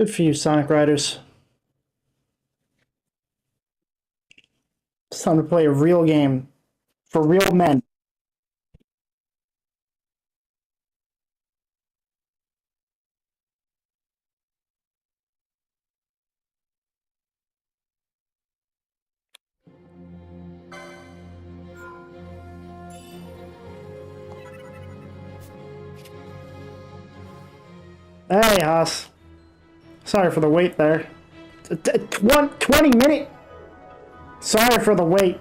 Good for you, Sonic Riders. It's time to play a real game for real men. Hey, Haas. Sorry for the wait there. 20 minute. Sorry for the wait.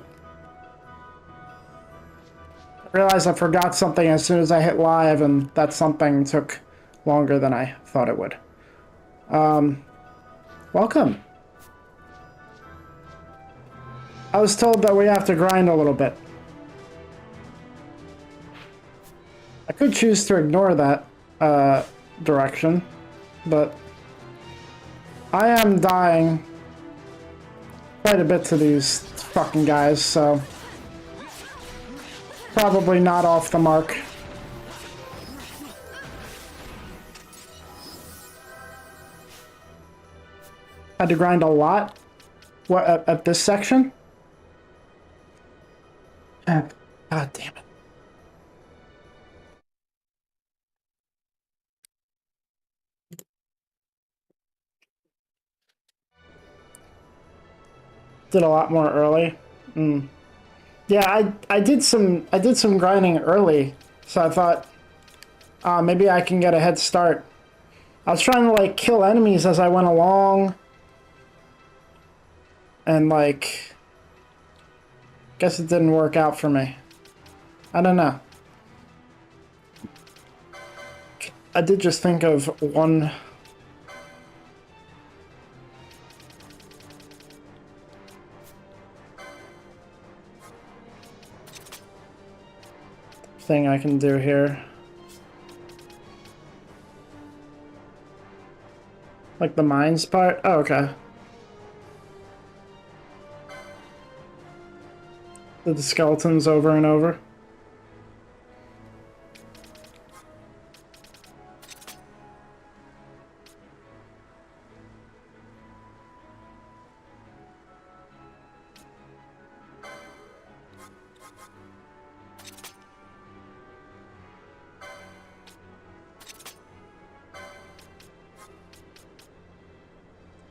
I realized I forgot something as soon as I hit live, and that something took longer than I thought it would. Welcome. I was told that we have to grind a little bit. I could choose to ignore that direction, but I am dying quite a bit to these fucking guys, so probably not off the mark. Had to grind a lot. What at this section? God damn it. Did a lot more early. Yeah, I did some grinding early, so I thought maybe I can get a head start. I was trying to like kill enemies as I went along, and like, guess it didn't work out for me. I don't know. I did just think of one thing I can do here. Like the mines part? Oh, okay. The skeletons over and over.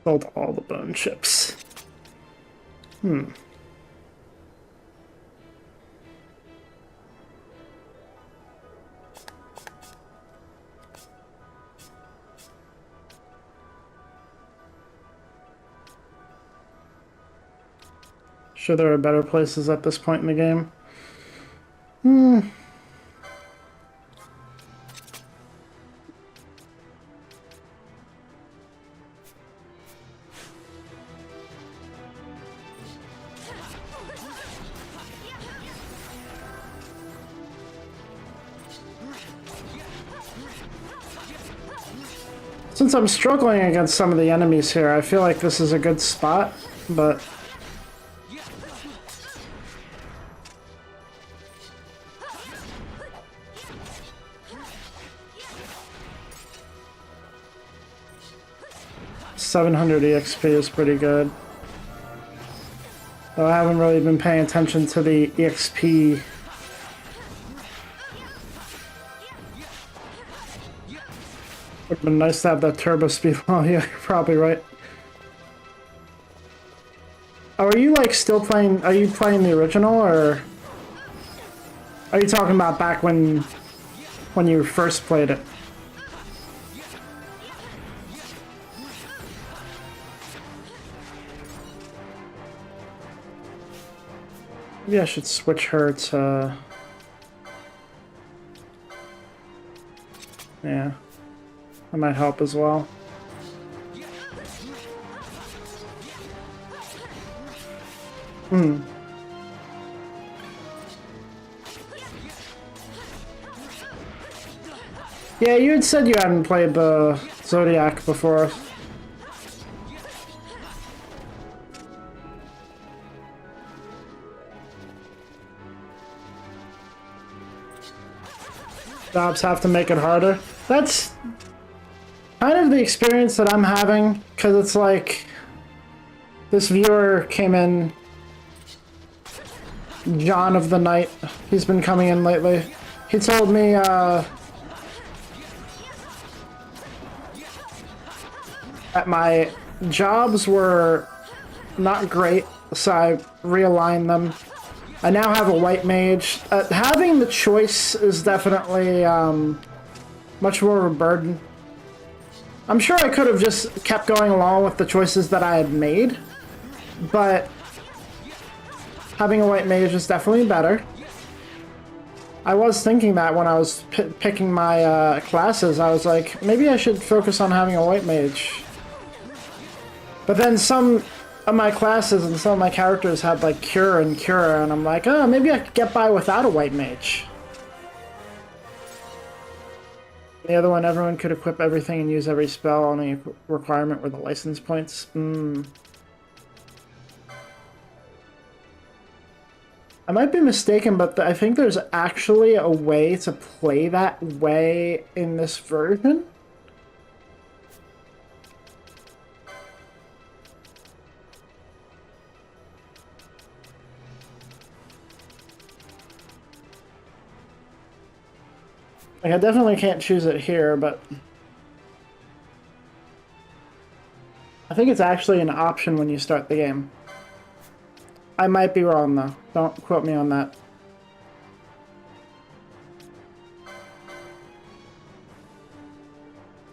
Sold all the bone chips. Sure there are better places at this point in the game. Since I'm struggling against some of the enemies here, I feel like this is a good spot, but $700 EXP is pretty good. Though I haven't really been paying attention to the EXP. Would have been nice to have that turbo speed. Oh yeah, you're probably right. Oh, are you like still playing, are you playing the original, or are you talking about back when you first played it? Maybe I should switch her to... Yeah, that might help as well. Yeah, you had said you hadn't played the Zodiac before. Jobs have to make it harder. That's kind of the experience that I'm having, because it's like this viewer came in, John of the Night. He's been coming in lately. He told me that my jobs were not great, so I realigned them. I now have a white mage. Having the choice is definitely much more of a burden. I'm sure I could have just kept going along with the choices that I had made, but having a white mage is definitely better. I was thinking that when I was picking my classes, I was like, maybe I should focus on having a white mage. But then some of my classes and some of my characters had like cure, and I'm like, oh, maybe I could get by without a white mage. The other one, everyone could equip everything and use every spell. Only requirement were the license points. I might be mistaken, but I think there's actually a way to play that way in this version. Like, I definitely can't choose it here, but I think it's actually an option when you start the game. I might be wrong, though. Don't quote me on that.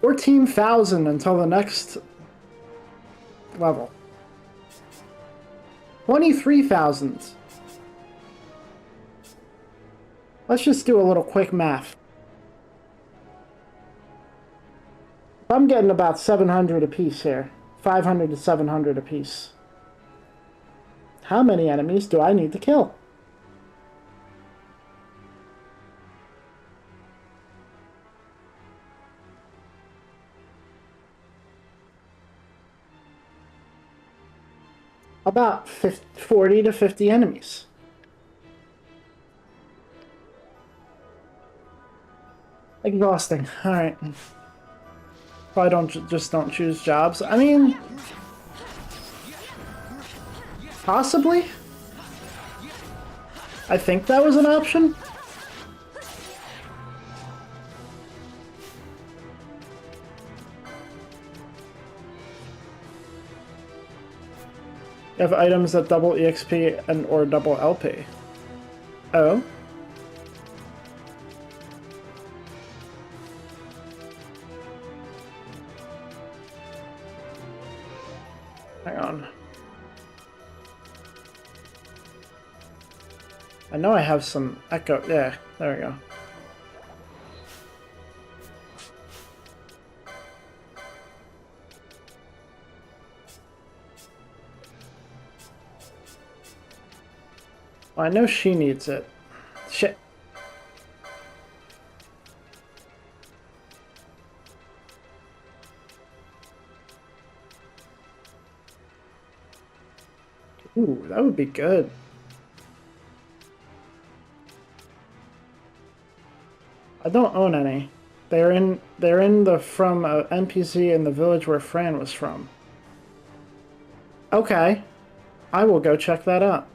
$14,000 until the next level. 23,000. Let's just do a little quick math. I'm getting about 700 apiece here. 500 to 700 apiece. How many enemies do I need to kill? About 40 to 50 enemies. Exhausting. Alright. Probably don't choose jobs. I mean, possibly. I think that was an option. You have items that double EXP and or double LP. Oh. Hang on. I know I have some echo. Yeah, there we go. Well, I know she needs it. Shit. Ooh, that would be good. I don't own any. They're in the from NPC in the village where Fran was from. Okay. I will go check that out.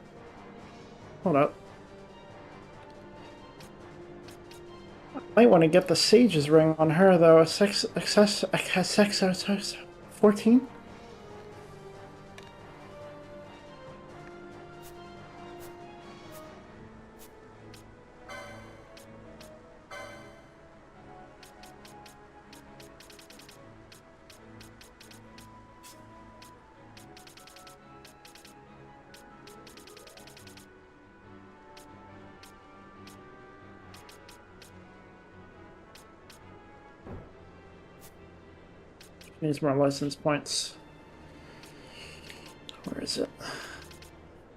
Hold up. I might want to get the Sage's ring on her though. A sex 14? Needs more license points. Where is it?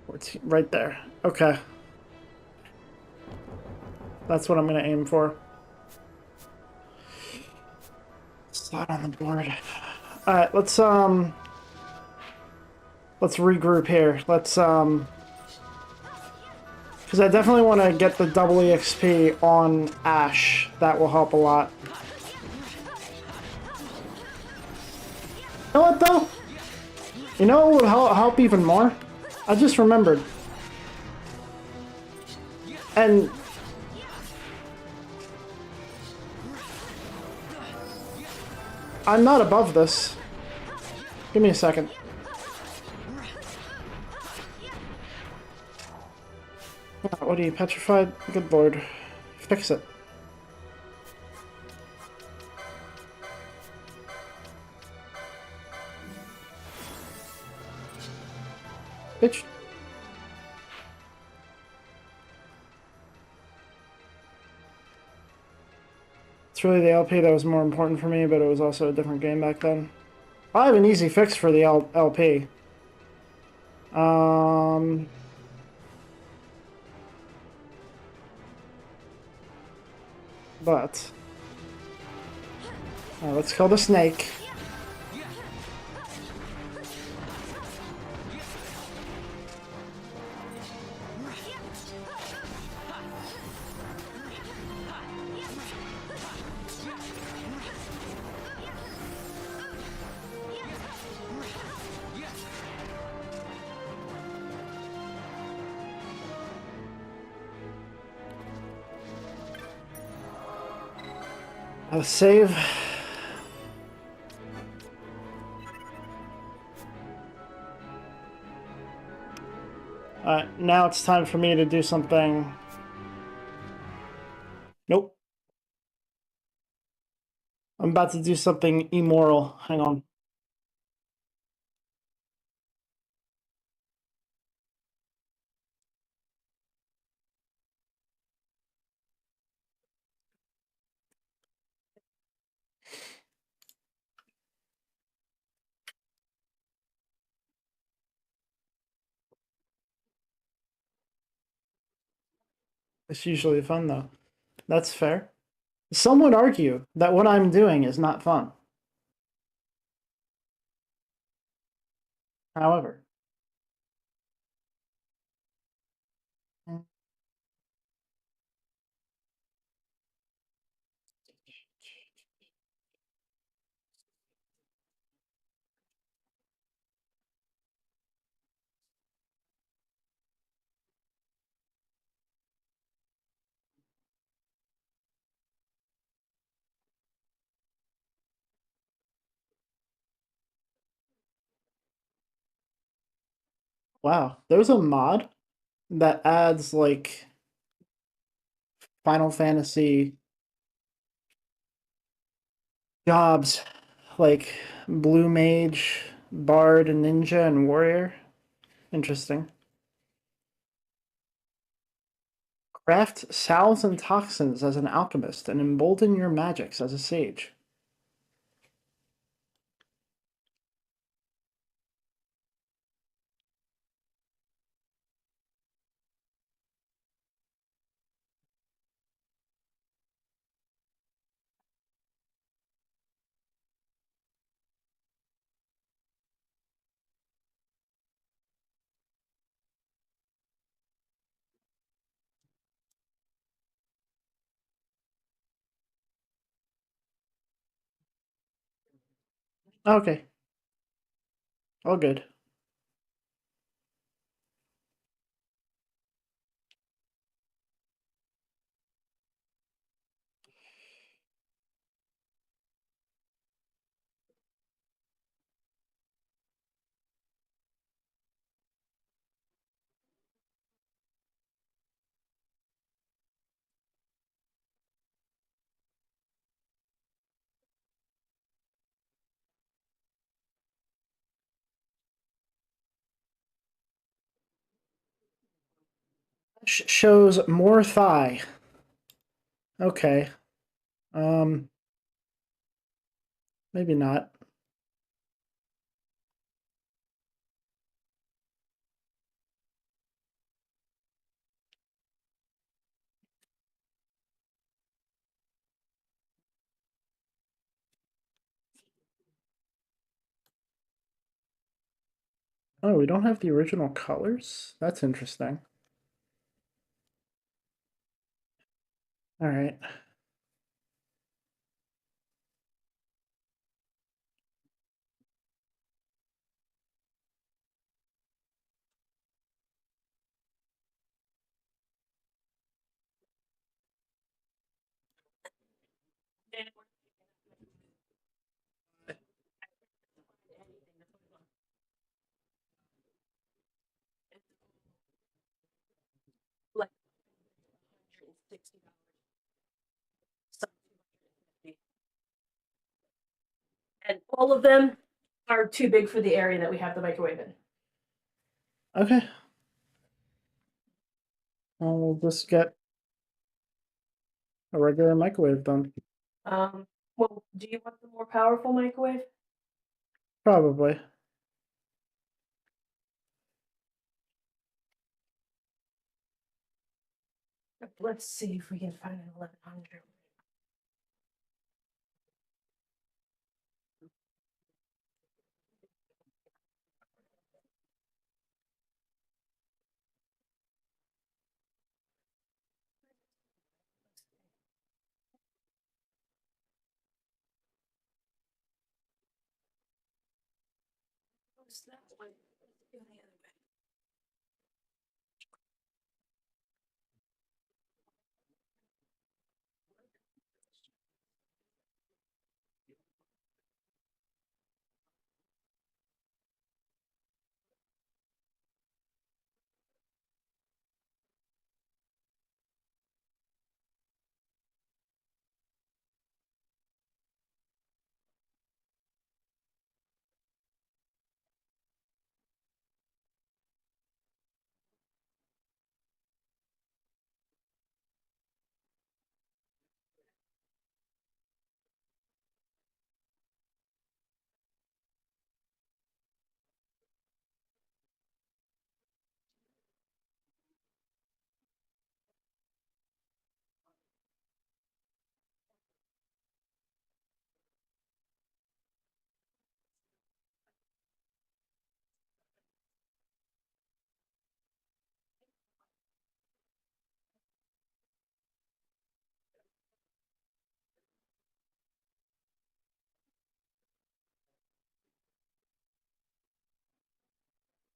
14, right there. Okay. That's what I'm gonna aim for. Slot on the board. Alright, let's regroup here. Let's because I definitely want to get the double EXP on Ash. That will help a lot. know what though? You know what would help even more? I just remembered. And I'm not above this. Give me a second. What are you, petrified? Good lord. Fix it. Bitch. It's really the LP that was more important for me, but it was also a different game back then. I have an easy fix for the LP. Um... But... let's kill the snake. Save. Alright, now it's time for me to do something. Nope. I'm about to do something immoral. Hang on. It's usually fun, though. That's fair. Some would argue that what I'm doing is not fun. However, wow, there's a mod that adds like Final Fantasy jobs like Blue Mage, Bard, Ninja, and Warrior. Interesting. Craft salves and toxins as an alchemist and embolden your magics as a sage. Okay, all good. Shows more thigh. Okay. Um, maybe not. Oh, we don't have the original colors? That's interesting. All right. Like $160, some 250, and all of them are too big for the area that we have the microwave in. Okay. We'll just get a regular microwave then. Well, do you want the more powerful microwave? Probably. Let's see if we can find an 1100. What's that one? Let's go the other way.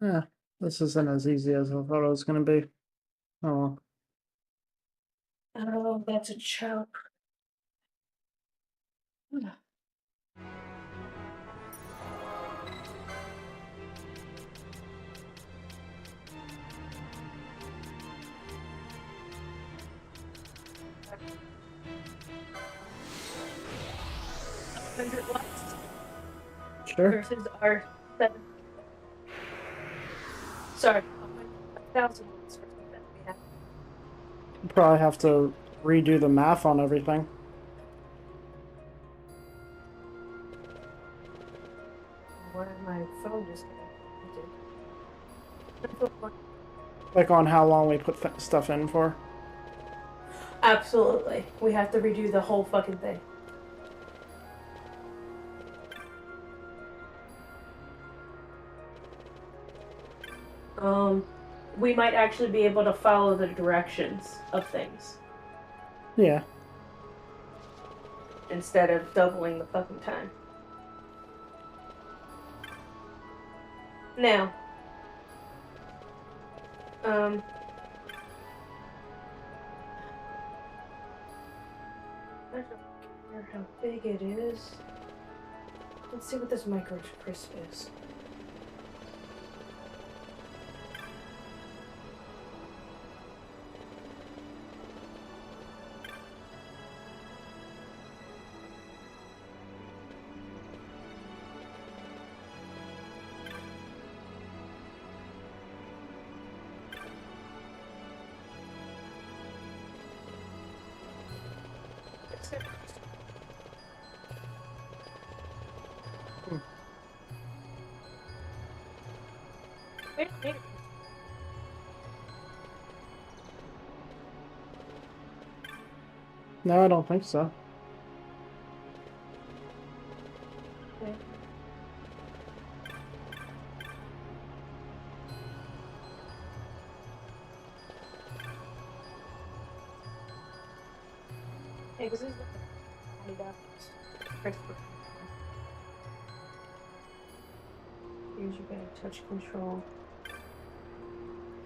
Yeah, this isn't as easy as I thought it was going to be. Oh, Oh, that's a choke. $100 sure. versus our 700. Sorry, 1,000 versus that we have. Probably have to redo the math on everything. Why my phone just disconnected? Like on how long we put stuff in for. Absolutely, we have to redo the whole fucking thing. We might actually be able to follow the directions of things Yeah. instead of doubling the fucking time. Now, I don't care how big it is. Let's see what this micro crisp is. Wait. No, I don't think so. Okay. Hey, this is $20. Here's your bag, touch control.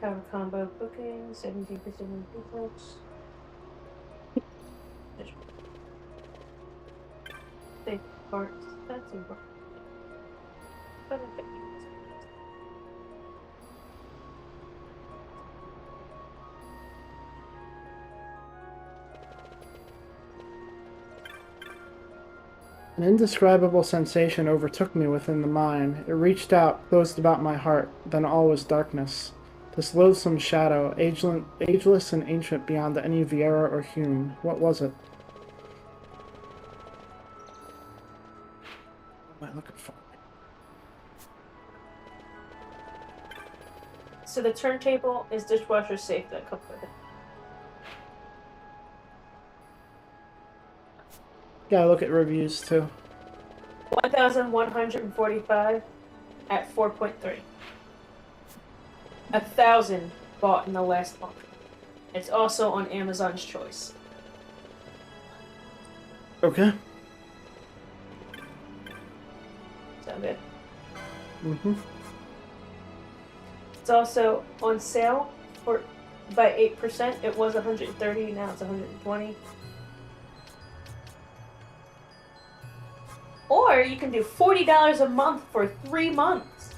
Power combo booking, 17% improvements. Safe parts. That's important. But I bet you wasn't. An indescribable sensation overtook me within the mine. It reached out, closed about my heart, then all was darkness. This loathsome shadow, ageless and ancient beyond any Viera or Hume. What was it? What am I looking for? So the turntable is dishwasher safe that comes with it. Gotta look at reviews too. 1,145 at 4.3. 1,000 bought in the last month. It's also on Amazon's Choice. Okay. Sound good? Mm-hmm. It's also on sale for by 8%. It was 130, now it's 120. Or you can do $40 a month for 3 months.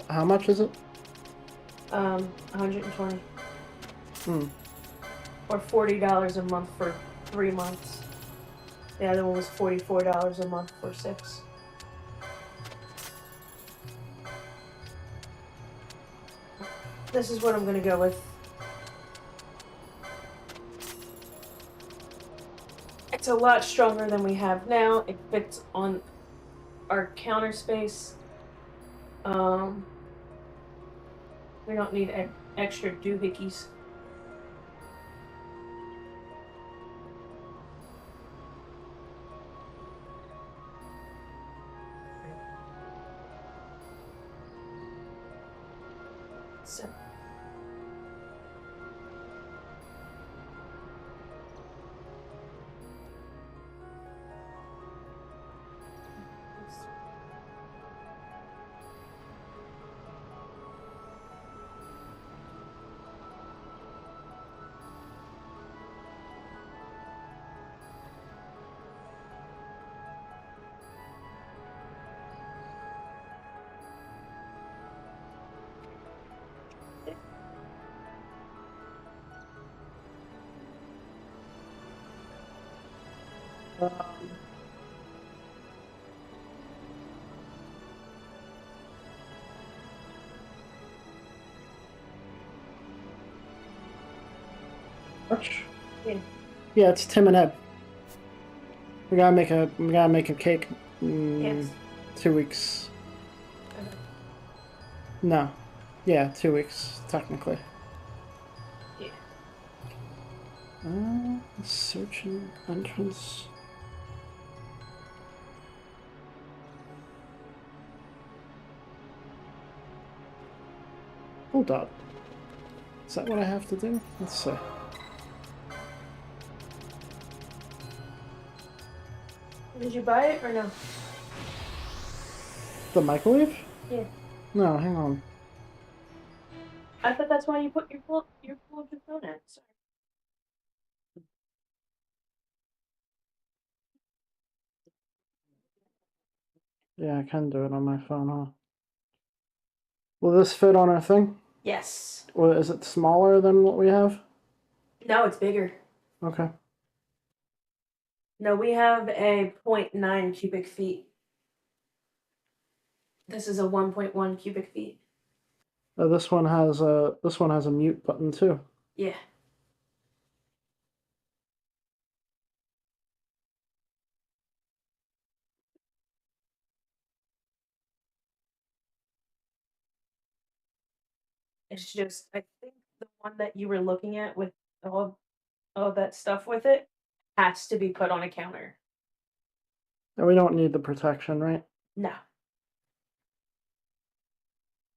How much is it? 120. Hmm. Or $40 a month for 3 months. The other one was $44 a month for 6. This is what I'm gonna go with. It's a lot stronger than we have now. It fits on our counter space. We don't need extra doohickeys. So. Um, March? Yeah. Yeah, it's Tim and Ed. We gotta make a cake. Yes. 2 weeks. Okay. No. Yeah, 2 weeks technically. Yeah. Searching entrance. Hold up. Is that what I have to do? Let's see. Did you buy it or no? The microwave? Yeah. No, hang on. I thought that's why you put your phone at. Sorry. Yeah, I can do it on my phone, huh? Will this fit on our thing? Yes. Or is it smaller than what we have? No, it's bigger. Okay. No, we have a 0.9 cubic feet. This is a 1.1 cubic feet. This one has a mute button too. Yeah. It's just, I think the one that you were looking at with all that stuff with it has to be put on a counter. And we don't need the protection, right? No.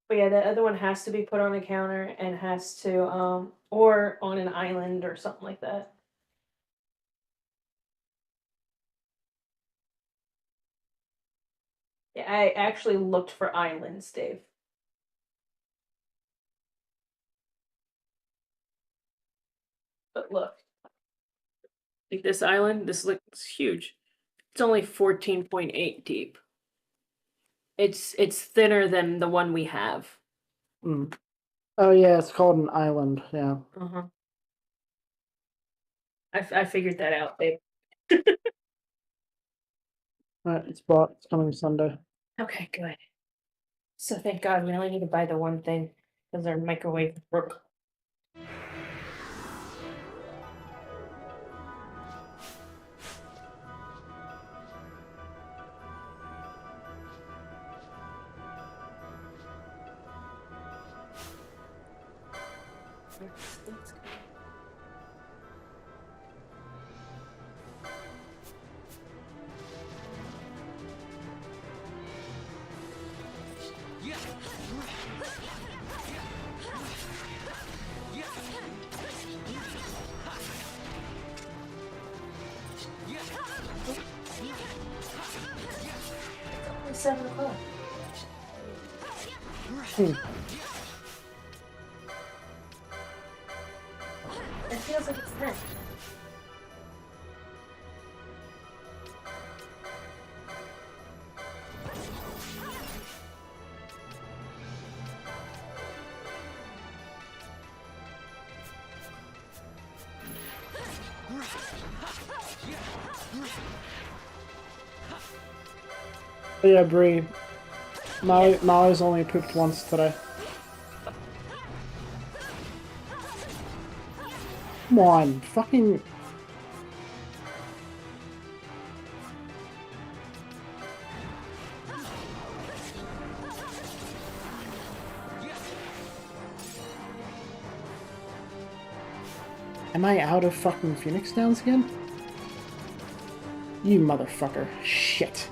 But yeah, the other one has to be put on a counter and has to, or on an island or something like that. Yeah, I actually looked for islands, Dave. But look, like this island, this looks huge. It's only 14.8 deep. It's thinner than the one we have. Mm. Oh yeah, it's called an island. Yeah. Uh-huh. I figured that out, babe. Alright, it's bought. It's coming Sunday. Okay, good. So thank God we only need to buy the one thing because our microwave broke. It's 7 o'clock. Hmm. It feels like it's 10. But yeah, Bree. Molly's only pooped once today. Come on, fucking. Am I out of fucking Phoenix Downs again? You motherfucker. Shit.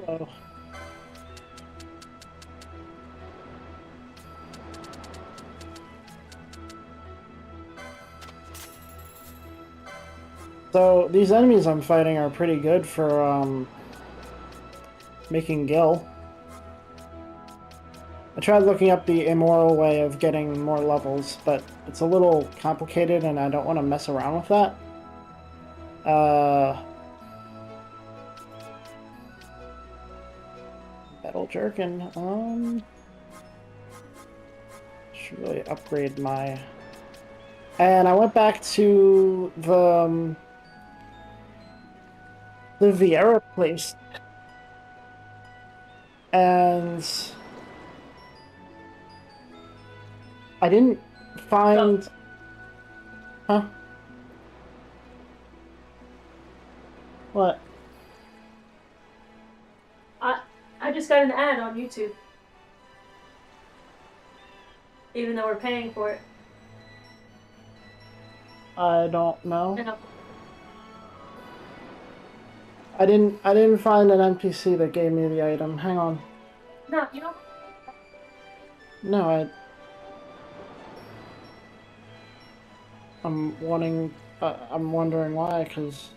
Hello. So, these enemies I'm fighting are pretty good for, making Gil. I tried looking up the immoral way of getting more levels, but it's a little complicated and I don't want to mess around with that. Metal Jerkin, should really upgrade my... And I went back to the Vieira place. And I didn't find... Huh? What? I just got an ad on YouTube. Even though we're paying for it. I don't know. And I didn't find an NPC that gave me the item. Hang on. no, you don't. No, I'm wondering why, because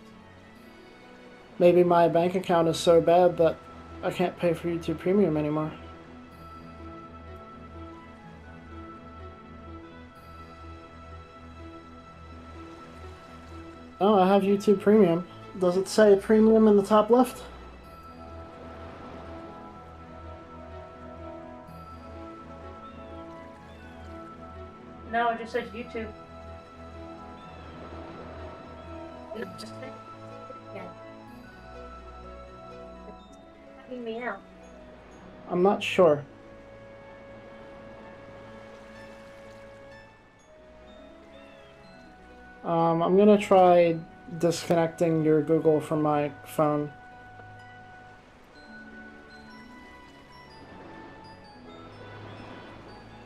maybe my bank account is so bad that I can't pay for YouTube Premium anymore. Oh, I have YouTube Premium. Does it say Premium in the top left? No, it just says YouTube. No, just say it again. It's bugging me out. I'm not sure. I'm gonna try disconnecting your Google from my phone.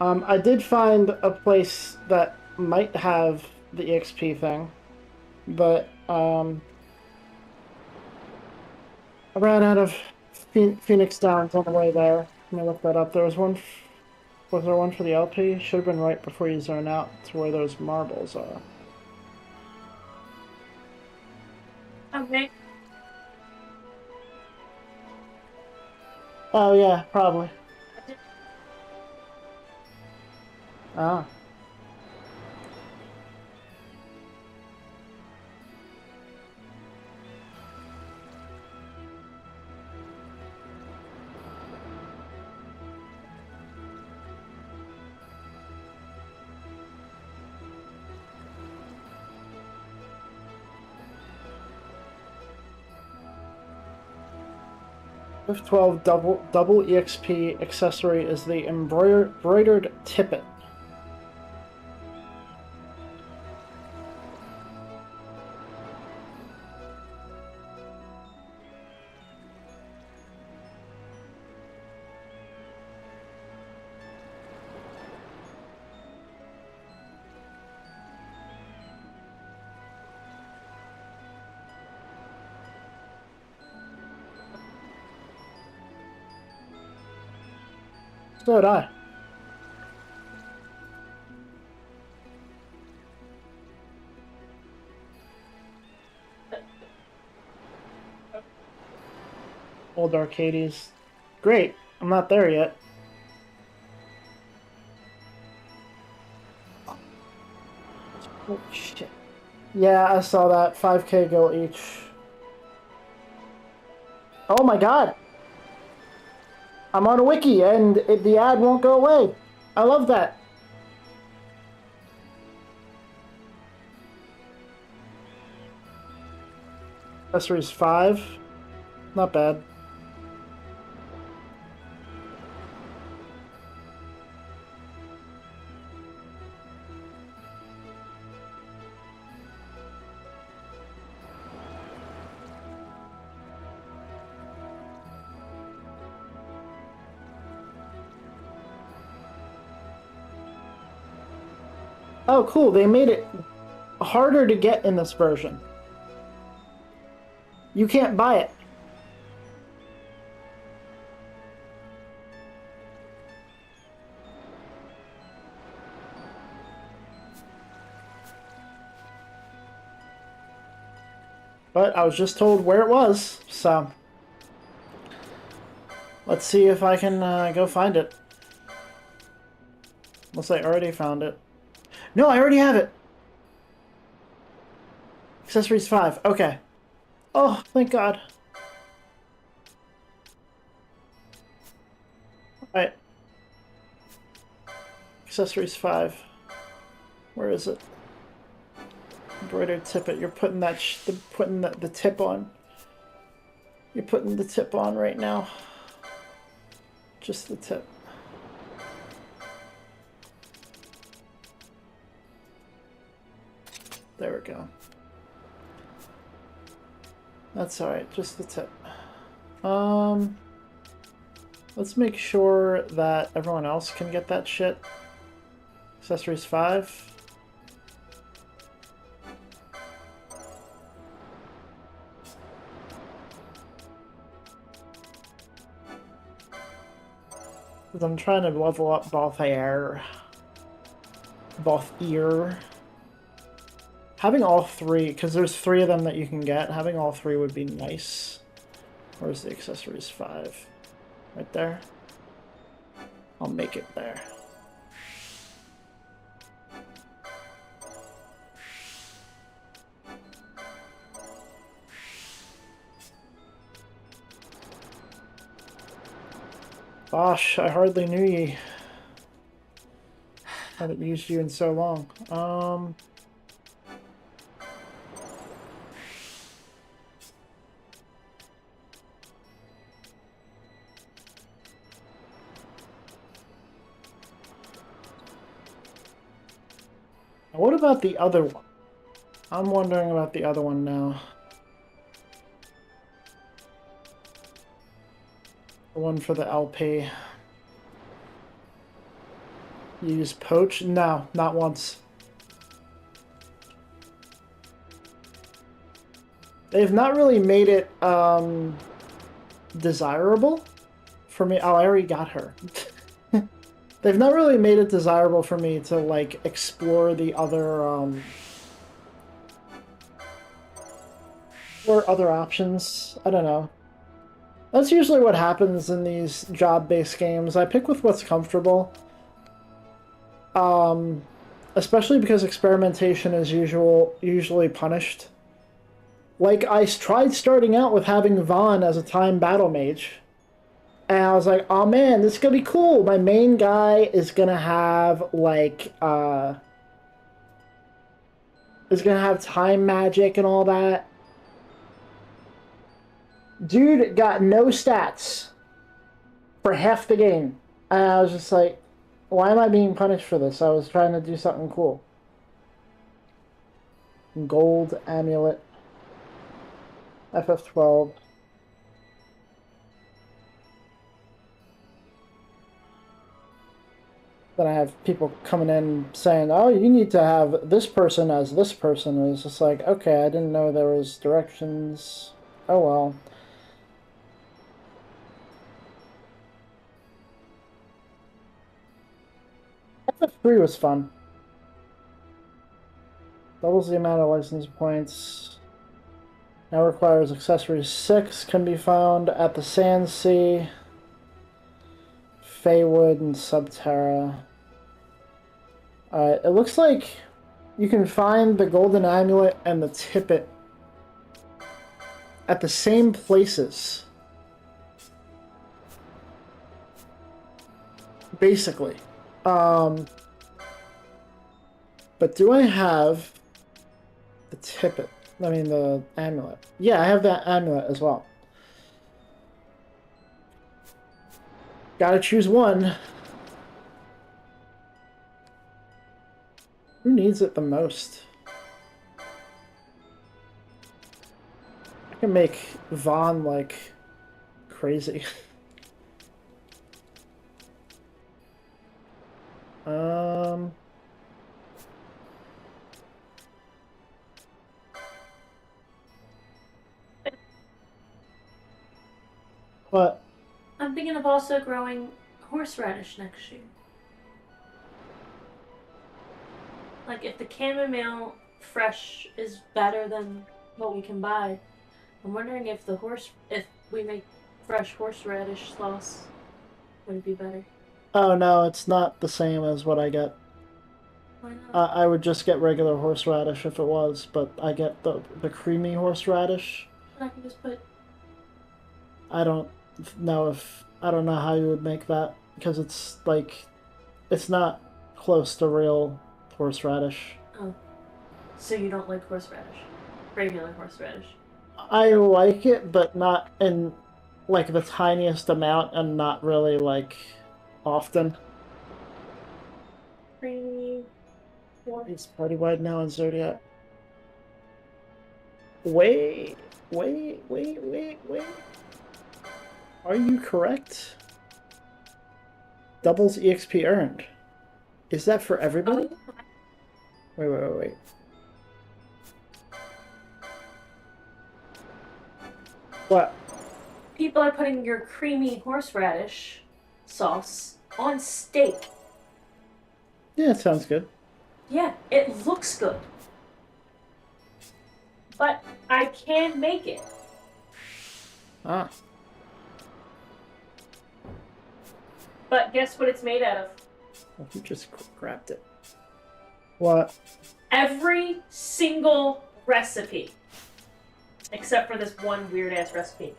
I did find a place that might have the EXP thing, but I ran out of Phoenix Downs on the way there. Let me look that up. There was one. Was there one for the LP? Should have been right before you zone out to where those marbles are. Okay. Oh yeah, probably. Ah. F12 double EXP accessory is the embroidered tippet. So did I. Old Arcades. Great. I'm not there yet. Oh shit. Yeah, I saw that. 5k go each. Oh my god! I'm on a wiki and the ad won't go away. I love that. Accessories 5. Not bad. Oh, cool. They made it harder to get in this version. You can't buy it. But I was just told where it was, so let's see if I can go find it. Unless I already found it. No, I already have it. Accessories 5. Okay. Oh, thank God. Alright. Accessories 5. Where is it? Embroidered tippet. You're putting that putting the tip on. You're putting the tip on right now. Just the tip. There we go. That's alright, just the tip. Let's make sure that everyone else can get that shit. Accessories 5. Because I'm trying to level up both ear. Having all 3, because there's 3 of them that you can get, having all 3 would be nice. Where's the accessories 5? Right there? I'll make it there. Bosh, I hardly knew ye. haven't used you in so long. What about the other one? I'm wondering about the other one now. The one for the LP. You use poach? No, not once. They've not really made it desirable for me. Oh, I already got her. They've not really made it desirable for me to like explore the other or other options. I don't know. That's usually what happens in these job-based games. I pick with what's comfortable. Especially because experimentation is usually punished. Like, I tried starting out with having Vaughn as a time battle mage. And I was like, oh man, this is gonna be cool. My main guy is gonna have, like, is gonna have time magic and all that. Dude got no stats for half the game. And I was just like, why am I being punished for this? I was trying to do something cool. Gold amulet. FF12. Then I have people coming in saying, oh, you need to have this person as this person. And it's just like, okay, I didn't know there was directions. Oh well. FF3 was fun. Doubles the amount of license points. Now requires accessories 6. Can be found at the Sand Sea, Feywood, and Subterra. It looks like you can find the Golden Amulet and the Tippet at the same places. Basically. But do I have the Tippet? I mean, the amulet. Yeah, I have that amulet as well. Gotta choose one. Who needs it the most? I can make Vaughn, like, crazy. What? I'm thinking of also growing horseradish next year. Like, if the chamomile fresh is better than what we can buy, I'm wondering if if we make fresh horseradish sauce, would it be better? Oh no, it's not the same as what I get. Why not? I would just get regular horseradish if it was, but I get the creamy horseradish. I can just put. I don't I don't know how you would make that because it's like it's not close to real horseradish. Oh, so you don't like horseradish? Regular horseradish. I like it, but not in like the tiniest amount and not really like often. Creamy. It's party wide now in Zodiac. Wait. Are you correct? Doubles EXP earned. Is that for everybody? Wait. What? People are putting your creamy horseradish sauce on steak. Yeah, it sounds good. Yeah, it looks good. But I can make it. Ah. But guess what it's made out of? Well, you just grabbed it. What? Every single recipe. Except for this one weird ass recipe.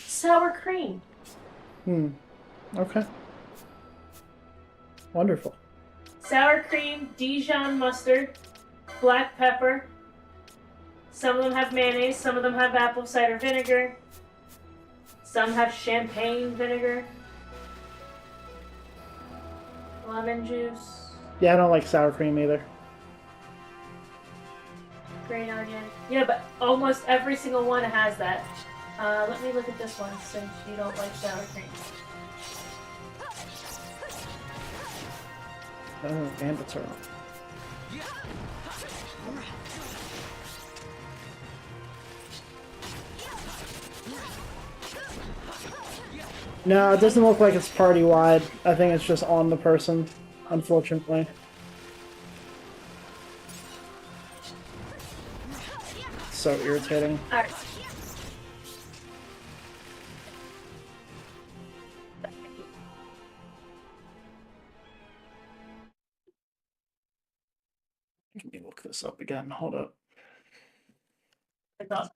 Sour cream. Okay. Wonderful. sour cream, Dijon mustard, black pepper. Some of them have mayonnaise, some of them have apple cider vinegar. Some have champagne vinegar. Lemon juice. Yeah, I don't like sour cream either. Grain organic. Yeah, but almost every single one has that. Let me look at this one since you don't like sour cream. Oh, and it's turtle. No, it doesn't look like it's party-wide. I think it's just on the person, unfortunately. So irritating. Alright. Let me look this up again. Hold up. I thought.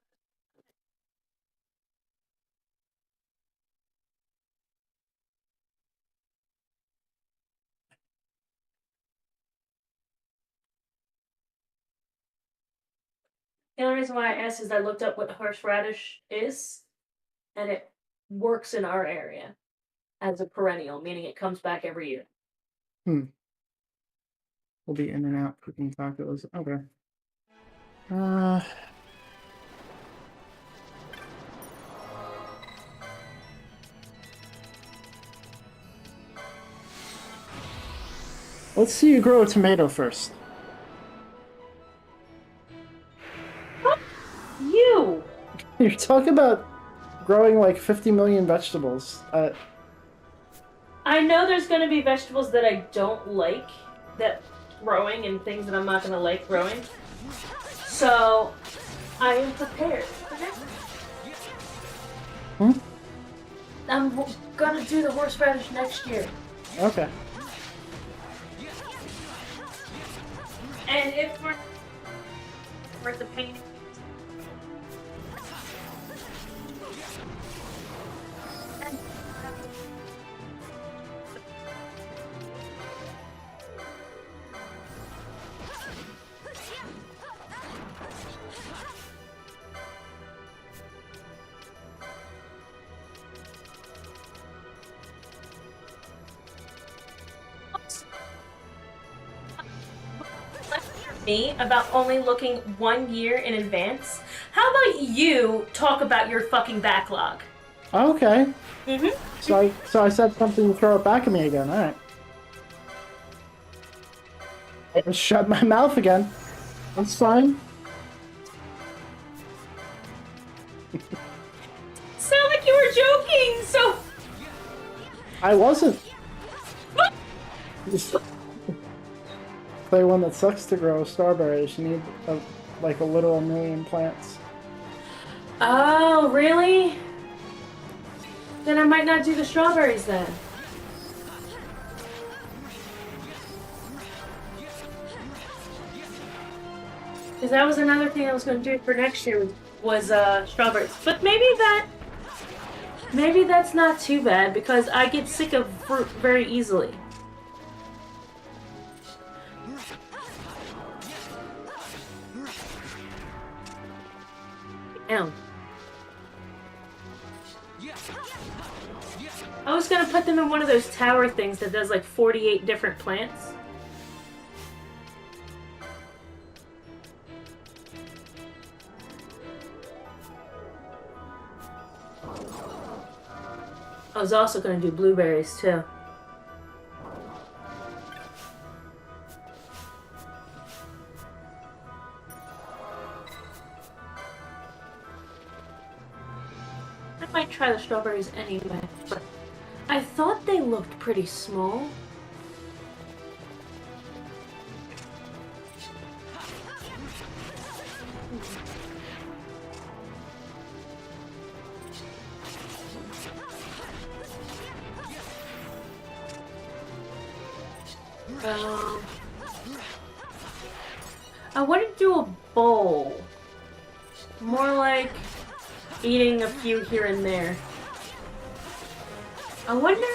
The only reason why I asked is I looked up what horseradish is, and it works in our area as a perennial, meaning it comes back every year. We'll be in and out cooking tacos. Okay. Let's see you grow a tomato first. You! You're talking about growing like 50 million vegetables. I know there's going to be vegetables that I don't like that growing and things that I'm not going to like growing. So, I am prepared. I'm going to do the horseradish next year. Okay. And if we're worth the pain. Me about only looking 1 year in advance. How about you talk about your fucking backlog? Okay. Mm-hmm. So I said something to throw it back at me again. All right. I just shut my mouth again. That's fine. Sound like you were joking. So I wasn't. Play one that sucks to grow strawberries. You need like a literal million plants. Oh, really? Then I might not do the strawberries then. Because that was another thing I was going to do for next year was strawberries. But maybe that's not too bad because I get sick of fruit very easily. Ow. I was gonna put them in one of those tower things that does like 48 different plants. I was also gonna do blueberries too. I might try the strawberries anyway, but I thought they looked pretty small. I want to do a bowl. More like eating a few here and there. I wonder...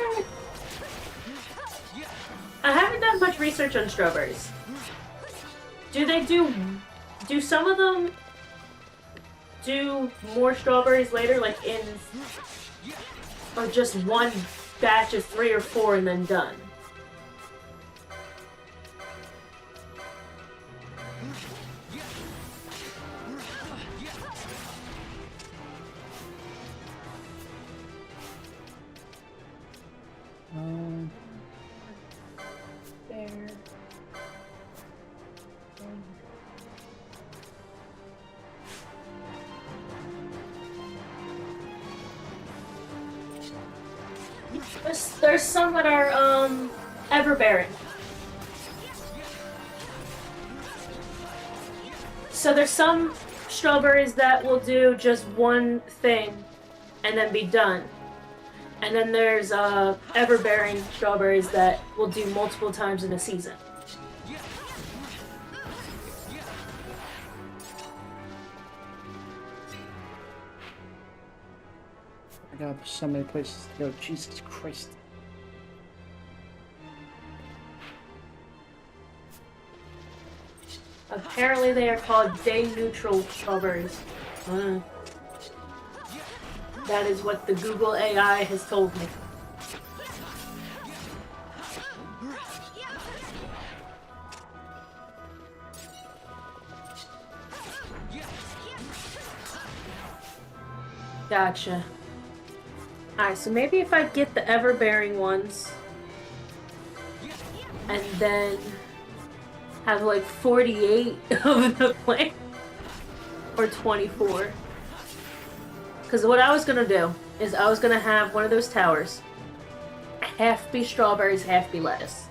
I haven't done much research on strawberries. Do some of them do more strawberries later, like in, or just one batch of 3 or 4 and then done? There. There's some that are everbearing. So there's some strawberries that will do just one thing and then be done. And then there's everbearing strawberries that will do multiple times in a season. I got so many places to go. Jesus Christ. Apparently they are called day-neutral strawberries. That is what the Google AI has told me. Gotcha. Alright, so maybe if I get the everbearing ones and then have like 48 of the plant or 24. Because what I was gonna do is I was gonna have one of those towers, half be strawberries, half be lettuce.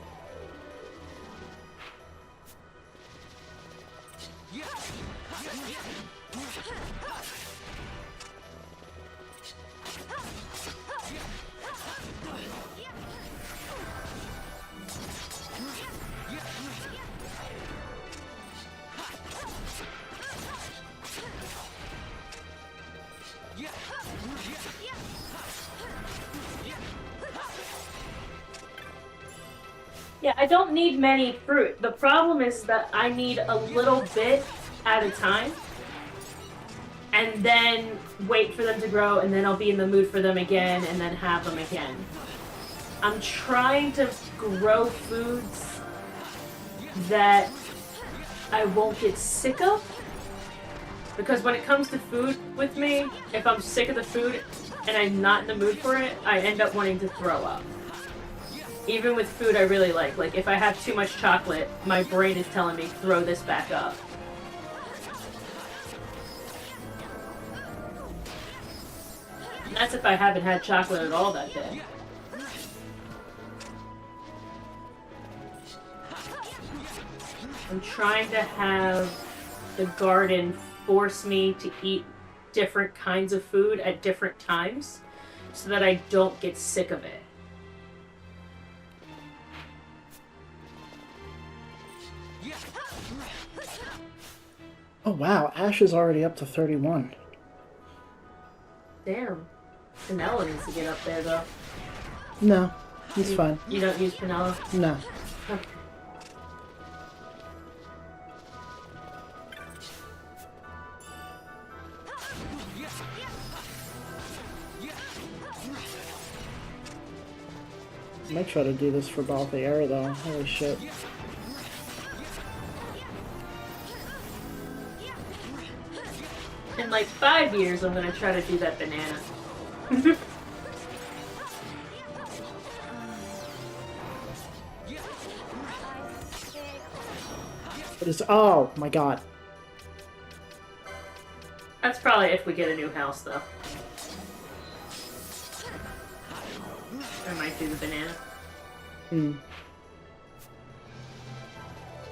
Yeah, I don't need many fruit. The problem is that I need a little bit at a time. And then wait for them to grow, and then I'll be in the mood for them again, and then have them again. I'm trying to grow foods that I won't get sick of. Because when it comes to food with me, if I'm sick of the food and I'm not in the mood for it, I end up wanting to throw up. Even with food I really like if I have too much chocolate, my brain is telling me, throw this back up. And that's if I haven't had chocolate at all that day. I'm trying to have the garden force me to eat different kinds of food at different times so that I don't get sick of it. Oh wow, Ash is already up to 31. Damn. Pinella needs to get up there though. No, he's fine. You don't use Pinella? No. Okay. I might try to do this for Balthier though. Holy shit. In like 5 years, I'm gonna try to do that banana. It is. Oh my god. That's probably if we get a new house, though. I might do the banana.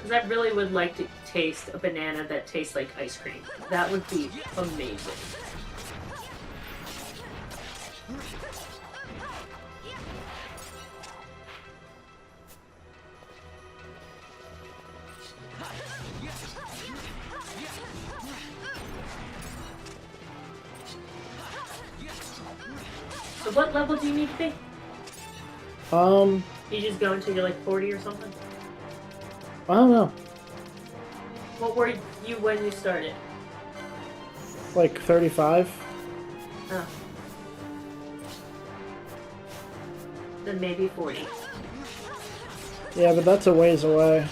Because I really would like to taste a banana that tastes like ice cream. That would be amazing. So what level do you need to be? You just go until you're like 40 or something? I don't know. What were you when you started? Like 35? Oh. Then maybe 40. Yeah, but that's a ways away.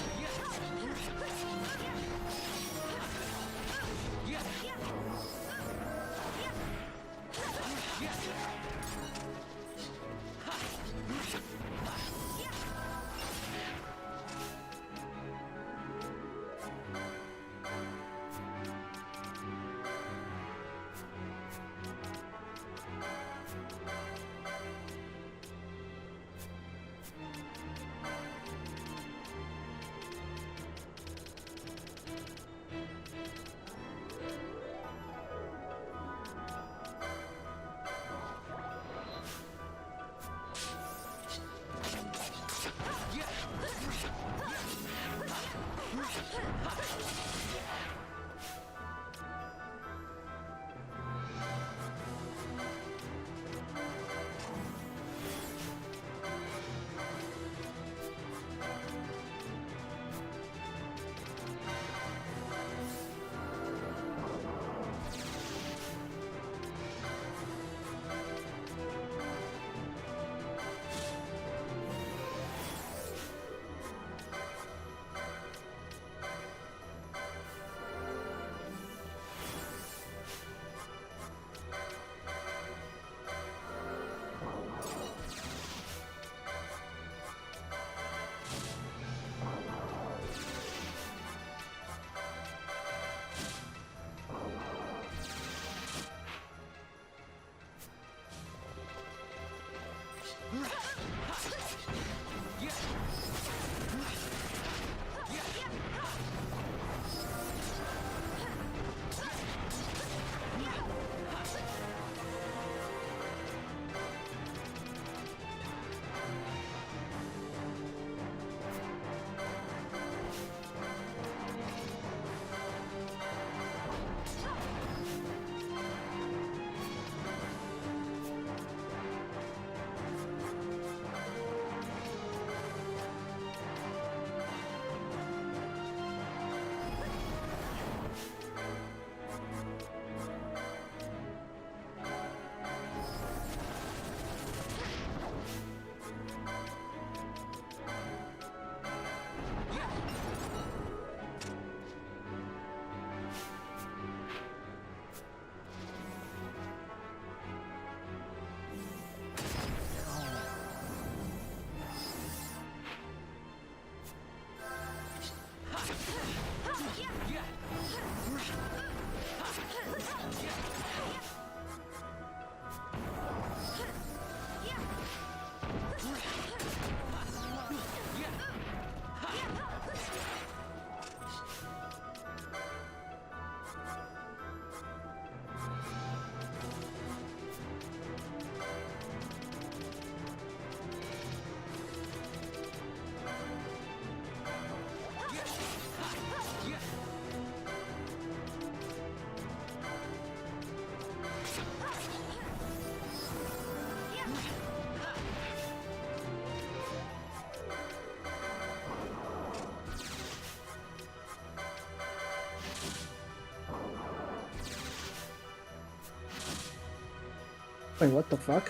Wait, what the fuck?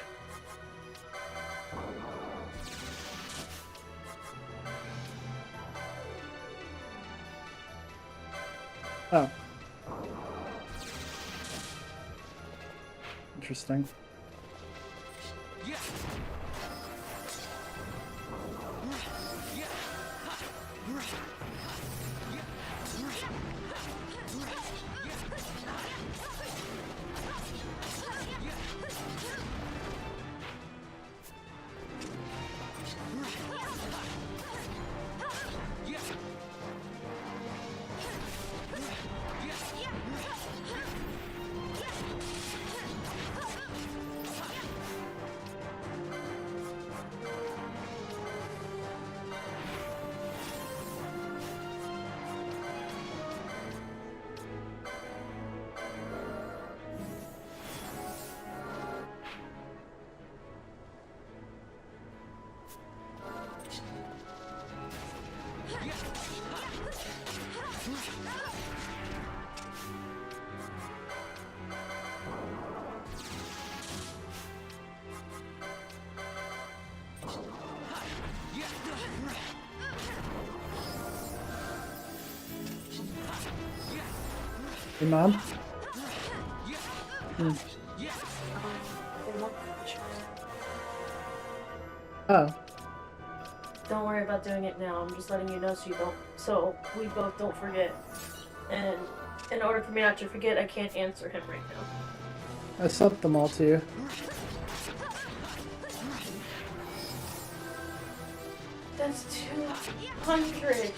Oh. Interesting. Hey, Mom? They won't fetch. Oh. Don't worry about doing it now. I'm just letting you know so we both don't forget. And in order for me not to forget, I can't answer him right now. I sent them all to you. That's 200.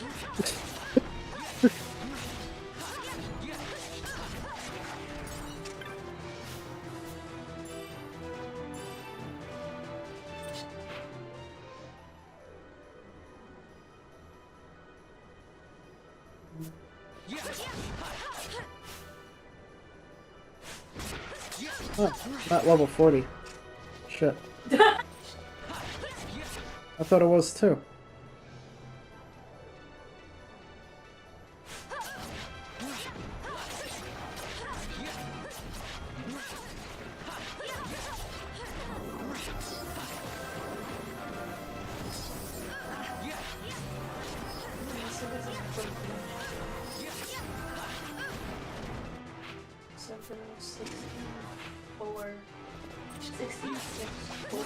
Oh, not level 40. Shit. I thought it was too. Something 64. 66. 4.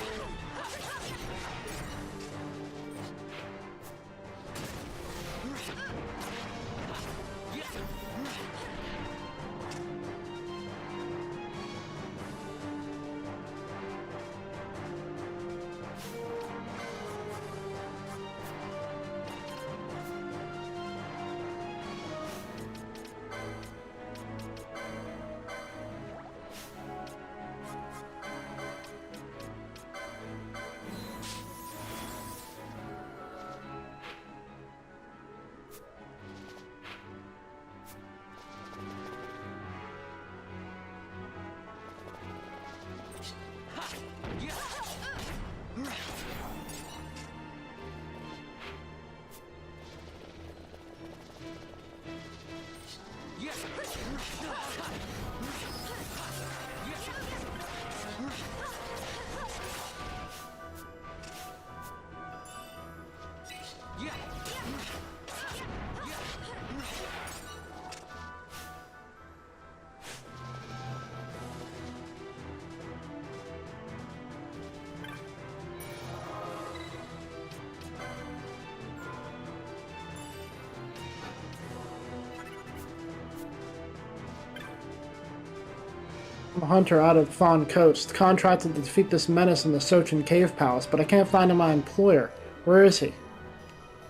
I'm a hunter out of Fawn Coast, contracted to defeat this menace in the Sochin Cave Palace, but I can't find my employer. Where is he?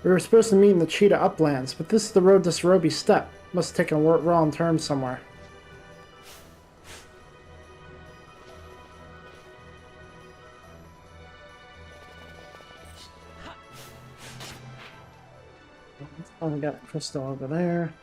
We were supposed to meet in the Cheetah Uplands, but this is the road to Sarobi Steppe. Must have taken a wrong turn somewhere. Oh, we got a crystal over there.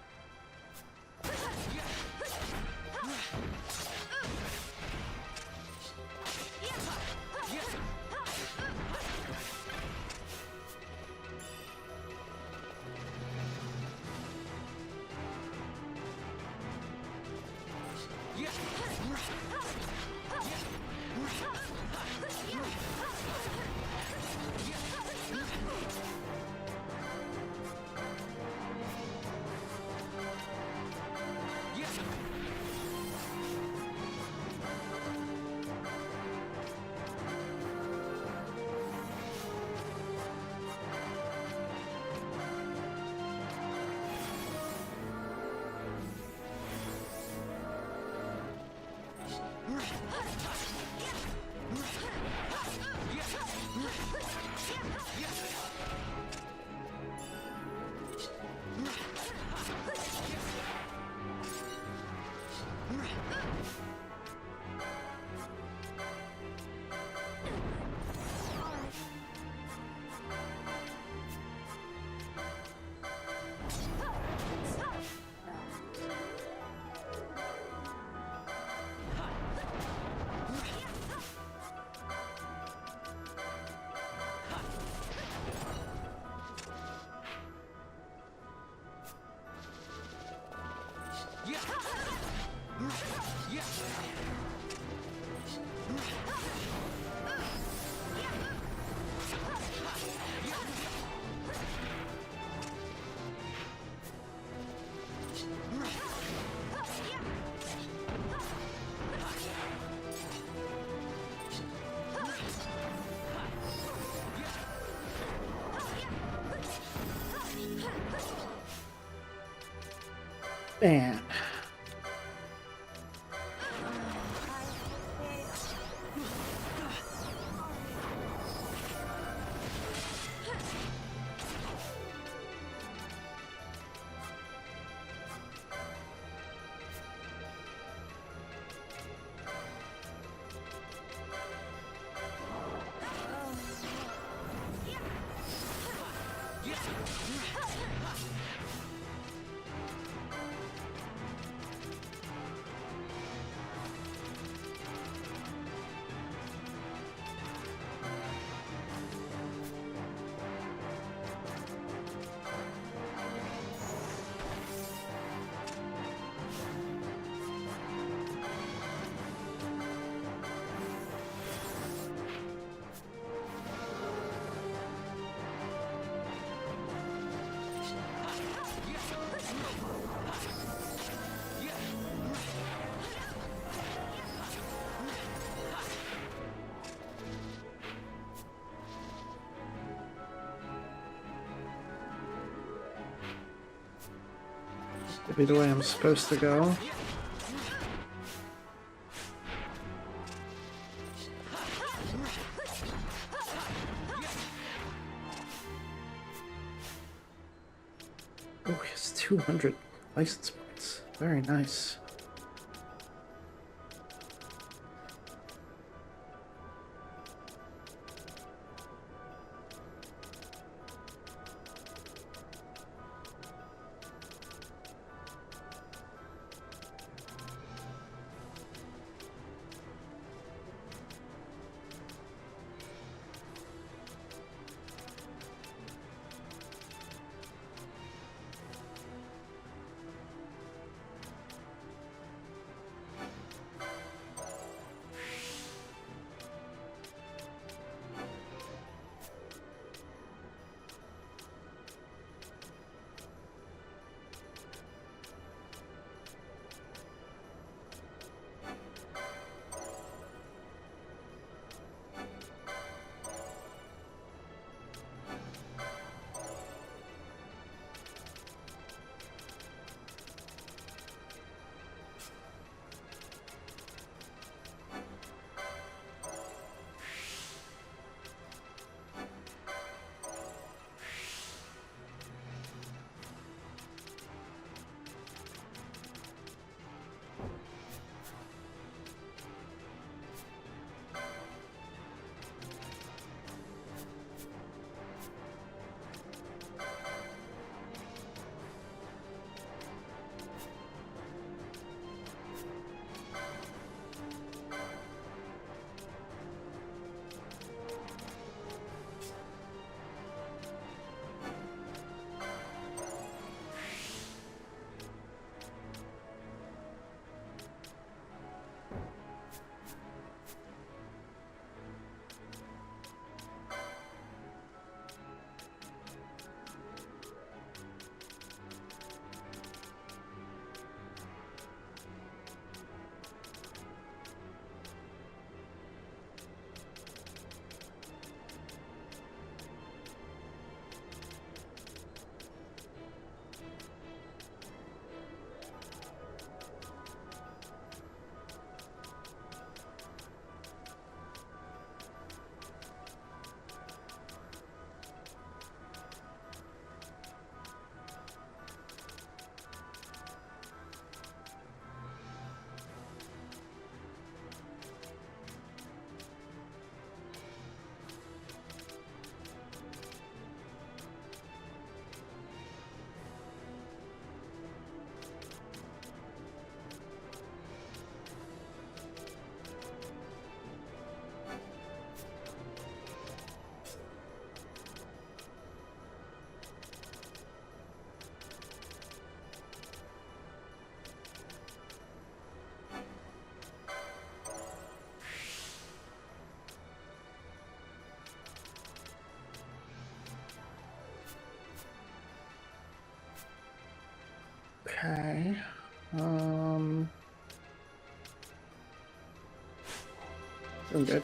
Man. Maybe the way I'm supposed to go. Oh, he has 200 license points. Very nice. Okay. Doing good.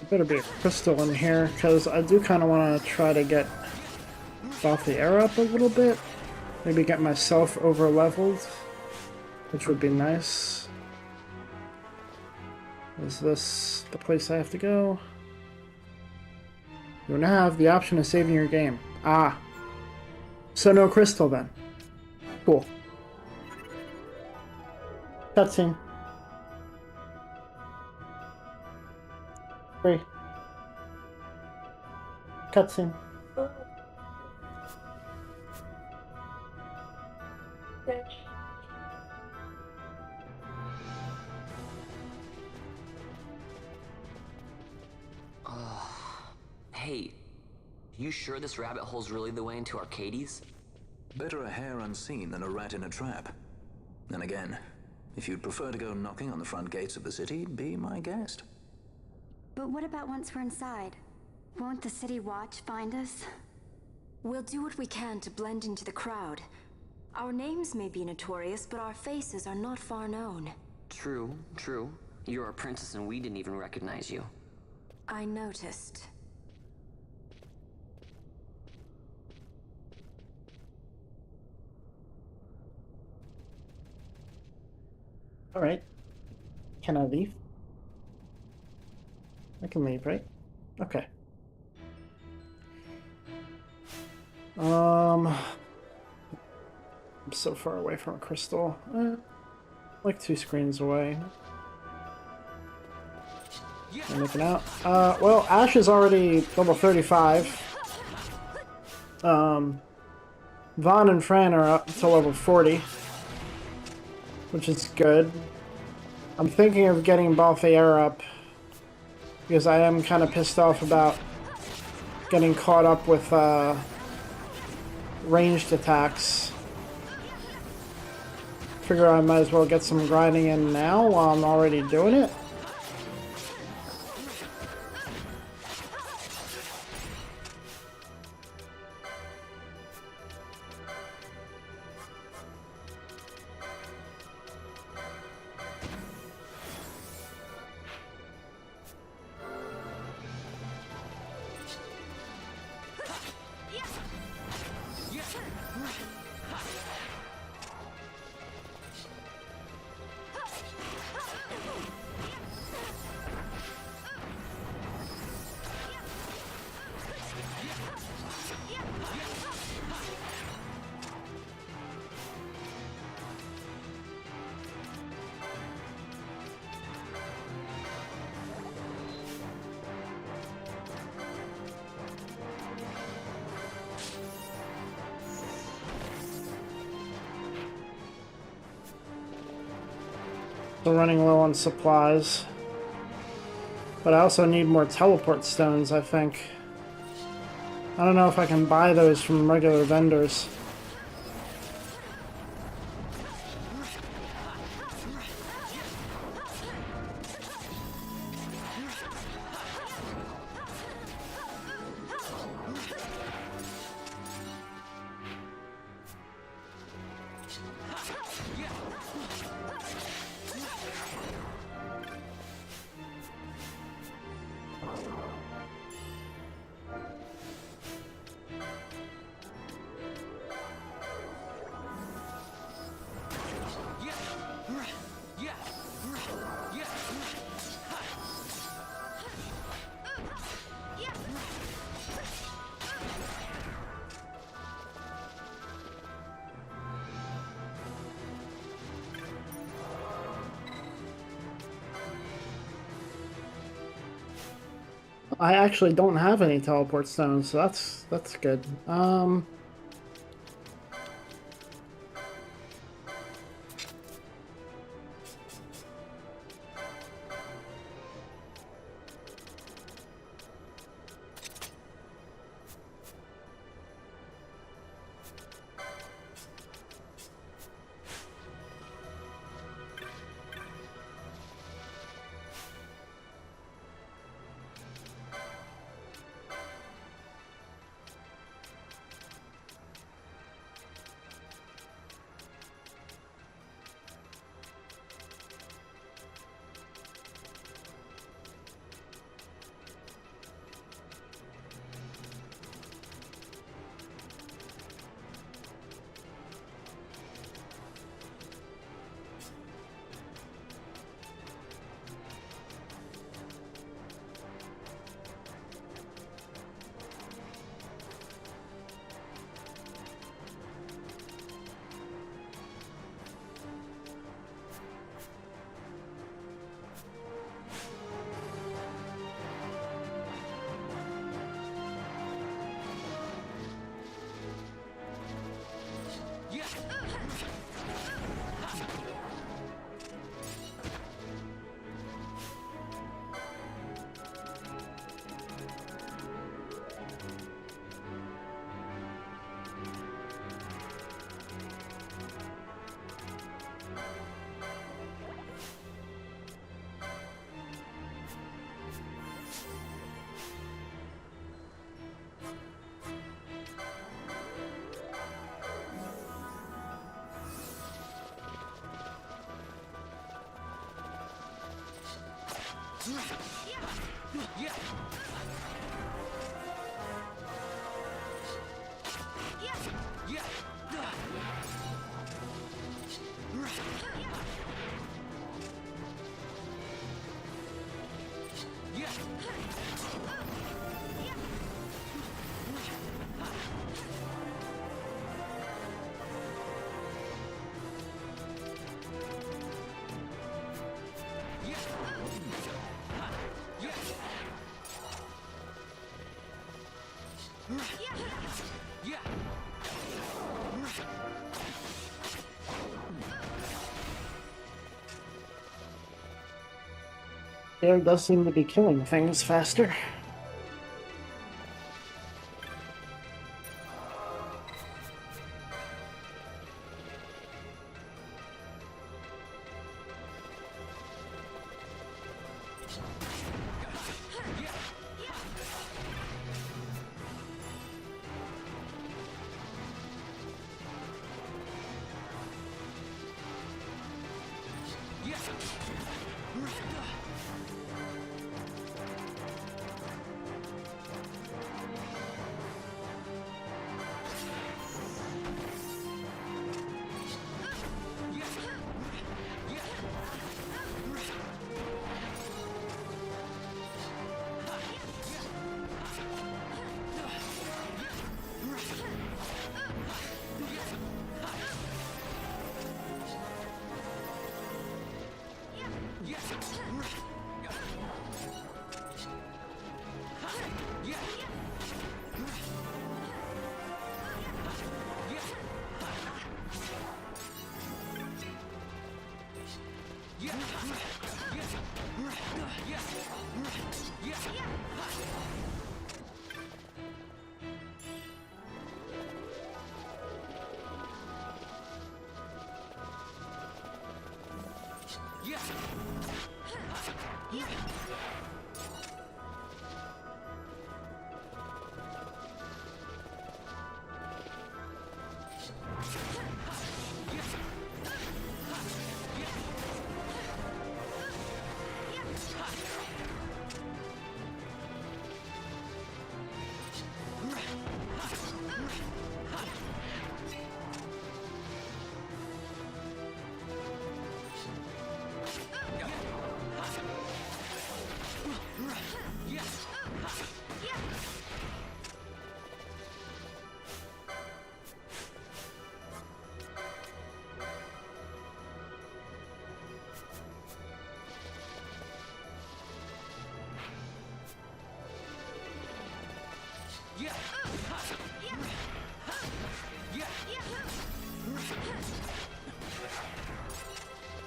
Better be a crystal in here, because I do kind of want to try to get Balthiera up a little bit. Maybe get myself over leveled, which would be nice. Is this the place I have to go? You now have the option of saving your game. Ah. So no crystal then. Cool. Cutscene. 3. Cutscene. Hey, you sure this rabbit hole's really the way into Arcades? Better a hare unseen than a rat in a trap. Then again, if you'd prefer to go knocking on the front gates of the city, be my guest. But what about once we're inside? Won't the city watch find us? We'll do what we can to blend into the crowd. Our names may be notorious, but our faces are not far known. True, true. You're a princess and we didn't even recognize you. I noticed. Alright. Can I leave? I can leave, right? Okay. I'm so far away from a crystal. Like 2 screens away. I'm looking out. Well, Ash is already level 35. Vaughn and Fran are up to level 40. Which is good. I'm thinking of getting Balthiera up. Because I am kind of pissed off about getting caught up with ranged attacks. Figure I might as well get some grinding in now while I'm already doing it. We're running low on supplies. But I also need more teleport stones, I think. I don't know if I can buy those from regular vendors. I actually don't have any teleport stones, so that's good. Air does seem to be killing things faster. Yes!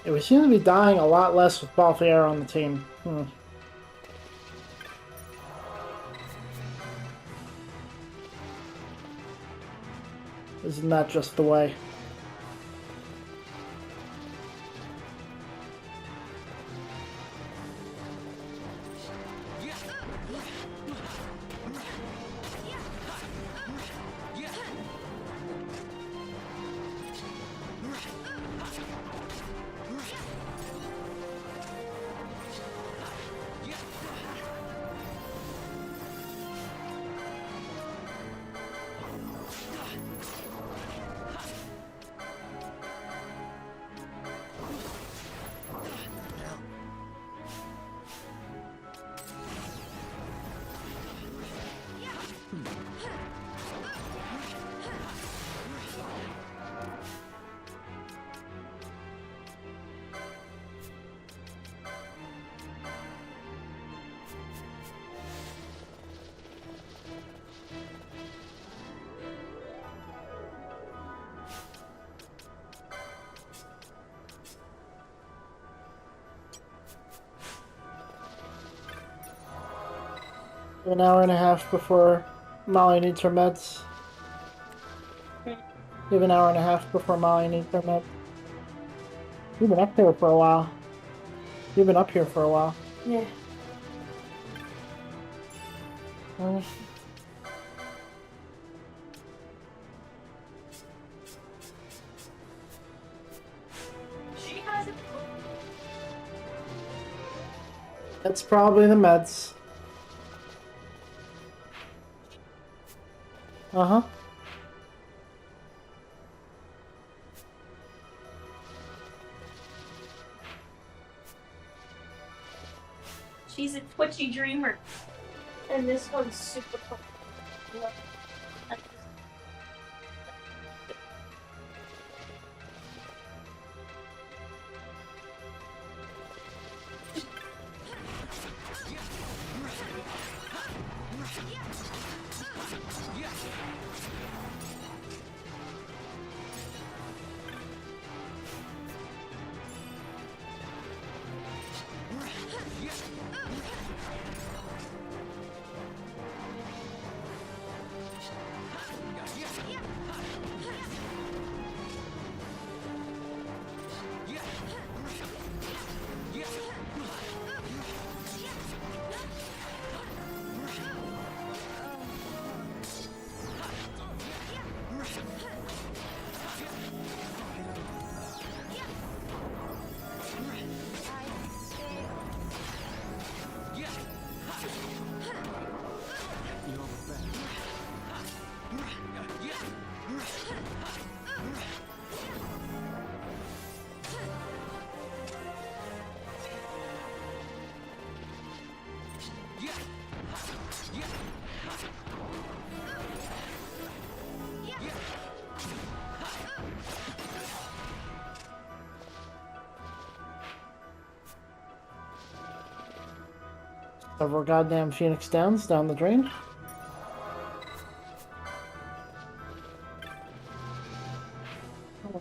Yeah, we seem to be dying a lot less with Balthier on the team. Isn't that just the way? An hour and a half before Molly needs her meds. You have an hour and a half before Molly needs her meds. You've been up here for a while. You've been up here for a while. Yeah. She has it. It's probably the meds. Uh-huh. She's a twitchy dreamer. And this one's super cool. Several goddamn Phoenix Downs down the drain.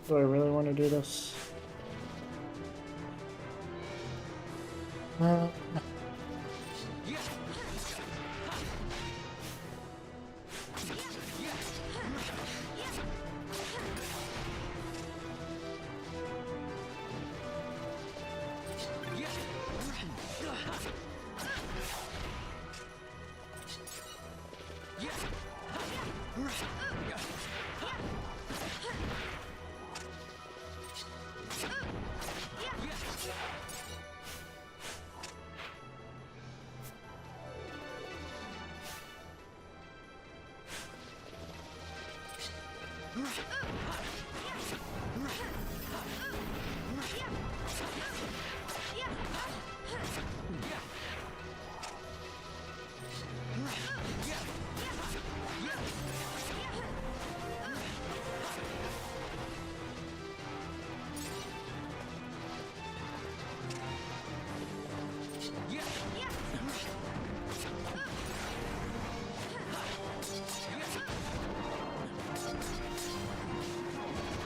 Do I really want to do this?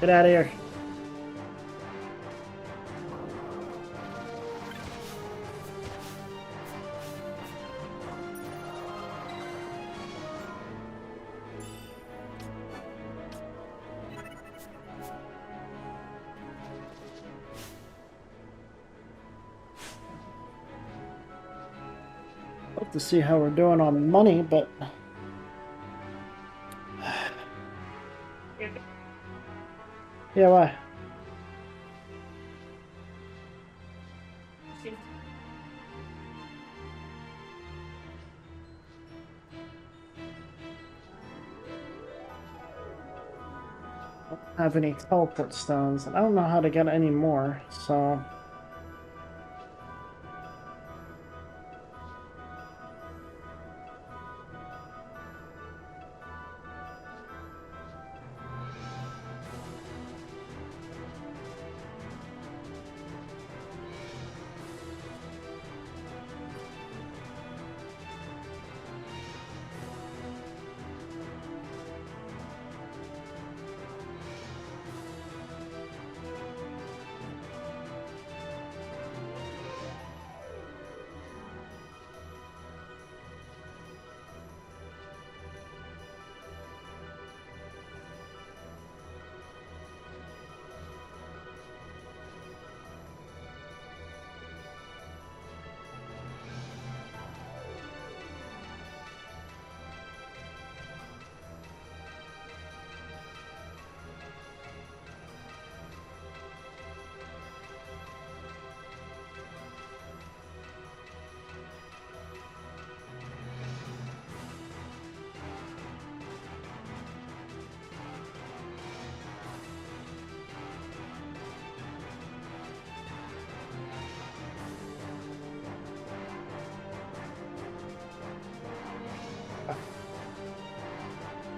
Get out of here. Love to see how we're doing on money, but yeah, why? See? I don't have any teleport stones, and I don't know how to get any more, so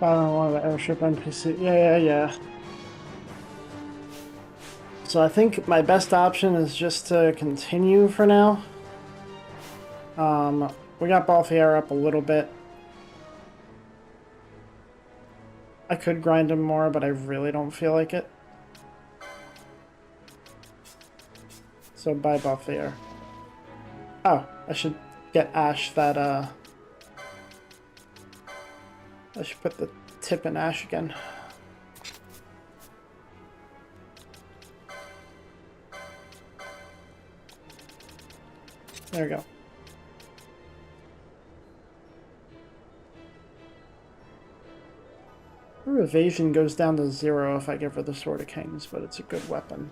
I don't want the airship NPC. Yeah. So I think my best option is just to continue for now. We got Balthier up a little bit. I could grind him more, but I really don't feel like it. So bye Balthier. Oh, I should get Ash that, I should put the tip in Ash again. There we go. Her evasion goes down to 0 if I give her the Sword of Kings, but it's a good weapon.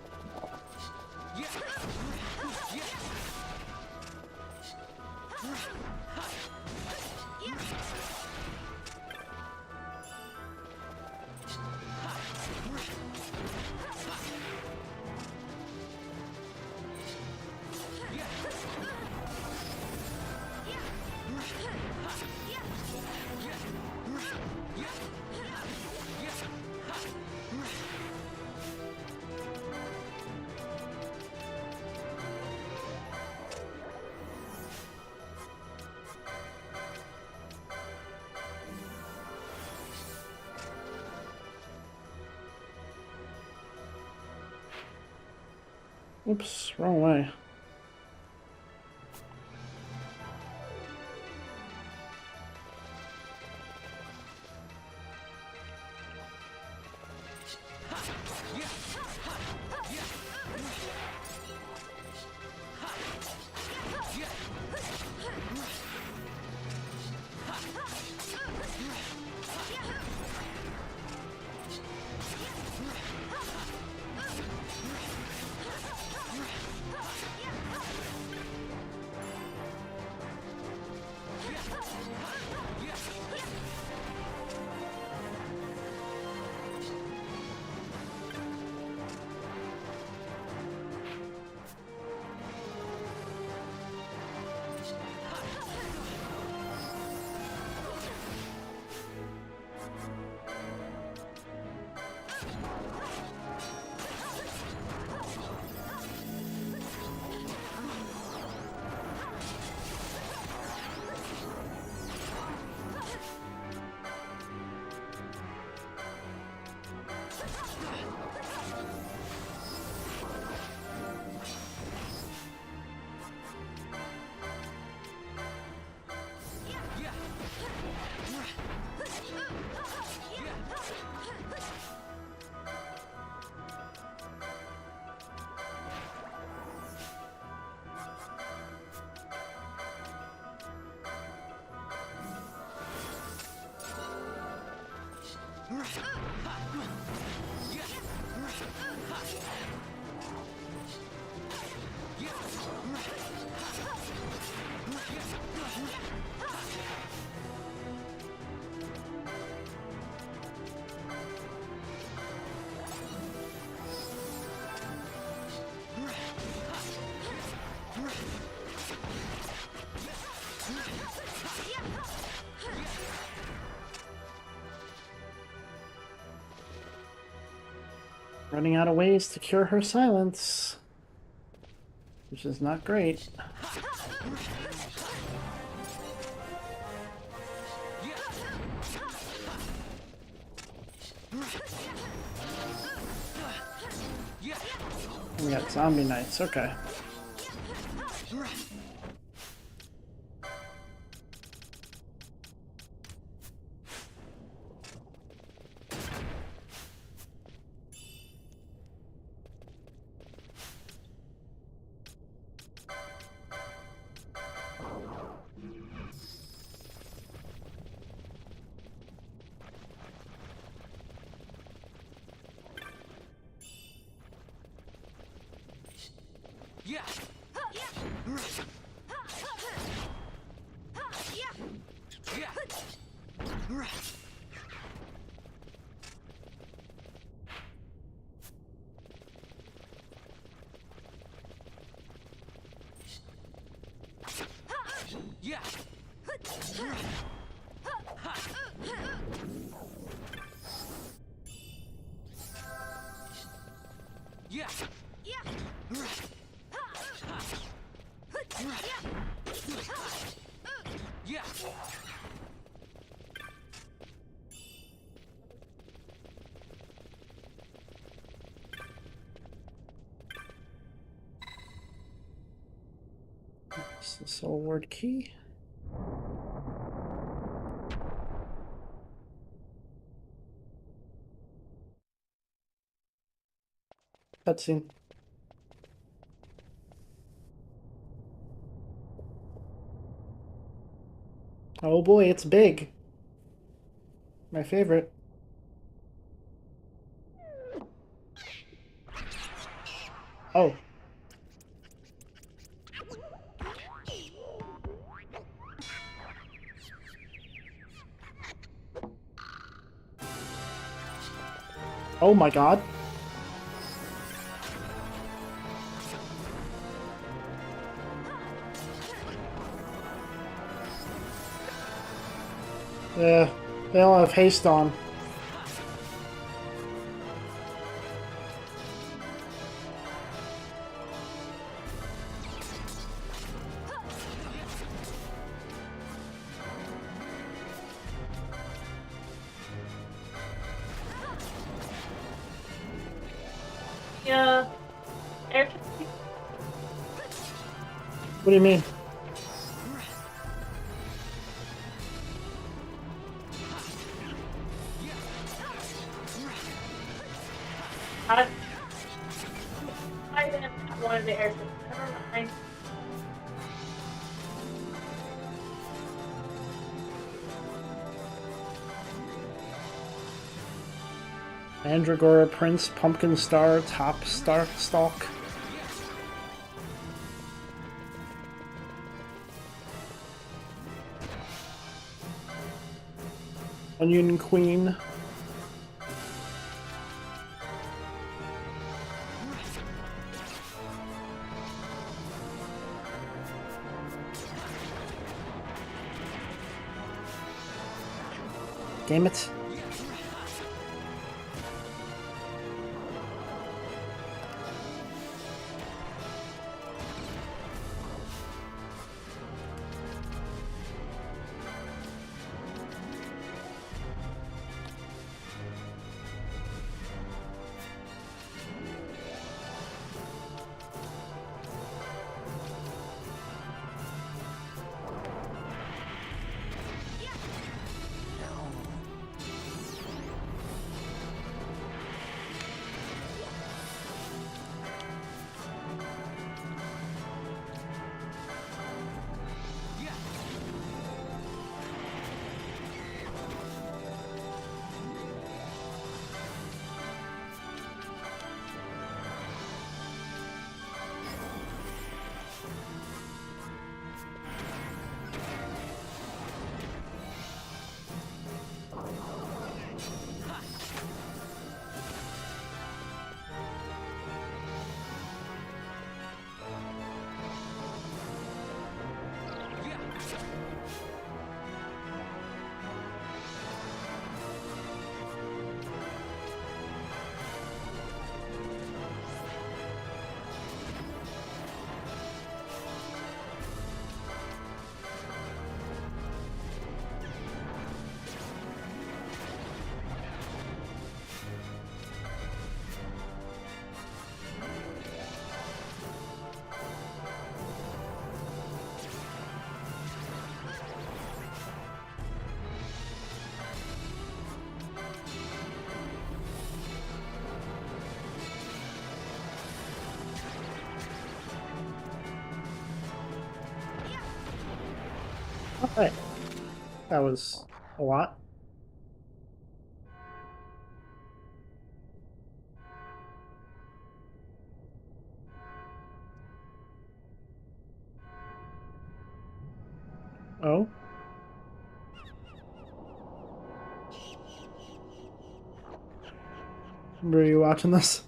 Oops, wrong way. Running out of ways to cure her silence, which is not great. We got zombie knights, okay. It's the soul word key. Cutscene. Oh boy, it's big. My favorite. Oh. Oh my god. Yeah, they all have haste on. Yeah. Air What do you mean? I didn't have one of the airships. Never mind. Mandragora Prince, Pumpkin Star, Top Star Stalk. Onion Queen. Damn it. Hey, that was a lot. Oh. Were you watching this?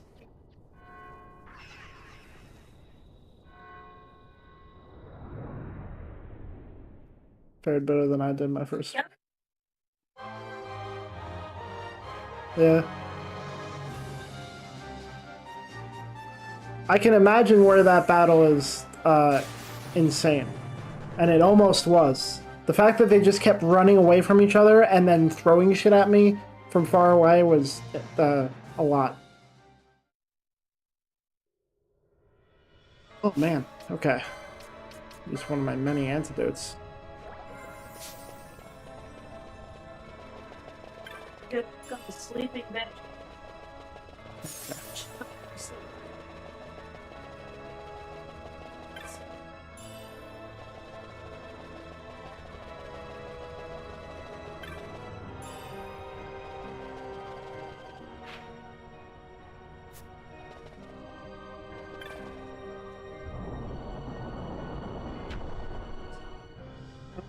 Fared better than I did my first. Yep. Yeah. I can imagine where that battle is insane. And it almost was. The fact that they just kept running away from each other and then throwing shit at me from far away was a lot. Oh man, okay. Just one of my many antidotes. Got the sleeping bag.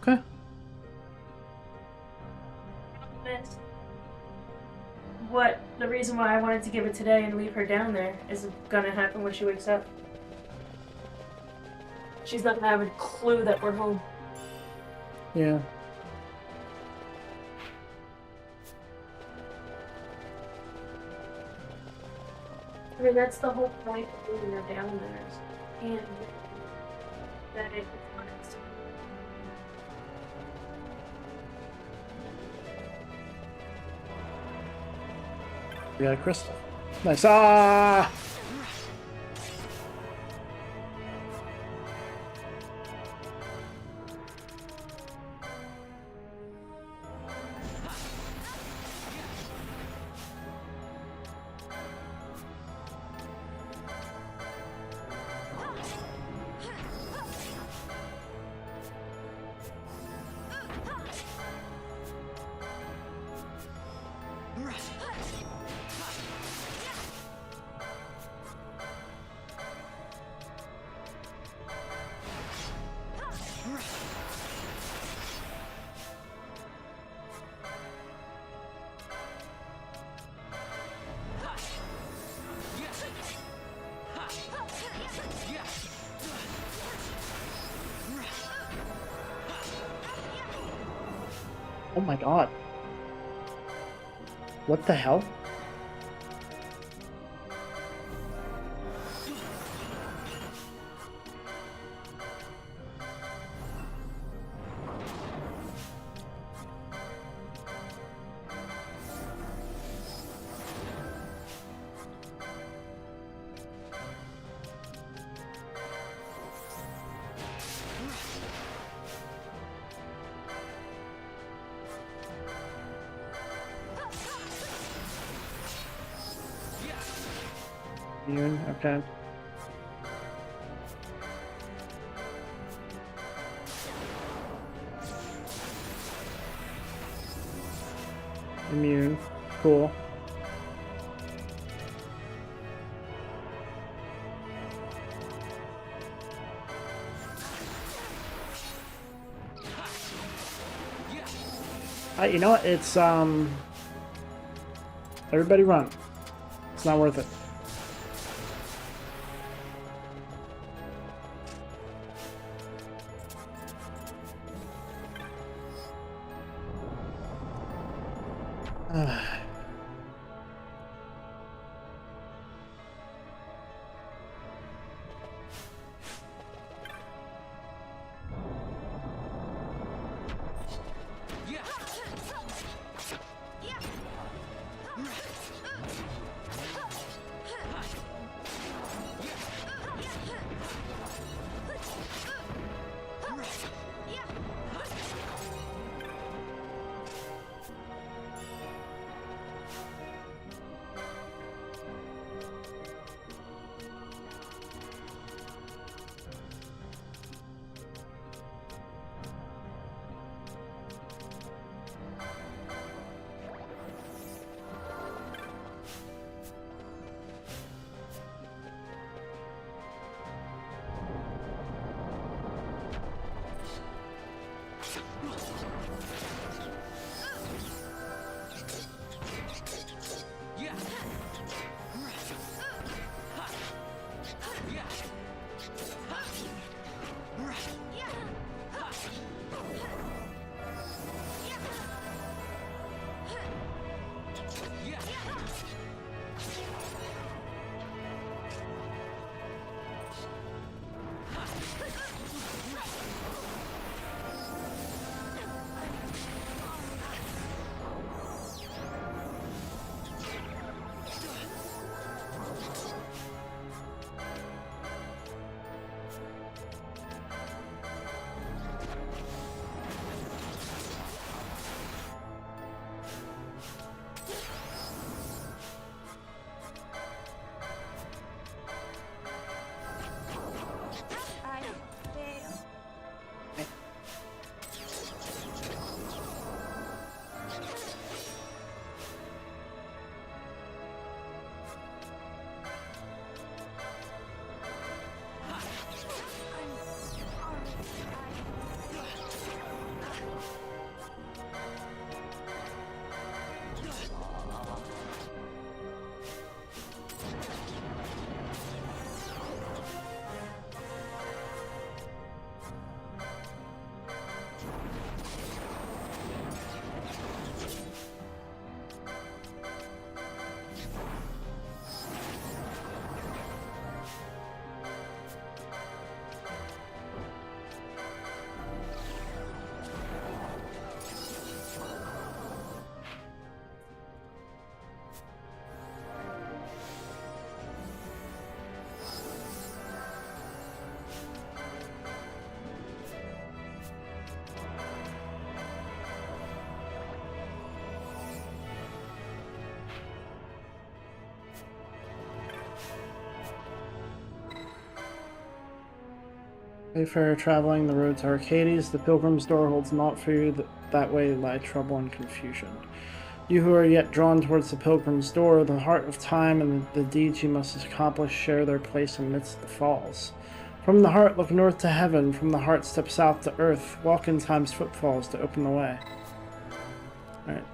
Okay. What the reason why I wanted to give it today and leave her down there is gonna happen when she wakes up. She's not gonna have a clue that we're home. Yeah. I mean, that's the whole point of leaving her down there. And that it was We got a crystal. Nice. Ah! Oh my god. What the hell? Immune, okay. Immune, cool. You know what? It's everybody run. It's not worth it. Wayfarer traveling the road to Arcades, the Pilgrim's Door holds naught for you, that way lie trouble and confusion. You who are yet drawn towards the Pilgrim's Door, the heart of time and the deeds you must accomplish share their place amidst the falls. From the heart look north to heaven, from the heart step south to earth, walk in time's footfalls to open the way. Alright.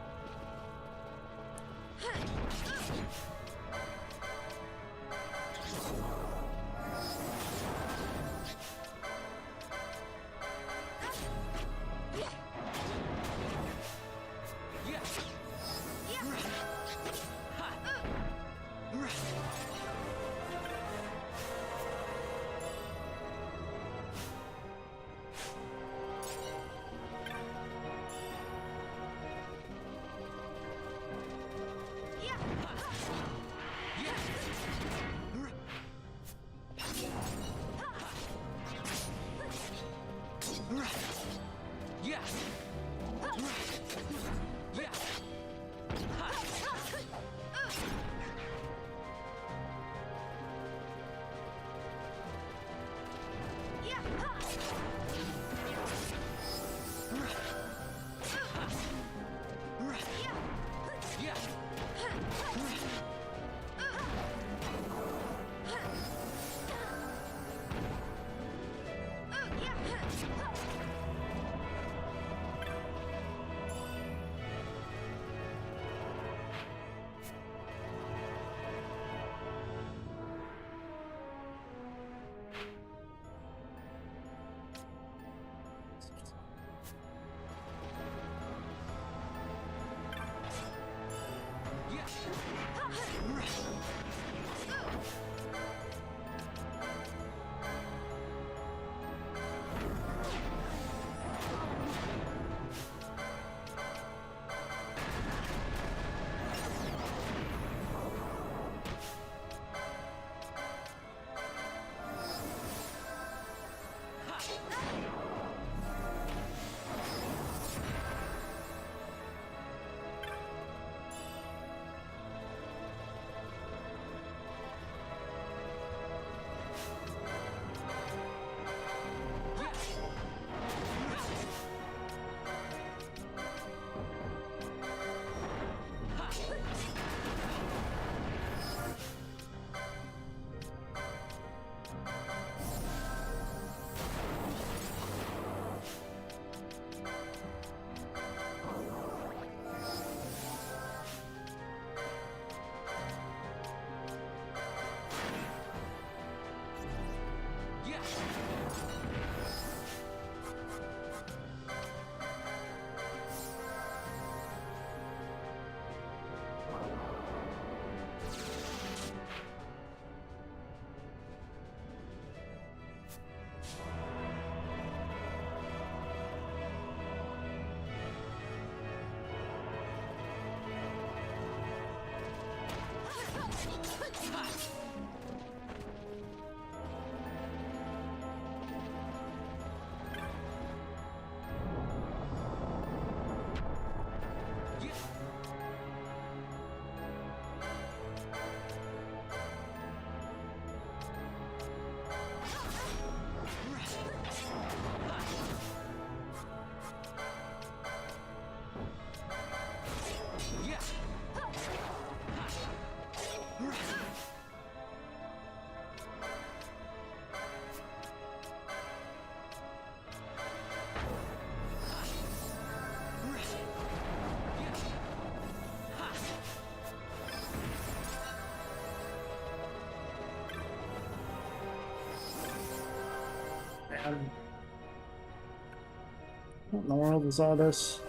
What in the world is all this?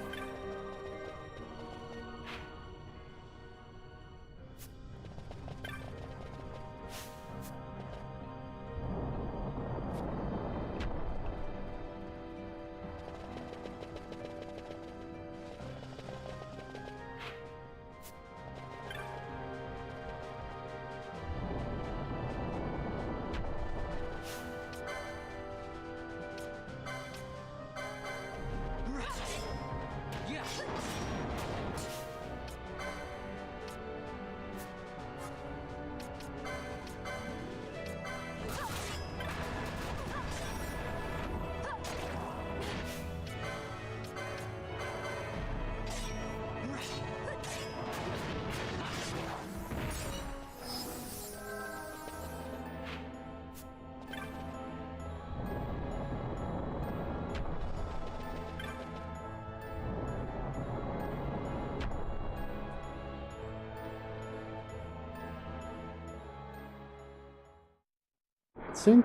See?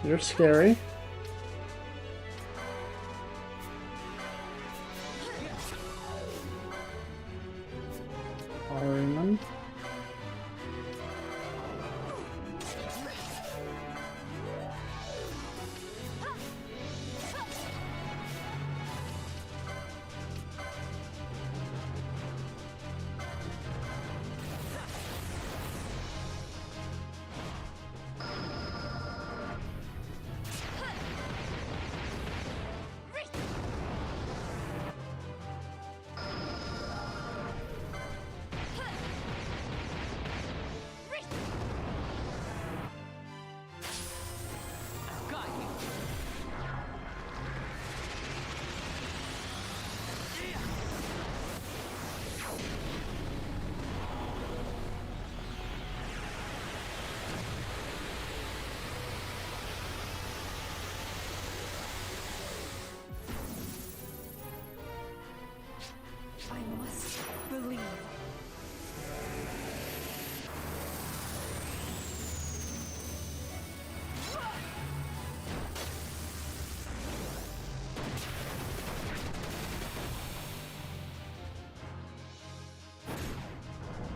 You're scary. Raymond. I must believe.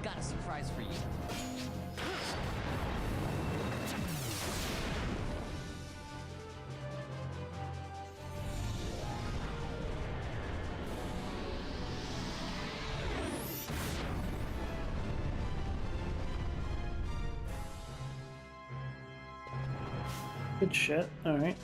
Got a surprise for you. Good shit. Alright.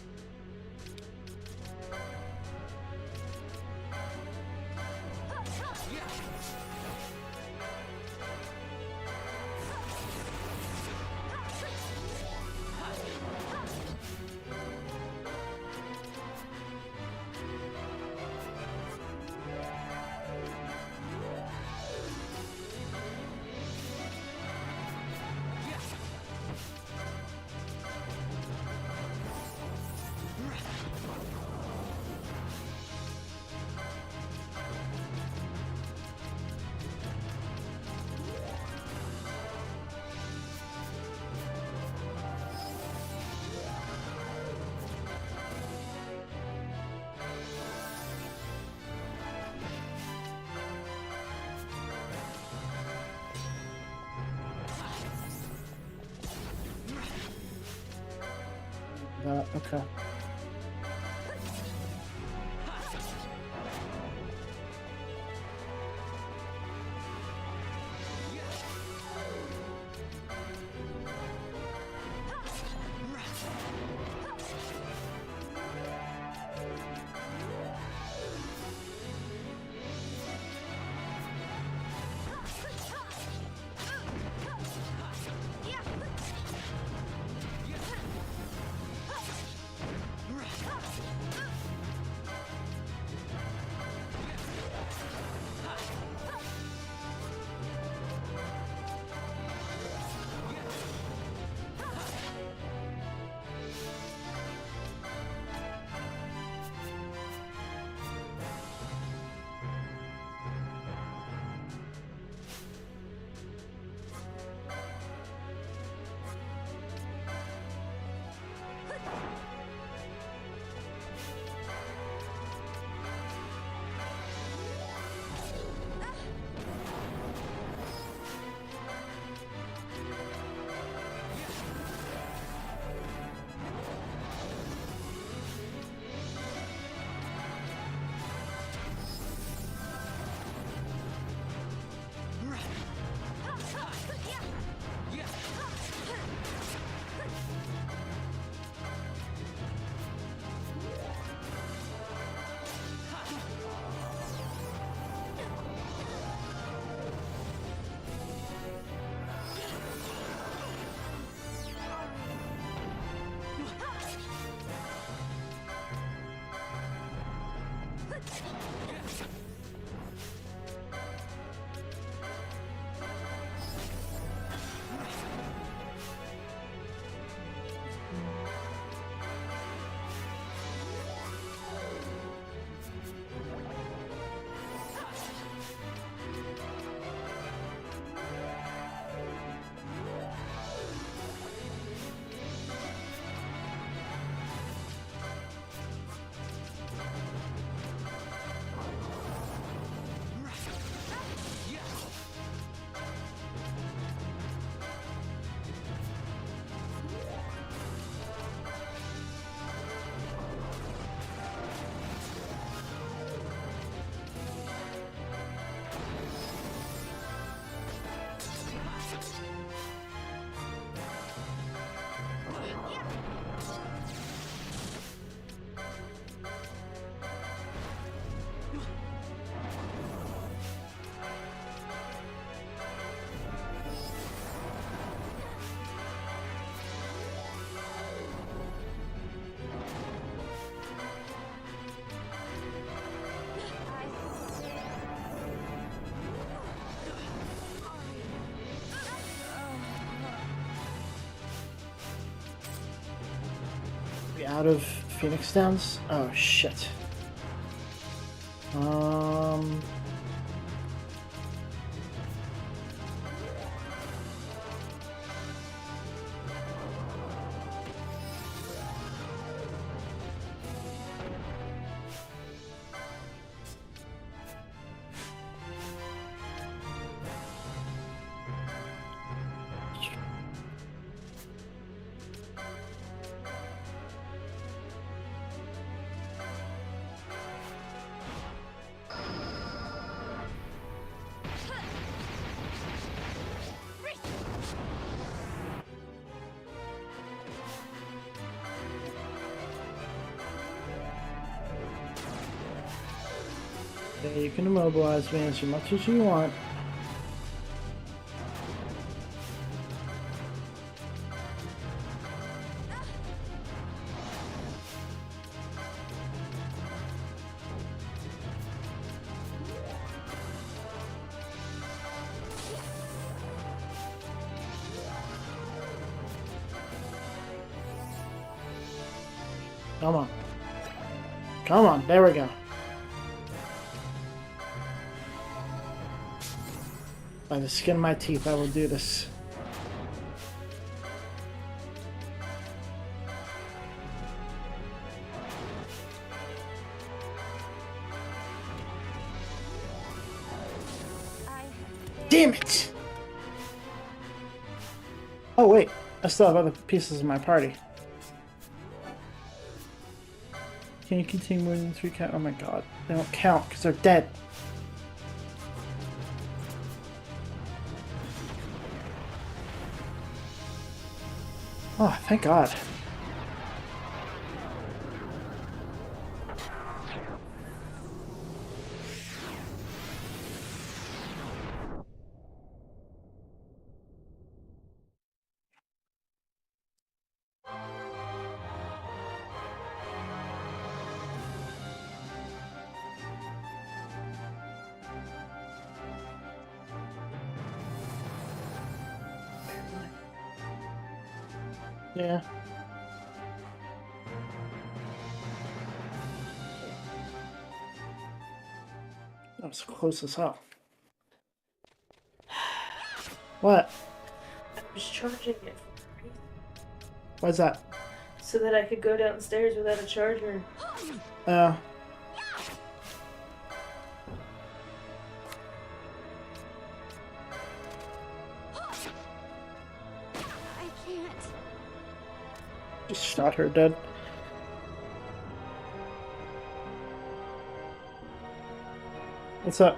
Okay. we out of Phoenix Downs? Oh shit. Yeah, you can immobilize me as much as you want. Come on. Come on, there we go. By the skin of my teeth, I will do this. Damn it! Oh wait, I still have other pieces of my party. Can you continue more than 3 count? Oh my god, they don't count because they're dead. Oh, thank God. Yeah. That was close as hell. What? I was charging it Why's that? so that I could go downstairs without a charger. Uh. I can't. Just shot her dead. What's up?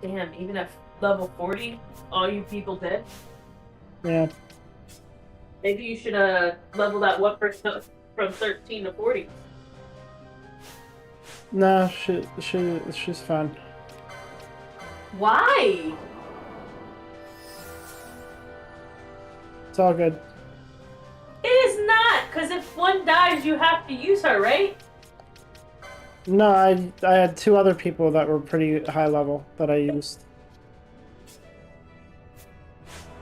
Damn, even at level 40, all you people dead? Yeah. Maybe you should level that one person up from 13 to 40. No, she's fine. Why? It's all good. It is not, because if one dies, you have to use her, right? No, I had 2 other people that were pretty high level that I used.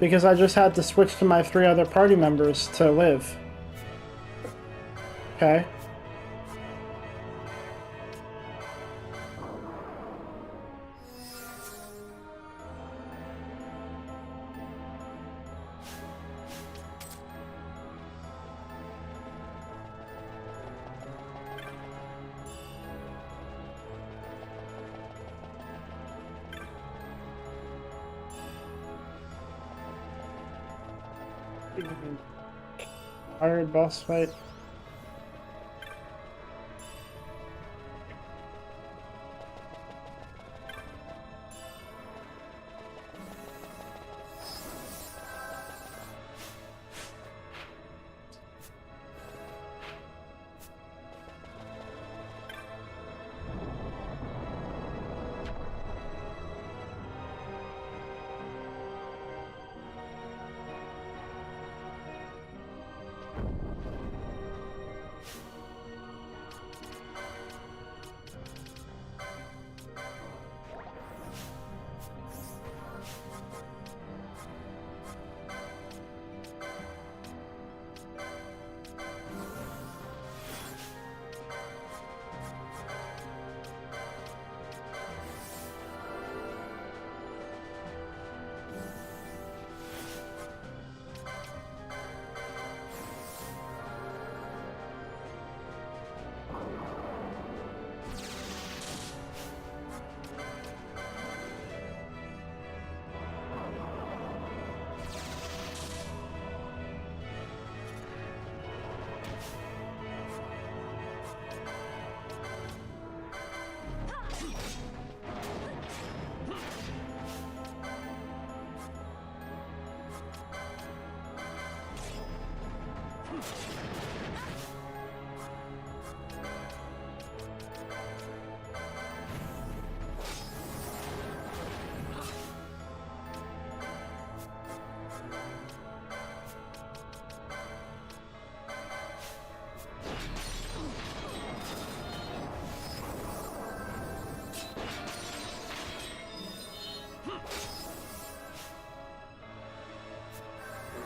Because I just had to switch to my 3 other party members to live. Okay. Hard boss fight.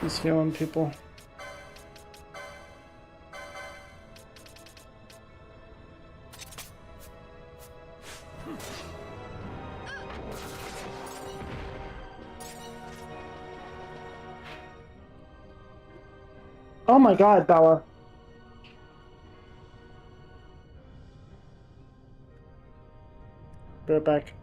He's healing people. Oh my god, Bella. Be right back.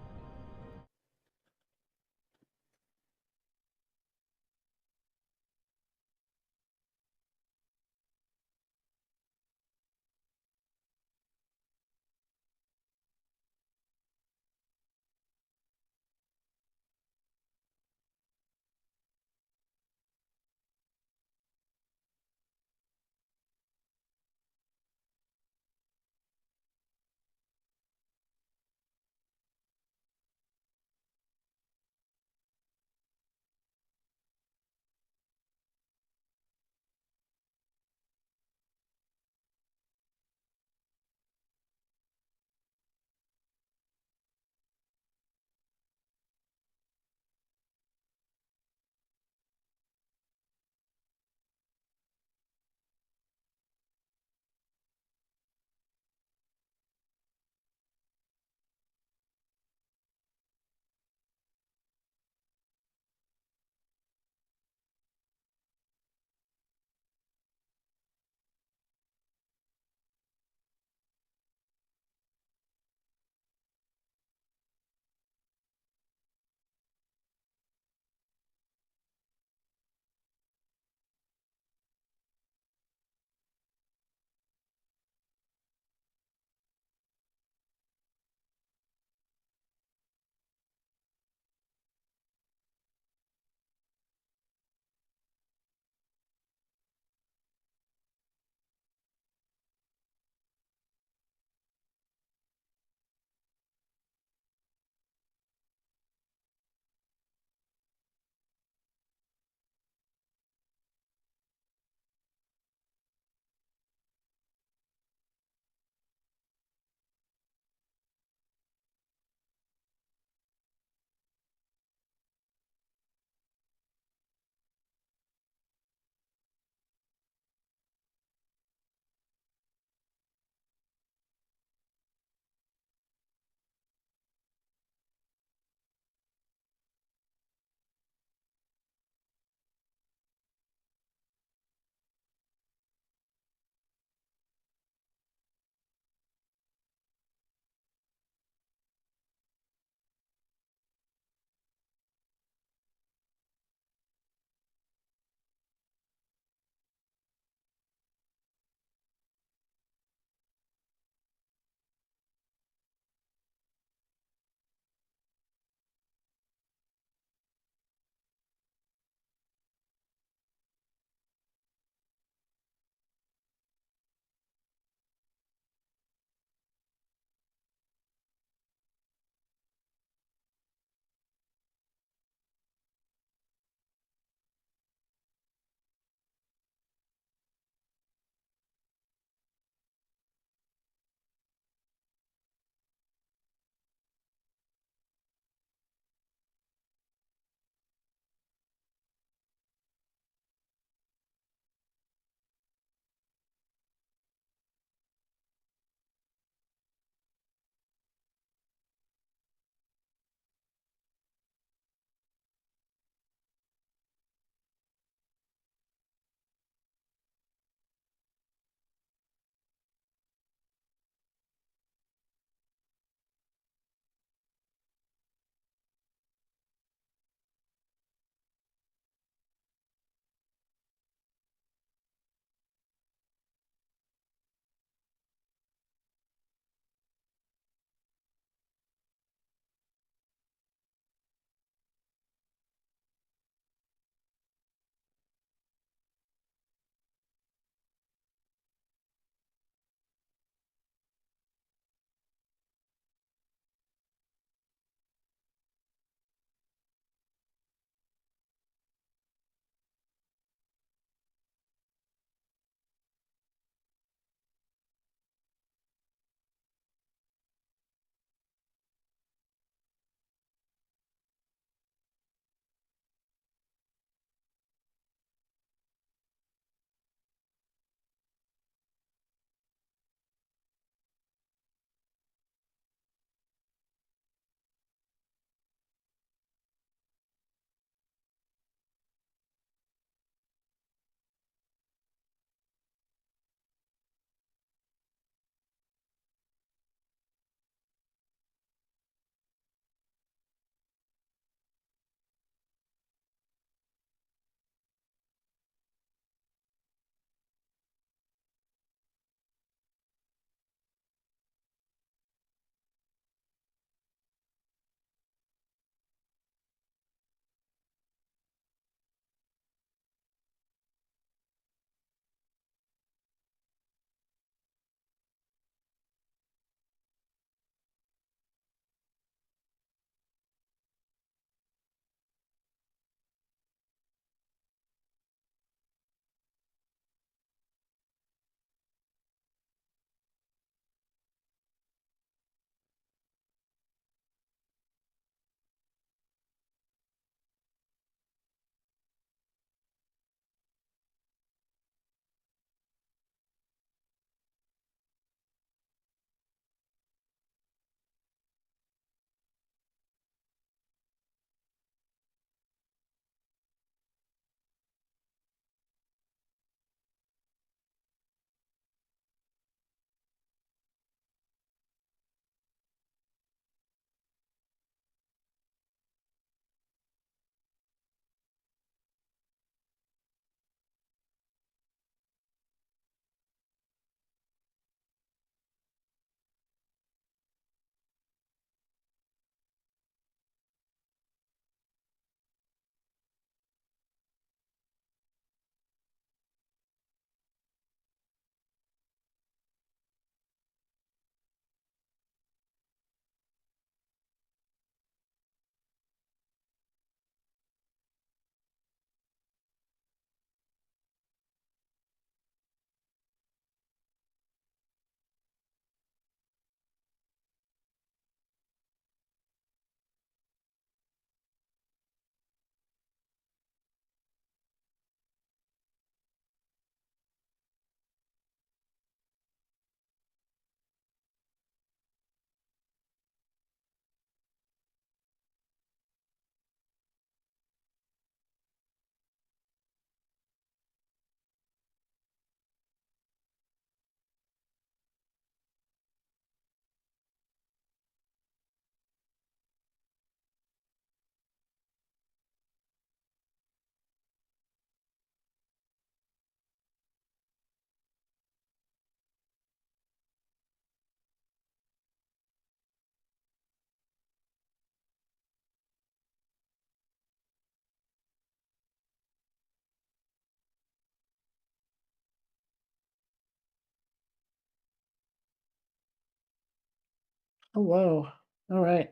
Hello. All right.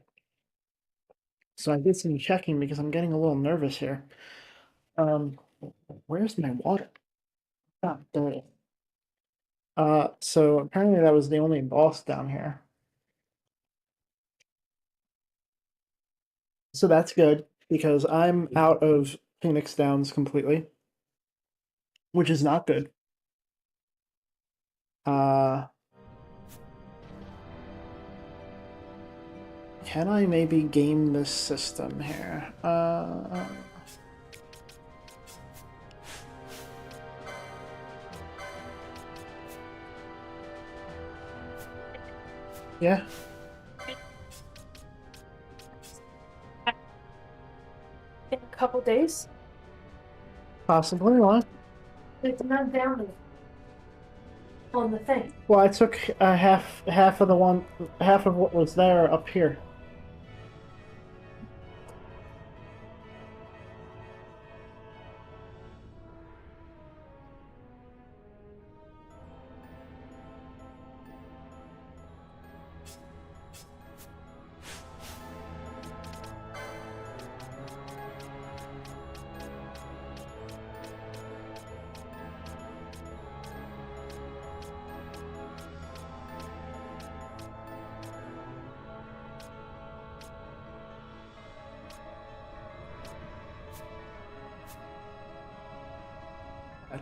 So I did some checking because I'm getting a little nervous here. Um, where's my water? Ah, there it is. So apparently that was the only boss down here. So that's good because I'm out of Phoenix Downs completely, which is not good. Uh, can I maybe game this system here? Yeah, In a couple days? possibly. What? It's not down on the thing. Well, I took half of the one, half of what was there up here.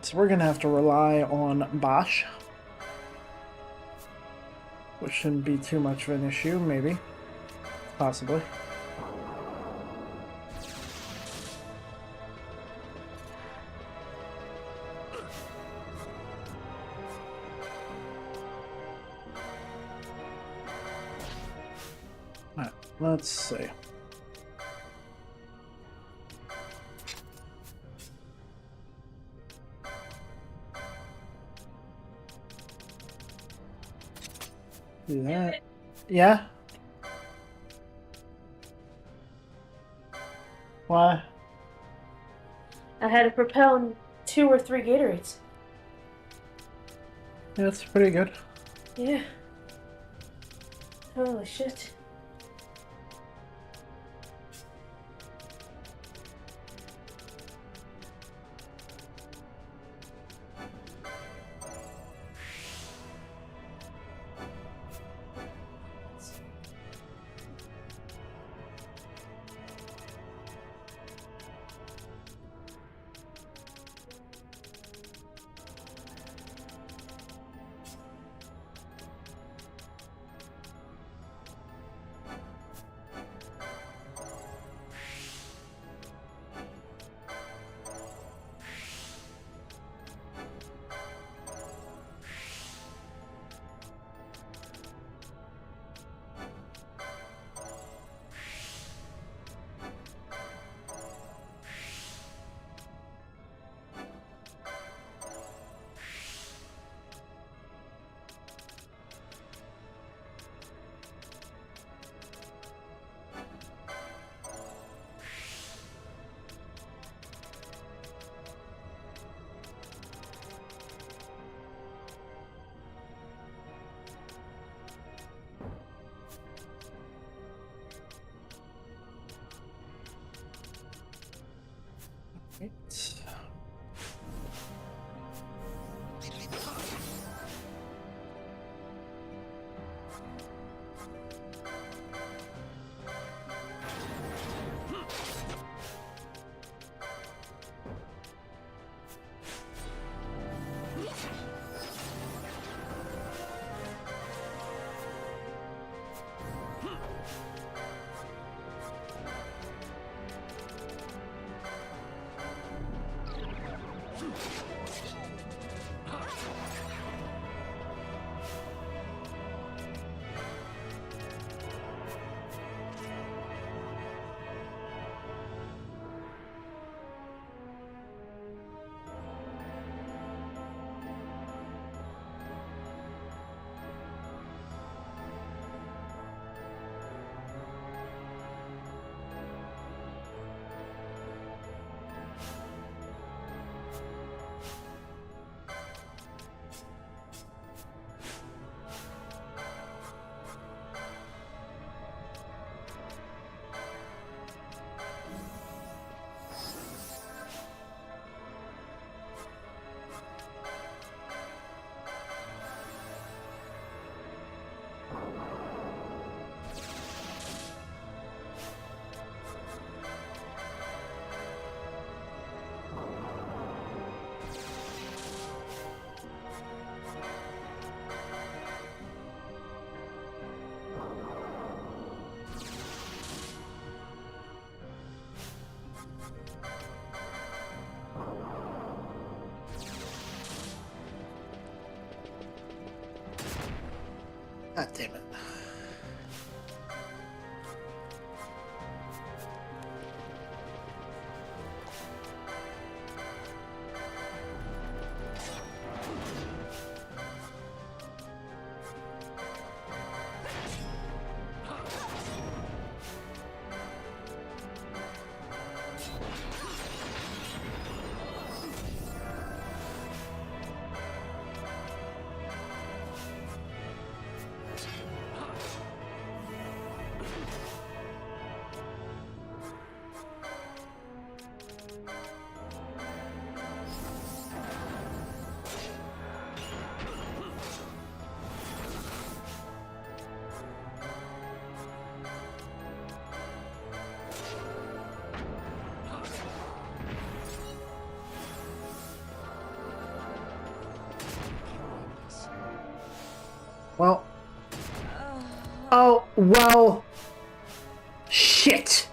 So we're gonna have to rely on Bosch, which shouldn't be too much of an issue, maybe, possibly. Alright, let's see. Do that. Yeah? Why? I had to propel 2 or 3 Gatorades. Yeah, that's pretty good. Yeah. Holy shit. Right. God damn it. Well. Oh, well. Shit.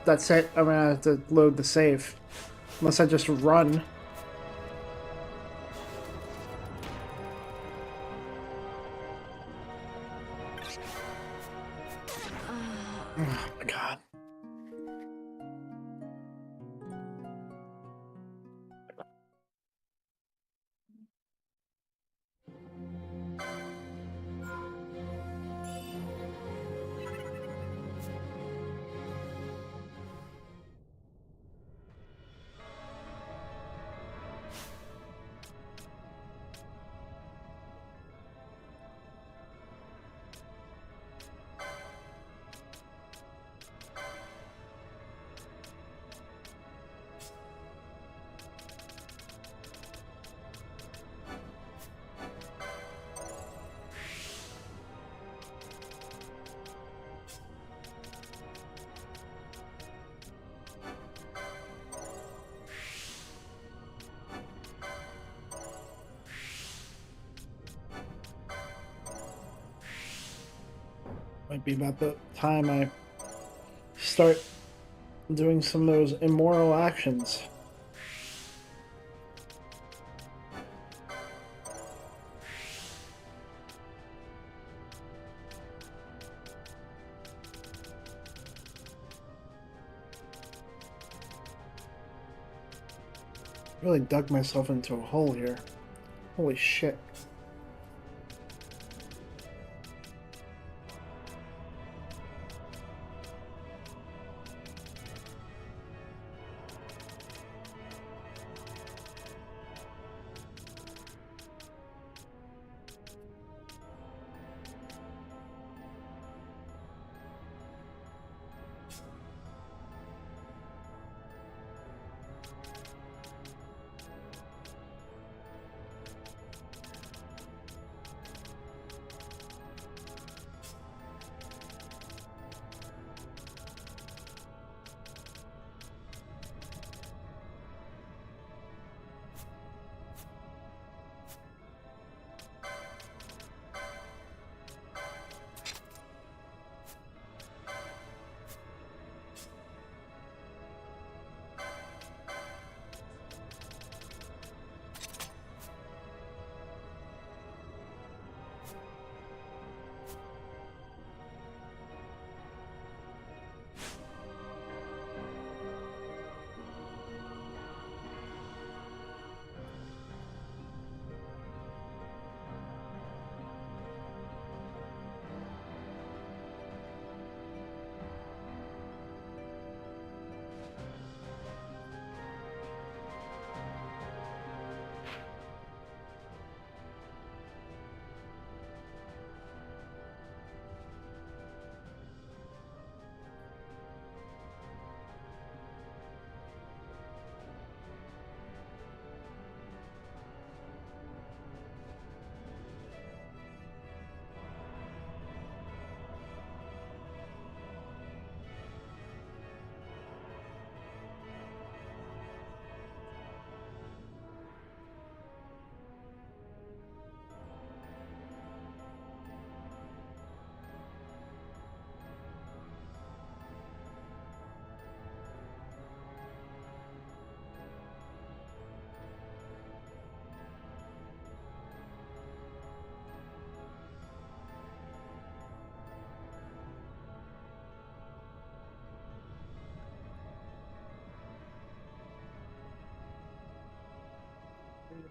That's it. I'm gonna have to load the save. Unless I just run. Oh my god. Might be about the time I start doing some of those immoral actions. Really dug myself into a hole here. Holy shit.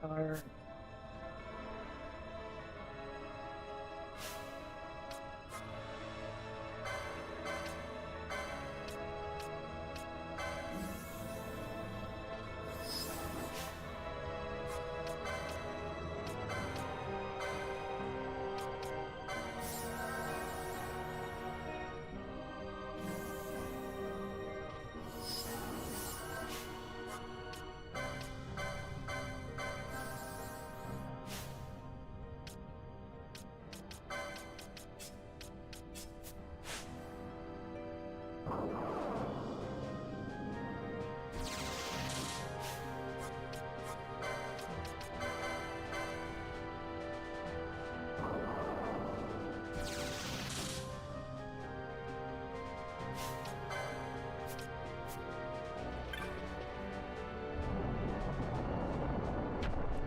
Iron.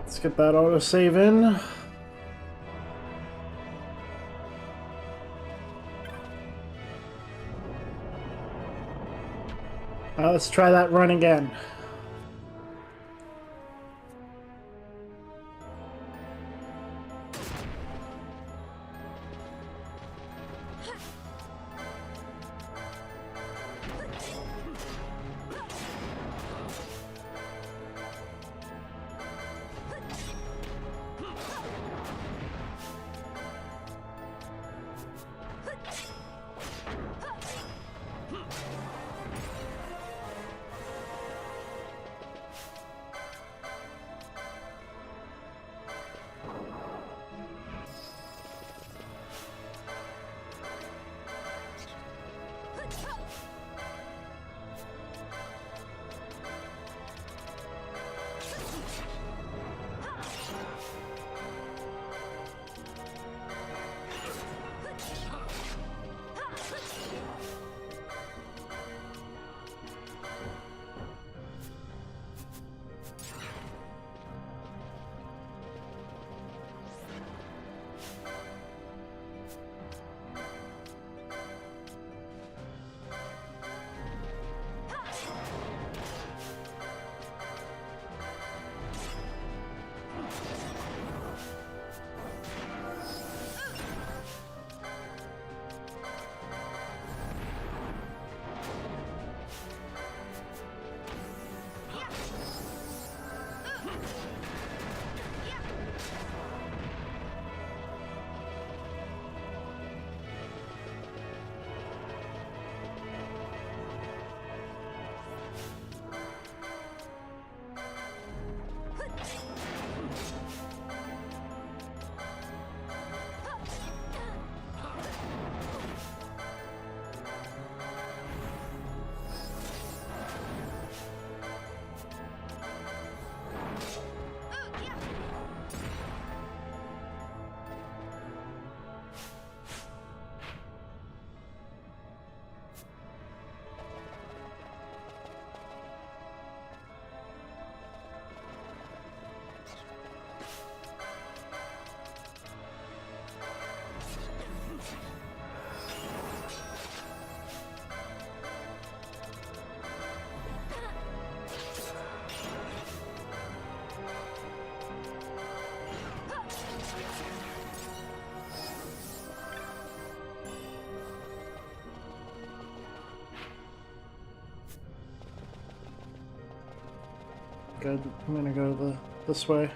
Let's get that autosave in. Let's try that run again. Good. I'm gonna go this way.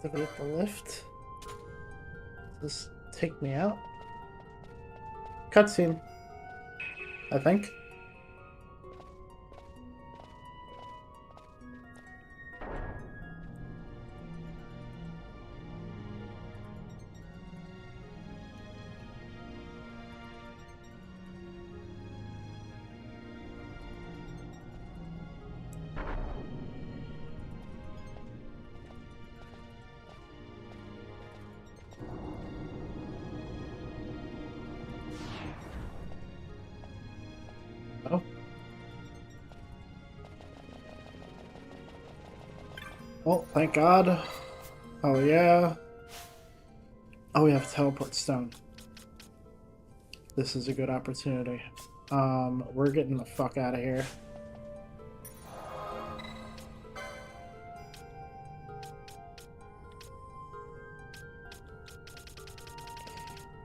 Activate the lift. Does this take me out? Cutscene, I think. Well, thank God. Oh yeah. Oh, we have a teleport stone. This is a good opportunity. We're getting the fuck out of here.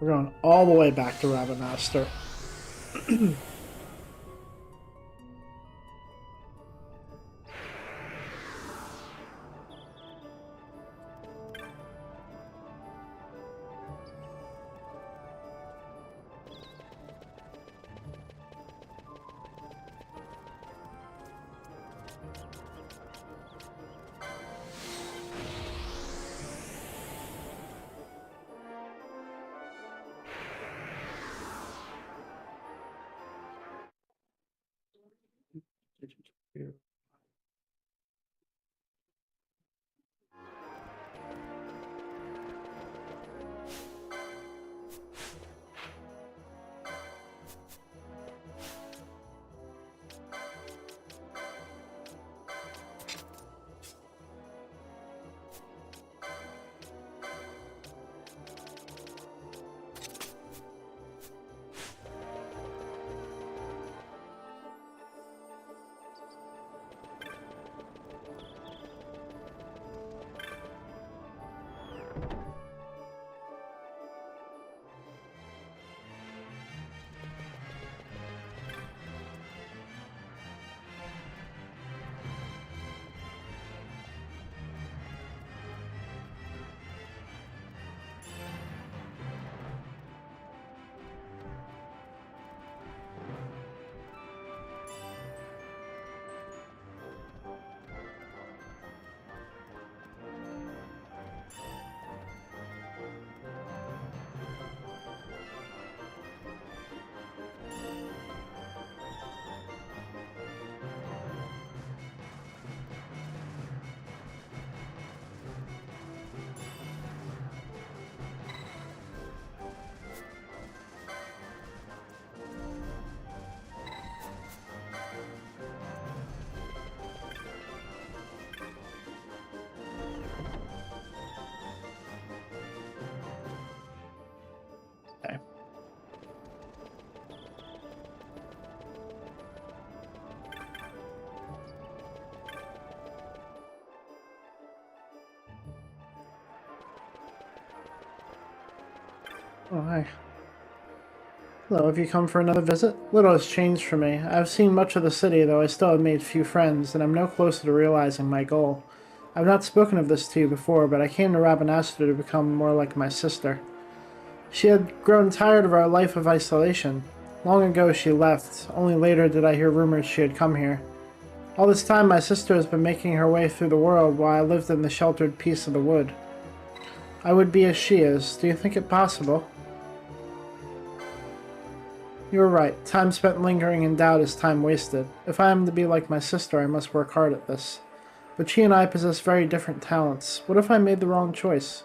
We're going all the way back to Ravenmaster. Okay. Oh, hi. Hello, have you come for another visit? Little has changed for me. I've seen much of the city, though I still have made few friends, and I'm no closer to realizing my goal. I've not spoken of this to you before, but I came to Rabanastre to become more like my sister. She had grown tired of our life of isolation. Long ago she left, only later did I hear rumors she had come here. All this time my sister has been making her way through the world while I lived in the sheltered peace of the wood. I would be as she is. Do you think it possible? You are right. Time spent lingering in doubt is time wasted. If I am to be like my sister, I must work hard at this. But she and I possess very different talents. What if I made the wrong choice?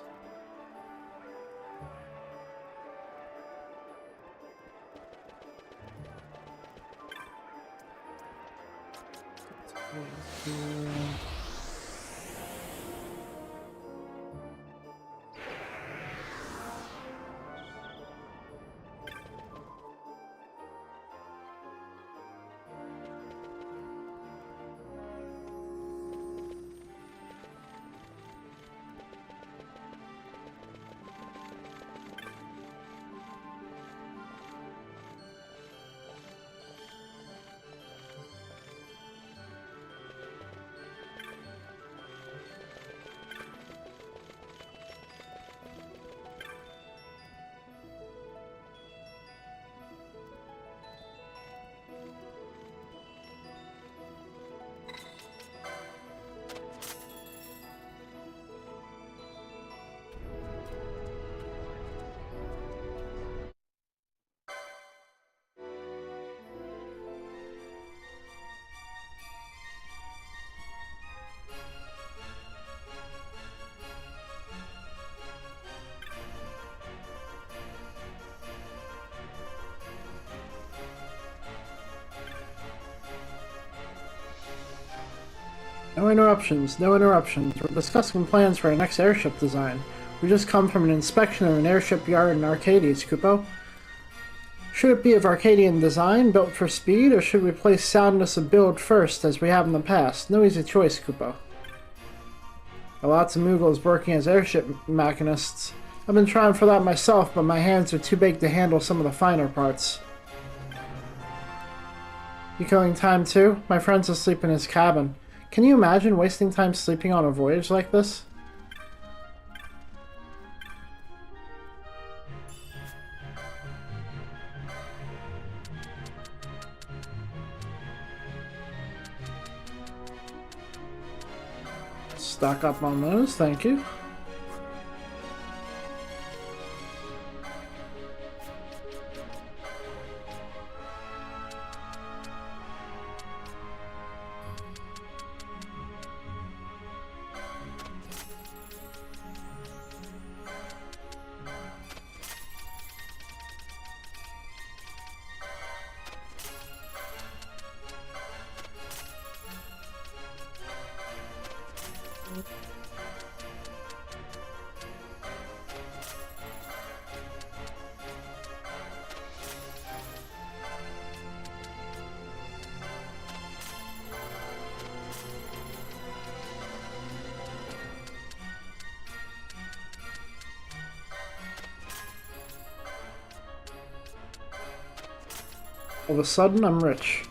No interruptions, no interruptions. We're discussing plans for our next airship design. We just come from an inspection of an airship yard in Arcades, Kupo. Should it be of Arcadian design, built for speed, or should we place soundness of build first, as we have in the past? No easy choice, Kupo. There are lots of Moogles working as airship machinists. I've been trying for that myself, but my hands are too big to handle some of the finer parts. You killing time too? My friend's asleep in his cabin. Can you imagine wasting time sleeping on a voyage like this? Stock up on those, thank you. All of a sudden, I'm rich.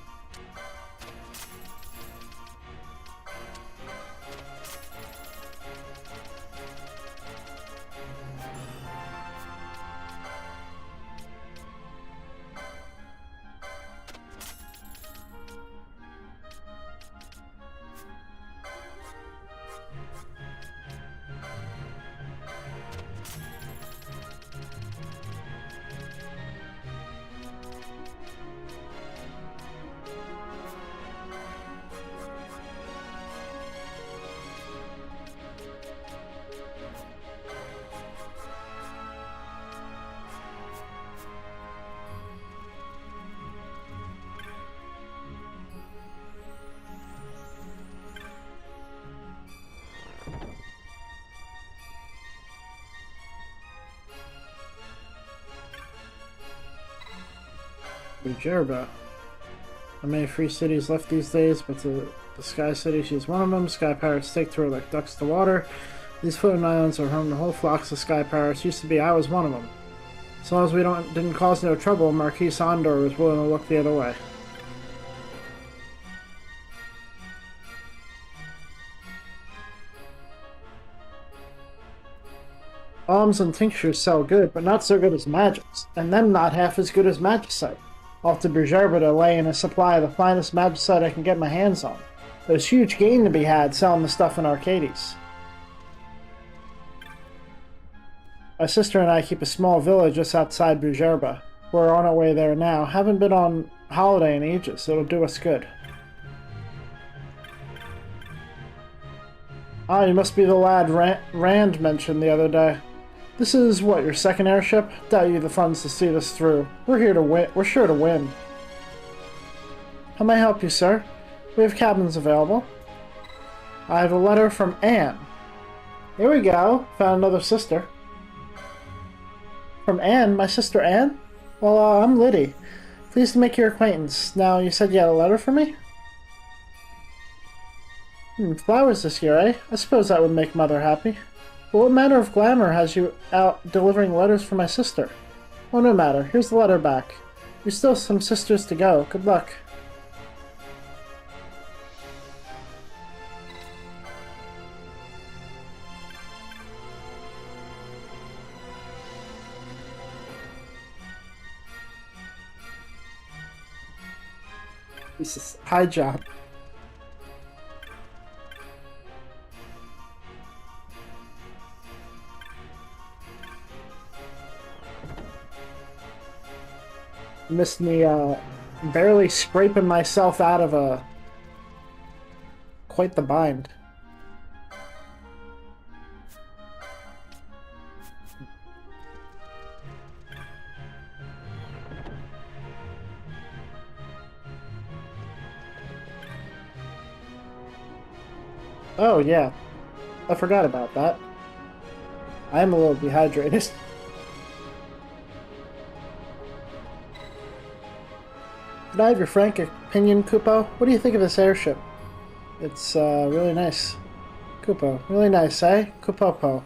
Bujerba. Not many free cities left these days, but the Sky City, she's one of them. Sky Pirates stick to her like ducks to water. These floating islands are home to whole flocks of Sky Pirates. Used to be, I was one of them. As long as we didn't cause no trouble, Marquis Andor was willing to look the other way. Bombs and tinctures sell good, but not so good as magics, and them not half as good as magicite. Off to Bujerba to lay in a supply of the finest magicite I can get my hands on. There's huge gain to be had selling the stuff in Arcades. My sister and I keep a small village just outside Bujerba. We're on our way there now. Haven't been on holiday in ages, so it'll do us good. Ah, you must be the lad Rand mentioned the other day. This is, what, your second airship? Doubt you have the funds to see this through. We're here to win. We're sure to win. How may I help you, sir? We have cabins available. I have a letter from Anne. Here we go. Found another sister. From Anne? My sister Anne? Well, I'm Liddy. Pleased to make your acquaintance. Now, you said you had a letter for me? Flowers this year, eh? I suppose that would make Mother happy. But what manner of glamour has you out delivering letters for my sister? Oh, no matter. Here's the letter back. You're still some sisters to go. Good luck. This is high job. Missed me barely scraping myself out of quite the bind. Oh, yeah. I forgot about that. I am a little dehydrated. Can I have your frank opinion, Kupo? What do you think of this airship? It's, really nice. Kupo. Really nice, eh? Kupopo.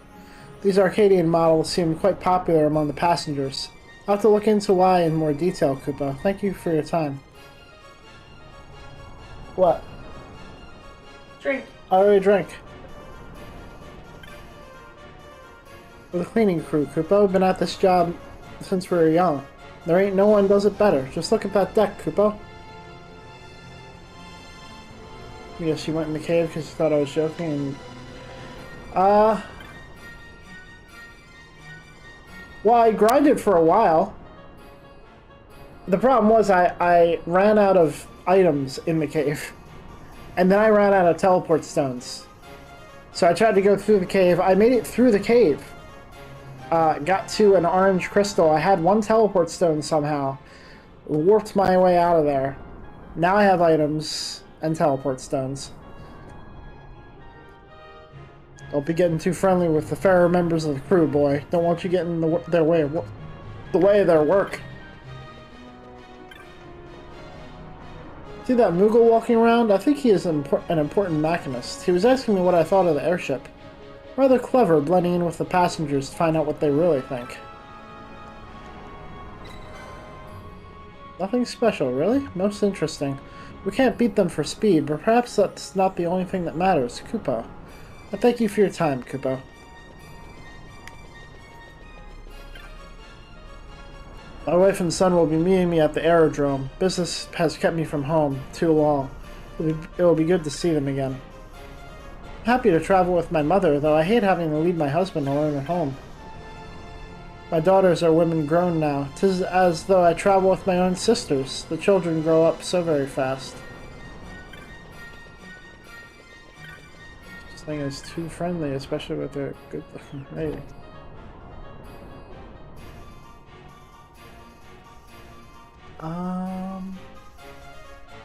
These Arcadian models seem quite popular among the passengers. I'll have to look into why in more detail, Kupo. Thank you for your time. What? Drink. I already drank. We're the cleaning crew, Kupo. Been at this job since we were young. There ain't no one does it better. Just look at that deck, Kupo. I guess you went in the cave because you thought I was joking. Well, I grinded for a while. The problem was I ran out of items in the cave. And then I ran out of teleport stones. So I tried to go through the cave. I made it through the cave. Got to an orange crystal. I had one teleport stone somehow. Warped my way out of there. Now I have items and teleport stones. Don't be getting too friendly with the fairer members of the crew, boy. Don't want you getting in their way of their work. See that Moogle walking around? I think he is an important machinist. He was asking me what I thought of the airship. Rather clever, blending in with the passengers to find out what they really think. Nothing special, really? Most interesting. We can't beat them for speed, but perhaps that's not the only thing that matters. Kupo. I thank you for your time, Kupo. My wife and son will be meeting me at the aerodrome. Business has kept me from home too long. It will be good to see them again. I'm happy to travel with my mother, though I hate having to leave my husband alone at home. My daughters are women grown now. 'Tis as though I travel with my own sisters. The children grow up so very fast. This thing is too friendly, especially with their good-looking lady.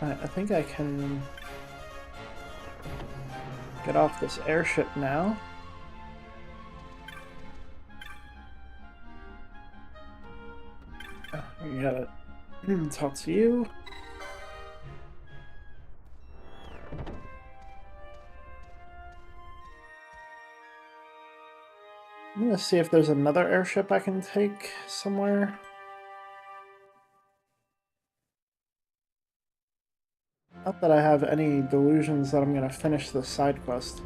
I think I can get off this airship now. Oh, we gotta talk to you. I'm gonna see if there's another airship I can take somewhere. Not that I have any delusions that I'm gonna finish this side quest.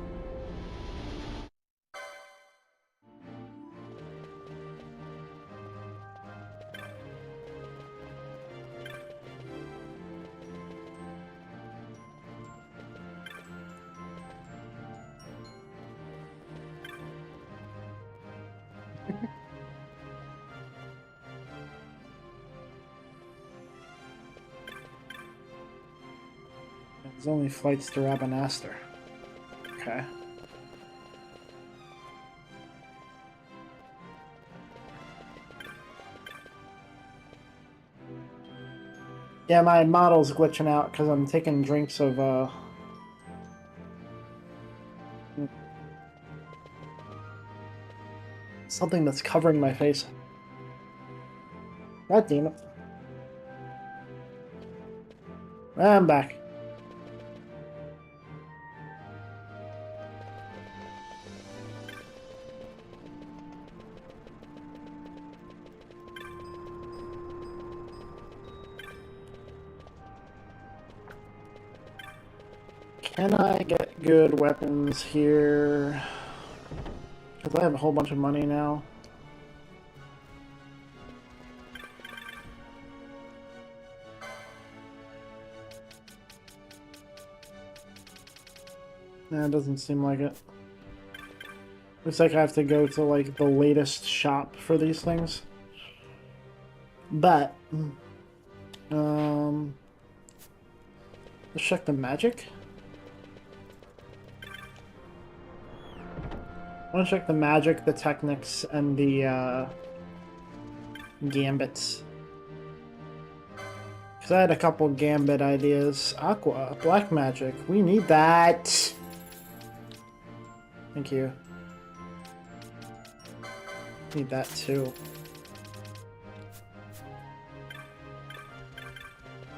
There's only flights to Rabanastre. Okay. Yeah, my model's glitching out because I'm taking drinks of, something that's covering my face. God damn it. I'm back. Can I get good weapons here? Because I have a whole bunch of money now. Nah, it doesn't seem like it. Looks like I have to go to, like, the latest shop for these things. But, let's check the magic. I want to check the magic, the technics, and the, gambits. Because I had a couple gambit ideas. Aqua, black magic, we need that! Thank you. Need that too.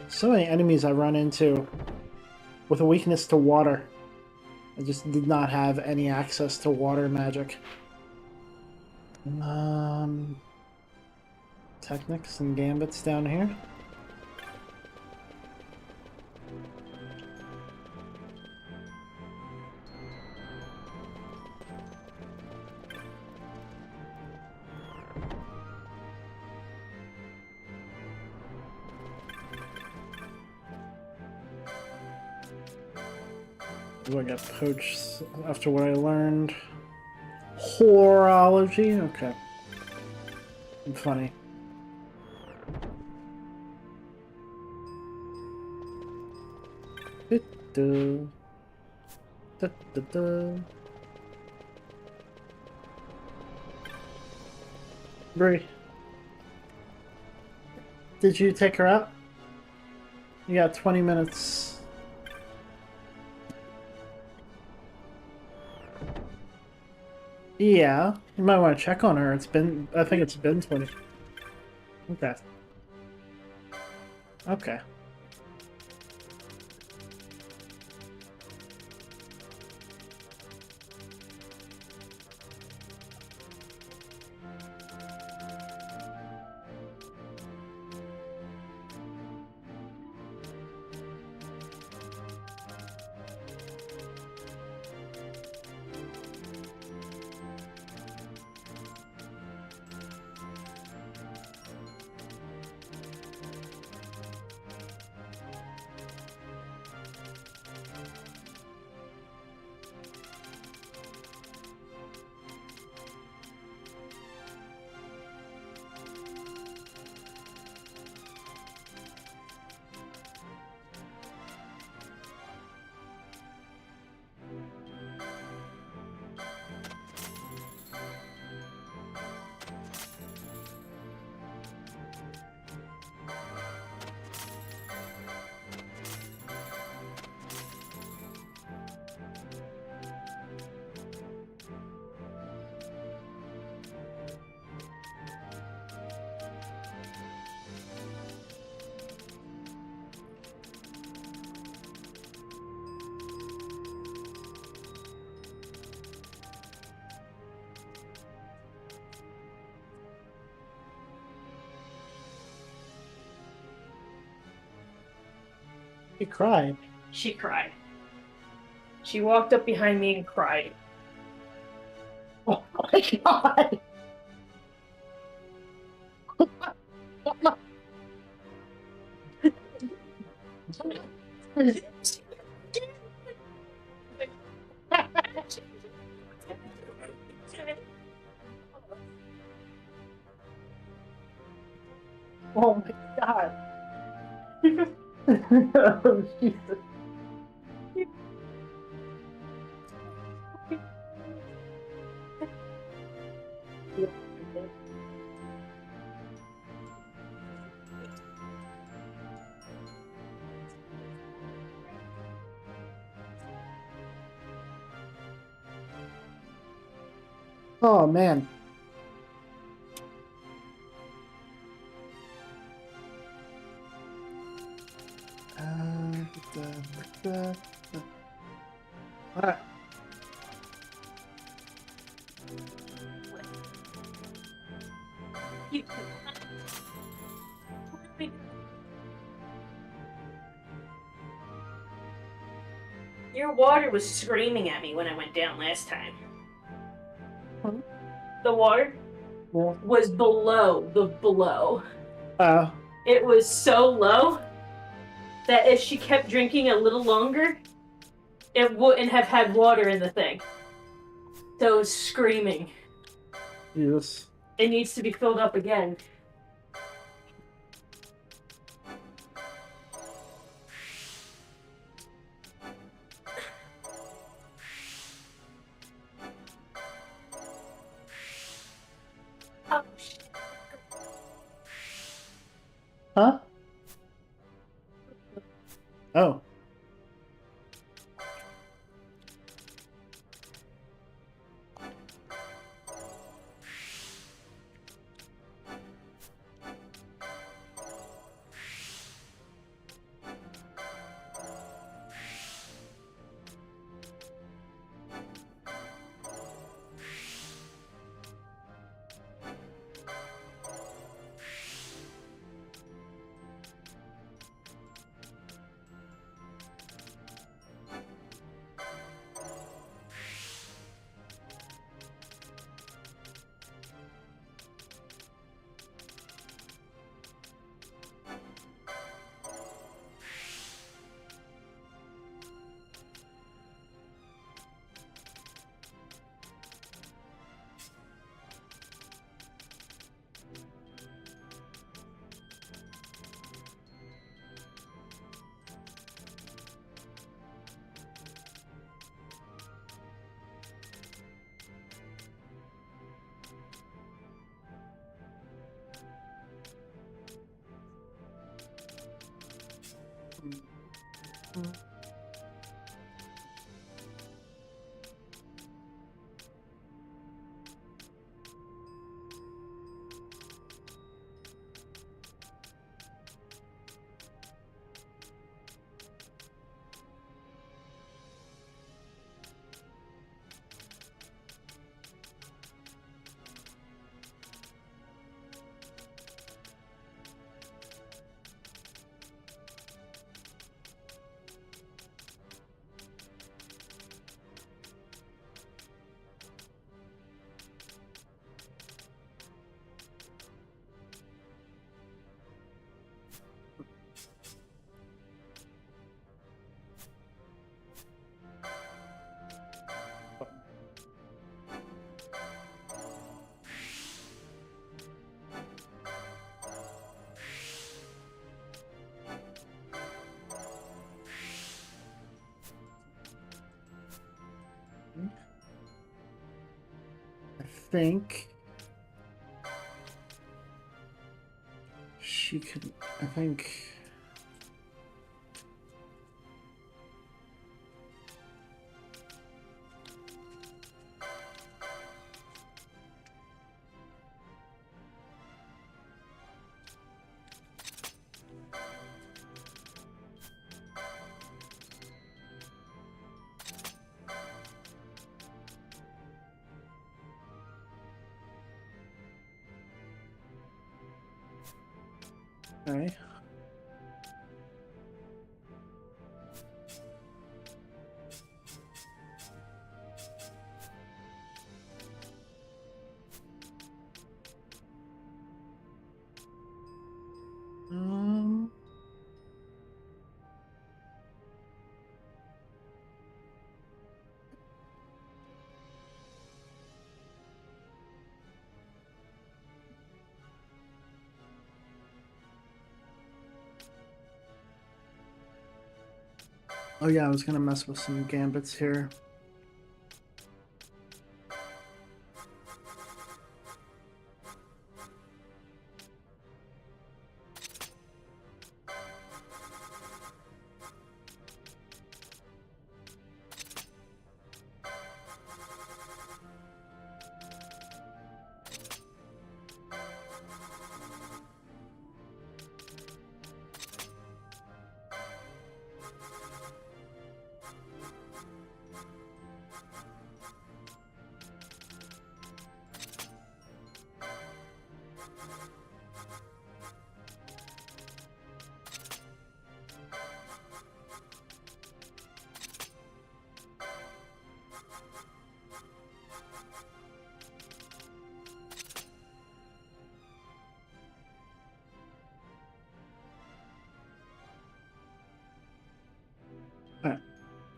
So many enemies I run into with a weakness to water. I just did not have any access to water magic. Technics and gambits down here. I got poached after what I learned. Horology? Okay. I'm funny. Du-du. Du-du-du. Bree. Did you take her out? You got 20 minutes. Yeah, you might want to check on her. I think it's been 20. Okay. Okay. She cried. She cried. She walked up behind me and cried. Oh my god! Oh my god! Oh, Jesus. Oh man. Alright. Your water was screaming at me when I went down last time. Huh? The water Yeah. was below the below. Oh. It was so low that if she kept drinking a little longer, it wouldn't have had water in the thing. So it was screaming. Jesus. It needs to be filled up again. Oh, shit. Huh? Oh. I think she could. I think. Okay. Um. Oh yeah, I was gonna mess with some gambits here.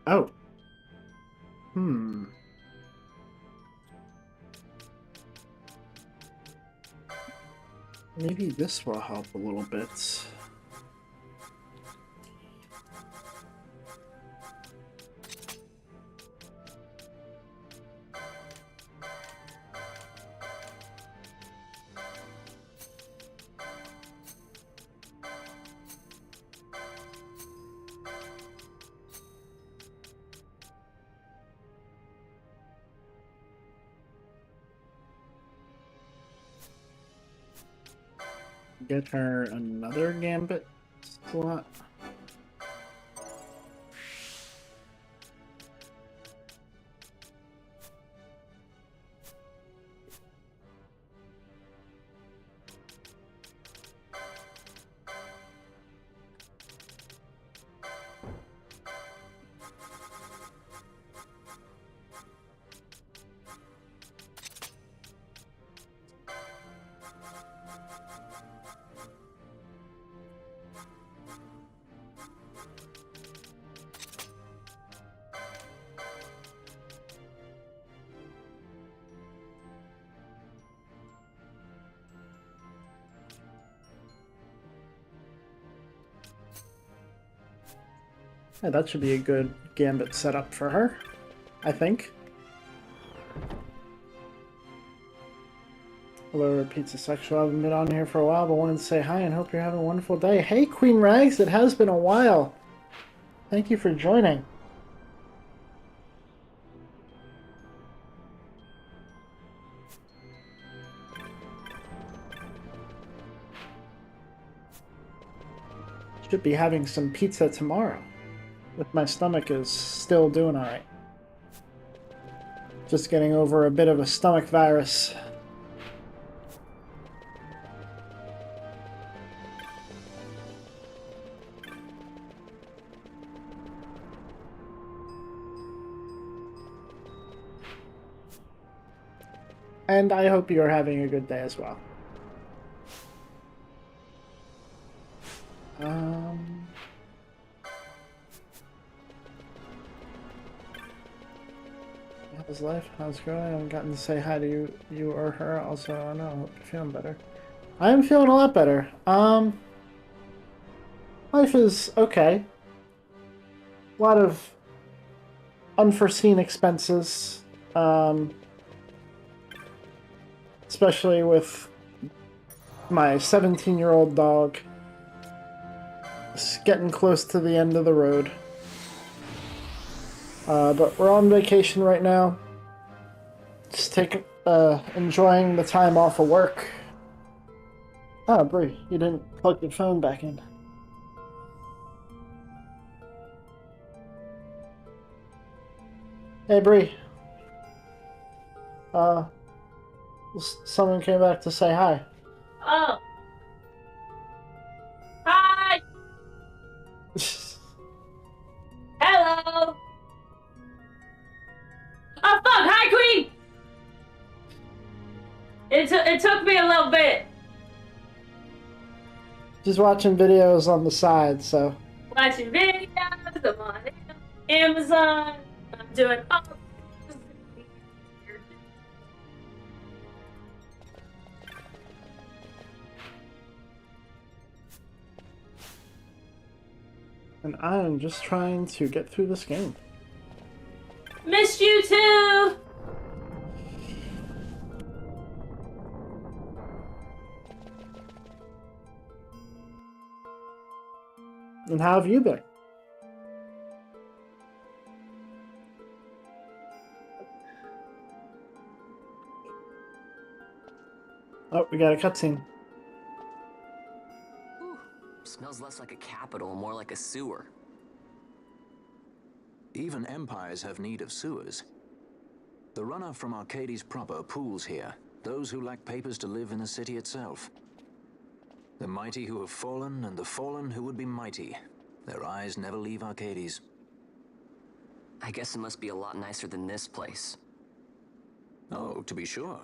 Oh. Hmm. Maybe this will help a little bit. Get her another gambit slot. Yeah, that should be a good gambit setup for her, I think. Hello, Pizza Sexual. I haven't been on here for a while, but wanted to say hi and hope you're having a wonderful day. Hey, Queen Rags, it has been a while. Thank you for joining. Should be having some pizza tomorrow. If my stomach is still doing alright. Just getting over a bit of a stomach virus. And I hope you're having a good day as well. How's life? How's it going? I haven't gotten to say hi to you or her. Also, I don't know. I hope you're feeling better. I am feeling a lot better. Life is okay. A lot of unforeseen expenses. especially with my 17-year-old dog. It's getting close to the end of the road. But we're on vacation right now. Just enjoying the time off of work. Oh, Bree, you didn't plug your phone back in. Hey, Bree. Someone came back to say hi. Oh. Hi. Hello. Oh fuck! Hi, Queen. It took me a little bit. Just watching videos on the side, so. Watching videos. I'm on Amazon. I'm doing all. And I am just trying to get through this game. Missed you too. And how have you been? Oh, we got a cutscene. Whew. Smells less like a capital, more like a sewer. Even empires have need of sewers. The runoff from Arcades proper pools here, those who lack papers to live in the city itself. The mighty who have fallen, and the fallen who would be mighty. Their eyes never leave Arcades. I guess it must be a lot nicer than this place. Oh, to be sure.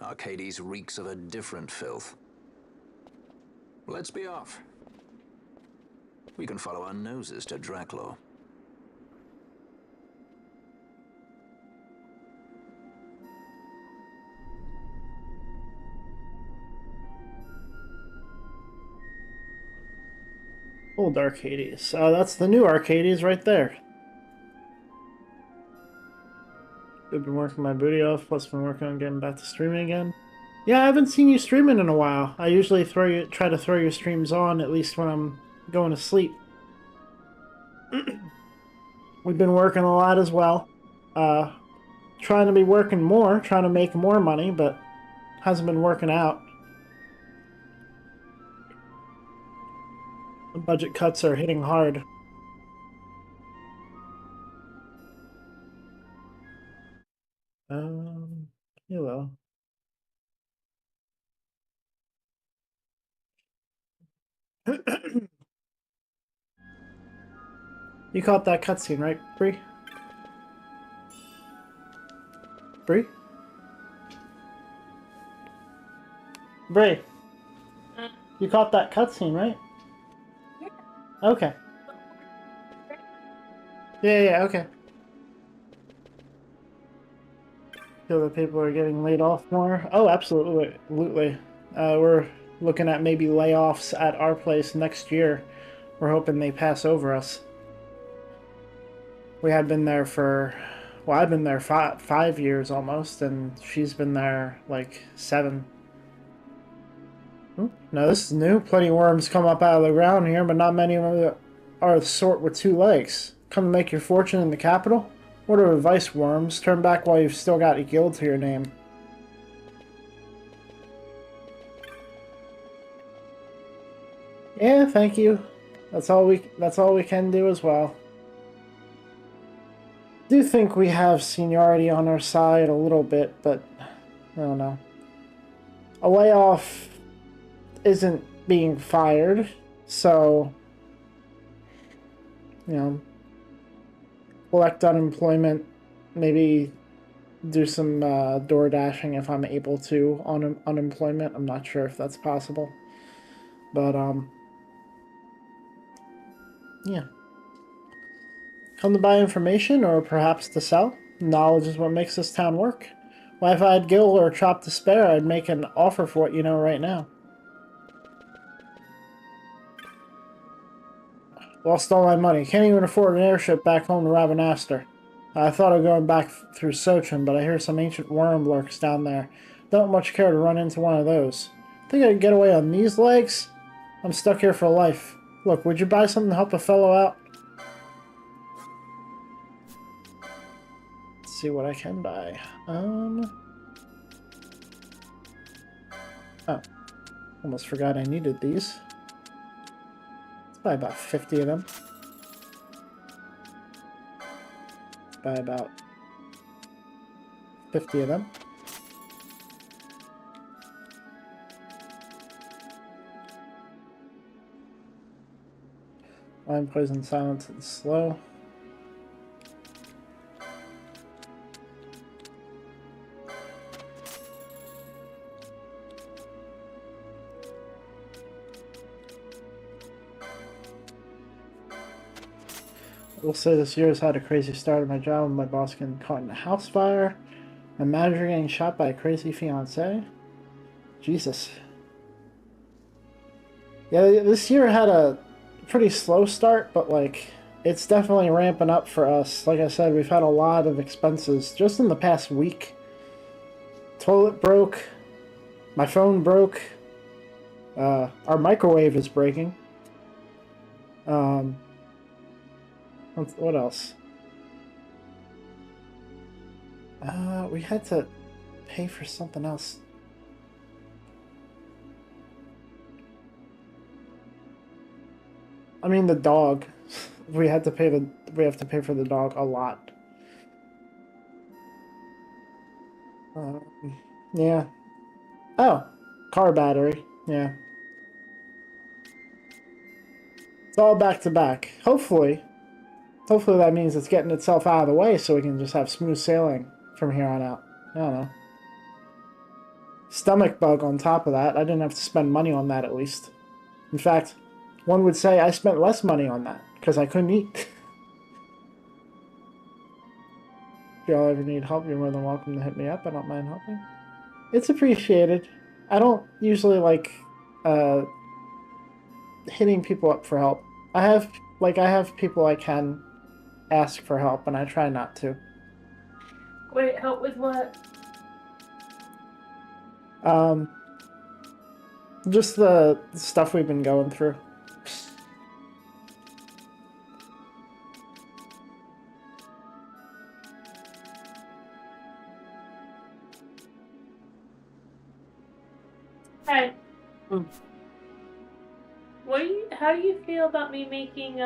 Arcades reeks of a different filth. Let's be off. We can follow our noses to Draclaw. Old Arcades. That's the new Arcades right there. I've been working my booty off, plus been working on getting back to streaming again. Yeah, I haven't seen you streaming in a while. I usually try to throw your streams on, at least when I'm going to sleep. We've been working a lot as well. Trying to be working more, trying to make more money, but hasn't been working out. The budget cuts are hitting hard. Hello. You caught that cutscene, right, Bree? Bree? Bree? You caught that cutscene, right? Yeah. Okay. Yeah, okay. Feel that people are getting laid off more? Oh, absolutely. We're looking at maybe layoffs at our place next year. We're hoping they pass over us. We had been there for... Well, I've been there 5 years almost, and she's been there like 7. No, this is new. Plenty of worms come up out of the ground here, but not many of them are the sort with 2 legs. Come to make your fortune in the capital? Word of advice, worms. Turn back while you've still got a guild to your name. Yeah, thank you. That's all we can do as well. Do think we have seniority on our side a little bit, but I don't know. A layoff isn't being fired, so you know, collect unemployment, maybe do some door dashing if I'm able to on unemployment. I'm not sure if that's possible, but yeah. Come to buy information, or perhaps to sell. Knowledge is what makes this town work. Why, if I had gil or a chop to spare, I'd make an offer for what you know right now. Lost all my money. Can't even afford an airship back home to Ravenaster. I thought of going back through Sochem, but I hear some ancient worm lurks down there. Don't much care to run into one of those. Think I could get away on these legs? I'm stuck here for life. Look, would you buy something to help a fellow out? Let's see what I can buy. Oh. Almost forgot I needed these. Let's buy about 50 of them. Let's buy about 50 of them. Line poison, silence, and slow. I will say this year has had a crazy start at my job with my boss getting caught in a house fire. My manager getting shot by a crazy fiance. Jesus. Yeah, this year had a pretty slow start, but like it's definitely ramping up for us. Like I said, we've had a lot of expenses just in the past week. Toilet broke, my phone broke, our microwave is breaking. What else? We had to pay for something else. I mean the dog. We have to pay for the dog a lot. Yeah. Oh, car battery. Yeah. It's all back to back. Hopefully that means it's getting itself out of the way so we can just have smooth sailing from here on out. I don't know. Stomach bug on top of that. I didn't have to spend money on that at least. In fact, one would say I spent less money on that because I couldn't eat. If y'all ever need help, you're more than welcome to hit me up. I don't mind helping. It's appreciated. I don't usually like hitting people up for help. I have people I can ask for help, and I try not to. Wait, help with what? Just the stuff we've been going through. Hey. Hmm. How do you feel about me making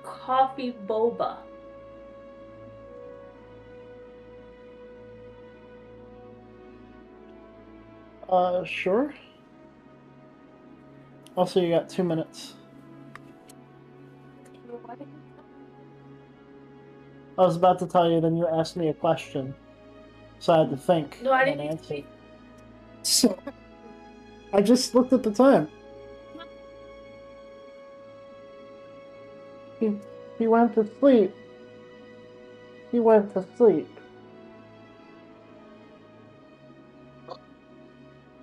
coffee boba? Sure. Also, you got 2 minutes. I was about to tell you, then you asked me a question. So I had to think. No, I and didn't answer. answer. So, I just looked at the time. He went to sleep. He went to sleep.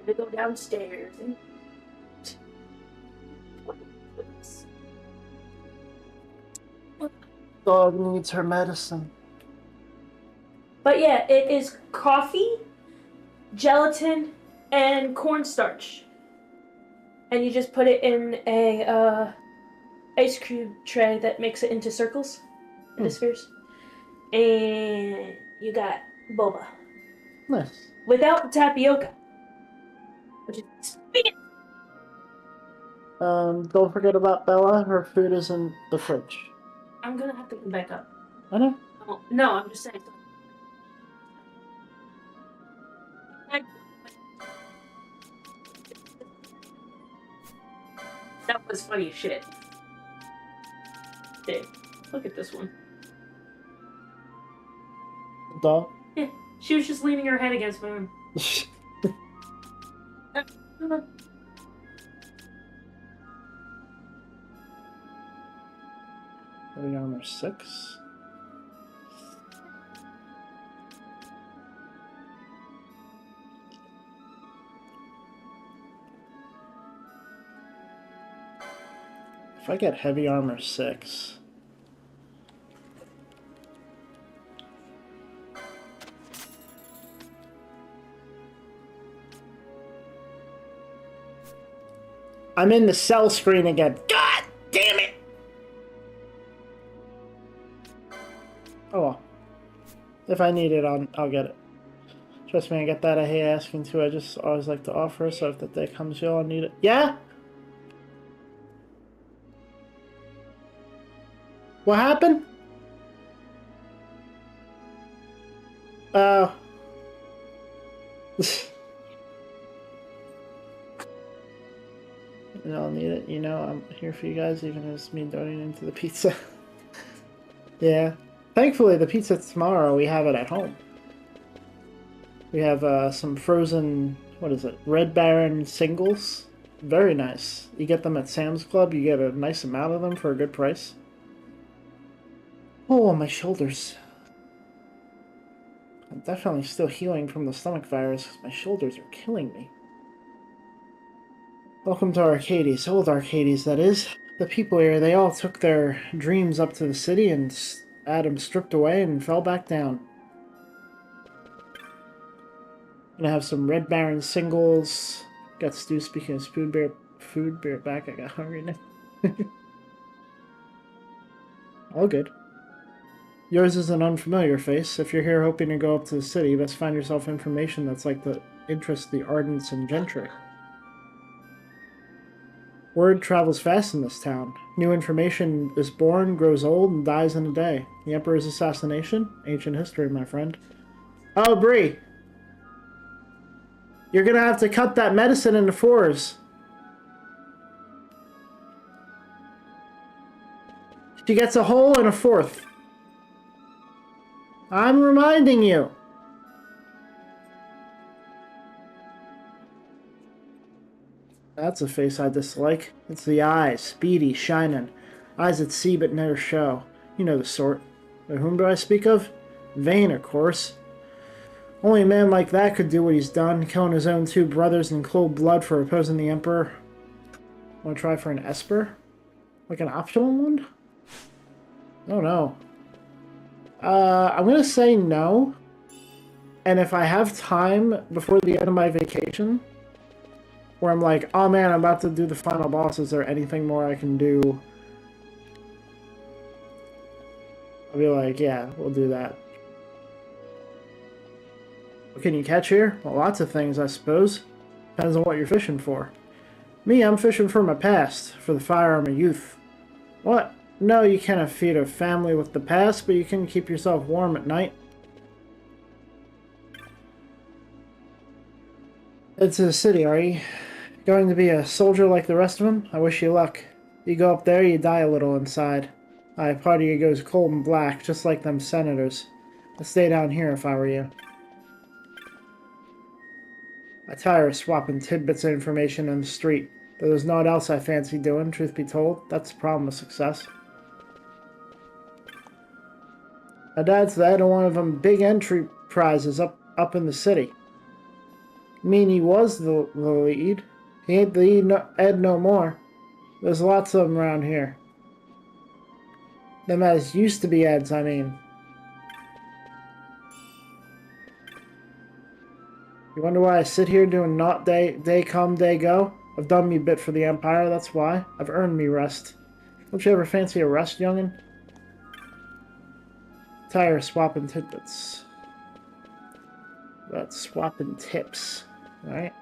To go downstairs and Dog needs her medicine. But yeah, it is coffee, gelatin, and cornstarch. And you just put it in a ice cube tray that makes it into circles, into spheres. And you got boba. Nice. Without the tapioca. Which is Don't forget about Bella. Her food is in the fridge. I'm gonna have to come back up. I know. Oh, no, I'm just saying. That was funny as shit. Dude, look at this one. Dog. Yeah, she was just leaning her head against my arm. Heavy armor 6. If I get heavy armor 6. I'm in the cell screen again. God damn it! Oh well. If I need it, I'll get it. Trust me, I get that. I hate asking too. I just always like to offer, so if that day comes, you'll need it. Yeah? What happened? Oh. I'll need it. You know, I'm here for you guys, even if it's me donating to the pizza. Yeah. Thankfully, the pizza tomorrow, we have it at home. We have some frozen, what is it, Red Baron singles. Very nice. You get them at Sam's Club. You get a nice amount of them for a good price. Oh, my shoulders. I'm definitely still healing from the stomach virus because my shoulders are killing me. Welcome to Arcades. Old Arcades, that is. The people here, they all took their dreams up to the city and had them stripped away and fell back down. Gonna have some Red Baron singles. Got Stu speaking of food beer back. I got hungry now. All good. Yours is an unfamiliar face. If you're here hoping to go up to the city, best find yourself information that's like the interest the ardents and gentry. Word travels fast in this town. New information is born, grows old, and dies in a day. The Emperor's assassination? Ancient history, my friend. Oh, Bree! You're gonna have to cut that medicine into fours. She gets a whole and a fourth. I'm reminding you. That's a face I dislike. It's the eyes, speedy, shining. Eyes that see but never show. You know the sort. But whom do I speak of? Vayne, of course. Only a man like that could do what he's done, killing his own two brothers in cold blood for opposing the Emperor. Want to try for an Esper? Like an optional one? Oh no. I'm gonna say no. And if I have time before the end of my vacation, where I'm like, oh man, I'm about to do the final boss, is there anything more I can do? I'll be like, yeah, we'll do that. What can you catch here? Well, lots of things, I suppose. Depends on what you're fishing for. Me, I'm fishing for my past, for the fire of my youth. What? No, you cannot feed a family with the past, but you can keep yourself warm at night. Head to the city, are you? Going to be a soldier like the rest of them? I wish you luck. You go up there, you die a little inside. Part of you goes cold and black, just like them senators. I'd stay down here if I were you. I tire of swapping tidbits of information on the street. But there's naught else I fancy doing, truth be told. That's the problem with success. My dad's the head of one of them big entry prizes up in the city. I mean, he was the lead. He ain't the Ed no more. There's lots of them around here. Them as used to be Eds, I mean. You wonder why I sit here doing not day come, day go? I've done me bit for the Empire, that's why. I've earned me rest. Don't you ever fancy a rest, youngin'? Tired of swapping tidbits. That's swapping tips, alright?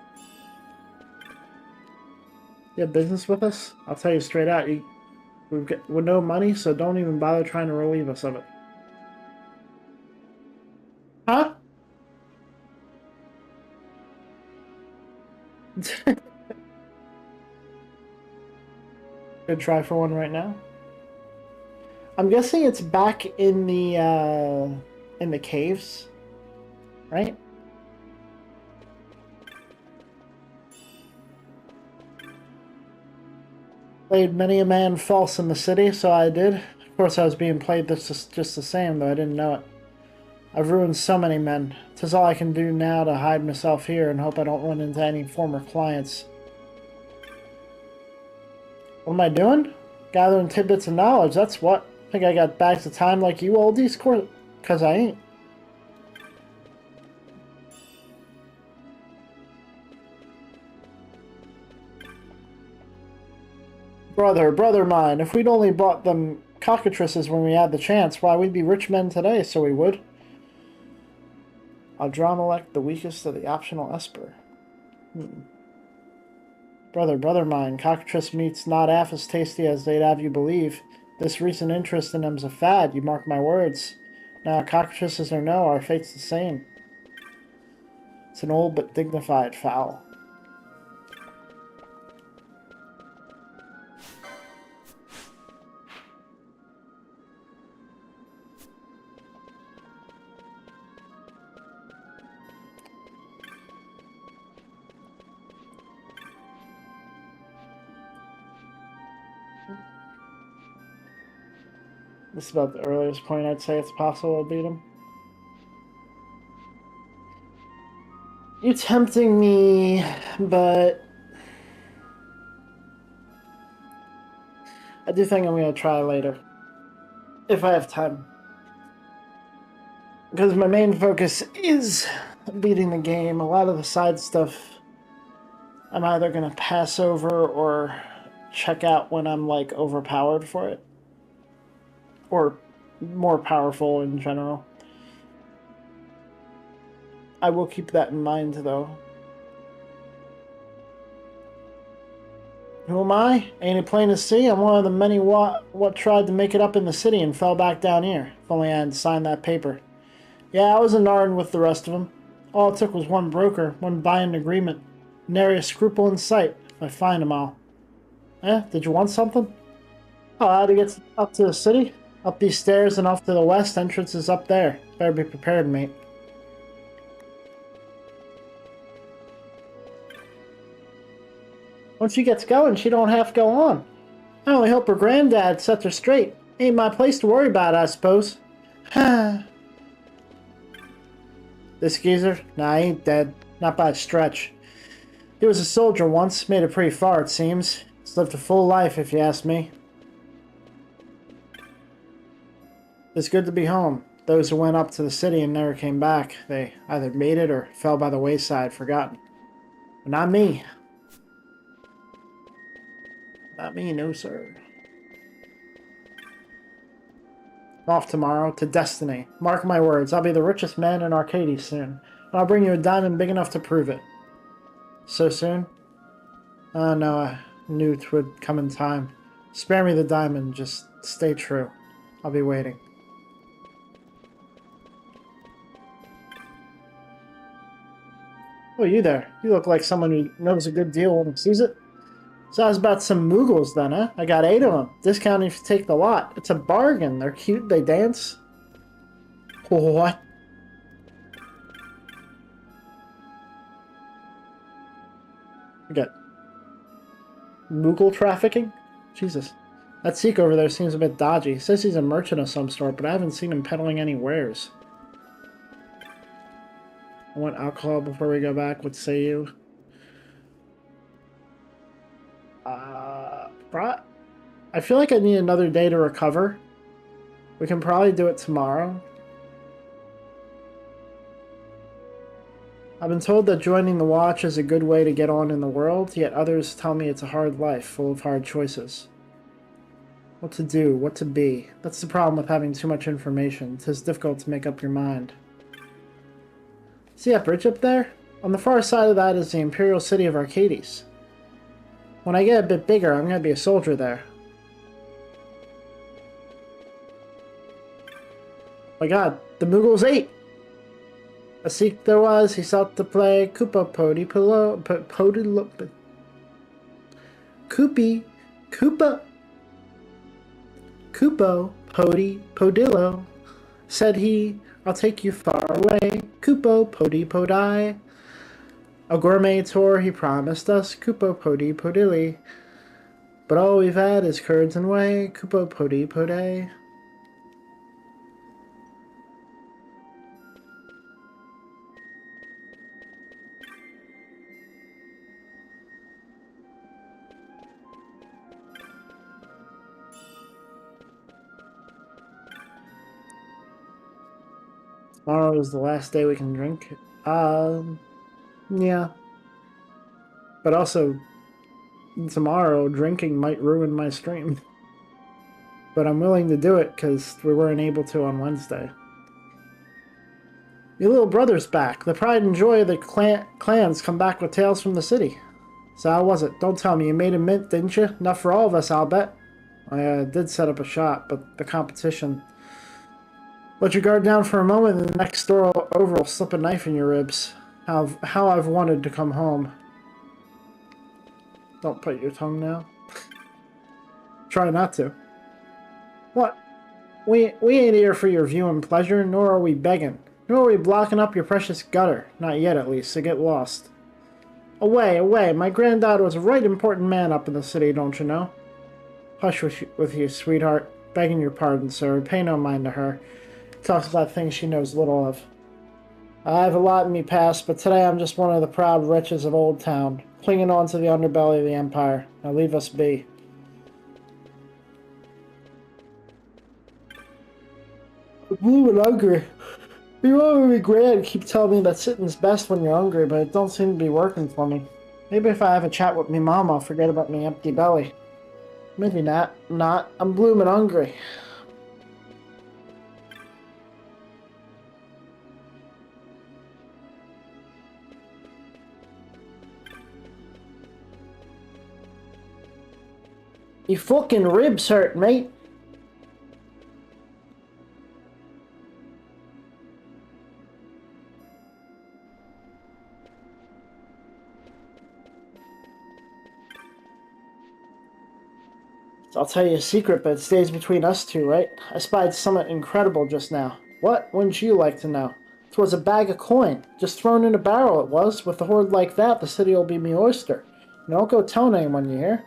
You have business with us? I'll tell you straight out, we're no money, so don't even bother trying to relieve us of it. Huh? Good try for one right now. I'm guessing it's back in the caves, right? Played many a man false in the city, so I did. Of course I was being played just the same, though I didn't know it. I've ruined so many men. 'Tis all I can do now to hide myself here and hope I don't run into any former clients. What am I doing? Gathering tidbits of knowledge, that's what. Think I got bags of time like you oldies? 'Cause I ain't. Brother mine, if we'd only bought them cockatrices when we had the chance, why, we'd be rich men today, so we would. I'll elect the weakest of the optional Esper. Brother mine, cockatrice meat's not half as tasty as they'd have you believe. This recent interest in them's a fad, you mark my words. Now, cockatrices or no, our fate's the same. It's an old but dignified fowl. This is about the earliest point I'd say it's possible to beat him. You're tempting me, but I do think I'm going to try later. If I have time. Because my main focus is beating the game. A lot of the side stuff I'm either going to pass over or check out when I'm like overpowered for it. Or more powerful in general. I will keep that in mind, though. Who am I? Ain't it plain to see? I'm one of the many what tried to make it up in the city and fell back down here. If only I had signed that paper. Yeah, I was a Narn with the rest of them. All it took was one broker, one buy-in agreement. Nary a scruple in sight, if I find them all. Eh, did you want something? Oh, how to get up to the city? Up these stairs and off to the west, entrance is up there. Better be prepared, mate. Once she gets going, she don't have to go on. I only hope her granddad sets her straight. Ain't my place to worry about, I suppose. This geezer? Nah, he ain't dead. Not by a stretch. He was a soldier once, made it pretty far, it seems. He's lived a full life, if you ask me. It's good to be home. Those who went up to the city and never came back, they either made it or fell by the wayside, forgotten. But not me. Not me, no sir. I'm off tomorrow to Destiny. Mark my words, I'll be the richest man in Arcady soon. And I'll bring you a diamond big enough to prove it. So soon? Oh no, I knew it would come in time. Spare me the diamond, just stay true. I'll be waiting. Oh, you there. You look like someone who knows a good deal when he sees it. So I was about some Moogles then, huh? I got 8 of them. Discount if you take the lot. It's a bargain. They're cute. They dance. What? We got Moogle trafficking? Jesus. That Sikh over there seems a bit dodgy. He says he's a merchant of some sort, but I haven't seen him peddling any wares. I want alcohol before we go back. What say you? I feel like I need another day to recover. We can probably do it tomorrow. I've been told that joining the Watch is a good way to get on in the world, yet others tell me it's a hard life, full of hard choices. What to do, what to be. That's the problem with having too much information. 'Tis difficult to make up your mind. See that bridge up there? On the far side of that is the Imperial City of Arcades. When I get a bit bigger, I'm going to be a soldier there. My god, the Moogles ate! A Sikh there was, he sought to play Koopa Pody Polo... Koopy... Koopa... Koopo Pody Podillo. Said he, I'll take you far away. Koopo Pody Podai. A gourmet tour he promised us. Koopo Pody Podilly. But all we've had is curds and whey. Koopo Pody Poday. Tomorrow is the last day we can drink. Yeah. But also, tomorrow, drinking might ruin my stream. But I'm willing to do it because we weren't able to on Wednesday. Your little brother's back. The pride and joy of the clans come back with tales from the city. So how was it? Don't tell me. You made a mint, didn't you? Enough for all of us, I'll bet. I did set up a shot, but the competition... Let your guard down for a moment, and the next door over will slip a knife in your ribs. How I've wanted to come home. Don't bite your tongue now. Try not to. What? We ain't here for your viewing pleasure, nor are we begging. Nor are we blocking up your precious gutter. Not yet, at least, so get lost. Away, away. My granddad was a right important man up in the city, don't you know? Hush with you, sweetheart. Begging your pardon, sir. Pay no mind to her. Talks about things she knows little of. I have a lot in me past, but today I'm just one of the proud wretches of Old Town, clinging on to the underbelly of the Empire. Now leave us be. I'm blue and hungry. Your mom and Gran keep telling me that sitting's best when you're hungry, but it don't seem to be working for me. Maybe if I have a chat with me mom, I'll forget about me empty belly. Maybe not. I'm bloomin' hungry. Your fucking ribs hurt, mate. I'll tell you a secret, but it stays between us two, right? I spied something incredible just now. What? Wouldn't you like to know? 'Twas a bag of coin, just thrown in a barrel it was. With a hoard like that, the city'll be me oyster. Don't go telling anyone, you hear?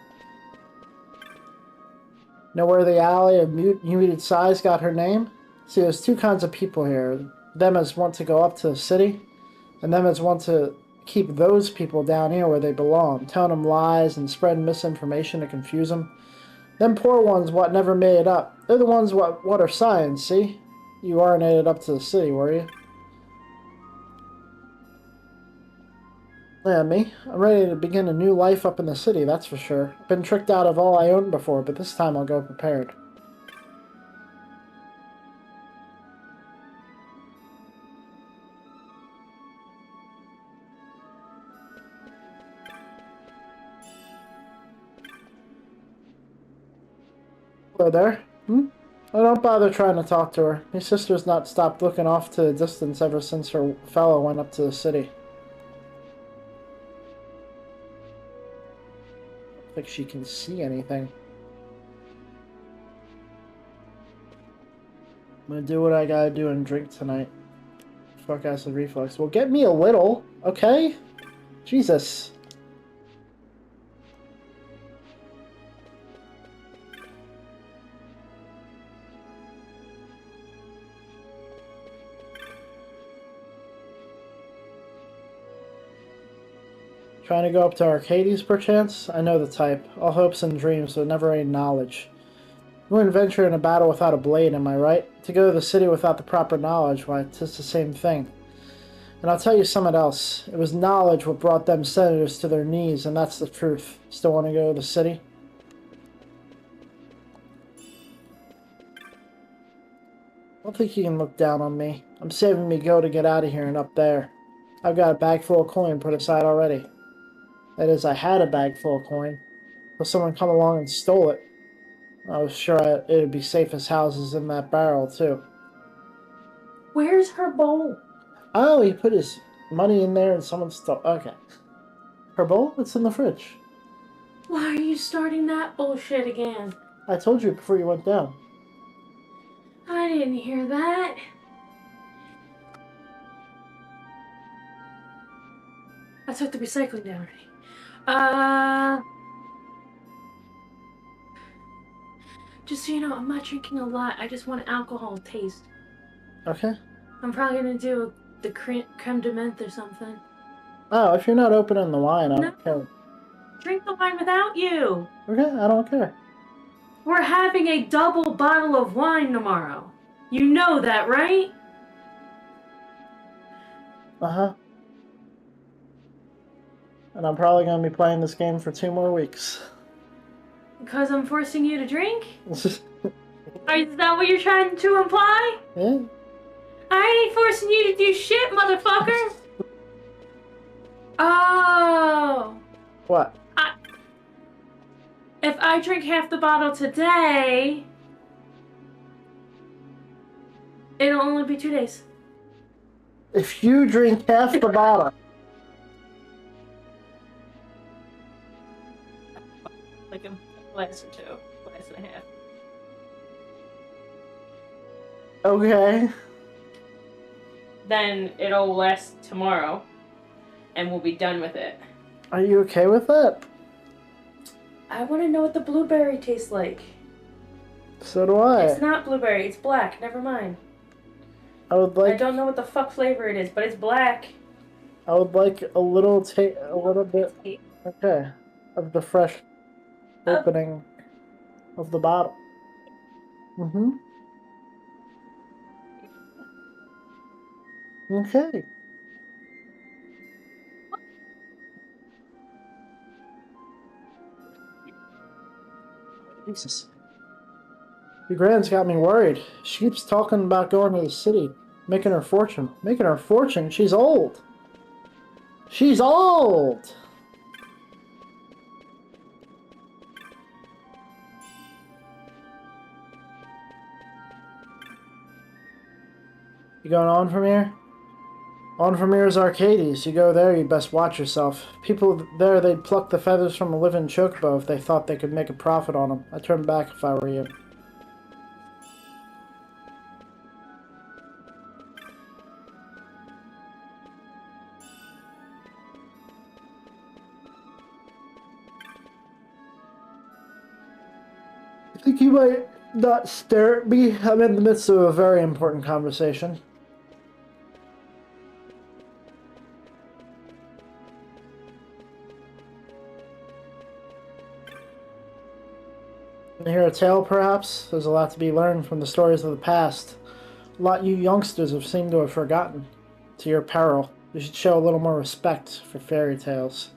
Know where the alley of muted size got her name? See, there's two kinds of people here. Them as want to go up to the city, and them as want to keep those people down here where they belong, telling them lies and spreading misinformation to confuse them. Them poor ones what never made it up. They're the ones what are science, see? You aren't headed up to the city, were you? Yeah, me? I'm ready to begin a new life up in the city, that's for sure. I've been tricked out of all I owned before, but this time I'll go prepared. Hello there. Oh, don't bother trying to talk to her. My sister's not stopped looking off to the distance ever since her fellow went up to the city. Don't think she can see anything. I'm gonna do what I gotta do and drink tonight. Fuck acid reflux. Well, get me a little, okay? Jesus. Trying to go up to Arcades, perchance? I know the type. All hopes and dreams, but never any knowledge. You wouldn't venture in a battle without a blade, am I right? To go to the city without the proper knowledge, why, 'tis the same thing. And I'll tell you something else. It was knowledge what brought them senators to their knees, and that's the truth. Still want to go to the city? I don't think you can look down on me. I'm saving me go to get out of here and up there. I've got a bag full of coin put aside already. That is, I had a bag full of coin. But someone come along and stole it. I was sure it would be safe as houses in that barrel, too. Where's her bowl? Oh, he put his money in there and someone stole... Okay. Her bowl? It's in the fridge. Why are you starting that bullshit again? I told you before you went down. I didn't hear that. I took the recycling down already. Just so you know, I'm not drinking a lot. I just want alcohol taste. Okay. I'm probably gonna do the creme de menthe or something. Oh, if you're not opening the wine, I don't care. Drink the wine without you. Okay, I don't care. We're having a double bottle of wine tomorrow. You know that, right? Uh-huh. And I'm probably going to be playing this game for 2 more weeks. Because I'm forcing you to drink? Is that what you're trying to imply? Yeah. I ain't forcing you to do shit, motherfucker! Oh! What? If I drink half the bottle today, it'll only be 2 days. If you drink half the bottle. Like a glass or 2, glass and a half. Okay. Then it'll last tomorrow, and we'll be done with it. Are you okay with that? I want to know what the blueberry tastes like. So do I. It's not blueberry, it's black. Never mind. I would like. I don't know what the fuck flavor it is, but it's black. I would like a little bit. Okay. Of the fresh opening of the bottle. Mm-hmm. Okay. Jesus. Your grand's got me worried. She keeps talking about going to the city, making her fortune. Making her fortune? She's old. She's old! You going on from here? On from here is Arcades. You go there, you best watch yourself. People there, they'd pluck the feathers from a living chocobo if they thought they could make a profit on them. I'd turn back if I were you. I think you might not stare at me. I'm in the midst of a very important conversation. Want to hear a tale, perhaps? There's a lot to be learned from the stories of the past. A lot you youngsters have seemed to have forgotten. To your peril, you should show a little more respect for fairy tales.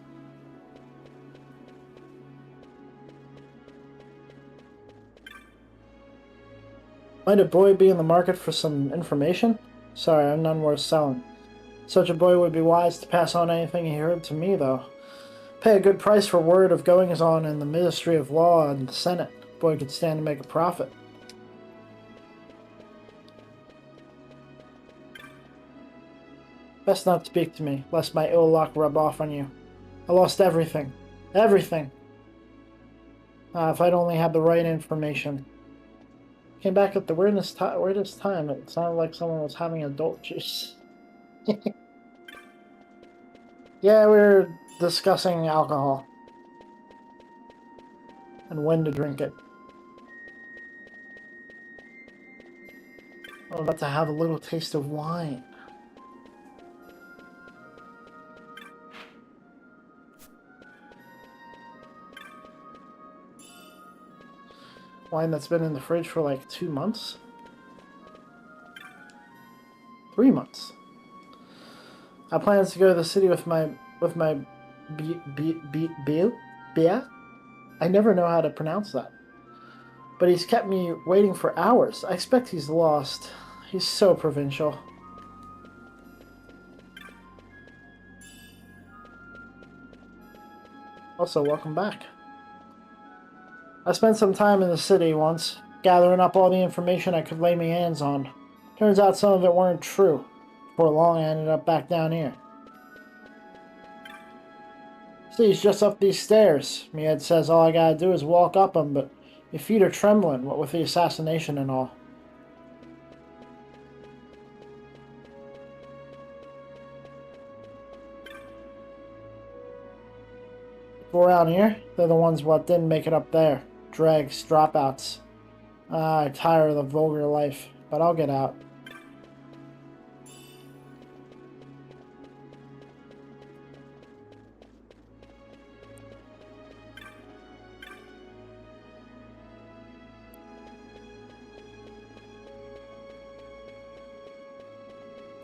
Might a boy be in the market for some information? Sorry, I'm none worth selling. Such a boy would be wise to pass on anything he heard to me, though. Pay a good price for word of goings on in the Ministry of Law and the Senate. Boy could stand to make a profit. Best not speak to me, lest my ill luck rub off on you. I lost everything. Everything! If I'd only had the right information. Came back at the weirdest time. It sounded like someone was having adult juice. Yeah, we were discussing alcohol. And when to drink it. I'm about to have a little taste of wine. Wine that's been in the fridge for like 2 months? 3 months. I plan to go to the city with my Bia? I never know how to pronounce that. But he's kept me waiting for hours. I expect he's lost. He's so provincial. Also, welcome back. I spent some time in the city once, gathering up all the information I could lay my hands on. Turns out some of it weren't true. Before long, I ended up back down here. See, he's just up these stairs. Me head says all I gotta do is walk up them, but your feet are trembling, what with the assassination and all. People around here, they're the ones what didn't make it up there. Dregs, dropouts. I tire of the vulgar life, but I'll get out.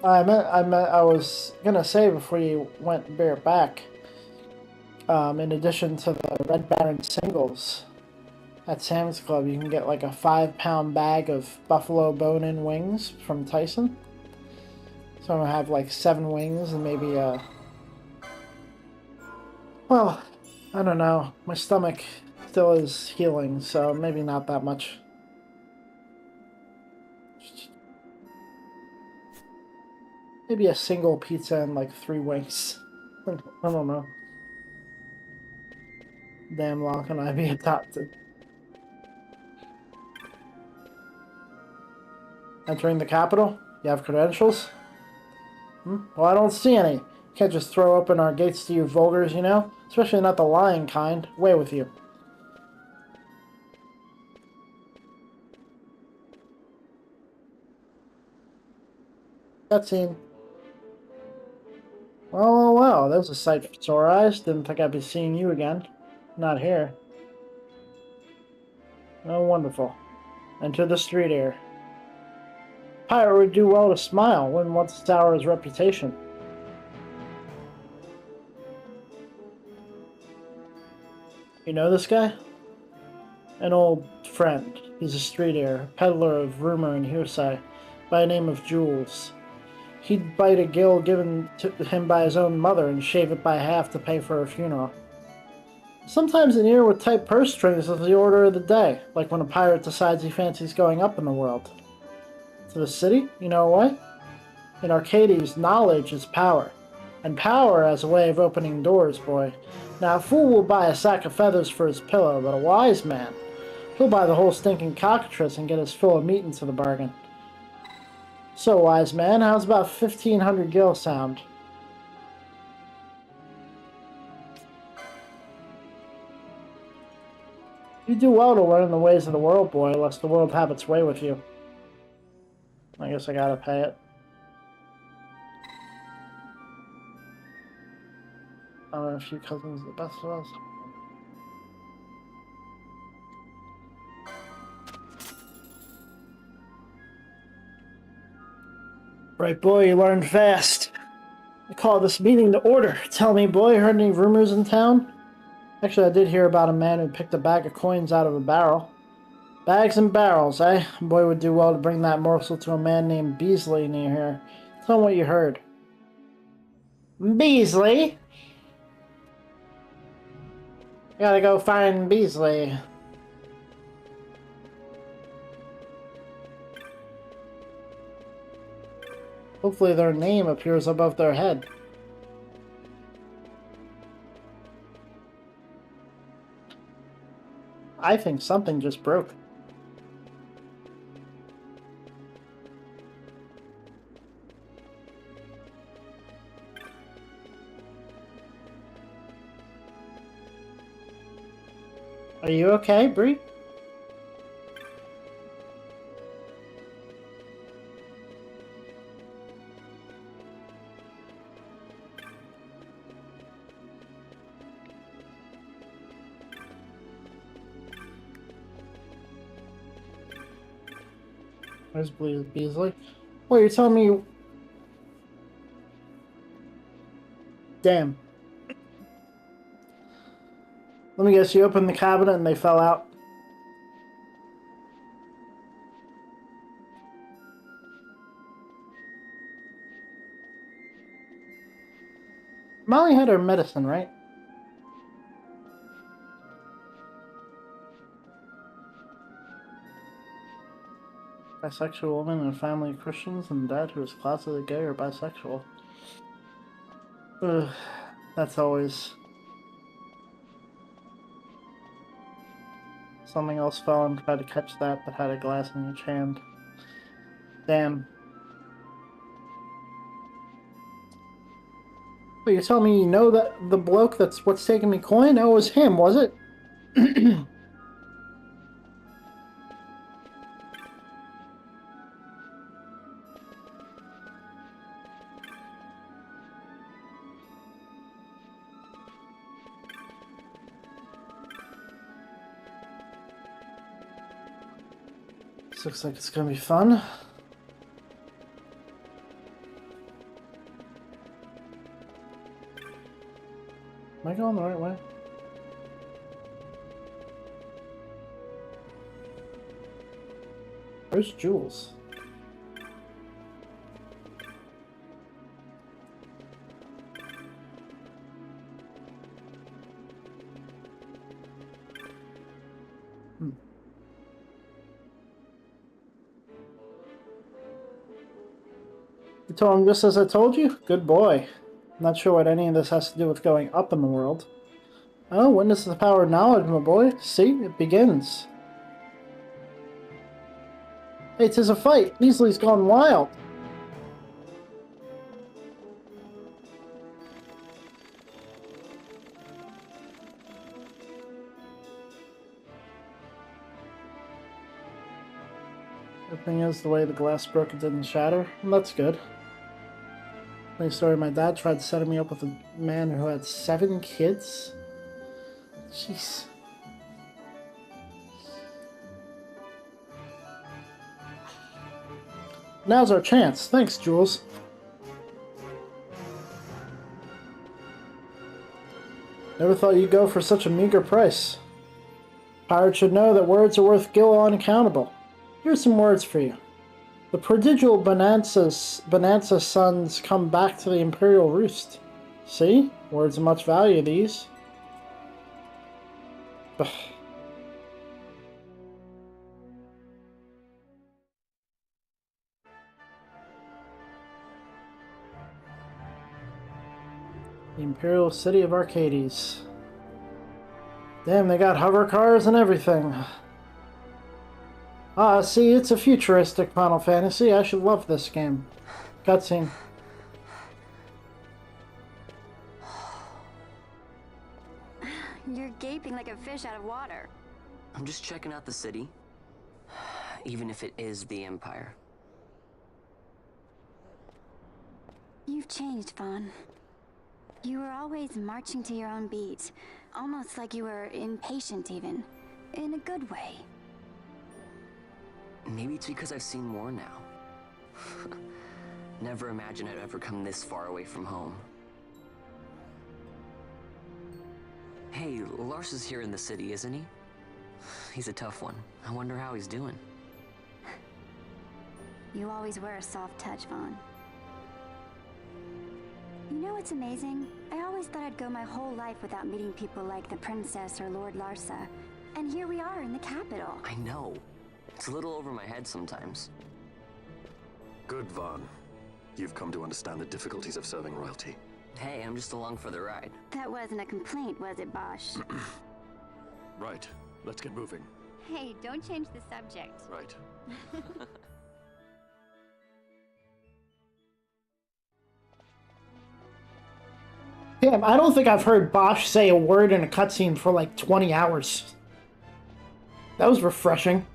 I was gonna say before you went back. in addition to the Red Baron singles at Sam's Club, you can get like a 5-pound bag of buffalo bone-in wings from Tyson. So I'm gonna have like 7 wings and maybe well, I don't know. My stomach still is healing, so maybe not that much. Maybe a single pizza and like 3 wings. I don't know. Damn long can I be adopted? Entering the capital? You have credentials? Well, I don't see any. You can't just throw open our gates to you vulgars, you know? Especially not the lying kind. Away with you. Cutscene. Well, that was a sight for sore eyes. Didn't think I'd be seeing you again. Not here. Oh, wonderful. Enter the street air. Pirate would do well to smile. Wouldn't want to sour his reputation. You know this guy? An old friend. He's a street heir, peddler of rumor and hearsay, by the name of Jules. He'd bite a gill given to him by his own mother and shave it by half to pay for her funeral. Sometimes an ear with tight purse strings is the order of the day, like when a pirate decides he fancies going up in the world. To the city? You know why? In Arcades, knowledge is power. And power as a way of opening doors, boy. Now, a fool will buy a sack of feathers for his pillow, but a wise man, he'll buy the whole stinking cockatrice and get his fill of meat into the bargain. So, wise man, how's about 1,500 gil sound? You do well to learn the ways of the world, boy, lest the world have its way with you. I guess I gotta pay it. I don't know, a few cousins the best of us. Right, boy, you learned fast. I call this meeting to order. Tell me, boy, heard any rumors in town? Actually, I did hear about a man who picked a bag of coins out of a barrel. Bags and barrels, eh? A boy would do well to bring that morsel to a man named Beasley near here. Tell him what you heard. Beasley? I gotta go find Beasley. Hopefully their name appears above their head. I think something just broke. Are you okay, Bree? Where's Beasley? Wait, you're telling me you... Damn. Let me guess, you opened the cabinet and they fell out? Molly had her medicine, right? Bisexual woman in a family of Christians and dad who is closeted gay or bisexual. Ugh, that's always... Something else fell and tried to catch that, but had a glass in each hand. Damn. But you're telling me you know that the bloke that's what's taking me coin? Oh, it was him, was it? This looks like it's gonna be fun. Am I going the right way? Where's Jules? You told him just as I told you? Good boy. Not sure what any of this has to do with going up in the world. Oh, witness the power of knowledge, my boy. See, it begins. Hey, 'tis a fight. Weasley's gone wild. The thing is, the way the glass broke, it didn't shatter. Well, that's good. Funny story, my dad tried setting me up with a man who had 7 kids. Jeez. Now's our chance. Thanks, Jules. Never thought you'd go for such a meager price. Pirates should know that words are worth gil unaccountable. Here's some words for you. The prodigal Bonanza sons come back to the Imperial Roost. See? Words of much value, these. Ugh. The Imperial City of Arcades. Damn, they got hover cars and everything. Ah, see, it's a futuristic Final Fantasy. I should love this game. Cutscene. You're gaping like a fish out of water. I'm just checking out the city. Even if it is the Empire. You've changed, Vaughn. You were always marching to your own beat. Almost like you were impatient, even. In a good way. Maybe it's because I've seen more now. Never imagined I'd ever come this far away from home. Hey, Lars is here in the city, isn't he? He's a tough one. I wonder how he's doing. You always were a soft touch, Vaughn. You know what's amazing? I always thought I'd go my whole life without meeting people like the Princess or Lord Larsa. And here we are in the capital. I know. It's a little over my head sometimes. Good, Vaughn. You've come to understand the difficulties of serving royalty. Hey, I'm just along for the ride. That wasn't a complaint, was it, Bosch? Right. Let's get moving. Hey, don't change the subject. Right. Damn, I don't think I've heard Bosch say a word in a cutscene for like 20 hours. That was refreshing.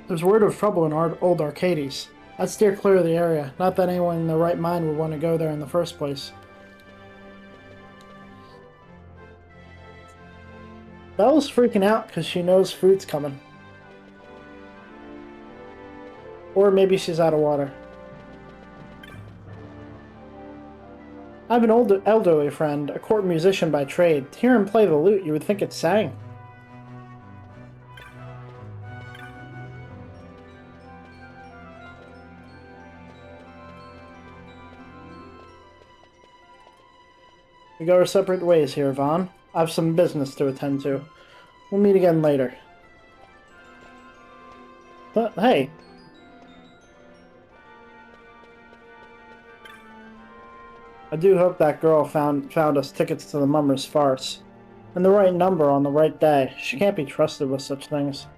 There's word of trouble in old Arcades. I'd steer clear of the area. Not that anyone in their right mind would want to go there in the first place. Belle's freaking out because she knows food's coming. Or maybe she's out of water. I have an elderly friend, a court musician by trade. To hear him play the lute, you would think it sang. We go our separate ways here, Vaughn. I have some business to attend to. We'll meet again later. But, hey. I do hope that girl found us tickets to the Mummer's Farce. And the right number on the right day. She can't be trusted with such things.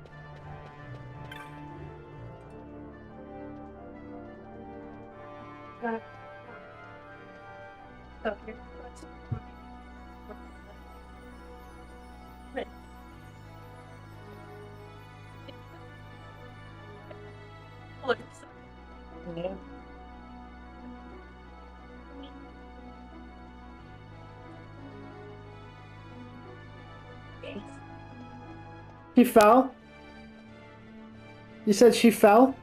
Okay. Yeah. She fell? You said she fell?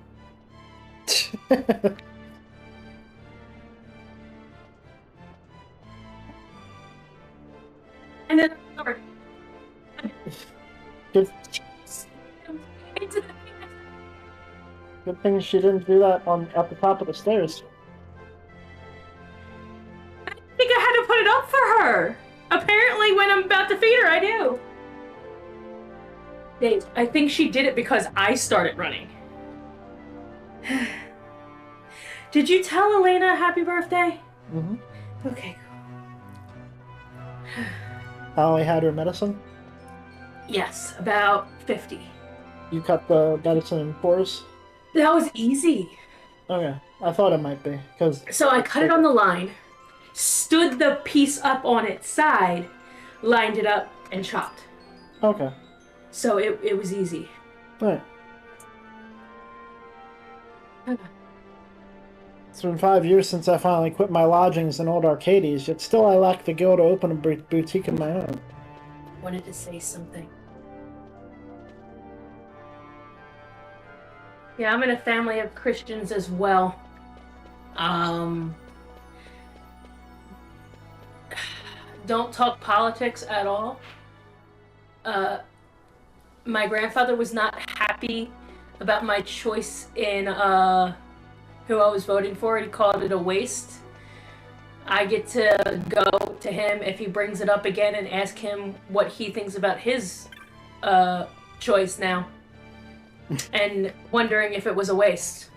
And then over. Good, Into the good thing she didn't do that on at the top of the stairs. I think I had to put it up for her. Apparently, when I'm about to feed her, I do. Dave, I think she did it because I started running. Did you tell Elena happy birthday? Mm-hmm. Okay, cool. I only had her medicine. Yes, about 50. You cut the medicine in fours. That was easy. Okay, I thought it might be because So I cut it on the line, stood the piece up on its side, lined it up, and chopped. okay, So it was easy. all right. Okay. It's been 5 years since I finally quit my lodgings in old Arcades, yet still I lack the gil to open a boutique of my own. Wanted to say something. Yeah, I'm in a family of Christians as well. Don't talk politics at all. My grandfather was not happy about my choice in who I was voting for. He called it a waste. I get to go to him if he brings it up again and ask him what he thinks about his choice now. And wondering if it was a waste.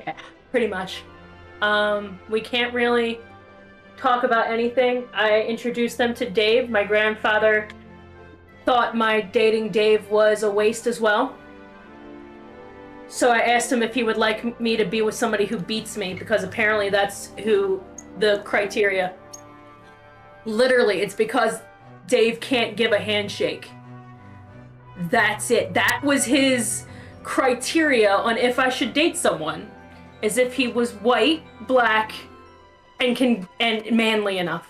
Yeah, pretty much. We can't really talk about anything. I introduced them to Dave. My grandfather thought my dating Dave was a waste as well. So I asked him if he would like me to be with somebody who beats me, because apparently that's who the criteria. Literally, it's because Dave can't give a handshake. That's it. That was his criteria on if I should date someone, as if he was white, black, and manly enough.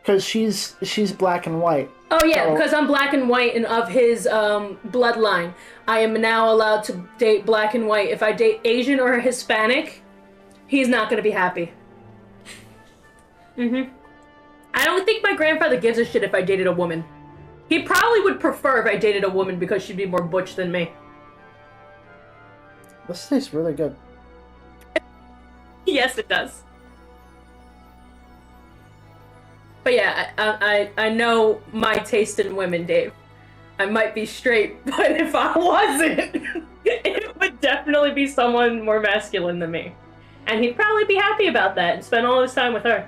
Because she's black and white. Oh yeah, So- because I'm black and white and of his bloodline. I am now allowed to date black and white. If I date Asian or Hispanic, he's not going to be happy. I don't think my grandfather gives a shit if I dated a woman. He probably would prefer if I dated a woman because she'd be more butch than me. This tastes really good. Yes, it does. But yeah, I know my taste in women, Dave. I might be straight, but if I wasn't, it would definitely be someone more masculine than me. And he'd probably be happy about that and spend all his time with her.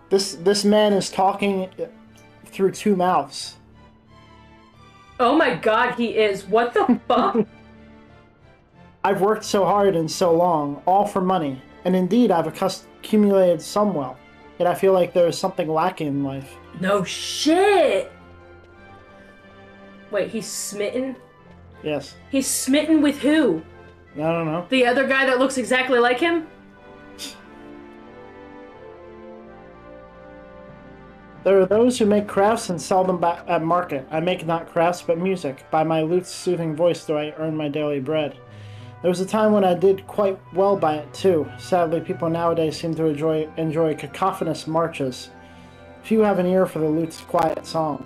This man is talking through two mouths. Oh my god, he is. What the fuck? I've worked so hard and so long, all for money, and indeed I've accumulated some wealth. Yet I feel like there is something lacking in life. No shit! Wait, he's smitten? Yes. He's smitten with who? I don't know. The other guy that looks exactly like him? There are those who make crafts and sell them back at market. I make not crafts but music. By my lute's soothing voice do I earn my daily bread. There was a time when I did quite well by it too. Sadly, people nowadays seem to enjoy cacophonous marches. Few have an ear for the lute's quiet song.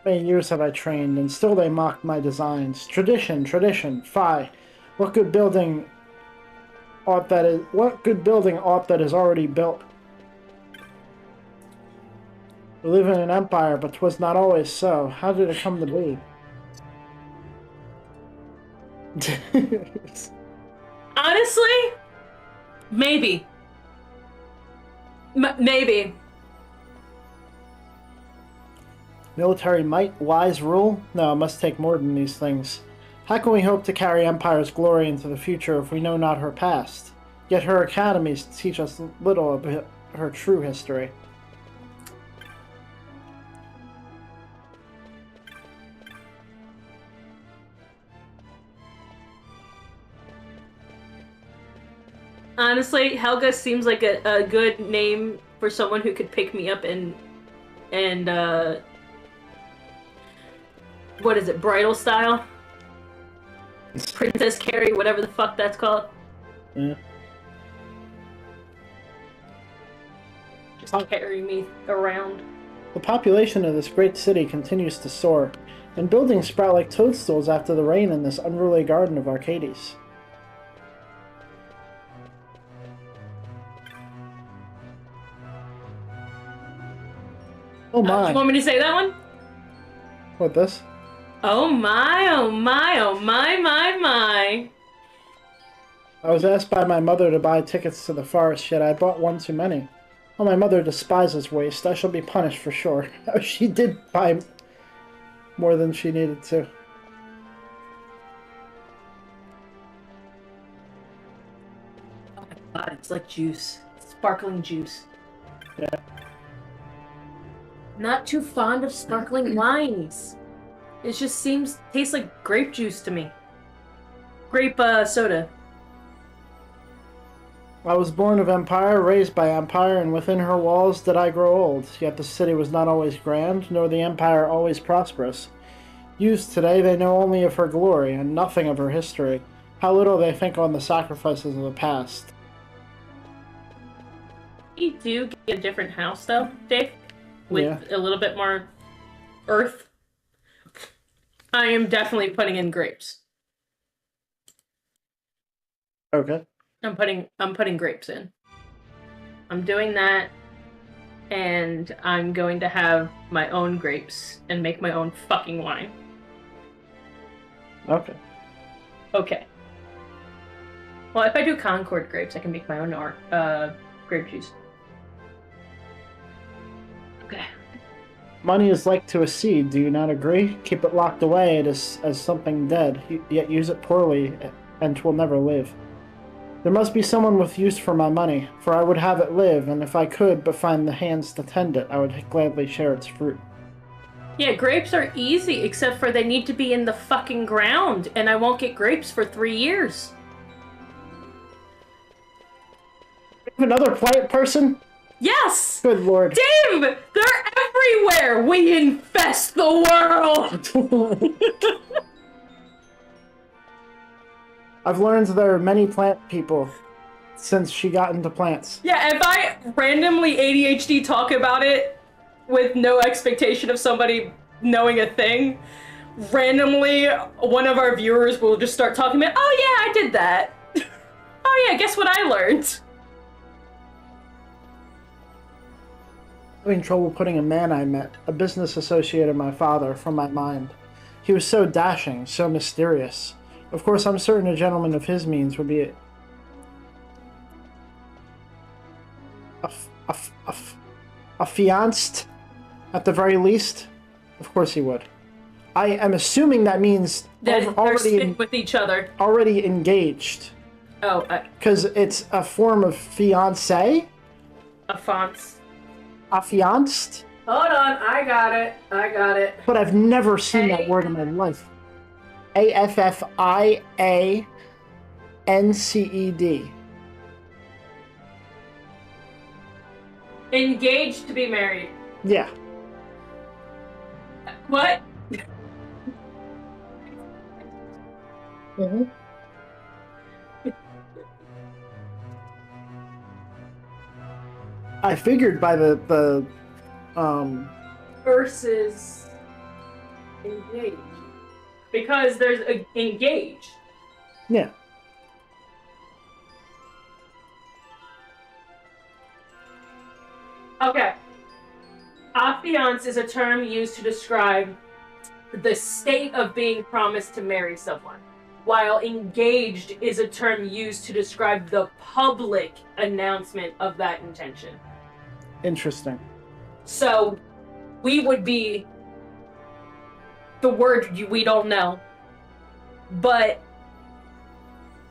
Many years have I trained, and still they mock my designs. Tradition, tradition, fie! What good building ought that is already built? We live in an empire, but 'twas not always so. How did it come to be? Honestly? Maybe. Maybe. Military might, wise rule? No, it must take more than these things. How can we hope to carry Empire's glory into the future if we know not her past? Yet her academies teach us little of her true history. Honestly, Helga seems like a good name for someone who could pick me up and what is it, bridal style? Princess Carrie, whatever the fuck that's called. Yeah. Just carry me around. The population of this great city continues to soar, and buildings sprout like toadstools after the rain in this unruly garden of Arcades. Oh my. You want me to say that one? What, this? Oh my, oh my, oh my. I was asked by my mother to buy tickets to the forest, yet I bought one too many. Oh, my mother despises waste. I shall be punished for sure. She did buy more than she needed to. Oh my god, it's like juice. Sparkling juice. Yeah. Not too fond of sparkling wines. It just tastes like grape juice to me. Grape soda. I was born of Empire, raised by Empire, and within her walls did I grow old. Yet the city was not always grand, nor the Empire always prosperous. Youths today, they know only of her glory, and nothing of her history. How little they think on the sacrifices of the past. You do get a different house, though, Dave? With a little bit more earth. I am definitely putting in grapes. Okay. I'm putting grapes in. I'm doing that, and I'm going to have my own grapes and make my own fucking wine. Okay. Okay. Well, if I do Concord grapes, I can make my own grape juice. Okay. Money is like to a seed, do you not agree? Keep it locked away as something dead, yet use it poorly, and 'twill never live. There must be someone with use for my money, for I would have it live, and if I could but find the hands to tend it, I would gladly share its fruit. Yeah, grapes are easy, except for they need to be in the fucking ground, and I won't get grapes for 3 years. Another plant person? Yes! Good lord. Damn! They're everywhere! We infest the world! I've learned there are many plant people since she got into plants. Yeah, if I randomly ADHD talk about it with no expectation of somebody knowing a thing, randomly one of our viewers will just start talking about, oh yeah, I did that. Oh yeah, guess what I learned? Having trouble putting a man I met, a business associate of my father, from my mind. He was so dashing, so mysterious. Of course, I'm certain a gentleman of his means would be affianced, at the very least. Of course he would. I am assuming that means That they're with each other. Already engaged. Oh, because it's a form of fiancé. Affianced. Hold on, I got it. But I've never seen that word in my life. AFFIANCED. Engaged to be married. Yeah. What? Mm-hmm. I figured by the versus engaged. Because there's engaged. Yeah. Okay. Affiance is a term used to describe the state of being promised to marry someone, while engaged is a term used to describe the public announcement of that intention. Interesting. So, we would be the word we don't know, but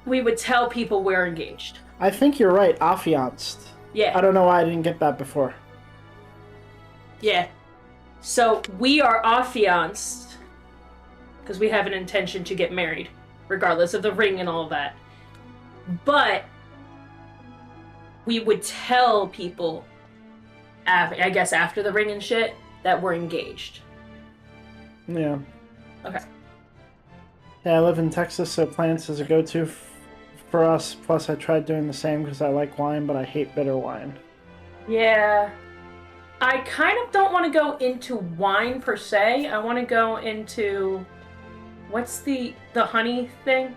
we would tell people we're engaged. I think you're right, affianced. Yeah. I don't know why I didn't get that before. Yeah. So we are affianced because we have an intention to get married, regardless of the ring and all of that. But we would tell people, I guess after the ring and shit, that we're engaged. Yeah. Okay. Yeah, I live in Texas, so plants is a go-to for us. Plus, I tried doing the same because I like wine, but I hate bitter wine. Yeah. I kind of don't want to go into wine per se. I want to go into... What's the honey thing?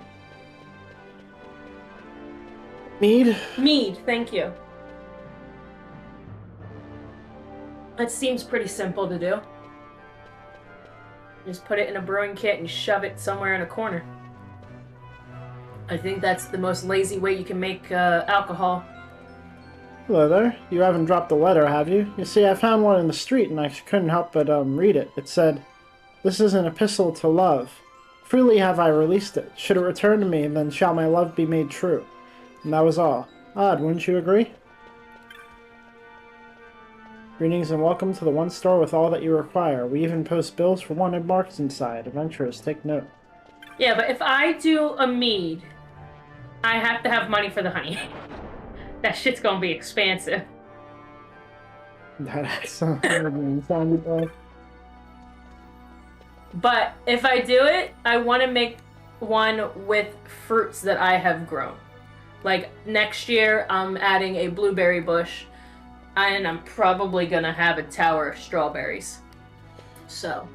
Mead? Mead, thank you. It seems pretty simple to do. Just put it in a brewing kit and shove it somewhere in a corner. I think that's the most lazy way you can make alcohol. Hello there. You haven't dropped a letter, have you? You see, I found one in the street and I couldn't help but read it. It said, "This is an epistle to love. Freely have I released it. Should it return to me, then shall my love be made true." And that was all. Odd, wouldn't you agree? Greetings and welcome to the one store with all that you require. We even post bills for wanted marks inside. Adventurers, take note. Yeah, but if I do a mead, I have to have money for the honey. That shit's gonna be expensive. That sounded like... But if I do it, I want to make one with fruits that I have grown. Like next year, I'm adding a blueberry bush, and I'm probably gonna have a tower of strawberries. So.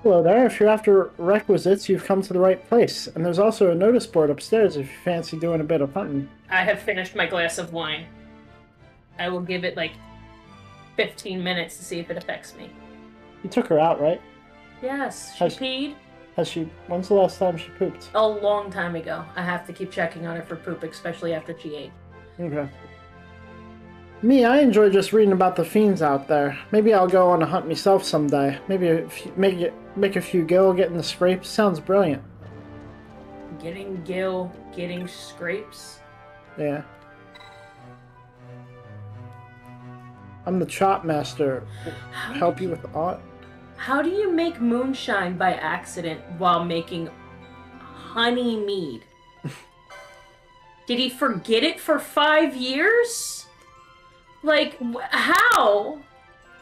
Hello there. If you're after requisites, you've come to the right place. And there's also a notice board upstairs if you fancy doing a bit of hunting. I have finished my glass of wine. I will give it like 15 minutes to see if it affects me. You took her out, right? Yes, she peed. Has she... When's the last time she pooped? A long time ago. I have to keep checking on her for poop, especially after she ate. Okay. Me, I enjoy just reading about the fiends out there. Maybe I'll go on a hunt myself someday. Maybe make a few gil, get in the scrapes. Sounds brilliant. Getting gil, getting scrapes? Yeah. I'm the chop master. Help you with aught? How do you make moonshine by accident while making honey mead? Did he forget it for 5 years? Like, how?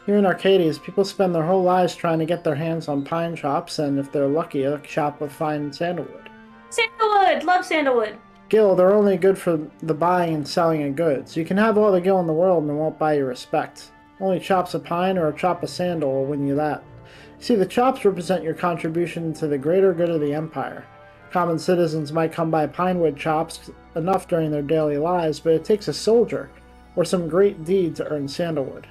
Here in Arcades, people spend their whole lives trying to get their hands on pine chops, and if they're lucky, a chop with fine sandalwood. Sandalwood! Love sandalwood! Gil, they're only good for the buying and selling of goods. You can have all the gil in the world and it won't buy you respect. Only chops of pine or a chop of sandal will win you that. See, the chops represent your contribution to the greater good of the Empire. Common citizens might come by pinewood chops enough during their daily lives, but it takes a soldier or some great deed to earn sandalwood.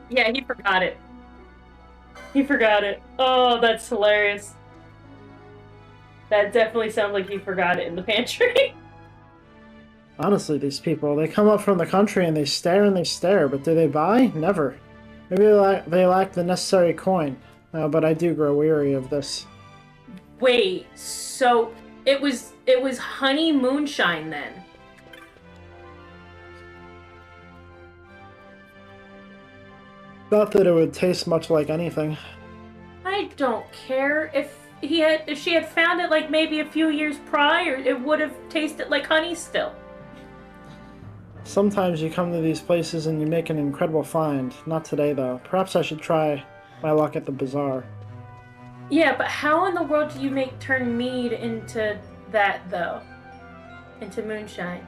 Yeah, he forgot it. He forgot it. Oh, that's hilarious. That definitely sounds like he forgot it in the pantry. Honestly, these people, they come up from the country and they stare, but do they buy? Never. Maybe they lack the necessary coin, but I do grow weary of this. Wait, so it was honey moonshine then? Not that it would taste much like anything. I don't care. If she had found it like maybe a few years prior, it would have tasted like honey still. Sometimes you come to these places and you make an incredible find. Not today, though. Perhaps I should try my luck at the bazaar. Yeah, but how in the world do you turn mead into that, though? Into moonshine?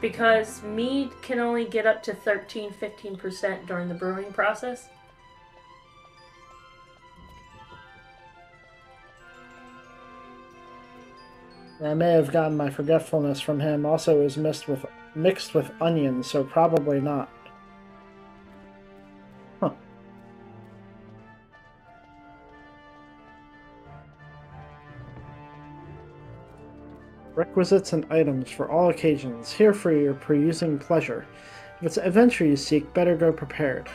Because mead can only get up to 13-15% during the brewing process. I may have gotten my forgetfulness from him. Also, it was mixed with onions, so probably not. Huh. Requisites and items for all occasions, here for your perusing pleasure. If it's adventure you seek, better go prepared.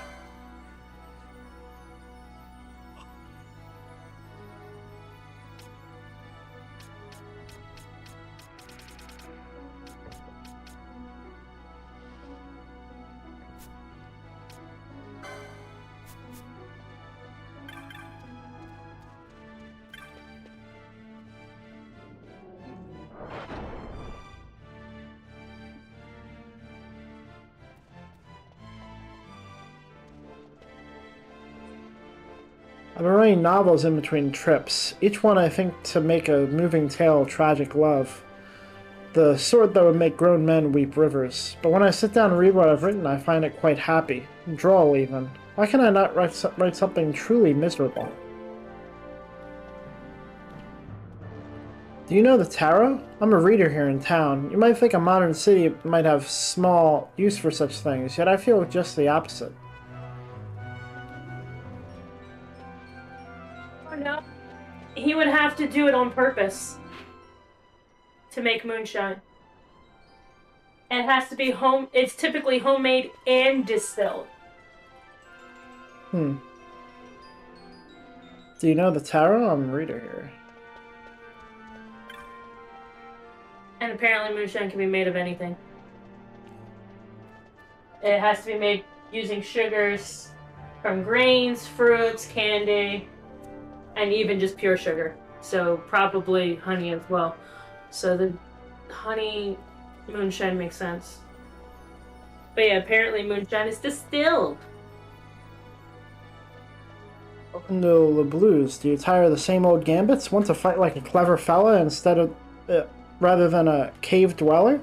I've been writing novels in between trips, each one I think to make a moving tale of tragic love. The sort that would make grown men weep rivers. But when I sit down and read what I've written, I find it quite happy. Droll, even. Why can I not write something truly miserable? Do you know the tarot? I'm a reader here in town. You might think a modern city might have small use for such things, yet I feel just the opposite. Oh no. He would have to do it on purpose to make moonshine. It has to be it's typically homemade and distilled. Do you know the tarot? I'm a reader here. And apparently moonshine can be made of anything. It has to be made using sugars from grains, fruits, candy, and even just pure sugar. So probably honey as well. So the honey moonshine makes sense. But yeah, apparently moonshine is distilled. Welcome to the Blues. Do you tire of the same old gambits? Want to fight like a clever fella instead of, rather than a cave dweller?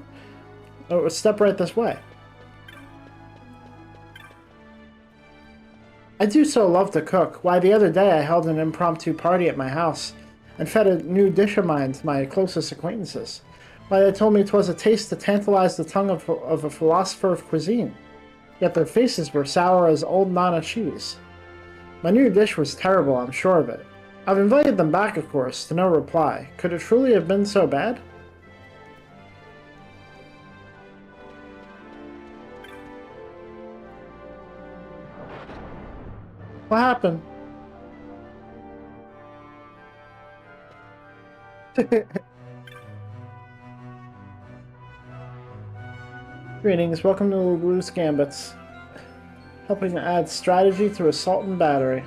Oh, step right this way. I do so love to cook. Why, the other day I held an impromptu party at my house and fed a new dish of mine to my closest acquaintances. Why, they told me 'twas a taste to tantalize the tongue of a philosopher of cuisine. Yet their faces were sour as old Nana cheese. My new dish was terrible, I'm sure of it. I've invited them back, of course, to no reply. Could it truly have been so bad? What happened? Greetings, welcome to the Blues Gambits. Helping to add strategy to assault and battery.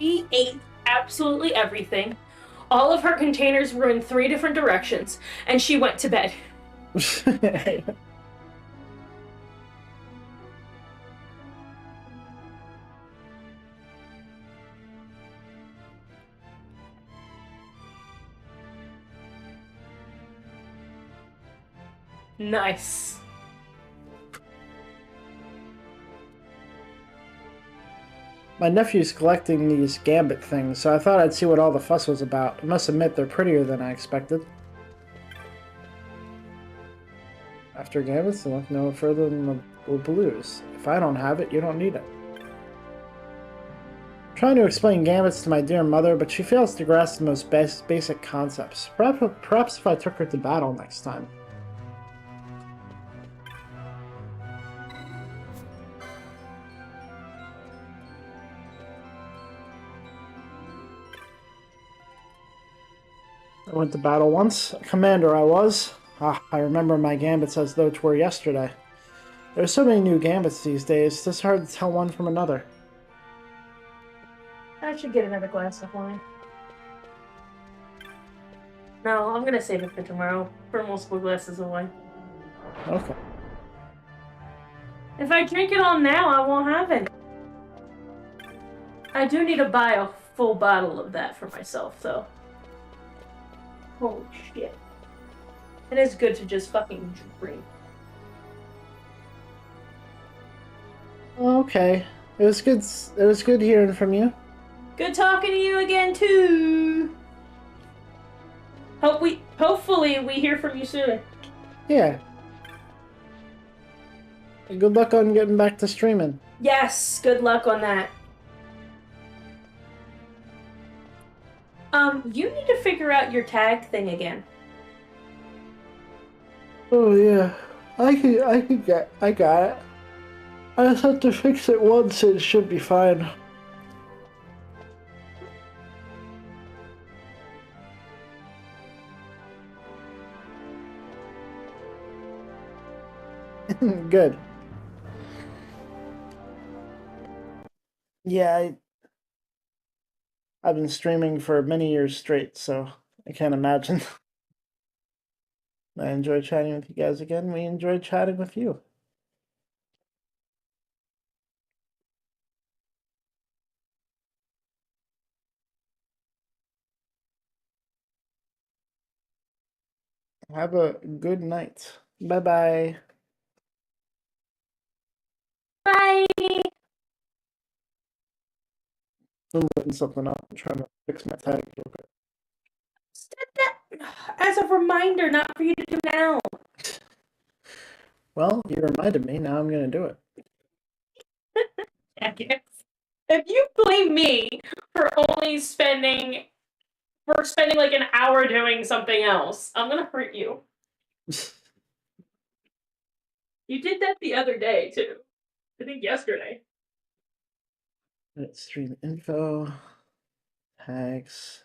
She ate absolutely everything. All of her containers were in 3 different directions, and she went to bed. Nice. My nephew's collecting these gambit things, so I thought I'd see what all the fuss was about. I must admit, they're prettier than I expected. After gambits, look no further than the blues. If I don't have it, you don't need it. I'm trying to explain gambits to my dear mother, but she fails to grasp the most basic concepts. Perhaps if I took her to battle next time. I went to battle once. A commander I was. I remember my gambits as though 'twere yesterday. There are so many new gambits these days, it's hard to tell one from another. I should get another glass of wine. No, I'm gonna save it for tomorrow, for multiple glasses of wine. Okay. If I drink it all now, I won't have it. I do need to buy a full bottle of that for myself, though. Holy shit. It is good to just fucking drink. Okay. It was good hearing from you. Good talking to you again, too. Hopefully we hear from you soon. Yeah. Good luck on getting back to streaming. Yes, good luck on that. You need to figure out your tag thing again. Oh yeah, I got it. I just have to fix it once and it should be fine. Good. Yeah, I've been streaming for many years straight, so I can't imagine. I enjoy chatting with you guys again. We enjoyed chatting with you. Have a good night. Bye bye. Bye. I'm looking something up. I'm trying to fix my tag real quick. Set that as a reminder, not for you to do now. Well, you reminded me. Now I'm gonna do it. If you blame me for spending like an hour doing something else, I'm gonna hurt you. You did that the other day too. I think yesterday. Let's stream info. Tags.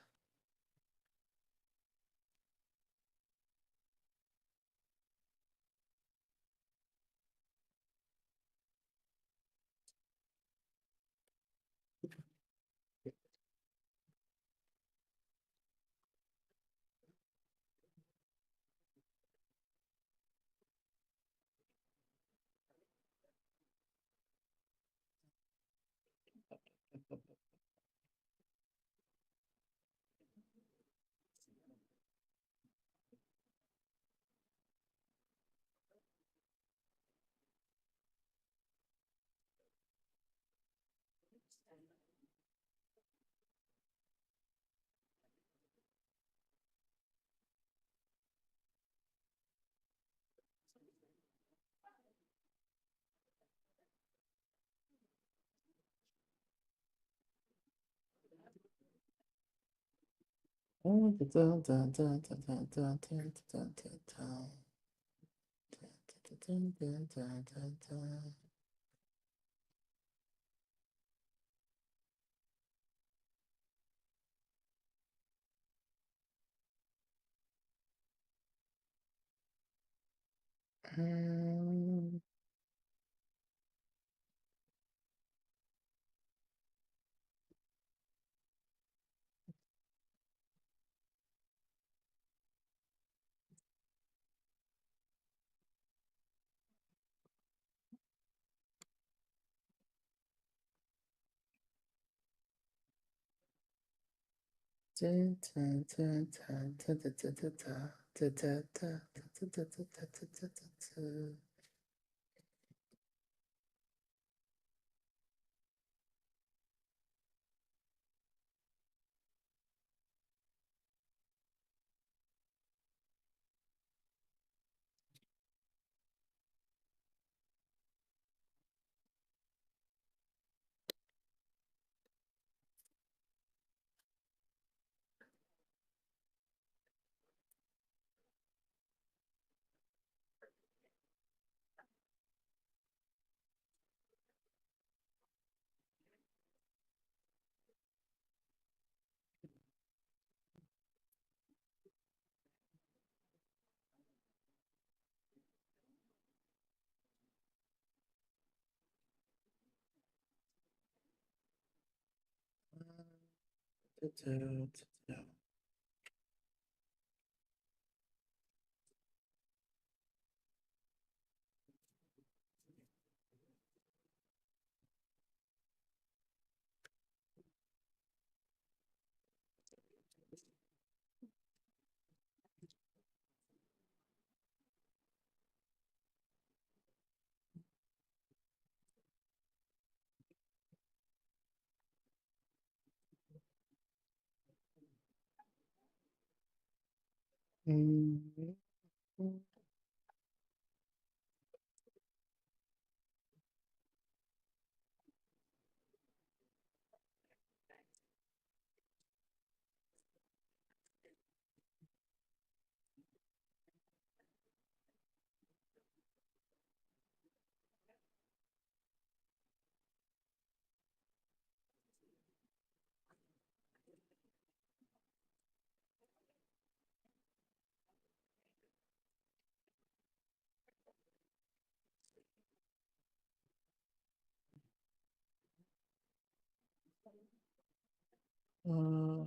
Uh,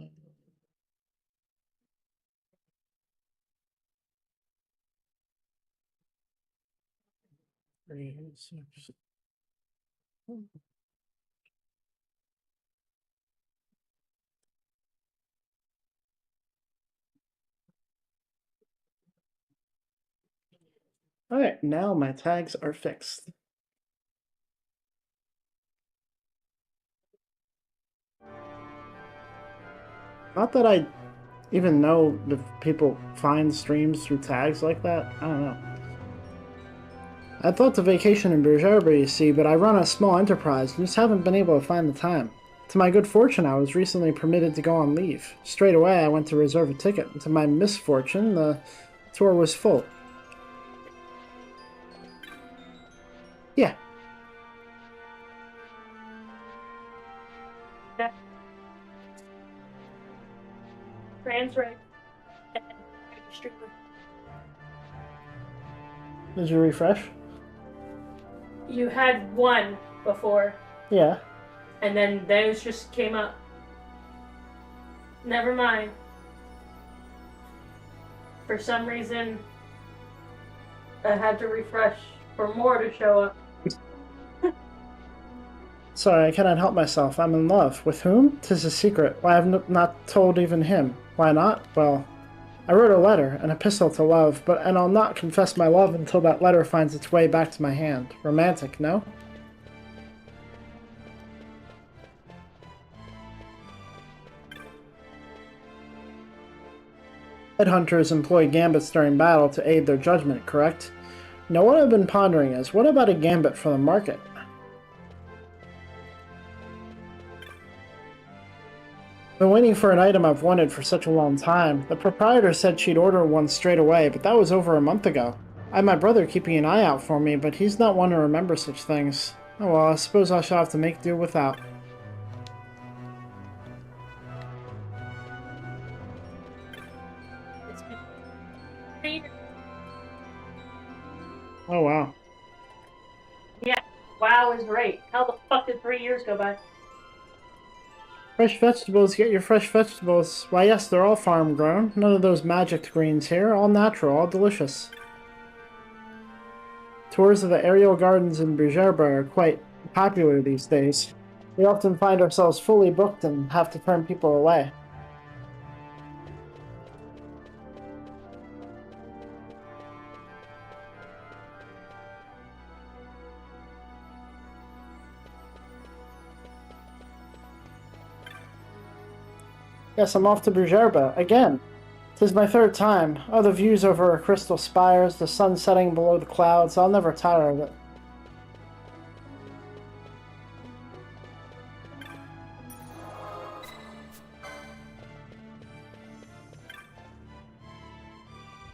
three, six. All right, now my tags are fixed. Not that I even know if people find streams through tags like that. I don't know. I thought to vacation in Bergerba, you see, but I run a small enterprise and just haven't been able to find the time. To my good fortune, I was recently permitted to go on leave. Straight away, I went to reserve a ticket. To my misfortune, the tour was full. Yeah. Transfer and streamer. Did you refresh? You had one before, Yeah. and then those just came up. Never mind. For some reason, I had to refresh for more to show up. Sorry, I cannot help myself. I'm in love. With whom? 'Tis a secret. Why, I've not told even him. Why not? Well, I wrote a letter, an epistle to love, and I'll not confess my love until that letter finds its way back to my hand. Romantic, no? Headhunters employ gambits during battle to aid their judgment, correct? Now what I've been pondering is, what about a gambit for the market? Been waiting for an item I've wanted for such a long time. The proprietor said she'd order one straight away, but that was over a month ago. I have my brother keeping an eye out for me, but he's not one to remember such things. Oh well, I suppose I shall have to make do without. It's been Oh wow. yeah. Wow is right. How the fuck did 3 years go by? Fresh vegetables, get your fresh vegetables. Why yes, they're all farm grown. None of those magic greens here. All natural, all delicious. Tours of the aerial gardens in Bergerba are quite popular these days. We often find ourselves fully booked and have to turn people away. Yes, I'm off to Bergerba, again. 'Tis my third time. Oh, the views over our crystal spires, the sun setting below the clouds, I'll never tire of it.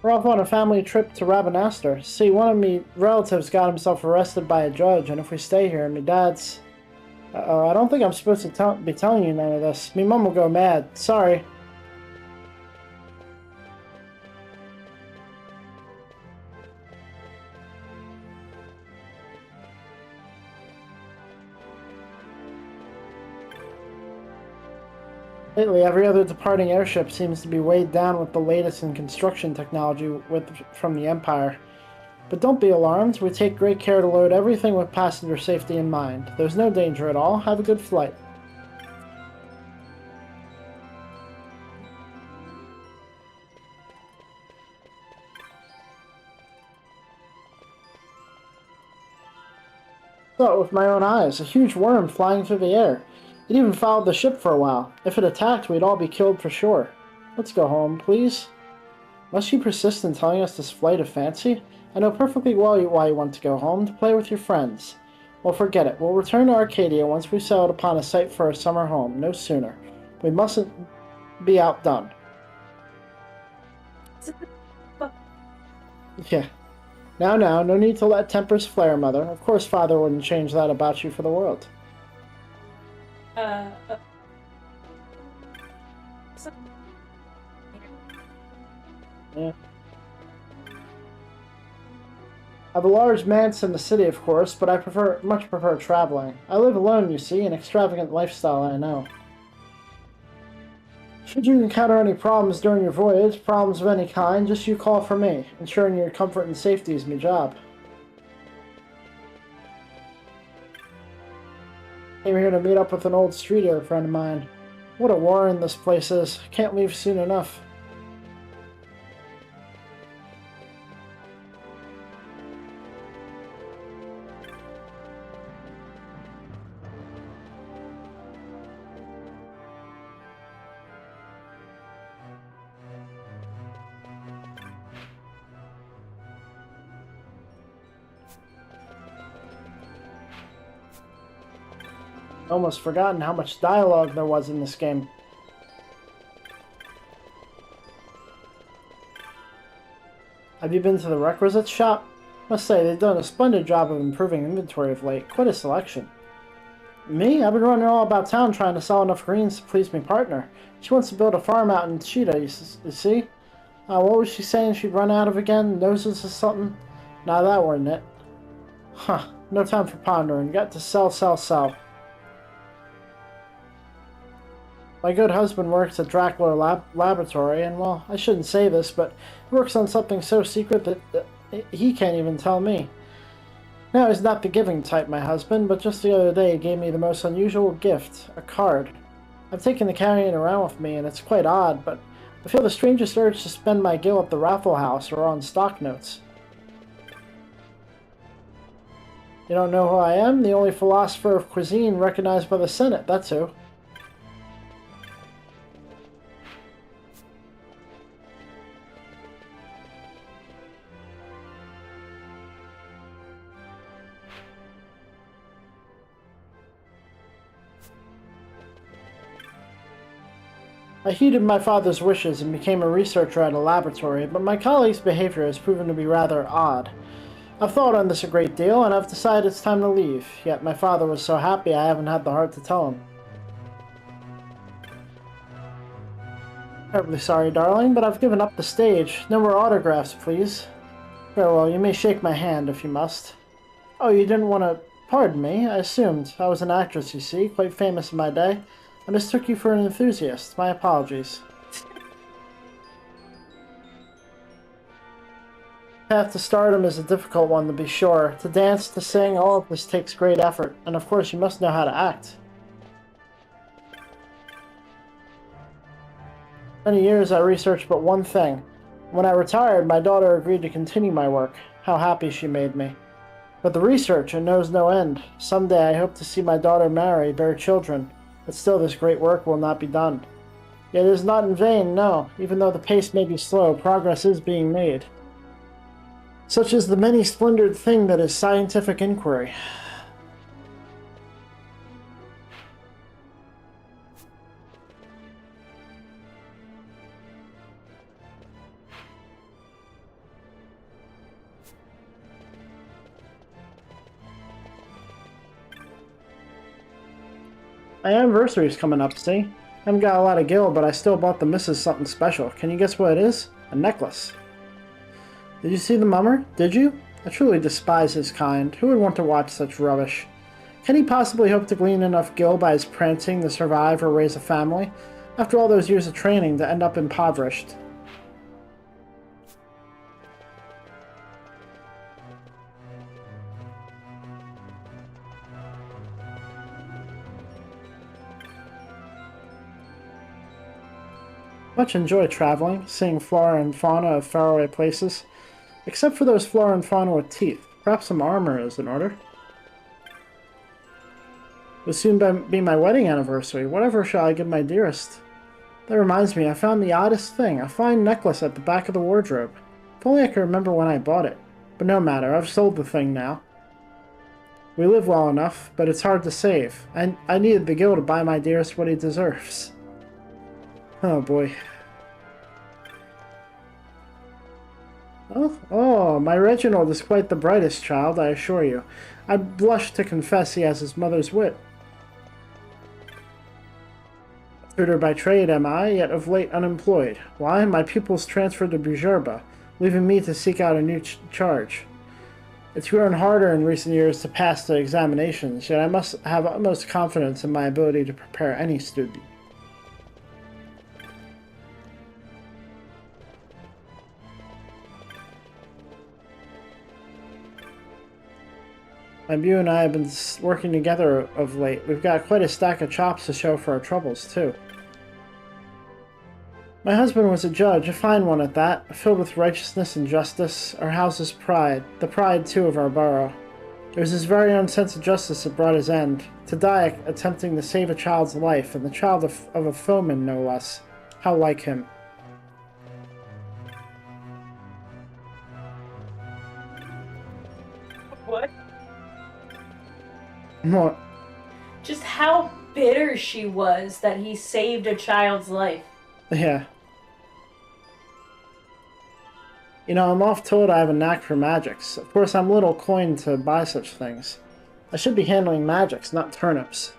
We're off on a family trip to Rabanastre. See, one of me relatives got himself arrested by a judge, and if we stay here, me dad's... Uh-oh, I don't think I'm supposed to be telling you none of this. Me mum will go mad. Sorry. Lately, every other departing airship seems to be weighed down with the latest in construction technology from the Empire. But don't be alarmed, we take great care to load everything with passenger safety in mind. There's no danger at all. Have a good flight. Saw it with my own eyes, a huge worm flying through the air. It even followed the ship for a while. If it attacked, we'd all be killed for sure. Let's go home, please. Must you persist in telling us this flight of fancy? I know perfectly well why you want to go home, to play with your friends. Well, forget it. We'll return to Arcadia once we've settled upon a site for our summer home, no sooner. We mustn't be outdone. Yeah. Now, no need to let tempers flare, Mother. Of course Father wouldn't change that about you for the world. Yeah. I have a large manse in the city, of course, but I much prefer traveling. I live alone, you see, an extravagant lifestyle, I know. Should you encounter any problems during your voyage, problems of any kind, just you call for me. Ensuring your comfort and safety is my job. Came here to meet up with an old streeter friend of mine. What a warren this place is. Can't leave soon enough. Almost forgotten how much dialogue there was in this game. Have you been to the requisites shop? Must say, they've done a splendid job of improving inventory of late. Quite a selection. Me? I've been running all about town trying to sell enough greens to please my partner. She wants to build a farm out in Cheetah, you see? What was she saying she'd run out of again? Noses or something? Nah, that weren't it. Huh. No time for pondering. Got to sell, sell, sell. My good husband works at Dracula Laboratory, and, well, I shouldn't say this, but he works on something so secret that he can't even tell me. Now, he's not the giving type, my husband, but just the other day he gave me the most unusual gift, a card. I've taken to carrying it around with me, and it's quite odd, but I feel the strangest urge to spend my gil at the Raffle House or on stock notes. You don't know who I am? The only philosopher of cuisine recognized by the Senate, that's who. I heeded my father's wishes and became a researcher at a laboratory, but my colleague's behavior has proven to be rather odd. I've thought on this a great deal, and I've decided it's time to leave, yet my father was so happy I haven't had the heart to tell him. Terribly sorry, darling, but I've given up the stage. No more autographs, please. Very well, you may shake my hand if you must. Oh, you didn't want to... Pardon me, I assumed. I was an actress, you see, quite famous in my day. I mistook you for an enthusiast. My apologies. Path to stardom is a difficult one, to be sure. To dance, to sing, all of this takes great effort. And of course, you must know how to act. Many years I researched but one thing. When I retired, my daughter agreed to continue my work. How happy she made me. But the research, it knows no end. Someday I hope to see my daughter marry, bear children. But still this great work will not be done. Yet it is not in vain, no. Even though the pace may be slow, progress is being made. Such is the many-splendored thing that is scientific inquiry. My anniversary's coming up, see? I haven't got a lot of gil, but I still bought the missus something special. Can you guess what it is? A necklace. Did you see the mummer? Did you? I truly despise his kind. Who would want to watch such rubbish? Can he possibly hope to glean enough gil by his prancing to survive or raise a family? After all those years of training to end up impoverished. Much enjoy traveling, seeing flora and fauna of faraway places. Except for those flora and fauna with teeth. Perhaps some armor is in order. It will soon be my wedding anniversary. Whatever shall I give my dearest? That reminds me, I found the oddest thing. A fine necklace at the back of the wardrobe. If only I could remember when I bought it. But no matter, I've sold the thing now. We live well enough, but it's hard to save. I needed the gil to buy my dearest what he deserves. Oh boy. Oh, my Reginald is quite the brightest child, I assure you. I blush to confess he has his mother's wit. Tutor by trade am I, yet of late unemployed. Why? My pupils transferred to Bujerba, leaving me to seek out a new charge. It's grown harder in recent years to pass the examinations, yet I must have utmost confidence in my ability to prepare any student. My Beau and I have been working together of late. We've got quite a stack of chops to show for our troubles, too. My husband was a judge, a fine one at that, filled with righteousness and justice, our house's pride, the pride, too, of our borough. It was his very own sense of justice that brought his end, to die attempting to save a child's life, and the child of a foeman, no less. How like him. What? What? Just how bitter she was that he saved a child's life. Yeah. You know, I'm oft told I have a knack for magics. Of course, I'm little coined to buy such things. I should be handling magics, not turnips.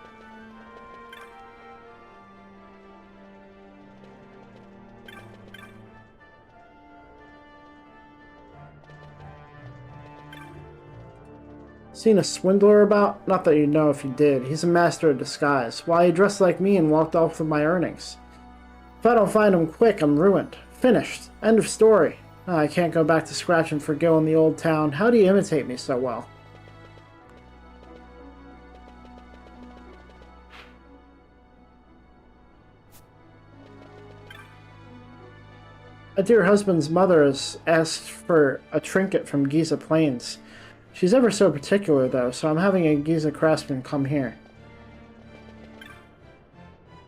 Seen a swindler about? Not that you'd know if you did. He's a master of disguise. Why, he dressed like me and walked off with my earnings. If I don't find him quick, I'm ruined. Finished. End of story. Oh, I can't go back to scratching for Gil in the old town. How do you imitate me so well? My dear husband's mother has asked for a trinket from Giza Plains. She's ever so particular, though, so I'm having a Giza craftsman come here.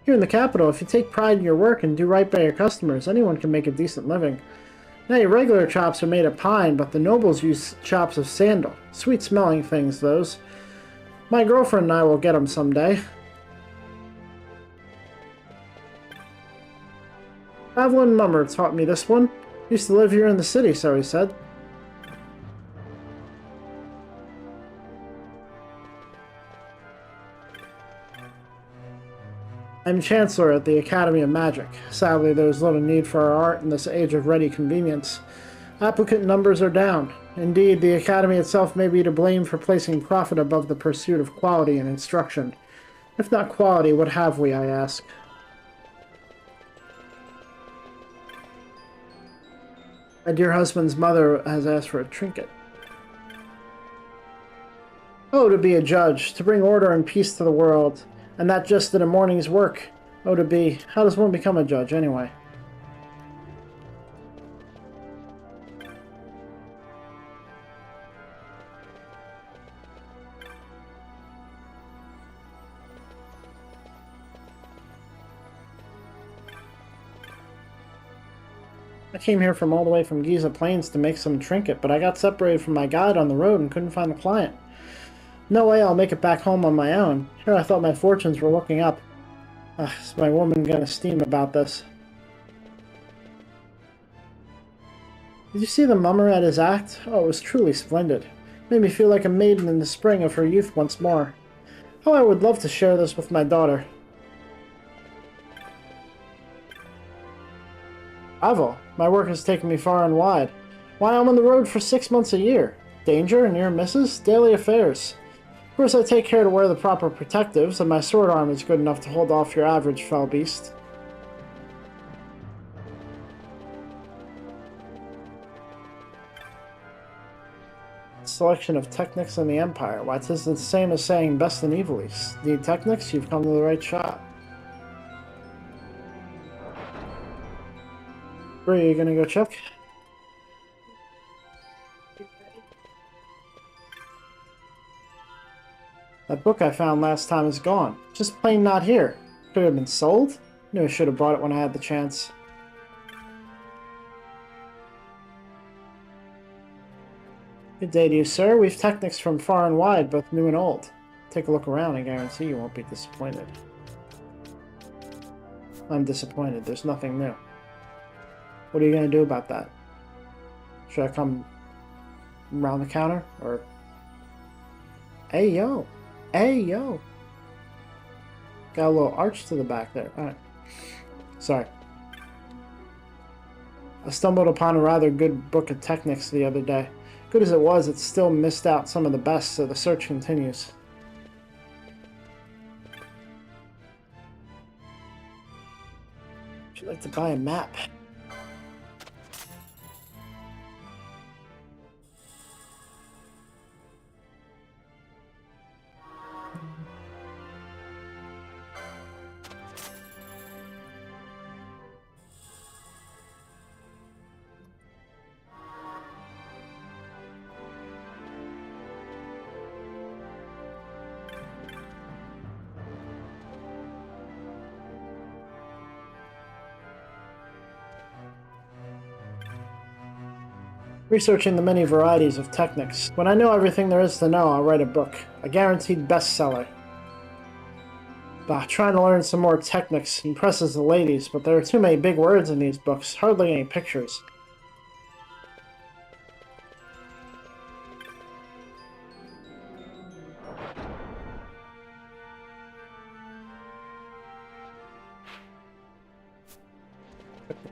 Here in the capital, if you take pride in your work and do right by your customers, anyone can make a decent living. Now, your regular chops are made of pine, but the nobles use chops of sandal. Sweet-smelling things, those. My girlfriend and I will get them someday. Evelyn Mummer taught me this one. Used to live here in the city, so he said. I'm Chancellor at the Academy of Magic. Sadly, there's little need for our art in this age of ready convenience. Applicant numbers are down. Indeed, the Academy itself may be to blame for placing profit above the pursuit of quality in instruction. If not quality, what have we, I ask? My dear husband's mother has asked for a trinket. Oh, to be a judge, to bring order and peace to the world. And not just in a morning's work. Oh, to be... How does one become a judge, anyway? I came here from all the way from Giza Plains to make some trinket, but I got separated from my guide on the road and couldn't find the client. No way I'll make it back home on my own. Here I thought my fortunes were looking up. Is my woman gonna steam about this? Did you see the mummer at his act? Oh, it was truly splendid. Made me feel like a maiden in the spring of her youth once more. How I would love to share this with my daughter. Bravo! My work has taken me far and wide. Why, I'm on the road for 6 months a year. Danger, near misses, daily affairs. Of course, I take care to wear the proper protectives, and my sword arm is good enough to hold off your average fell beast. Selection of technics in the Empire. Why, 'tis the same as saying best and evilest. Need technics? You've come to the right shop. Where are you gonna go check? That book I found last time is gone. Just plain not here. Could it have been sold? Knew I should have bought it when I had the chance. Good day to you, sir. We've technics from far and wide, both new and old. Take a look around, I guarantee you won't be disappointed. I'm disappointed. There's nothing new. What are you going to do about that? Should I come around the counter, or... Hey, yo! Hey, yo! Got a little arch to the back there. Alright. Sorry. I stumbled upon a rather good book of techniques the other day. Good as it was, it still missed out some of the best, so the search continues. Would you like to buy a map? researching the many varieties of techniques. When I know everything there is to know, I'll write a book. A guaranteed bestseller. Bah, trying to learn some more techniques impresses the ladies, but there are too many big words in these books, hardly any pictures.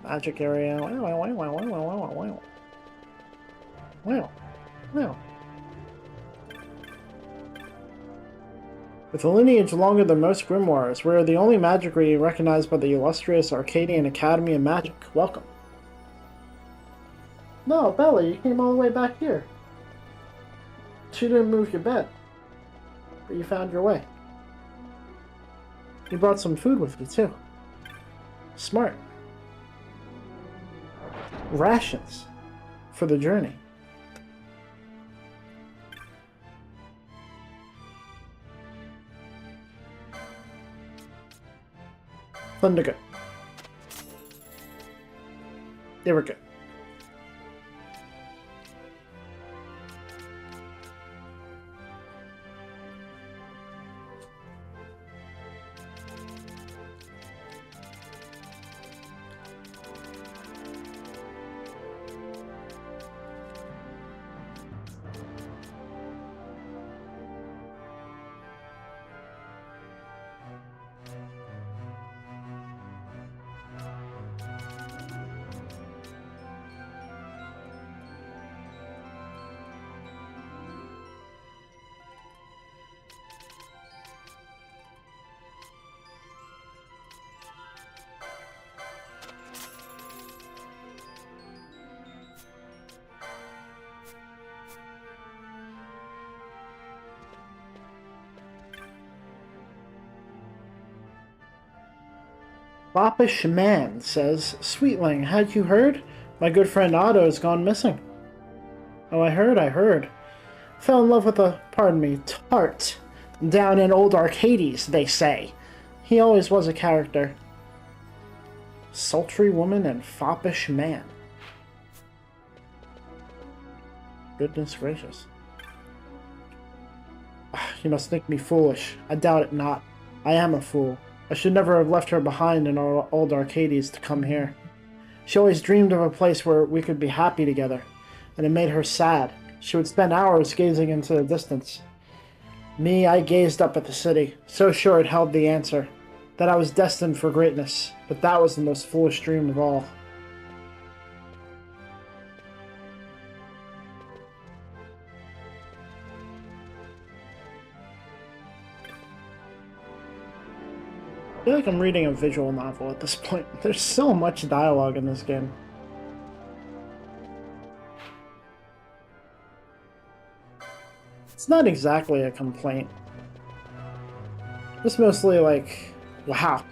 Magic area. Wow. With a lineage longer than most grimoires, we are the only magic recognized by the illustrious Arcadian Academy of Magic. Welcome. No, Bella, you came all the way back here. She didn't move your bed, but you found your way. You brought some food with you, too. Smart. Rations for the journey. Thundergut. There we go. Foppish Man says, Sweetling, had you heard? My good friend Otto has gone missing. Oh, I heard. Fell in love with a, pardon me, tart. Down in old Arcades, they say. He always was a character. Sultry woman and foppish man. Goodness gracious. You must think me foolish. I doubt it not. I am a fool. I should never have left her behind in our old Arcades to come here. She always dreamed of a place where we could be happy together, and it made her sad. She would spend hours gazing into the distance. Me, I gazed up at the city, so sure it held the answer, that I was destined for greatness, but that was the most foolish dream of all. I feel like I'm reading a visual novel at this point. There's so much dialogue in this game. It's not exactly a complaint. It's mostly like, wow.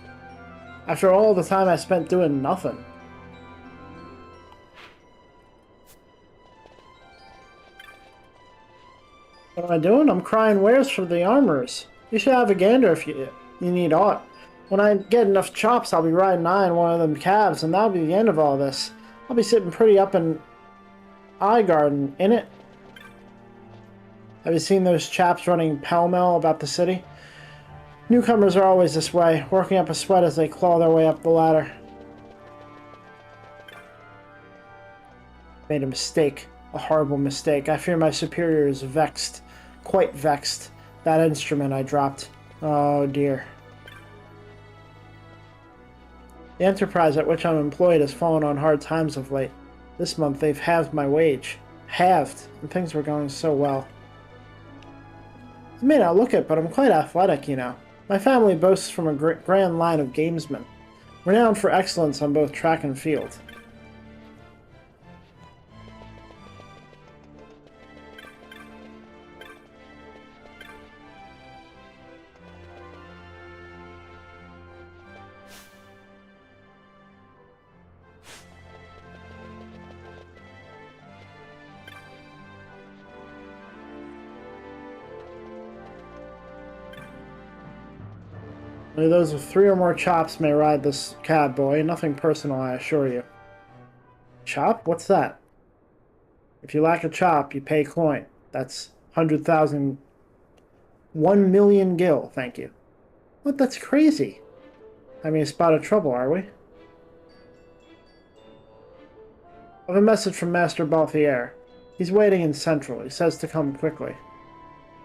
After all the time I spent doing nothing. What am I doing? I'm crying wares for the armorers. You should have a gander if you need aught. When I get enough chops, I'll be riding nigh in one of them cabs, and that'll be the end of all this. I'll be sitting pretty up in Eyegarden, innit? Have you seen those chaps running pell-mell about the city? Newcomers are always this way, working up a sweat as they claw their way up the ladder. Made a mistake. A horrible mistake. I fear my superior is vexed. Quite vexed. That instrument I dropped. Oh dear. The enterprise at which I'm employed has fallen on hard times of late. This month they've halved my wage. Halved, and things were going so well. I may not look it, but I'm quite athletic, you know. My family boasts from a grand line of gamesmen, renowned for excellence on both track and field. Only those with 3 or more chops may ride this cab, boy. Nothing personal, I assure you. Chop? What's that? If you lack a chop, you pay coin. That's 100,000... 1,000,000 gil, thank you. What? That's crazy. Having a spot of trouble, are we? I have a message from Master Balthier. He's waiting in Central. He says to come quickly.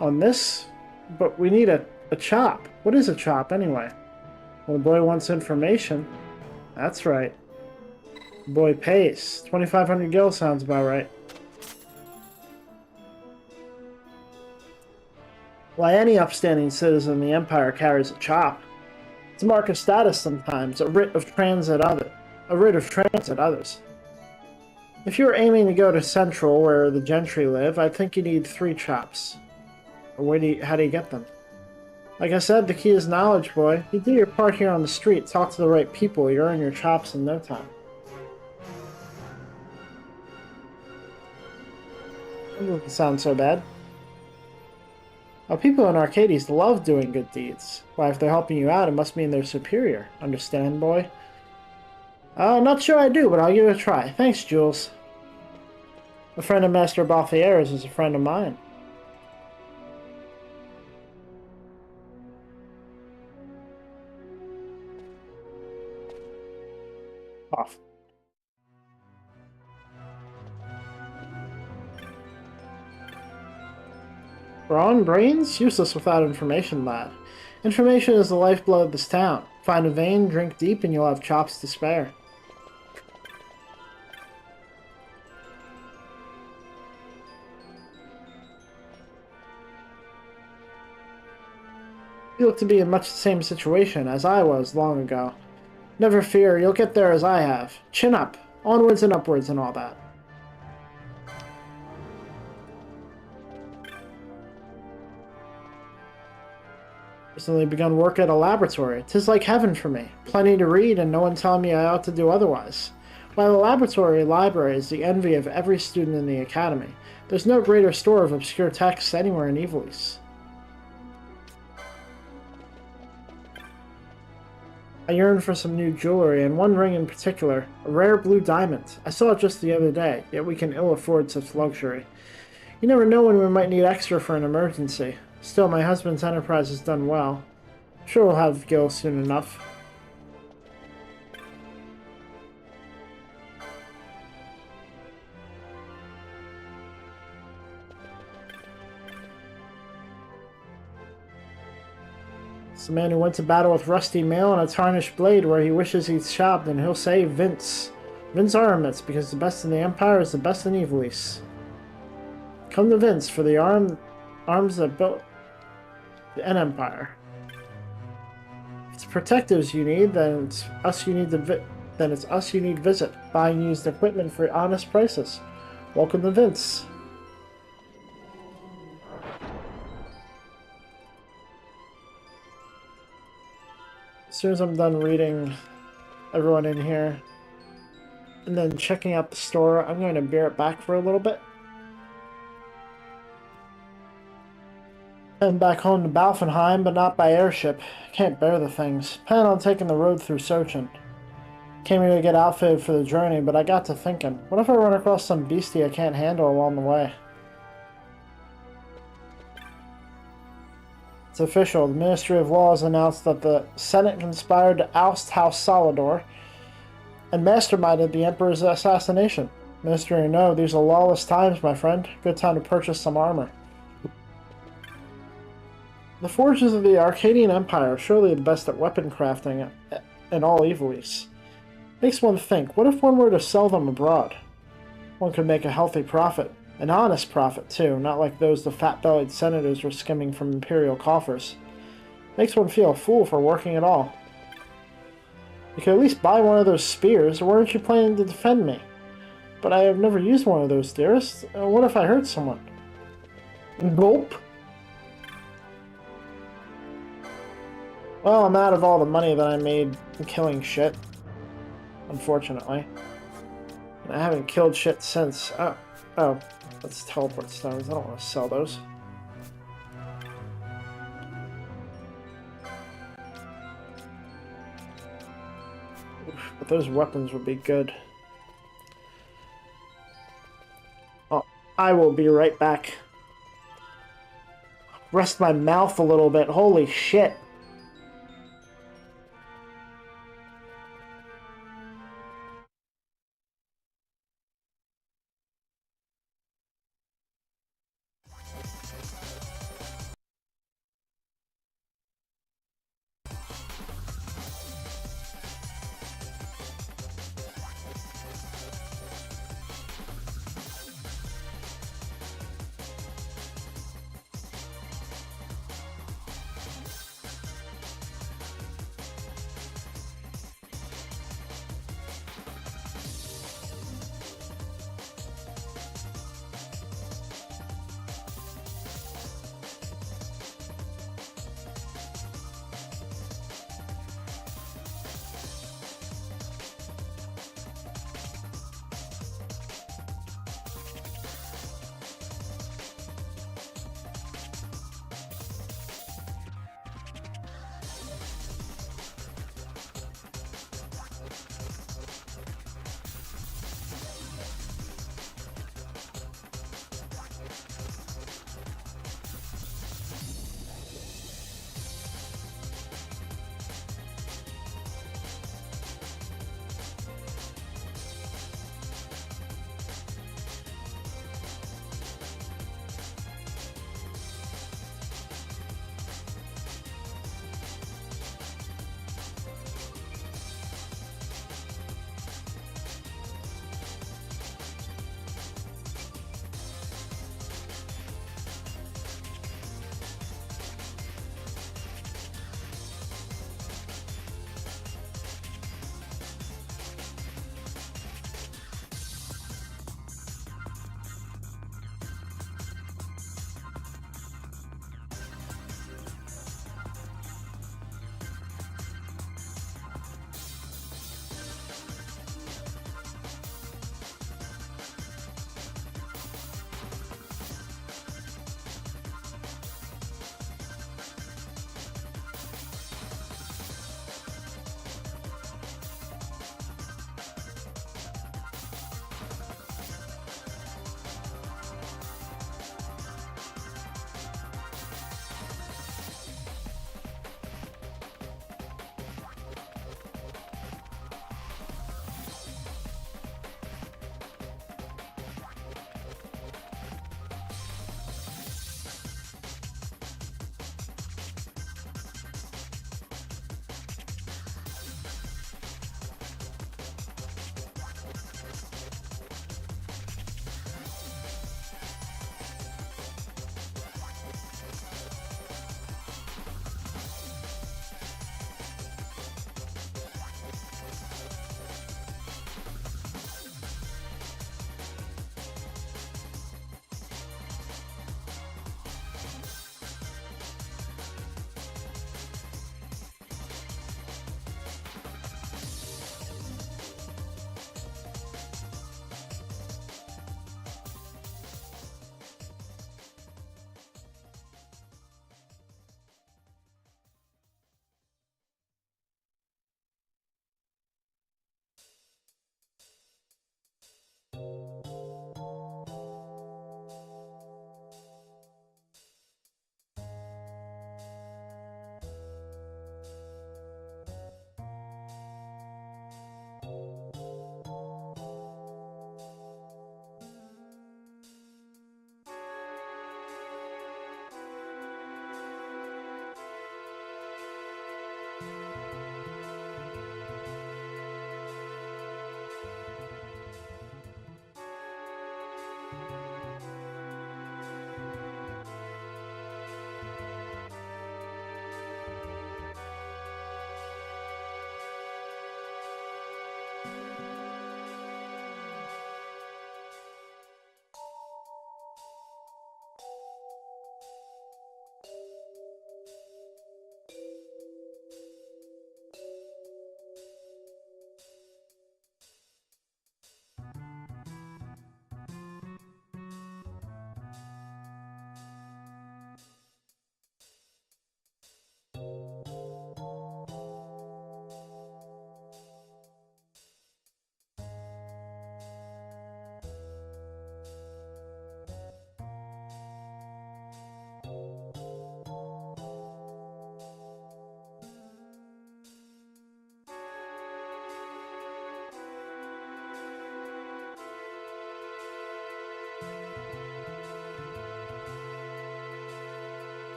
On this? But we need a chop. What is a chop, anyway? Well, the boy wants information. That's right. The boy pays. 2,500 gil sounds about right. Why, any upstanding citizen of the Empire carries a chop. It's a mark of status sometimes, a writ of transit others. If you were aiming to go to Central, where the gentry live, I think you need 3 chops. Or how do you get them? Like I said, the key is knowledge, boy. You do your part here on the street, talk to the right people, you earn your chops in no time. It doesn't sound so bad. Now, people in Arcades love doing good deeds. Why, if they're helping you out, it must mean they're superior. Understand, boy? Not sure I do, but I'll give it a try. Thanks, Jules. A friend of Master Balthier's is a friend of mine. Off. Brawn? Brains? Useless without information, lad. Information is the lifeblood of this town. Find a vein, drink deep, and you'll have chops to spare. You look to be in much the same situation as I was long ago. Never fear, you'll get there as I have. Chin up. Onwards and upwards and all that. Recently begun work at a laboratory. 'Tis like heaven for me. Plenty to read and no one telling me I ought to do otherwise. While the laboratory library is the envy of every student in the academy, there's no greater store of obscure texts anywhere in Ivalice. I yearn for some new jewelry, and one ring in particular, a rare blue diamond. I saw it just the other day, yet we can ill afford such luxury. You never know when we might need extra for an emergency. Still, my husband's enterprise has done well. Sure we'll have gil soon enough. It's the man who went to battle with rusty mail and a tarnished blade where he wishes he'd shopped, and he'll say Vince. Vince Armaments, because the best in the Empire is the best in Ivalice. Come to Vince for the arms that built an empire. If it's protectives you need, then it's us you need to visit. Buying used equipment for honest prices. Welcome to Vince. As soon as I'm done reading everyone in here and then checking out the store, I'm going to bear it back for a little bit. And back home to Balfenheim, but not by airship. Can't bear the things. Plan on taking the road through Sochin. Came here to get outfitted for the journey, but I got to thinking, what if I run across some beastie I can't handle along the way? It's official. The Ministry of Law has announced that the Senate conspired to oust House Salador and masterminded the Emperor's assassination. Ministry or no, these are lawless times, my friend. Good time to purchase some armor. The forges of the Arcadian Empire are surely the best at weapon crafting in all Ivalice. Makes one think, what if one were to sell them abroad? One could make a healthy profit. An honest profit, too, not like those the fat-bellied senators were skimming from imperial coffers. Makes one feel a fool for working at all. You could at least buy one of those spears, or weren't you planning to defend me? But I have never used one of those, dearest. What if I hurt someone? Gulp. Well, I'm out of all the money that I made killing shit. Unfortunately. And I haven't killed shit since. Oh, that's teleport stones. I don't want to sell those. Oof, but those weapons would be good. Oh, I will be right back. Rest my mouth a little bit. Holy shit.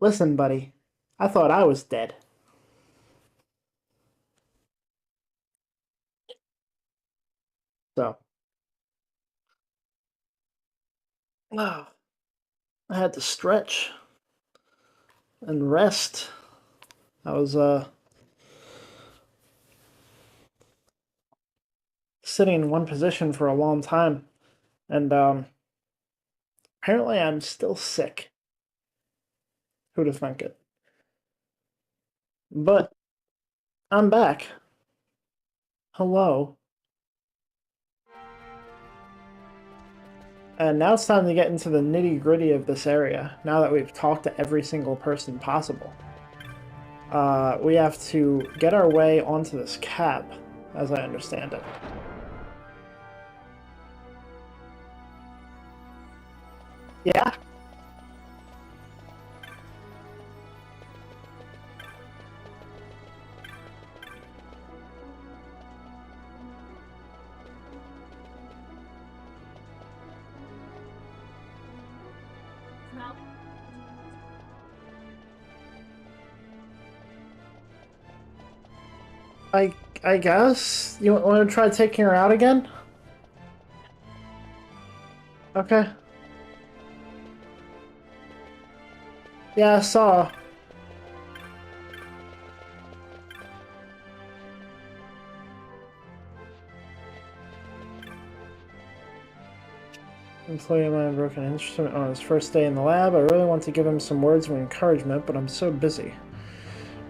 Listen, buddy. I thought I was dead. So, wow. I had to stretch and rest. I was sitting in one position for a long time, and apparently I'm still sick. Who'd have thunk it? But I'm back. Hello. And now it's time to get into the nitty-gritty of this area, now that we've talked to every single person possible. We have to get our way onto this cab, as I understand it. Yeah? No. I guess? You want to try taking her out again? Okay. Yeah, I saw. Employee of mine broke an instrument on his first day in the lab. I really want to give him some words of encouragement, but I'm so busy.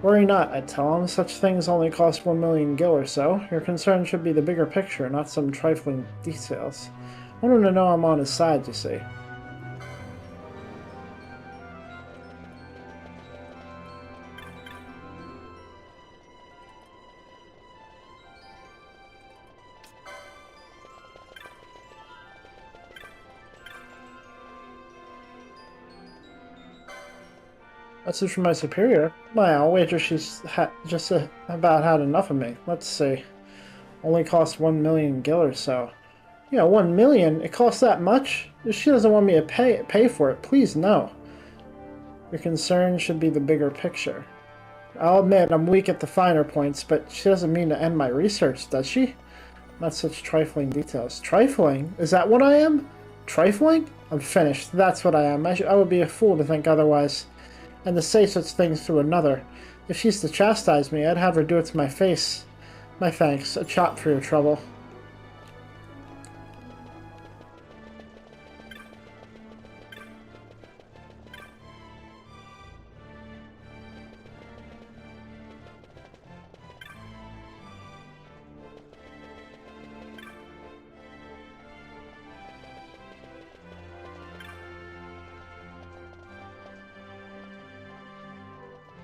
Worry not, I tell him. Such things only cost 1,000,000 gil or so. Your concern should be the bigger picture, not some trifling details. I want him to know I'm on his side, you see. Message from my superior? Well, I'll wager she's just about had enough of me. Let's see. Only cost 1,000,000 gil or so. Yeah, 1,000,000? It costs that much? She doesn't want me to pay for it. Please, no. Your concern should be the bigger picture. I'll admit I'm weak at the finer points, but she doesn't mean to end my research, does she? Not such trifling details. Trifling? Is that what I am? Trifling? I'm finished. That's what I am. I would be a fool to think otherwise. And to say such things to another. If she's to chastise me, I'd have her do it to my face. My thanks. A chop for your trouble.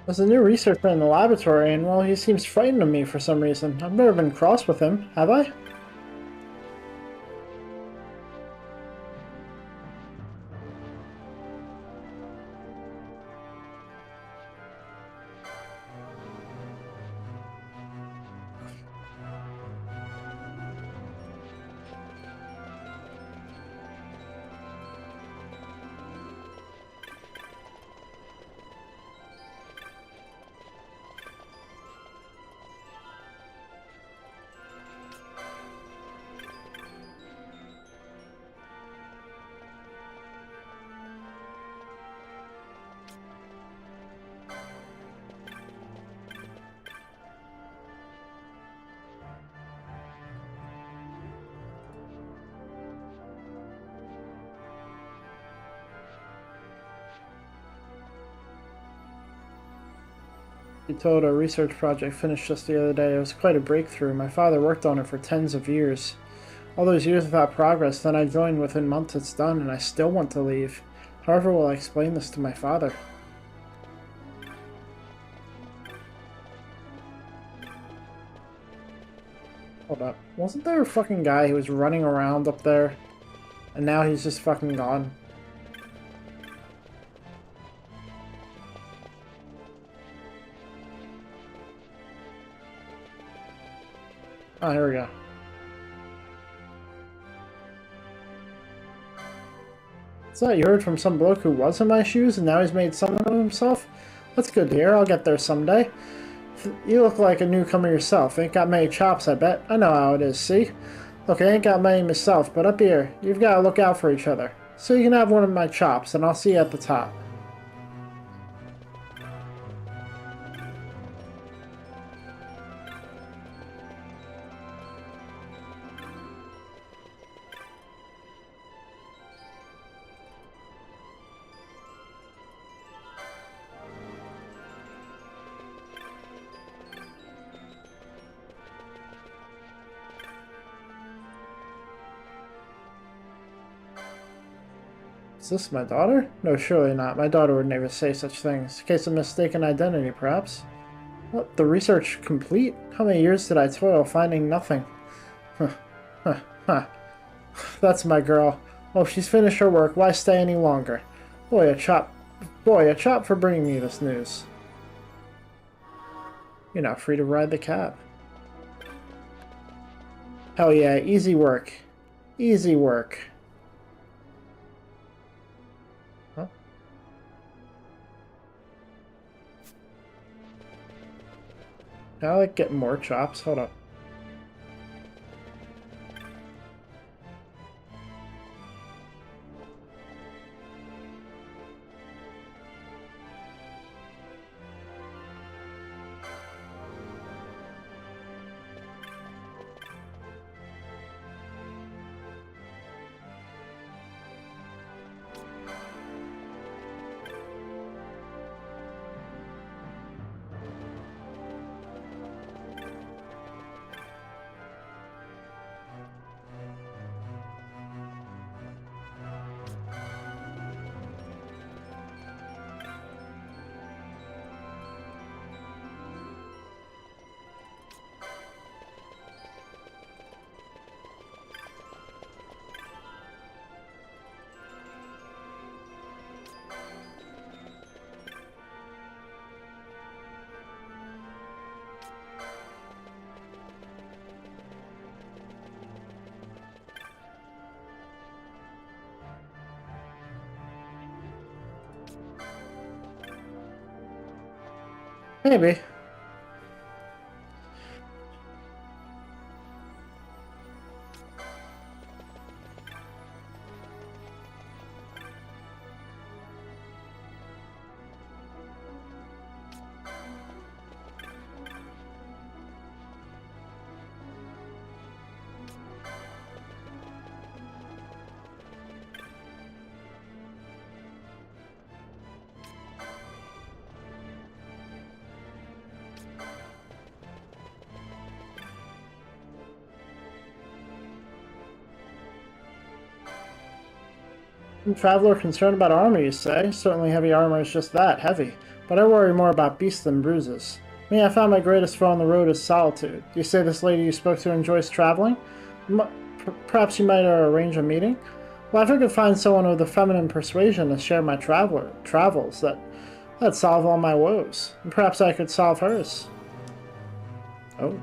There's a new researcher in the laboratory, and well, he seems frightened of me for some reason. I've never been cross with him, have I? He told a research project finished just the other day. It was quite a breakthrough. My father worked on it for tens of years. All those years without progress, then I joined within months it's done, and I still want to leave. However will I explain this to my father? Hold up. Wasn't there a fucking guy who was running around up there? And now he's just fucking gone? Oh, here we go. So you heard from some bloke who was in my shoes and now he's made something of himself? That's good to hear. I'll get there someday. You look like a newcomer yourself. Ain't got many chops, I bet. I know how it is, see? Look, I ain't got many myself, but up here, you've got to look out for each other. So you can have one of my chops, and I'll see you at the top. Is this my daughter? No, surely not. My daughter would never say such things. Case of mistaken identity, perhaps. What? The research complete? How many years did I toil finding nothing? Huh. Huh. Huh. That's my girl. Well, if she's finished her work, why stay any longer? Boy, a chop for bringing me this news. You're not free to ride the cab. Hell yeah, easy work. Easy work. Can I, like, get more chops? Hold up. Maybe. Traveler concerned about armor, you say? Certainly heavy armor is just that, heavy. But I worry more about beasts than bruises. Me, I found my greatest foe on the road is solitude. You say this lady you spoke to enjoys traveling? Perhaps you might arrange a meeting? Well, if I could find someone with a feminine persuasion to share my travels, that'd solve all my woes. And perhaps I could solve hers. Oh.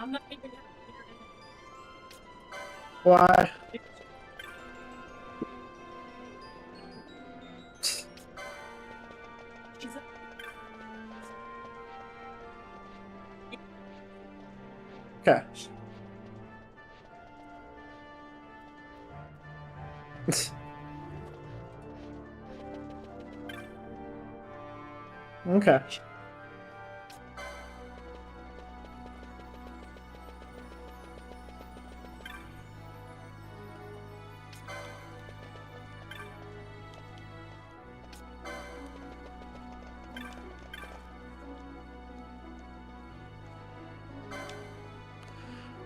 I'm not even. Why? Okay. Okay.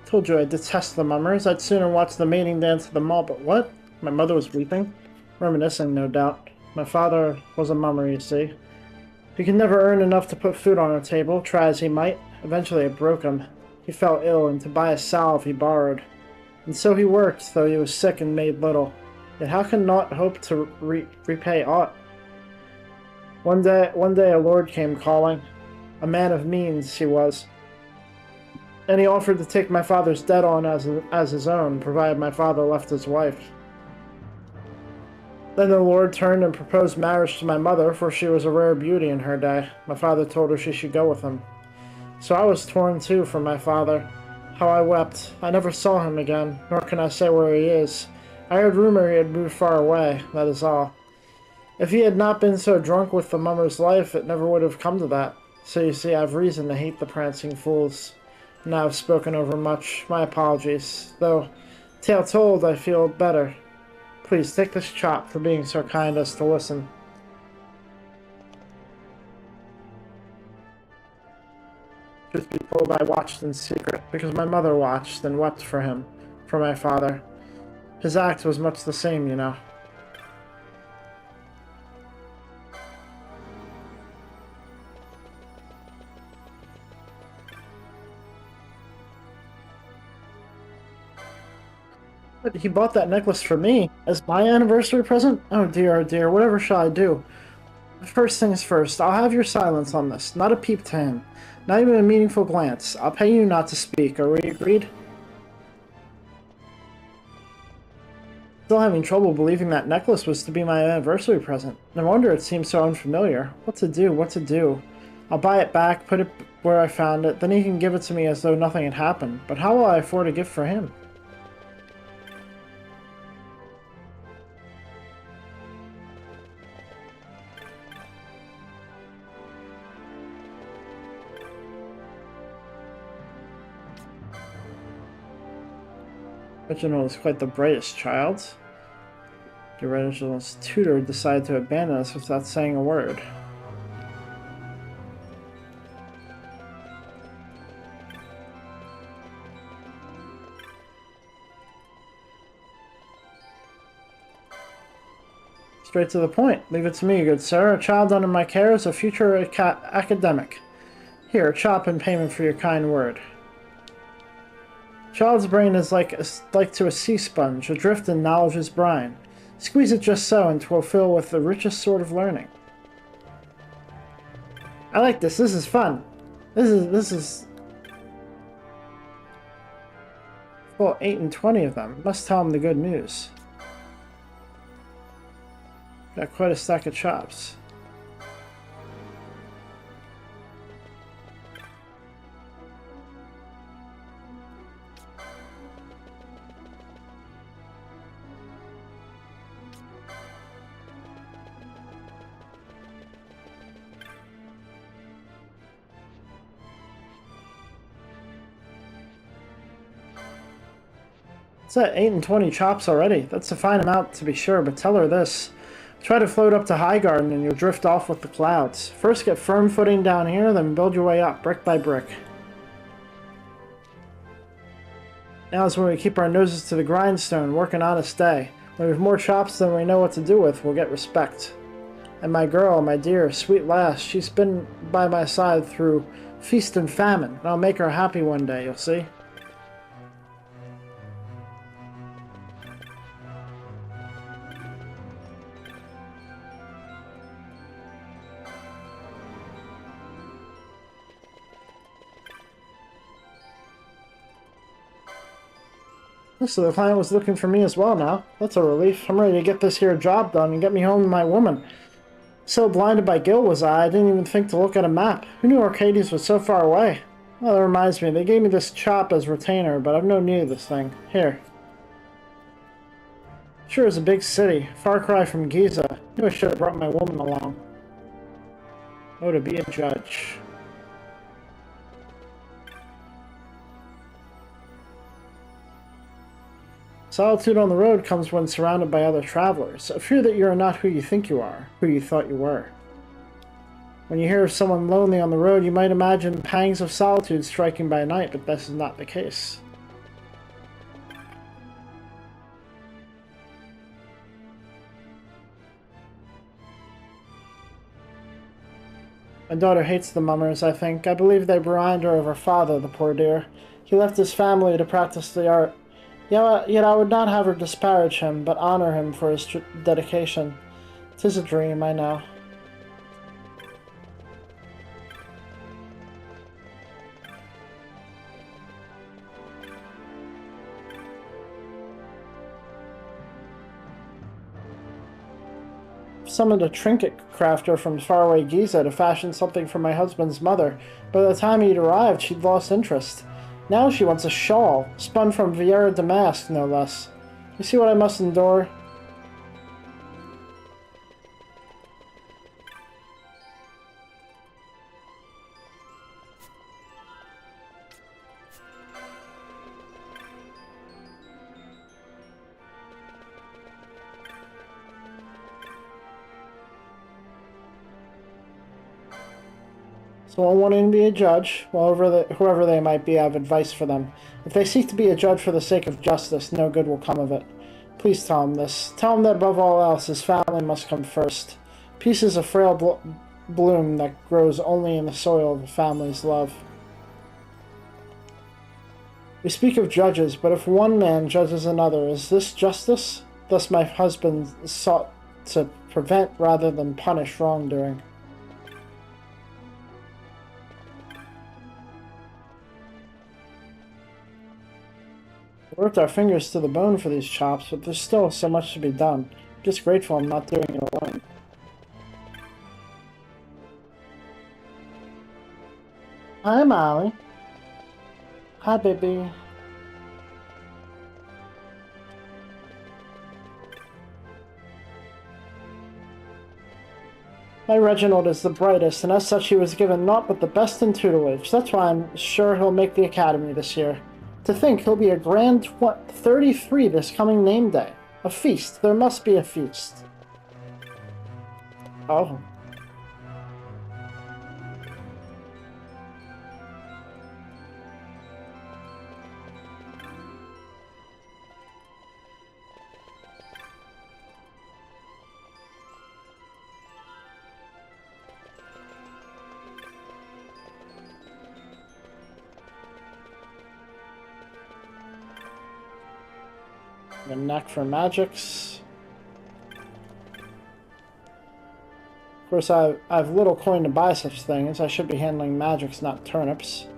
Told you I detest the mummers. I'd sooner watch the mating dance at the mall, but what? My mother was weeping. Reminiscing, no doubt. My father was a mummer, you see. He could never earn enough to put food on our table, try as he might. Eventually it broke him. He fell ill, and to buy a salve he borrowed. And so he worked, though he was sick and made little. Yet how can naught hope to repay aught? One day a lord came calling. A man of means he was. And he offered to take my father's debt on as his own, provided my father left his wife. Then the lord turned and proposed marriage to my mother, for she was a rare beauty in her day. My father told her she should go with him. So I was torn too from my father. How I wept. I never saw him again, nor can I say where he is. I heard rumor he had moved far away, that is all. If he had not been so drunk with the mummer's life, it never would have come to that. So you see, I've reason to hate the prancing fools. Now I've spoken over much. My apologies. Though, tale told, I feel better. Please, take this chop for being so kind as to listen. Truth be told, I watched in secret, because my mother watched and wept for him, for my father. His act was much the same, you know. But he bought that necklace for me, as my anniversary present? Oh dear, whatever shall I do? First things first, I'll have your silence on this, not a peep to him. Not even a meaningful glance. I'll pay you not to speak, are we agreed? Still having trouble believing that necklace was to be my anniversary present. No wonder it seems so unfamiliar. What to do? I'll buy it back, put it where I found it, then he can give it to me as though nothing had happened. But how will I afford a gift for him? Reginald is quite the brightest child. Your Reginald's tutor decided to abandon us without saying a word. Straight to the point. Leave it to me, good sir. A child under my care is a future academic. Here, chop in payment for your kind word. Child's brain is like to a sea sponge, adrift in knowledge's brine. Squeeze it just so, and 'twill fill with the richest sort of learning. I like this. This is fun. This is. Well, 8 and 20 of them. Must tell him the good news. Got quite a stack of chops. It's at 8 and 20 chops already. That's a fine amount to be sure, but tell her this. Try to float up to Highgarden and you'll drift off with the clouds. First get firm footing down here, then build your way up, brick by brick. Now is when we keep our noses to the grindstone, work an honest day. When we have more chops than we know what to do with, we'll get respect. And my girl, my dear, sweet lass, she's been by my side through feast and famine, and I'll make her happy one day, you'll see. So the client was looking for me as well now. That's a relief. I'm ready to get this here job done and get me home to my woman. So blinded by guilt was I didn't even think to look at a map. Who knew Arcades was so far away? Well, that reminds me, they gave me this chop as retainer, but I've no need of this thing. Here. Sure is a big city. Far cry from Giza. Knew I should have brought my woman along. Oh, to be a judge. Solitude on the road comes when surrounded by other travelers. A fear that you are not who you think you are, who you thought you were. When you hear of someone lonely on the road, you might imagine pangs of solitude striking by night, but this is not the case. My daughter hates the mummers, I think. I believe they berined her of her father, the poor dear. He left his family to practice the art. Yet I would not have her disparage him, but honor him for his dedication. 'Tis a dream, I know. summoned a trinket crafter from faraway Giza to fashion something for my husband's mother. By the time he'd arrived, she'd lost interest. Now she wants a shawl, spun from Vieira Damask, no less. You see what I must endure? Someone wanting to be a judge, well, whoever they might be, I have advice for them. If they seek to be a judge for the sake of justice, no good will come of it. Please tell him this. Tell him that above all else, his family must come first. Peace is a frail bloom that grows only in the soil of a family's love. We speak of judges, but if one man judges another, is this justice? Thus my husband sought to prevent rather than punish wrongdoing. We worked our fingers to the bone for these chops, but there's still so much to be done. I'm just grateful I'm not doing it alone. Hi, Molly. Hi, baby. My Reginald is the brightest, and as such he was given naught but the best in tutelage. That's why I'm sure he'll make the academy this year. To think he'll be a grand 33 this coming name day. A feast. There must be a feast. Oh. A knack for magics. Of course, I have little coin to buy such things. I should be handling magics, not turnips.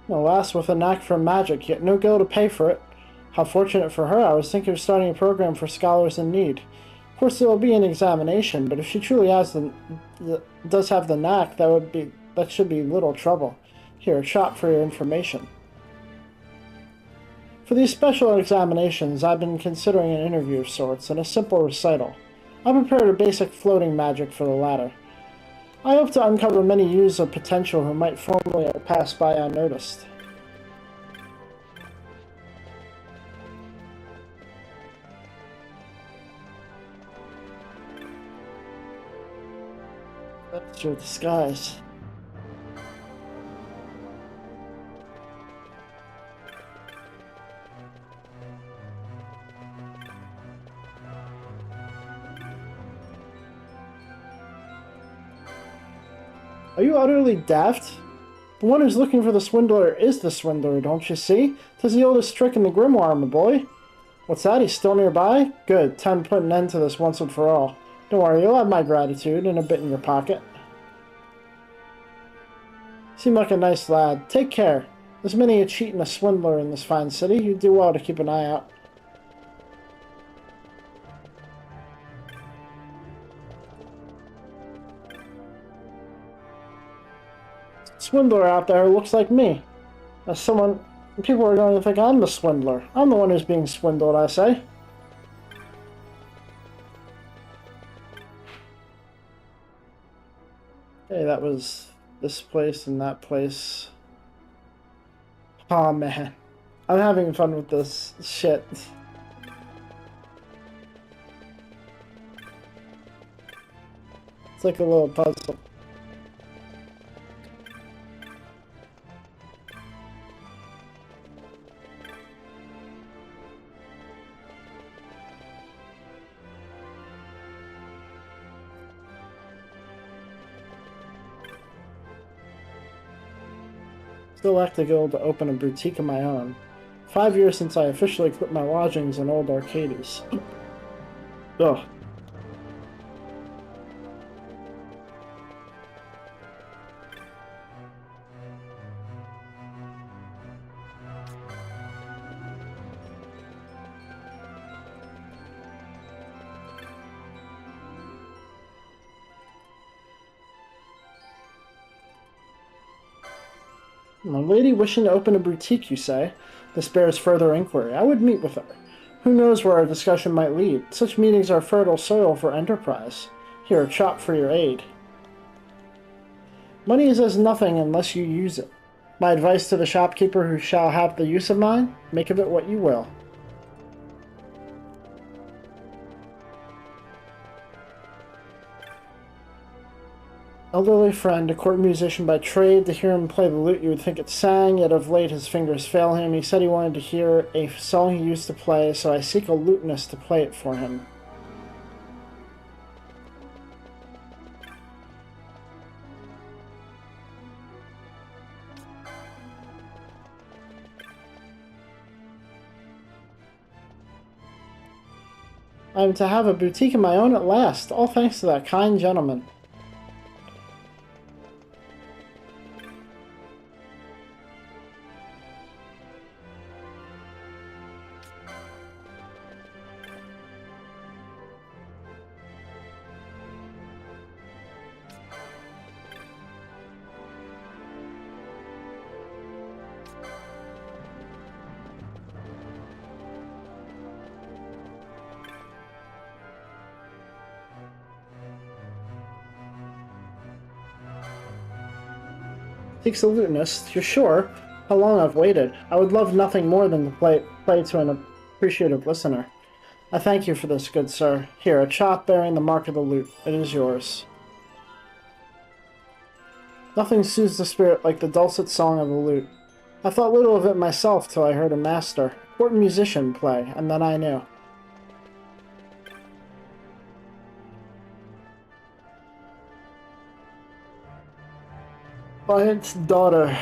No lass with a knack for magic, yet no gil to pay for it. How fortunate for her, I was thinking of starting a program for scholars in need. Of course, there will be an examination, but if she truly has does have the knack, that should be little trouble. Here, shop for your information. For these special examinations, I've been considering an interview of sorts, and a simple recital. I prepared a basic floating magic for the latter. I hope to uncover many youths of potential who might formerly have passed by unnoticed. That's your disguise. Are you utterly daft? The one who's looking for the swindler is the swindler, don't you see? 'Tis the oldest trick in the grimoire, my boy. What's that? He's still nearby? Good. Time to put an end to this once and for all. Don't worry, you'll have my gratitude and a bit in your pocket. Seem like a nice lad. Take care. There's many a cheat and a swindler in this fine city. You do well to keep an eye out. Swindler out there who looks like me. As people are going to think I'm the swindler. I'm the one who's being swindled, I say. Okay, that was this place and that place. Aw, man. I'm having fun with this shit. It's like a little puzzle. Still lack the guild to open a boutique of my own. 5 years since I officially quit my lodgings in old Arcades. Ugh. A lady wishing to open a boutique, you say? This bears further inquiry. I would meet with her. Who knows where our discussion might lead? Such meetings are fertile soil for enterprise. Here, chop for your aid. Money is as nothing unless you use it. My advice to the shopkeeper who shall have the use of mine, make of it what you will. Elderly friend, a court musician by trade. To hear him play the lute, you would think it sang, yet of late his fingers fail him. He said he wanted to hear a song he used to play, so I seek a lutenist to play it for him. I am to have a boutique of my own at last, all thanks to that kind gentleman. Seeks a lutenist, you're sure? How long I've waited. I would love nothing more than to play to an appreciative listener. I thank you for this, good sir. Here, a chop bearing the mark of the lute. It is yours. Nothing soothes the spirit like the dulcet song of the lute. I thought little of it myself till I heard a master, court musician, play, and then I knew. By its daughter.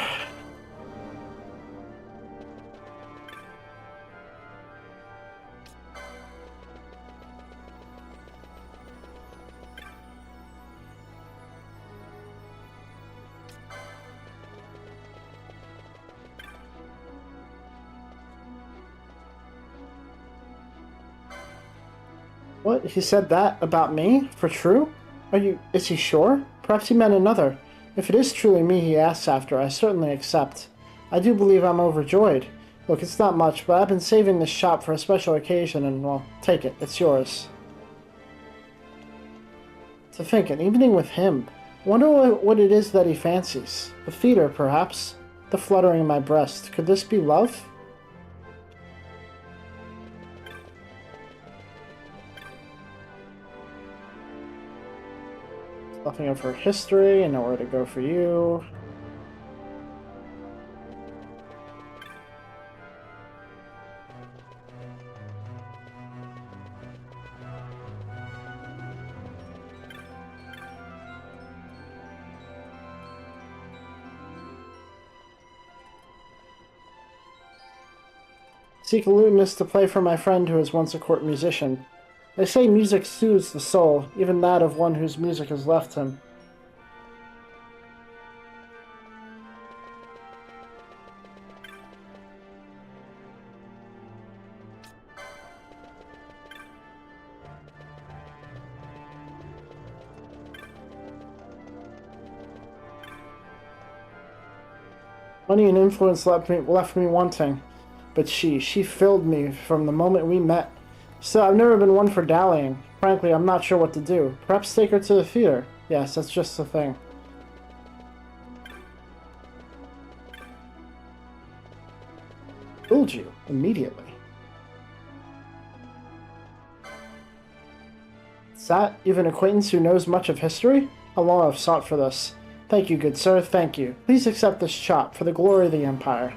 What? He said that about me? For true? Is he sure? Perhaps he meant another. If it is truly me he asks after, I certainly accept. I do believe I'm overjoyed. Look, it's not much, but I've been saving this shop for a special occasion, and, well, take it. It's yours. To think, an evening with him. Wonder what it is that he fancies. The theater, perhaps. The fluttering in my breast. Could this be love? Nothing of her history, and nowhere to go for you. Seek a lutenist to play for my friend who was once a court musician. They say music soothes the soul, even that of one whose music has left him. Money and influence left me wanting, but she filled me from the moment we met. So I've never been one for dallying. Frankly, I'm not sure what to do. Perhaps take her to the theater. Yes, that's just the thing. Fooled you immediately. Is that even an acquaintance who knows much of history? How long I've sought for this. Thank you, good sir, thank you. Please accept this chop for the glory of the Empire.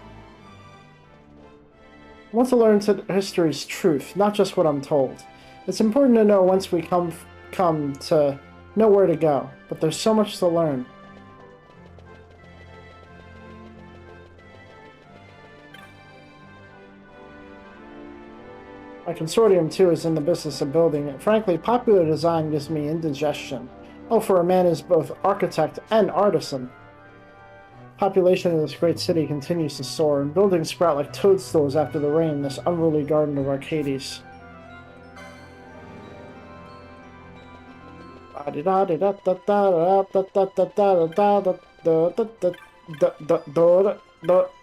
I want to learn history's truth, not just what I'm told. It's important to know whence we come to know where to go, but there's so much to learn. My consortium, too, is in the business of building it. Frankly, popular design gives me indigestion. Oh, for a man who is both architect and artisan. Population of this great city continues to soar, and buildings sprout like toadstools after the rain in this unruly garden of Arcades. But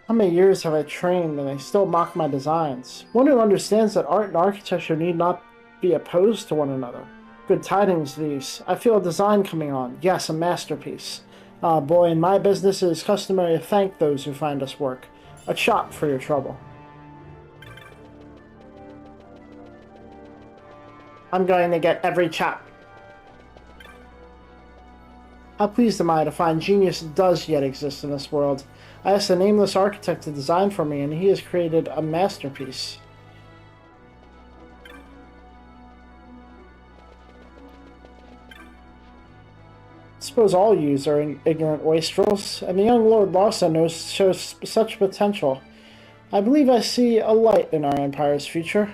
how many years have I trained and they still mock my designs? One who understands that art and architecture need not be opposed to one another. Good tidings these. I feel a design coming on. Yes, a masterpiece. Ah, boy, in my business it is customary to thank those who find us work. A chop for your trouble. I'm going to get every chop. How pleased am I to find genius does yet exist in this world. I asked a nameless architect to design for me, and he has created a masterpiece. I suppose all youths are ignorant wastrels, and the young Lord Lawson shows such potential. I believe I see a light in our empire's future.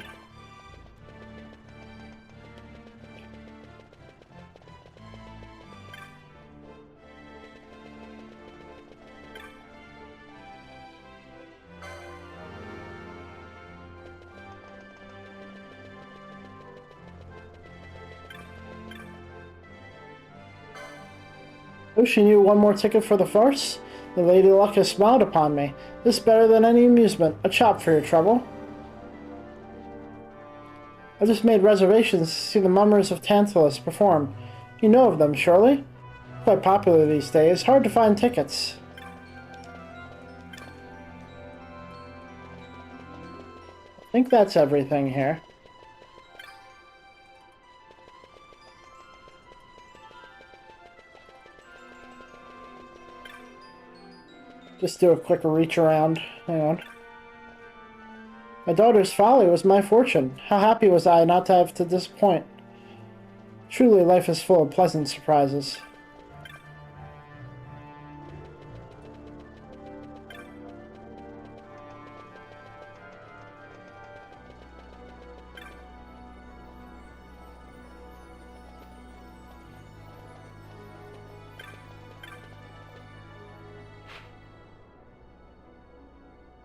Oh, she knew one more ticket for the farce? The Lady Luck has smiled upon me. This is better than any amusement. A chop for your trouble. I just made reservations to see the Mummers of Tantalus perform. You know of them, surely? Quite popular these days. Hard to find tickets. I think that's everything here. Just do a quick reach around. Hang on. My daughter's folly was my fortune. How happy was I not to have to disappoint. Truly, life is full of pleasant surprises.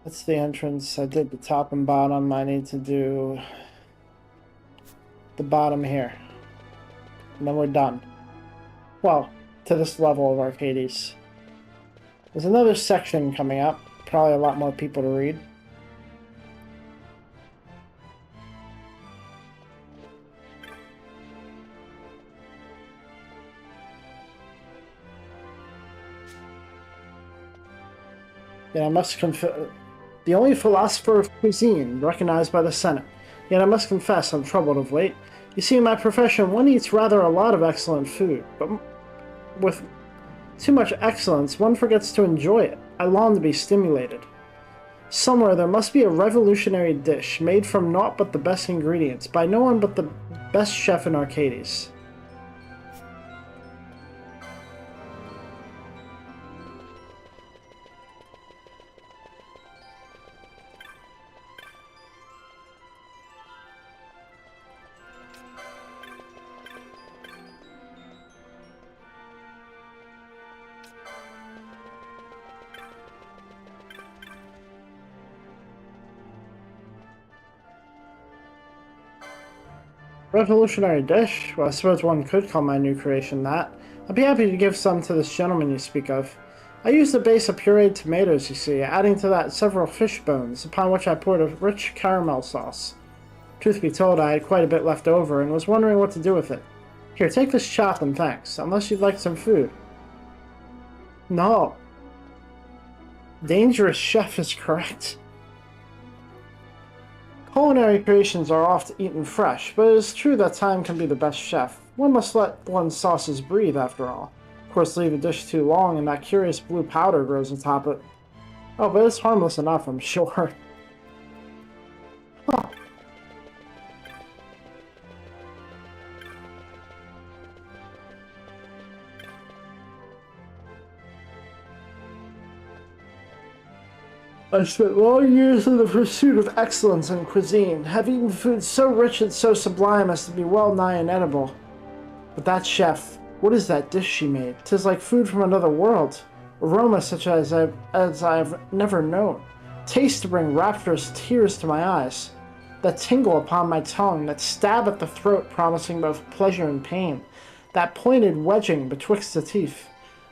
That's the entrance. I did the top and bottom. I need to do the bottom here. And then we're done. Well, to this level of Arcades. There's another section coming up. Probably a lot more people to read. Yeah, I must confess. The only philosopher of cuisine recognized by the Senate. Yet I must confess I'm troubled of late. You see, in my profession, one eats rather a lot of excellent food, but with too much excellence, one forgets to enjoy it. I long to be stimulated. Somewhere there must be a revolutionary dish made from naught but the best ingredients, by no one but the best chef in Arcades. Revolutionary dish? Well, I suppose one could call my new creation that. I'd be happy to give some to this gentleman you speak of. I used a base of pureed tomatoes, you see, adding to that several fish bones, upon which I poured a rich caramel sauce. Truth be told, I had quite a bit left over, and was wondering what to do with it. Here, take this chop and thanks, unless you'd like some food. No. Dangerous chef is correct. Culinary creations are oft eaten fresh, but it is true that time can be the best chef. One must let one's sauces breathe, after all. Of course, leave a dish too long and that curious blue powder grows atop it. Oh, but it's harmless enough, I'm sure. Huh. I spent long years in the pursuit of excellence in cuisine, have eaten food so rich and so sublime as to be well nigh inedible. But that chef, what is that dish she made? 'Tis like food from another world. Aroma such as I've never known. Taste to bring rapturous tears to my eyes. That tingle upon my tongue, that stab at the throat promising both pleasure and pain. That pointed wedging betwixt the teeth.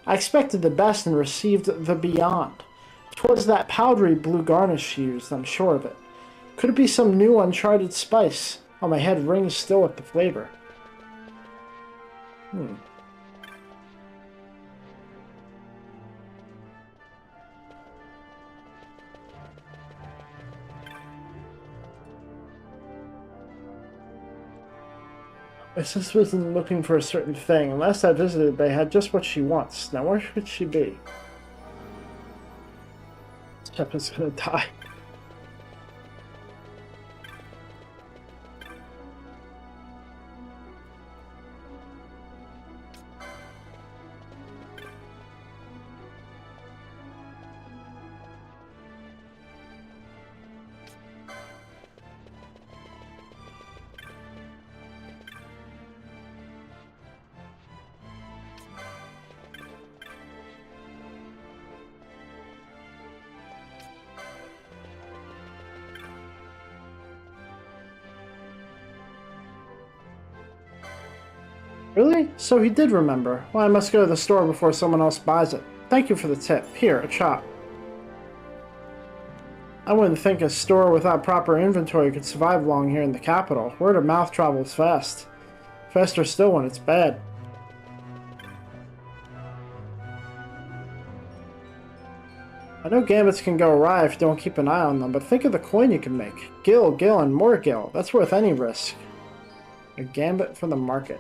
I expected the best and received the beyond. 'Twas that powdery blue garnish she used, I'm sure of it. Could it be some new uncharted spice? Oh, my head rings still with the flavor. My sister wasn't looking for a certain thing. Last I visited, they had just what she wants. Now where could she be? Shepard's gonna die. Really? So he did remember. Well, I must go to the store before someone else buys it. Thank you for the tip. Here, a chop. I wouldn't think a store without proper inventory could survive long here in the capital. Word of mouth travels fast. Faster still when it's bad. I know gambits can go awry if you don't keep an eye on them, but think of the coin you can make. Gil, and more gil. That's worth any risk. A gambit for the market.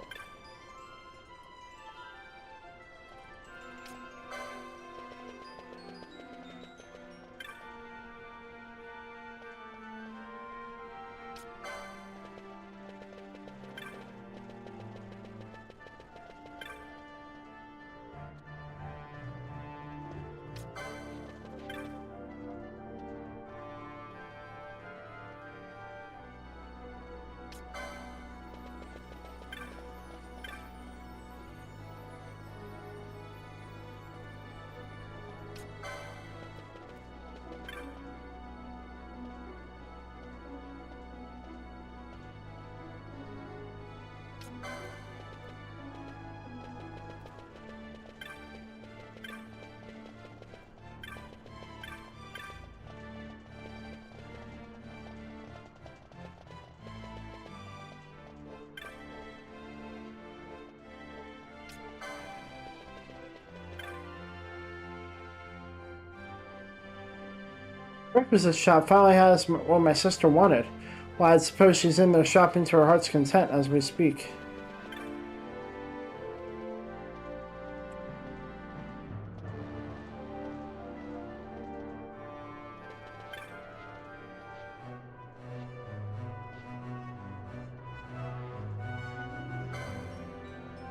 Requisite shop finally has what my sister wanted. Well, I'd suppose she's in there shopping to her heart's content as we speak.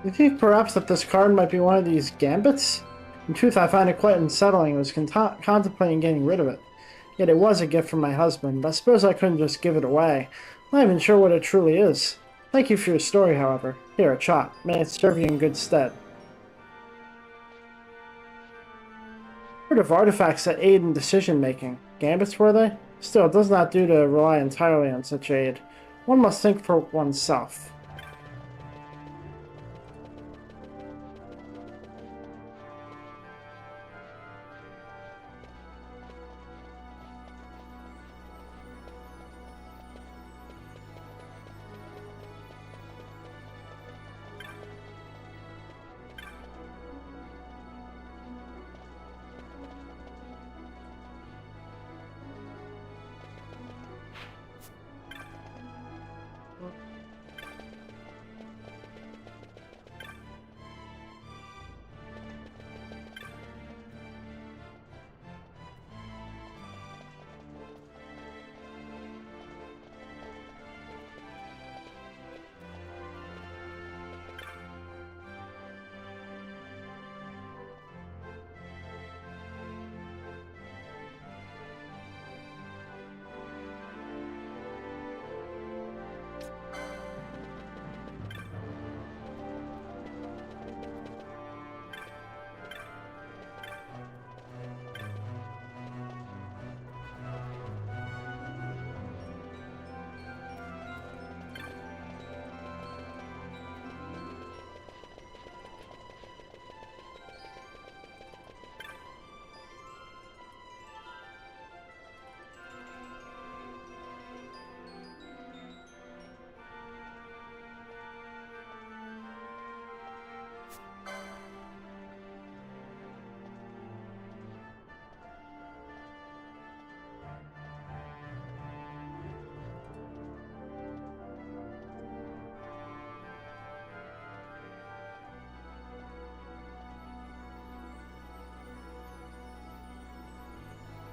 You think perhaps that this card might be one of these gambits? In truth, I find it quite unsettling. I was contemplating getting rid of it. Yet it was a gift from my husband, but I suppose I couldn't just give it away. I'm not even sure what it truly is. Thank you for your story, however. Here, a chop. May it serve you in good stead. Heard of artifacts that aid in decision-making. Gambits, were they? Still, it does not do to rely entirely on such aid. One must think for oneself.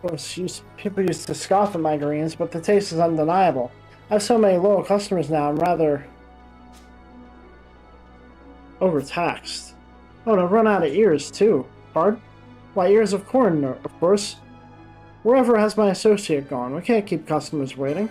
Of course, people used to scoff at my greens, but the taste is undeniable. I have so many loyal customers now, I'm rather overtaxed. Oh, and I've run out of ears, too. Pardon? Why, ears of corn, of course. Wherever has my associate gone? We can't keep customers waiting.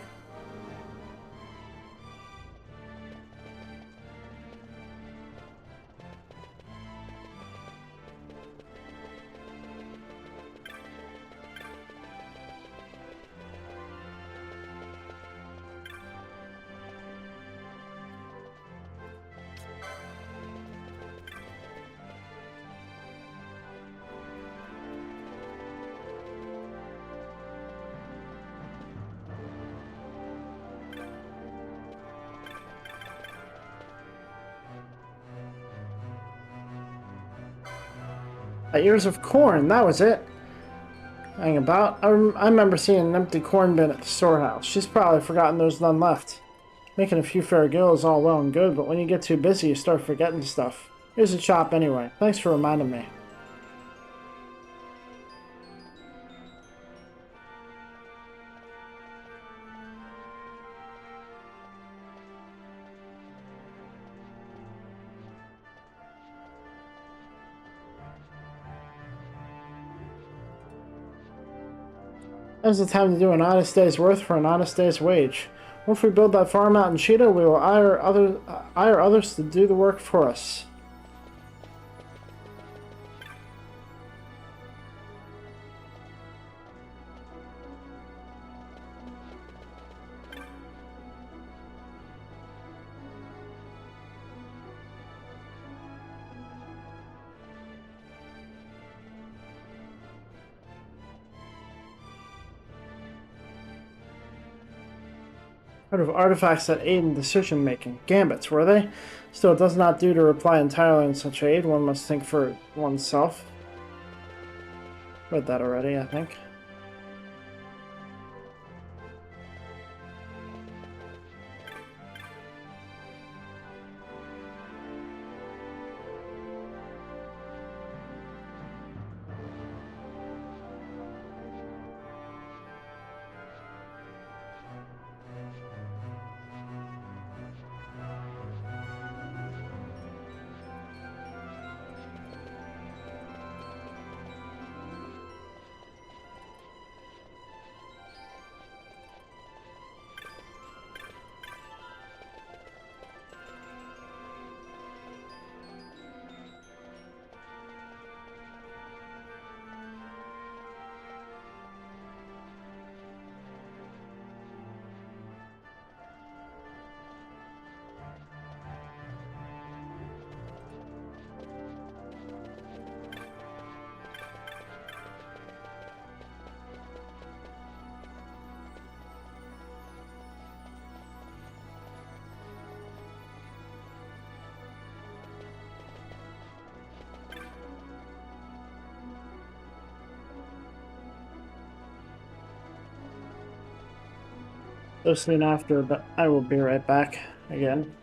Ears of corn, that was it. Hang about. I remember seeing an empty corn bin at the storehouse. She's probably forgotten there's none left. Making a few fair gil is all well and good, but when you get too busy, you start forgetting stuff. Here's a chop anyway. Thanks for reminding me. Now's the time to do an honest day's worth for an honest day's wage. Once we build that farm out in Cheetah, we will hire others to do the work for us. Heard of artifacts that aid in decision making. Gambits, were they? Still, it does not do to reply entirely in such aid. One must think for oneself. Read that already, I think. So soon after, but I will be right back again.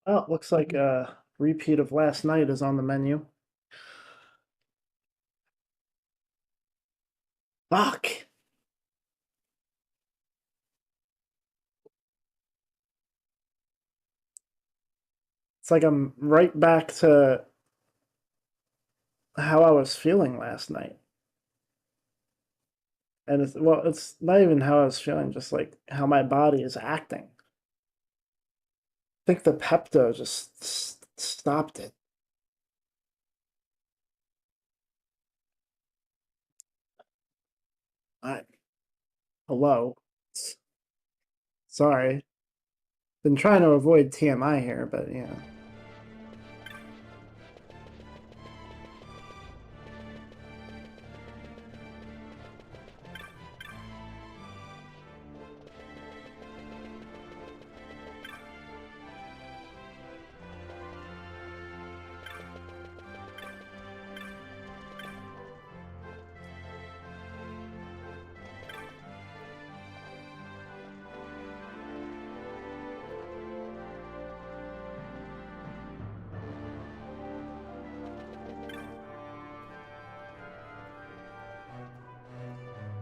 Oh, it looks like a repeat of last night is on the menu. Fuck! It's like I'm right back to how I was feeling last night. And it's, well, it's not even how I was feeling, just like how my body is acting. I think the Pepto just stopped it. I, hello. Sorry. Been trying to avoid TMI here, but yeah.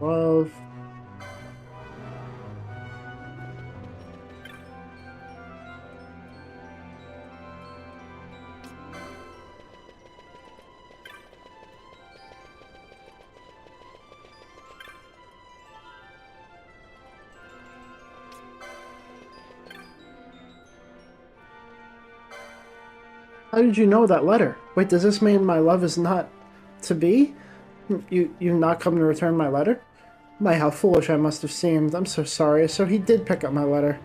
Love. How did you know that letter? Wait, does this mean my love is not to be? You've not come to return my letter? My, how foolish I must have seemed. I'm so sorry. So he did pick up my letter.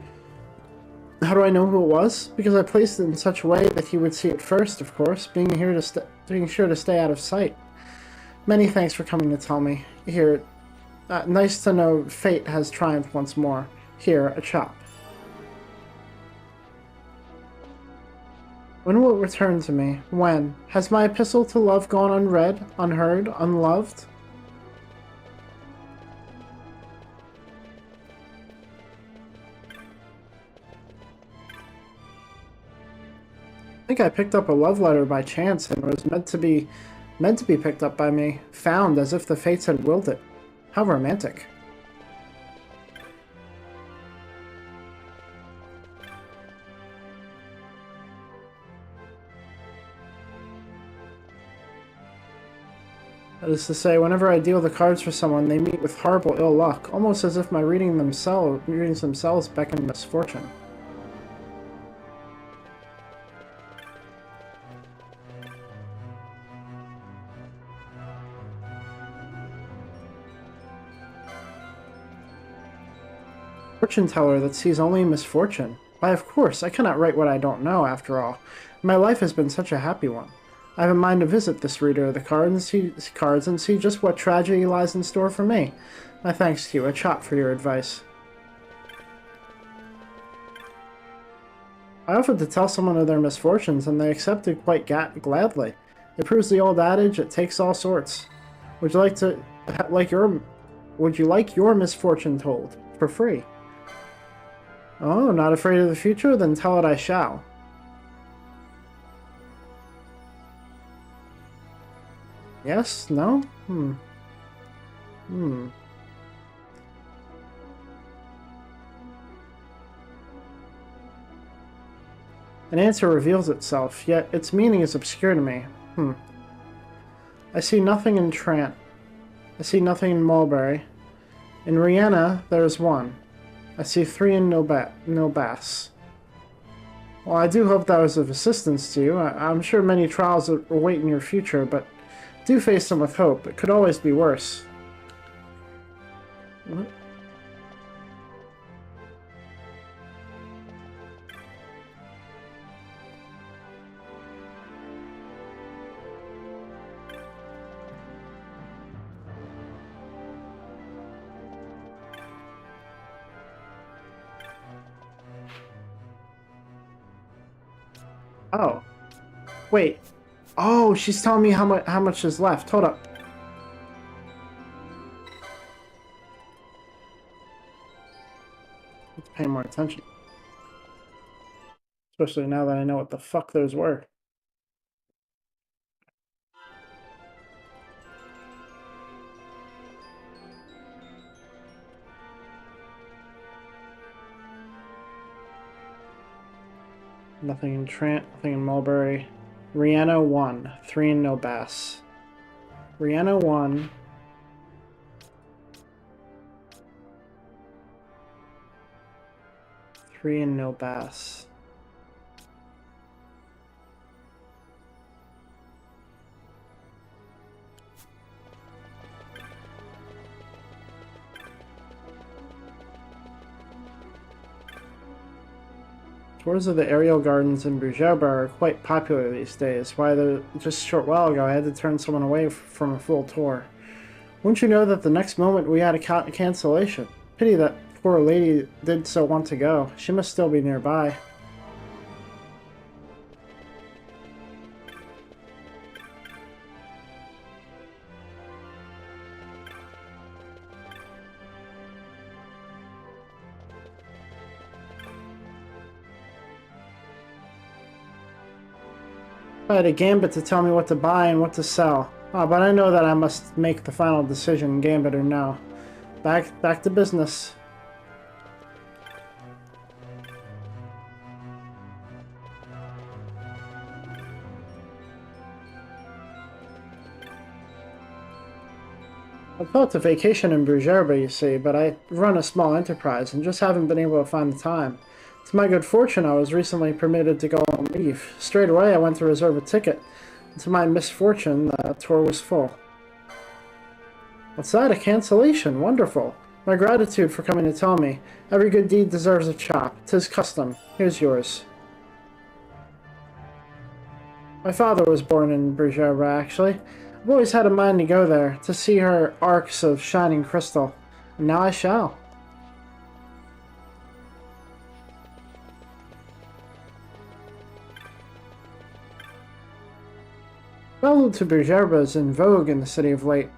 How do I know who it was? Because I placed it in such a way that he would see it first, of course, being sure to stay out of sight. Many thanks for coming to tell me. Here, nice to know fate has triumphed once more. Here, a chop. When will it return to me? When? Has my epistle to love gone unread, unheard, unloved? I think I picked up a love letter by chance and it was meant to be picked up by me, found as if the fates had willed it. How romantic. That is to say, whenever I deal the cards for someone, they meet with horrible ill luck, almost as if my readings themselves beckon misfortune. Fortune teller that sees only misfortune. Why, of course, I cannot write what I don't know, after all. My life has been such a happy one. I have a mind to visit this reader of the cards and see just what tragedy lies in store for me. My thanks to you, a chop for your advice. I offered to tell someone of their misfortunes, and they accepted quite gladly. It proves the old adage, it takes all sorts. Would you like your misfortune told for free? Oh, not afraid of the future? Then tell it I shall. Yes? No? Hmm. An answer reveals itself, yet its meaning is obscure to me. I see nothing in Trant. I see nothing in Mulberry. In Rihanna, there is one. I see three in Nilbass. Well, I do hope that was of assistance to you. I'm sure many trials await in your future, but do face them with hope. It could always be worse. What? Oh. Wait. Oh, she's telling me how much is left. Hold up. Let's pay more attention. Especially now that I know what the fuck those were. Nothing in Trant, nothing in Mulberry. Rihanna 1, 3 in Nobass. Rihanna 1. Three in Nobass. Tours of the aerial gardens in Brugerba are quite popular these days. Why, just a short while ago I had to turn someone away from a full tour. Wouldn't you know that the next moment we had a cancellation? Pity that poor lady did so want to go. She must still be nearby. I had a Gambit to tell me what to buy and what to sell. Oh, but I know that I must make the final decision, Gambit or no. Back to business. I thought to vacation in Brugerba, you see, but I run a small enterprise and just haven't been able to find the time. To my good fortune, I was recently permitted to go on leave. Straight away, I went to reserve a ticket. And to my misfortune, the tour was full. What's that? A cancellation? Wonderful. My gratitude for coming to tell me. Every good deed deserves a chop. 'Tis custom. Here's yours. My father was born in Brugerba, actually. I've always had a mind to go there, to see her arcs of shining crystal. And now I shall. Travel to Brugerba is in vogue in the city of late.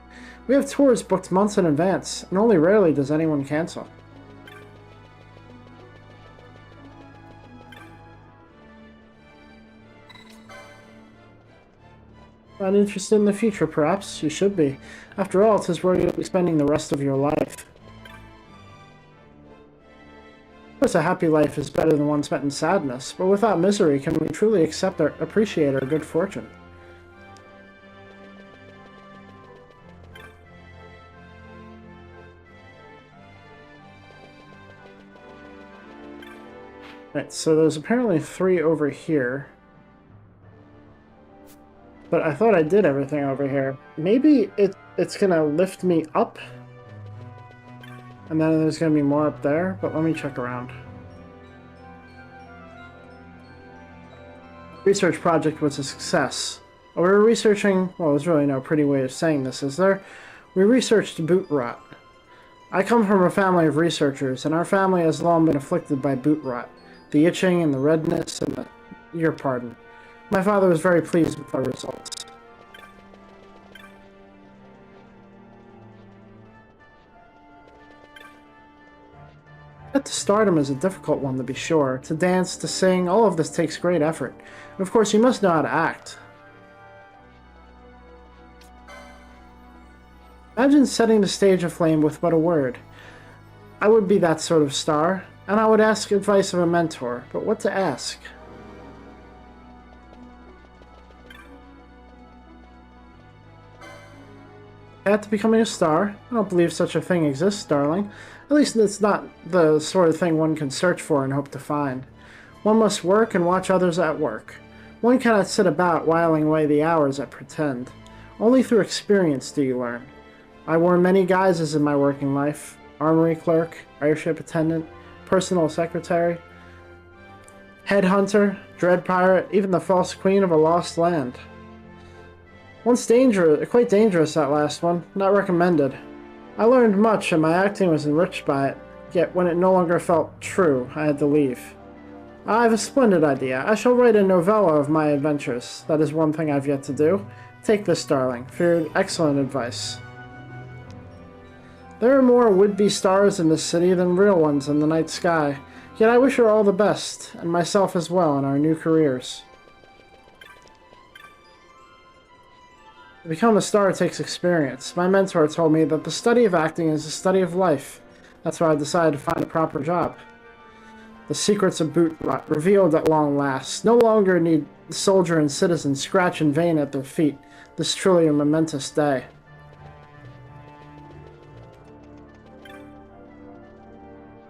We have tours booked months in advance, and only rarely does anyone cancel. Not interested in the future, perhaps? You should be. After all, 'tis where you'll be spending the rest of your life. Of course, a happy life is better than one spent in sadness, but without misery can we truly appreciate our good fortune. Right, so there's apparently 3 over here. But I thought I did everything over here. Maybe it's gonna lift me up? And then there's gonna be more up there, but let me check around. Research project was a success. We were researching, well, there's really no pretty way of saying this, is there? We researched boot rot. I come from a family of researchers, and our family has long been afflicted by boot rot. The itching and the redness and your pardon. My father was very pleased with our results. But to stardom is a difficult one, to be sure. To dance, to sing, all of this takes great effort. And of course, you must know how to act. Imagine setting the stage aflame with but a word. I would be that sort of star, and I would ask advice of a mentor, but what to ask? Path to becoming a star? I don't believe such a thing exists, darling. At least it's not the sort of thing one can search for and hope to find. One must work and watch others at work. One cannot sit about whiling away the hours at pretend. Only through experience do you learn. I wore many guises in my working life. Armory clerk, airship attendant, personal secretary, headhunter, dread pirate, even the false queen of a lost land. Once quite dangerous, that last one. Not recommended. I learned much, and my acting was enriched by it. Yet when it no longer felt true, I had to leave. I have a splendid idea. I shall write a novella of my adventures. That is one thing I've yet to do. Take this, darling, for your excellent advice. There are more would-be stars in this city than real ones in the night sky. Yet I wish her all the best, and myself as well, in our new careers. To become a star takes experience. My mentor told me that the study of acting is the study of life. That's why I decided to find a proper job. The secrets of boot rot revealed at long last. No longer need soldier and citizen scratch in vain at their feet. This is truly a momentous day.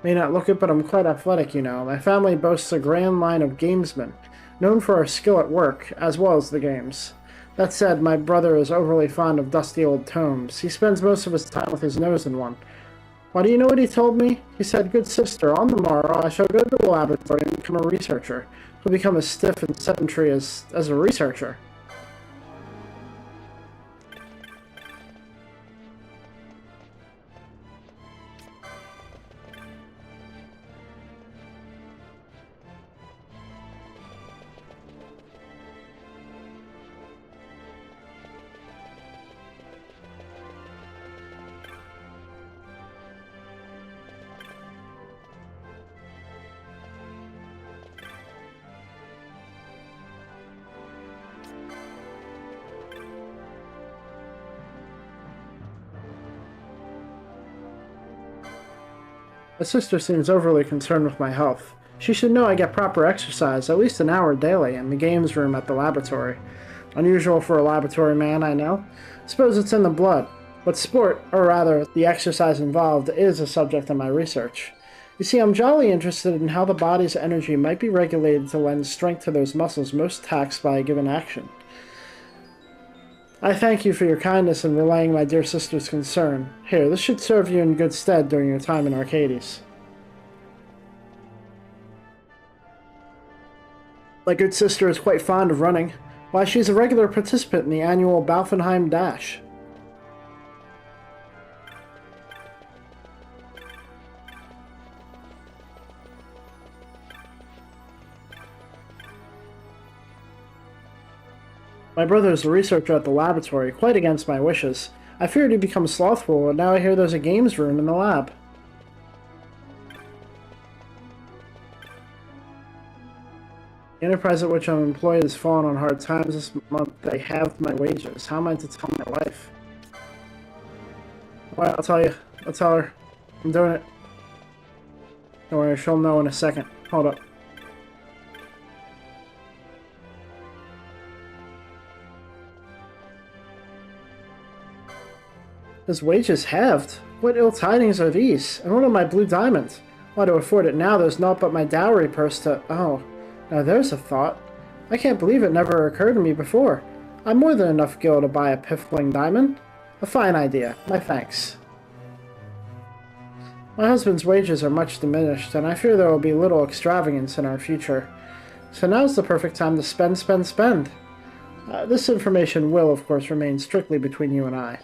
May not look it, but I'm quite athletic, you know. My family boasts a grand line of gamesmen, known for our skill at work, as well as the games. That said, my brother is overly fond of dusty old tomes. He spends most of his time with his nose in one. Why, do you know what he told me? He said, "Good sister, on the morrow I shall go to the laboratory and become a researcher. He'll become as stiff and sedentary as a researcher." My sister seems overly concerned with my health. She should know I get proper exercise, at least an hour daily, in the games room at the laboratory. Unusual for a laboratory man, I know. Suppose it's in the blood. But sport, or rather, the exercise involved, is a subject of my research. You see, I'm jolly interested in how the body's energy might be regulated to lend strength to those muscles most taxed by a given action. I thank you for your kindness in relaying my dear sister's concern. Here, this should serve you in good stead during your time in Arcades. My good sister is quite fond of running. Why, she's a regular participant in the annual Balfenheim Dash. My brother is a researcher at the laboratory, quite against my wishes. I feared he'd become slothful, and now I hear there's a games room in the lab. The enterprise at which I'm employed has fallen on hard times this month. They halved my wages. How am I to tell my wife? Well, I'll tell you. I'll tell her. I'm doing it. Don't worry, she'll know in a second. Hold up. His wages halved? What ill tidings are these? And what of my blue diamond? Why, to afford it now, there's naught but my dowry purse to... Oh, now there's a thought. I can't believe it never occurred to me before. I'm more than enough gil to buy a piffling diamond. A fine idea. My thanks. My husband's wages are much diminished, and I fear there will be little extravagance in our future. So now's the perfect time to spend. This information will, of course, remain strictly between you and I.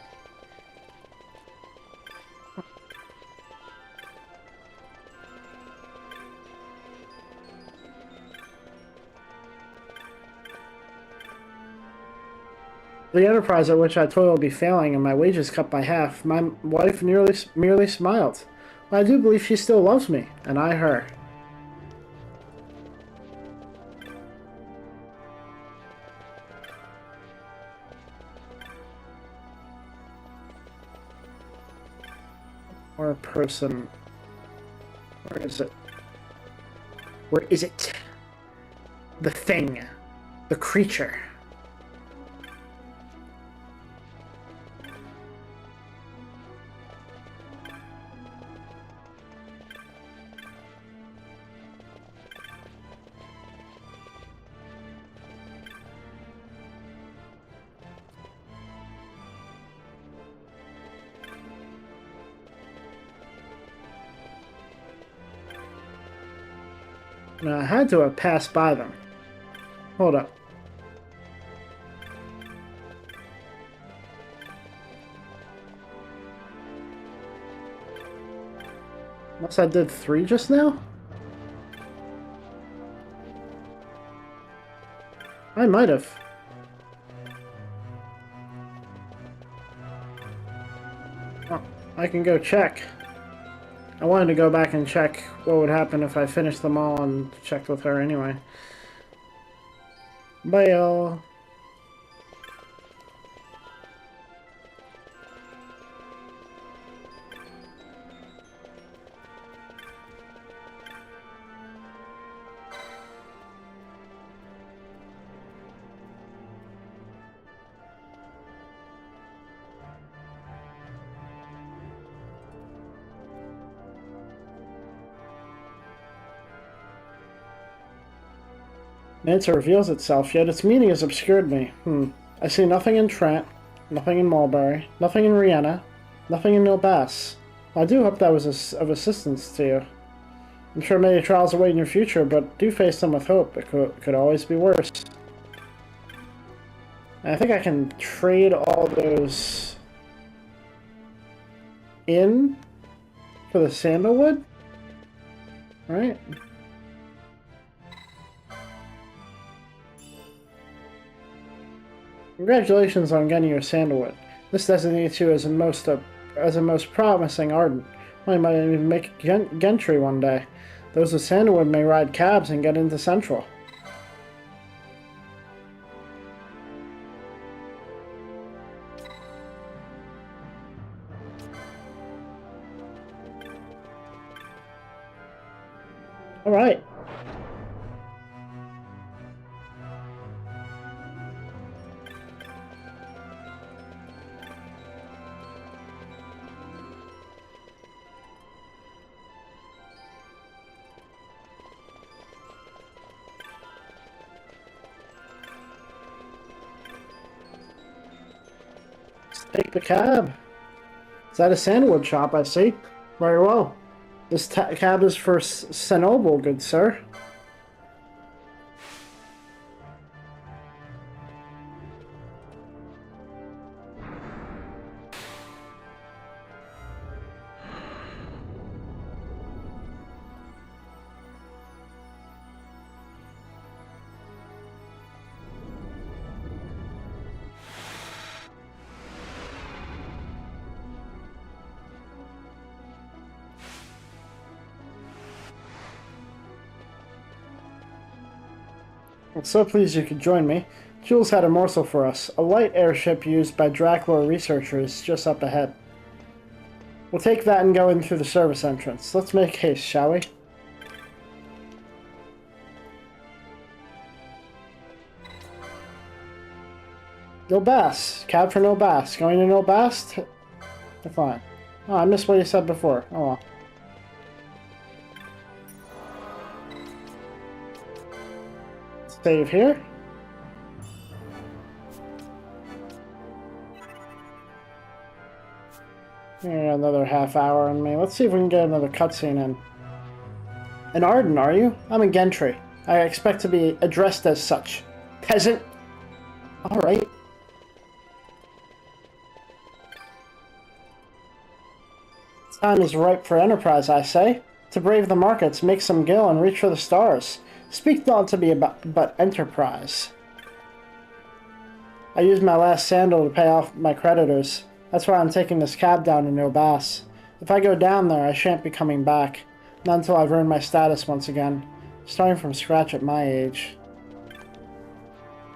The enterprise at which I toil will be failing, and my wages cut by half. My wife merely smiled. But I do believe she still loves me, and I her. Or a person. Where is it? Where is it? The thing. The creature. Now, I had to have passed by them. Hold up. Unless I did 3 just now? I might have. Oh, I can go check. I wanted to go back and check what would happen if I finished them all and checked with her anyway. Bye, y'all. The answer reveals itself, yet its meaning has obscured me. I see nothing in Trent, nothing in Mulberry, nothing in Rihanna, nothing in Nilbass. I do hope that was of assistance to you. I'm sure many trials await in your future, but do face them with hope. It could always be worse. And I think I can trade all those in for the sandalwood, right? Congratulations on getting your sandalwood. This designates you as a most promising ardent. Well, you might even make gentry one day. Those with sandalwood may ride cabs and get into Central. All right. Take the cab. Is that a sandalwood shop, I see? Very well. This cab is for Senoble, good sir. I'm so pleased you could join me. Jules had a morsel for us. A light airship used by Draclor researchers just up ahead. We'll take that and go in through the service entrance. Let's make haste, shall we? Nilbass. Cab for Nilbass. Going to Nilbass? Fine. Oh, I missed what you said before. Oh well. Save here. Yeah, another half hour on me. Let's see if we can get another cutscene in. An Arden, are you? I'm in Gentry. I expect to be addressed as such. Peasant? Alright. Time is ripe for enterprise, I say. To brave the markets, make some gil, and reach for the stars. Speak not to be but enterprise. I used my last sandal to pay off my creditors. That's why I'm taking this cab down to Nilbass. If I go down there, I shan't be coming back. Not until I've earned my status once again. Starting from scratch at my age.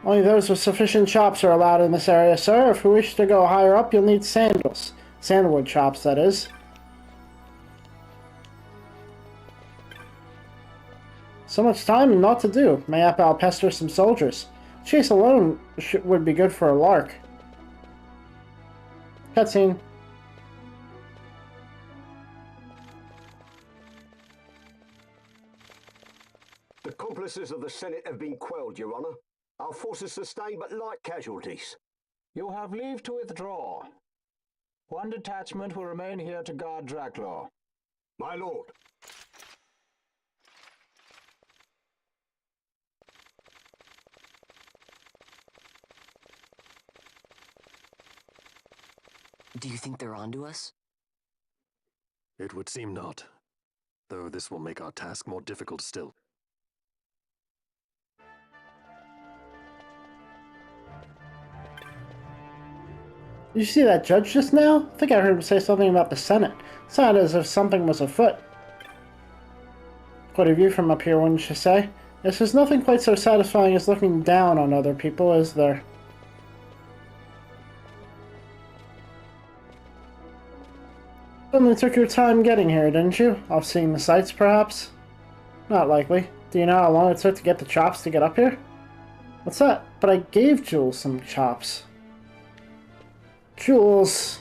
Only those with sufficient chops are allowed in this area, sir. If you wish to go higher up, you'll need sandals. Sandalwood chops, that is. So much time and naught to do. Mayhap I'll pester some soldiers. Chase alone would be good for a lark. Cutscene. The accomplices of the Senate have been quelled, Your Honor. Our forces sustained but light casualties. You have leave to withdraw. One detachment will remain here to guard Draclaw. My lord. Do you think they're onto us? It would seem not, though this will make our task more difficult still. Did you see that judge just now? I think I heard him say something about the Senate. It sounded as if something was afoot. Quite a view from up here, wouldn't you say? Yes, there's nothing quite so satisfying as looking down on other people, is there? Certainly took your time getting here, didn't you? Off seeing the sights, perhaps? Not likely. Do you know how long it took to get the chops to get up here? What's that? But I gave Jules some chops. Jules!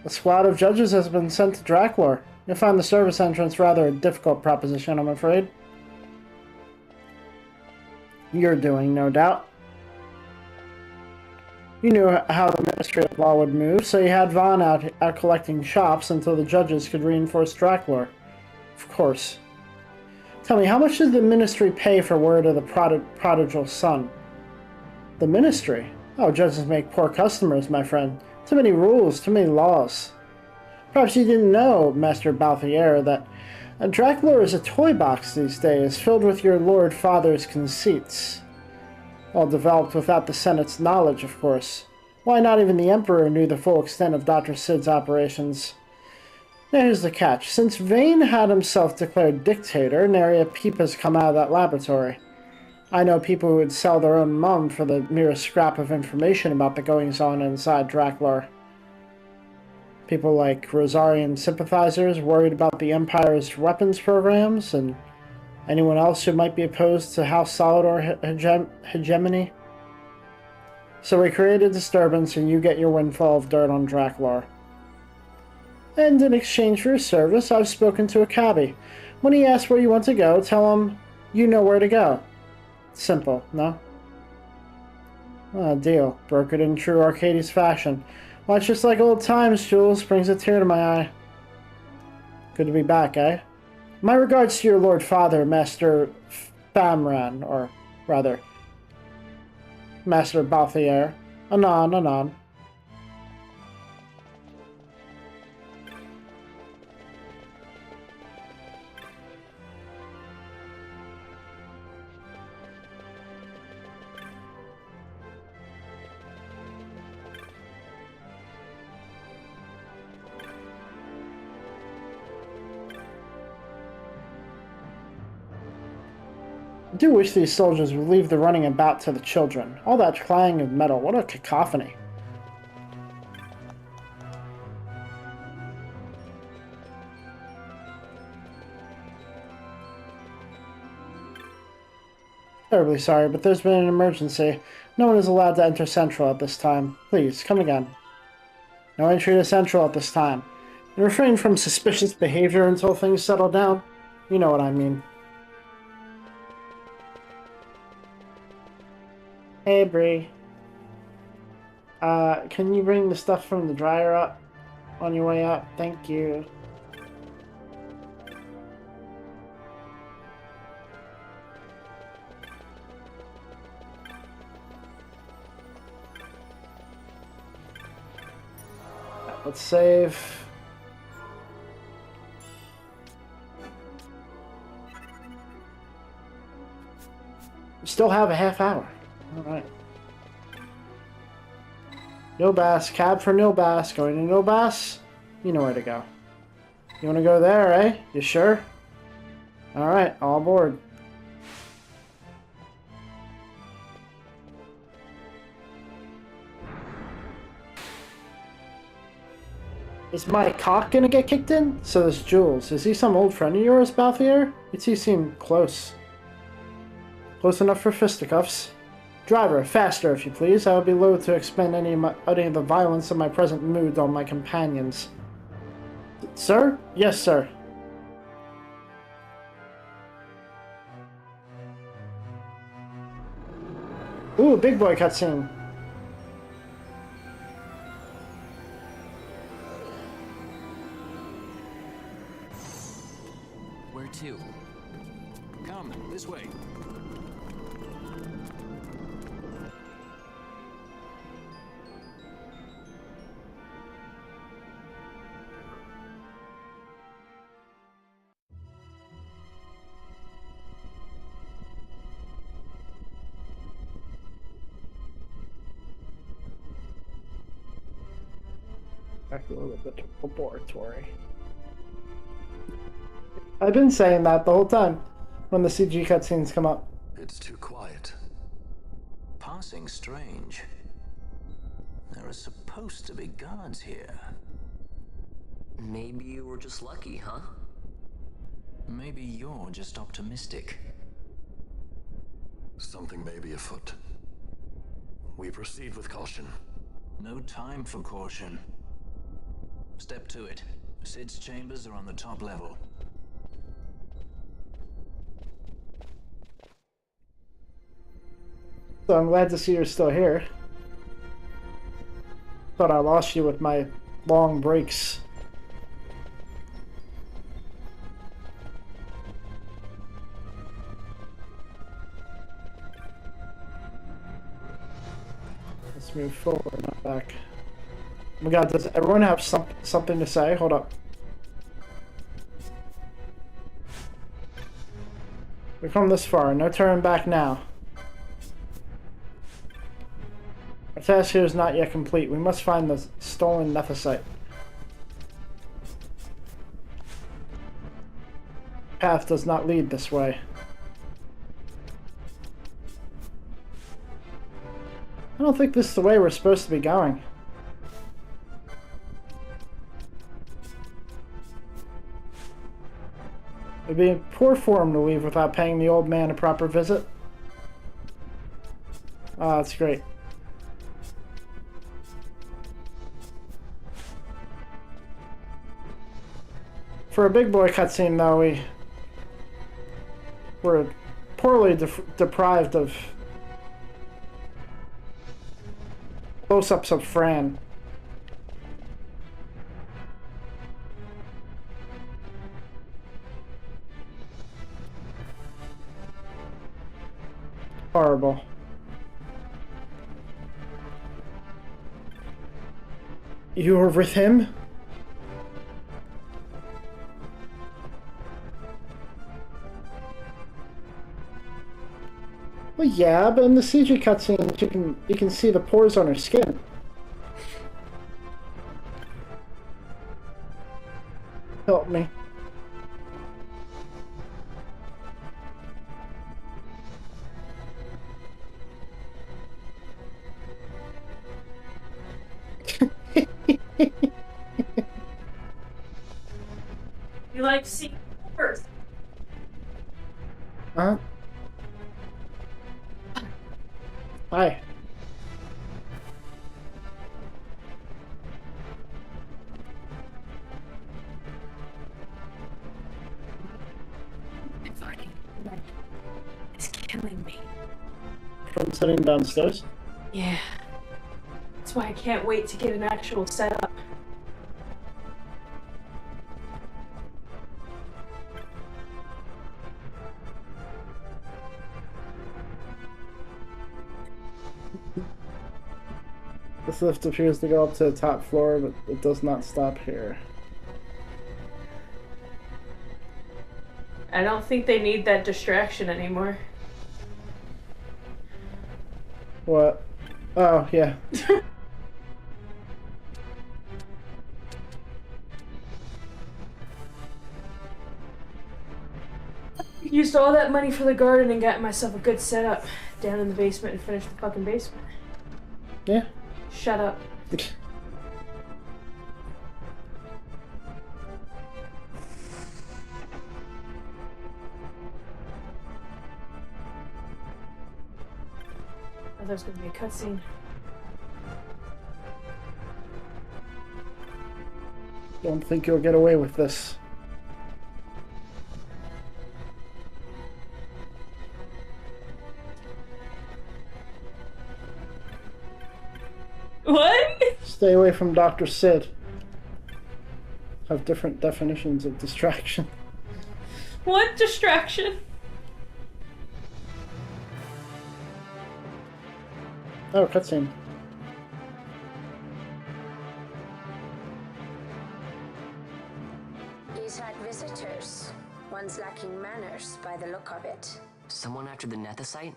A squad of judges has been sent to Draklor. You'll find the service entrance rather a difficult proposition, I'm afraid. You're doing, no doubt. You knew how the Ministry of Law would move, so you had Vaughn out collecting chops until the judges could reinforce Draklor. Of course. Tell me, how much did the Ministry pay for word of the prodigal son? The Ministry? Oh, judges make poor customers, my friend. Too many rules, too many laws. Perhaps you didn't know, Master Balthier, that Draklor is a toy box these days, filled with your Lord Father's conceits. All developed without the Senate's knowledge, of course. Why, not even the Emperor knew the full extent of Dr. Sid's operations. Now here's the catch. Since Vane had himself declared dictator, nary a peep has come out of that laboratory. I know people who would sell their own mum for the merest scrap of information about the goings-on inside Draklor. People like Rosarian sympathizers worried about the Empire's weapons programs, and anyone else who might be opposed to House Solidor hegemony. So we create a disturbance and you get your windfall of dirt on Draklor. And in exchange for your service, I've spoken to a cabbie. When he asks where you want to go, tell him you know where to go. Simple, no? Deal. Brokered in true Arcades fashion. Well, it's just like old times, Jules. Brings a tear to my eye. Good to be back, eh? My regards to your Lord Father, Master Famran, or rather, Master Balthier. Anon, anon. I do wish these soldiers would leave the running about to the children. All that clang of metal, what a cacophony. Terribly sorry, but there's been an emergency. No one is allowed to enter Central at this time. Please, come again. No entry to Central at this time. And refrain from suspicious behavior until things settle down. You know what I mean. Hey, Bree. Can you bring the stuff from the dryer up on your way up? Thank you. Let's save. We still have a half hour. Alright. Nilbass, cab for Nilbass. Going to Nilbass? You know where to go. You want to go there, eh? You sure? Alright, all aboard. Is my cock gonna get kicked in? So this Jules. Is he some old friend of yours, Balthier? He seemed close. Close enough for fisticuffs. Driver, faster if you please. I would be loath to expend any of the violence of my present mood on my companions. Sir? Yes, sir. Ooh, big boy cutscene. Where to? Come, this way. Back a little bit laboratory. I've been saying that the whole time when the CG cutscenes come up. It's too quiet. Passing strange. There are supposed to be guards here. Maybe you were just lucky, huh? Maybe you're just optimistic. Something may be afoot. We proceed with caution. No time for caution. Step to it. Sid's chambers are on the top level. So I'm glad to see you're still here. Thought I lost you with my long breaks. Let's move forward, not back. Oh my god, does everyone have something to say? Hold up. We've come this far, no turning back now. Our task here is not yet complete. We must find the stolen Nethicite. Path does not lead this way. I don't think this is the way we're supposed to be going. It'd be in poor form to leave without paying the old man a proper visit. Ah, that's great. For a big boy cutscene, though, we're poorly deprived of close-ups of Fran. Horrible. You were with him? Well, yeah, but in the CG cutscene, you can see the pores on her skin. Help me. You like seeing pores? Huh? Hi. The fucking leg is killing me. From sitting downstairs? Yeah. That's why I can't wait to get an actual setup. This lift appears to go up to the top floor, but it does not stop here. I don't think they need that distraction anymore. What? Oh, yeah. Used all that money for the garden and got myself a good setup down in the basement and finished the fucking basement. Yeah. Shut up. I thought it was going to be a cutscene. Don't think you'll get away with this. What? Stay away from Dr. Sid. Have different definitions of distraction. What distraction? Oh, cutscene. He's had visitors. One's lacking manners by the look of it. Someone after the Nethicite?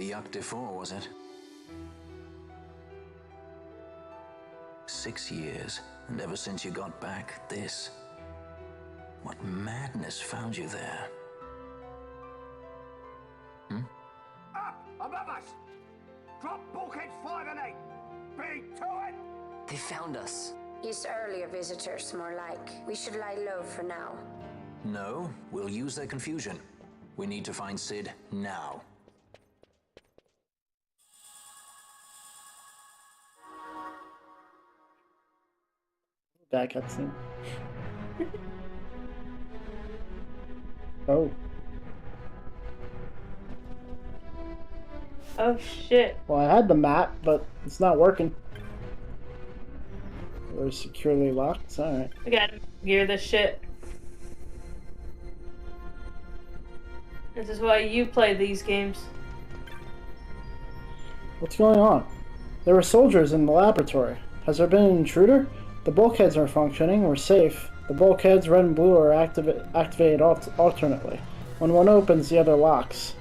The Yuck de Four, was it? 6 years, and ever since you got back, this. What madness found you there? Up above us! Drop bulkheads 5 and 8! Be to it! They found us. Use earlier visitors, more like. We should lie low for now. No, we'll use their confusion. We need to find Sid now. That cutscene. Oh. Oh shit. Well, I had the map, but it's not working. We're securely locked. Alright. We gotta gear this shit. This is why you play these games. What's going on? There were soldiers in the laboratory. Has there been an intruder? The bulkheads are functioning. We're safe. The bulkheads, red and blue, are activated alternately. When one opens, the other locks.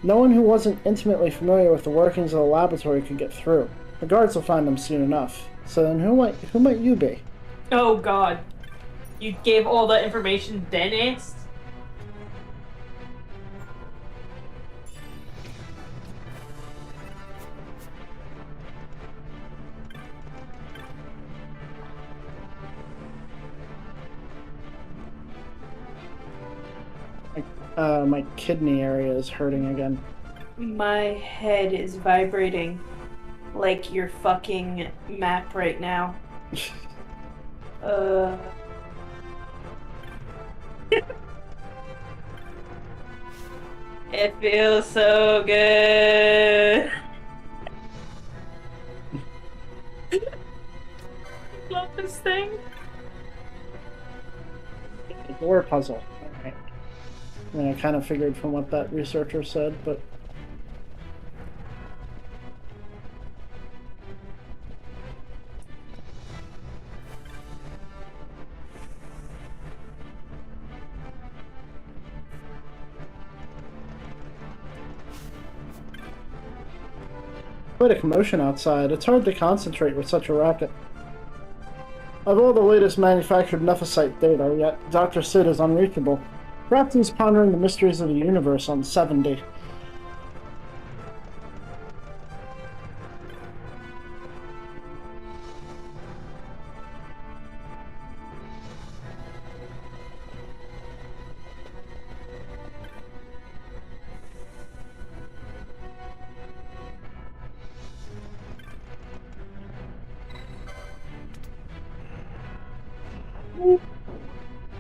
No one who wasn't intimately familiar with the workings of the laboratory could get through. The guards will find them soon enough. So then who might you be? Oh god. You gave all the information then asked? My kidney area is hurting again. My head is vibrating like your fucking map right now. It feels so good. Love this thing. The door puzzle. Alright. I mean, I kind of figured from what that researcher said, but... Quite a commotion outside. It's hard to concentrate with such a racket. Of all the latest manufactured Nephesite data, yet Dr. Sid is unreachable. Perhaps he's pondering the mysteries of the universe on 70.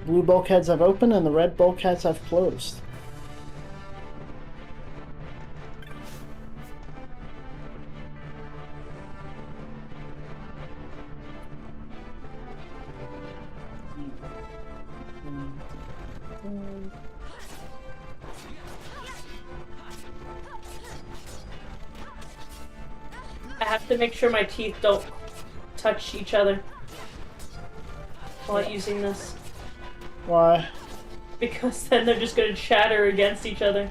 Blue bulkheads have opened and the red bulkheads have closed. I have to make sure my teeth don't touch each other while using this. Why? Because then they're just gonna chatter against each other.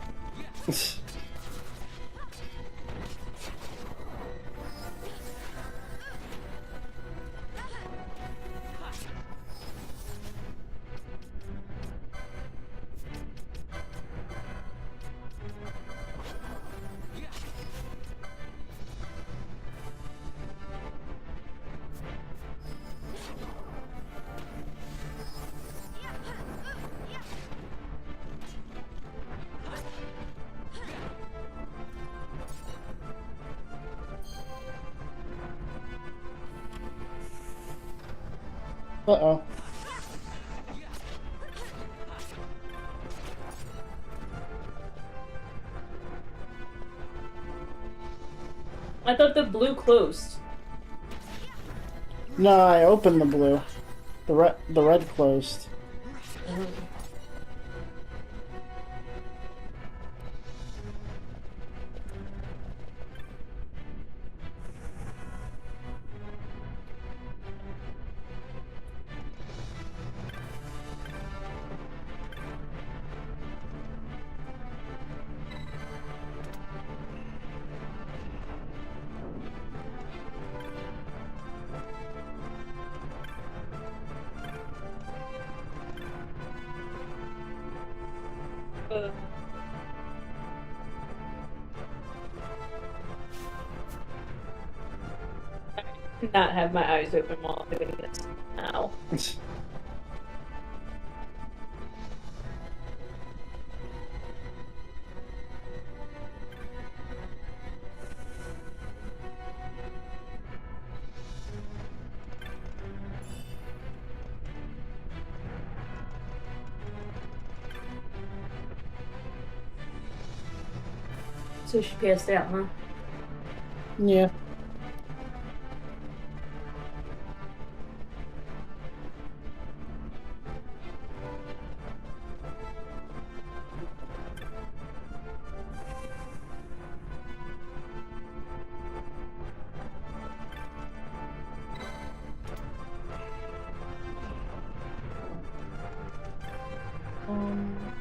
Uh-oh. I thought the blue closed. No, I opened the blue. The red closed. Not have my eyes open while I'm doing this now. So she passed out, huh? Yeah.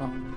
Um.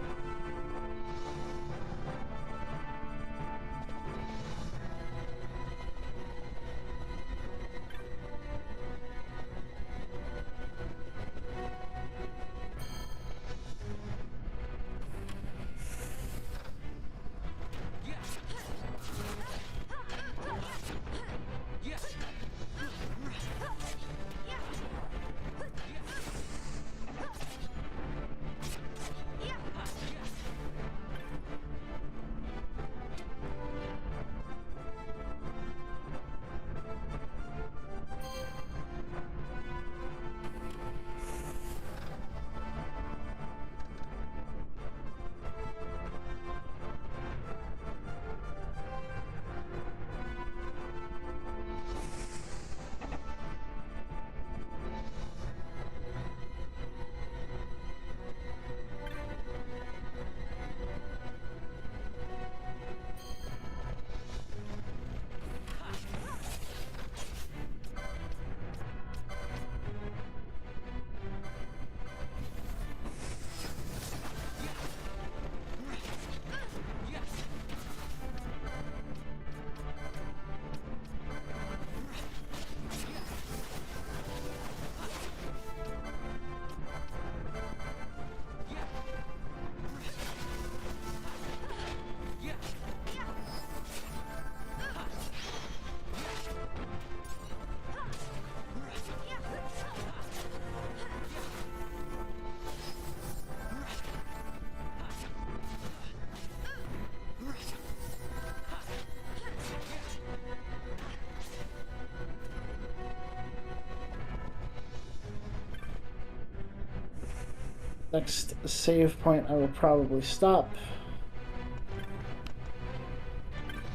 Next save point, I will probably stop.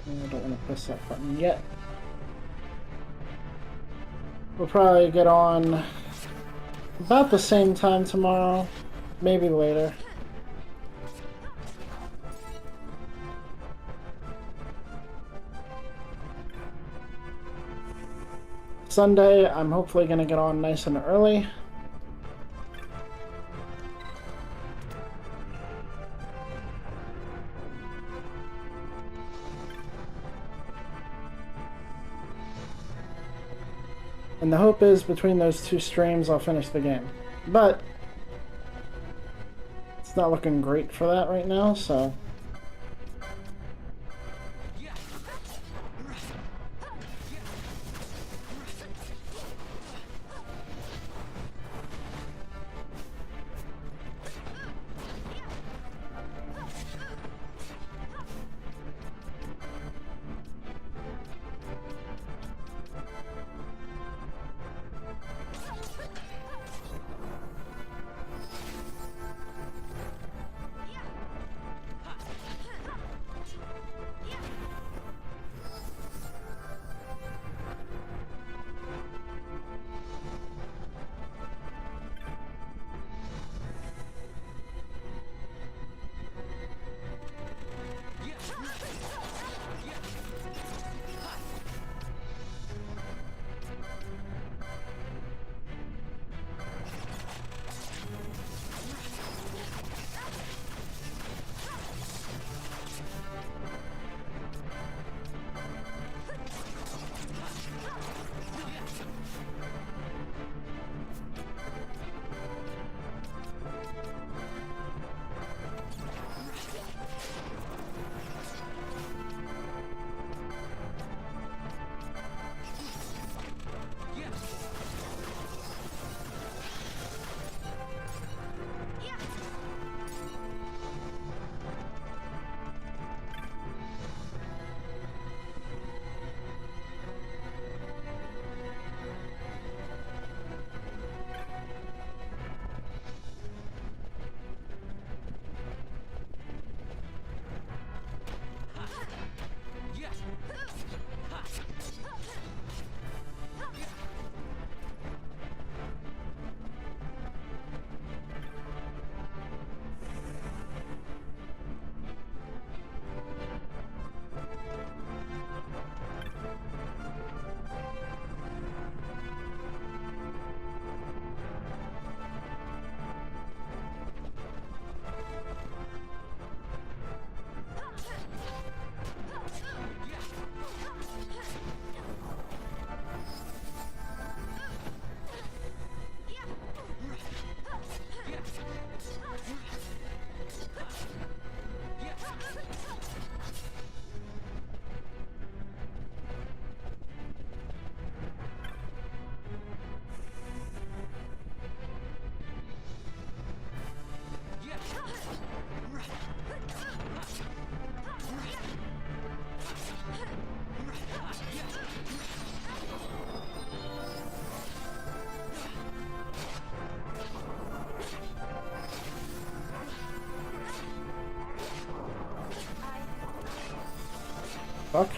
I don't want to press that button yet. We'll probably get on about the same time tomorrow, maybe later. Sunday, I'm hopefully going to get on nice and early. And the hope is between those two streams I'll finish the game. But it's not looking great for that right now, so... Fuck.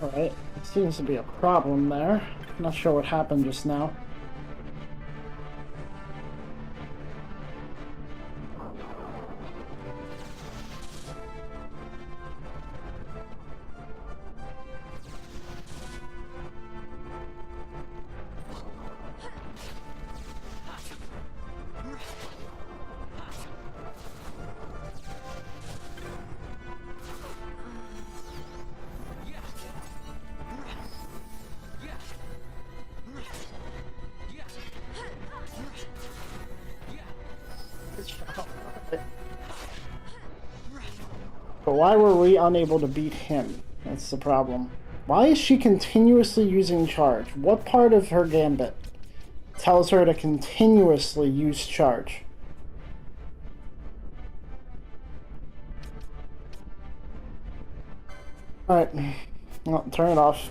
Alright, it seems to be a problem there. Not sure what happened just now. But why were we unable to beat him? That's the problem. Why is she continuously using charge? What part of her gambit tells her to continuously use charge? Alright. Well, turn it off.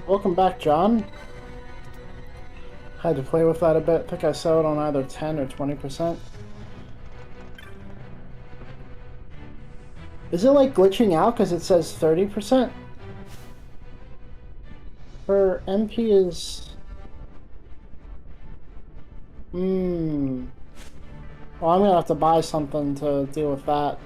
Welcome back, John. Had to play with that a bit. I think I saw it on either 10 or 20%. Is it like glitching out because it says 30%? Her MP is... Well, I'm gonna have to buy something to deal with that.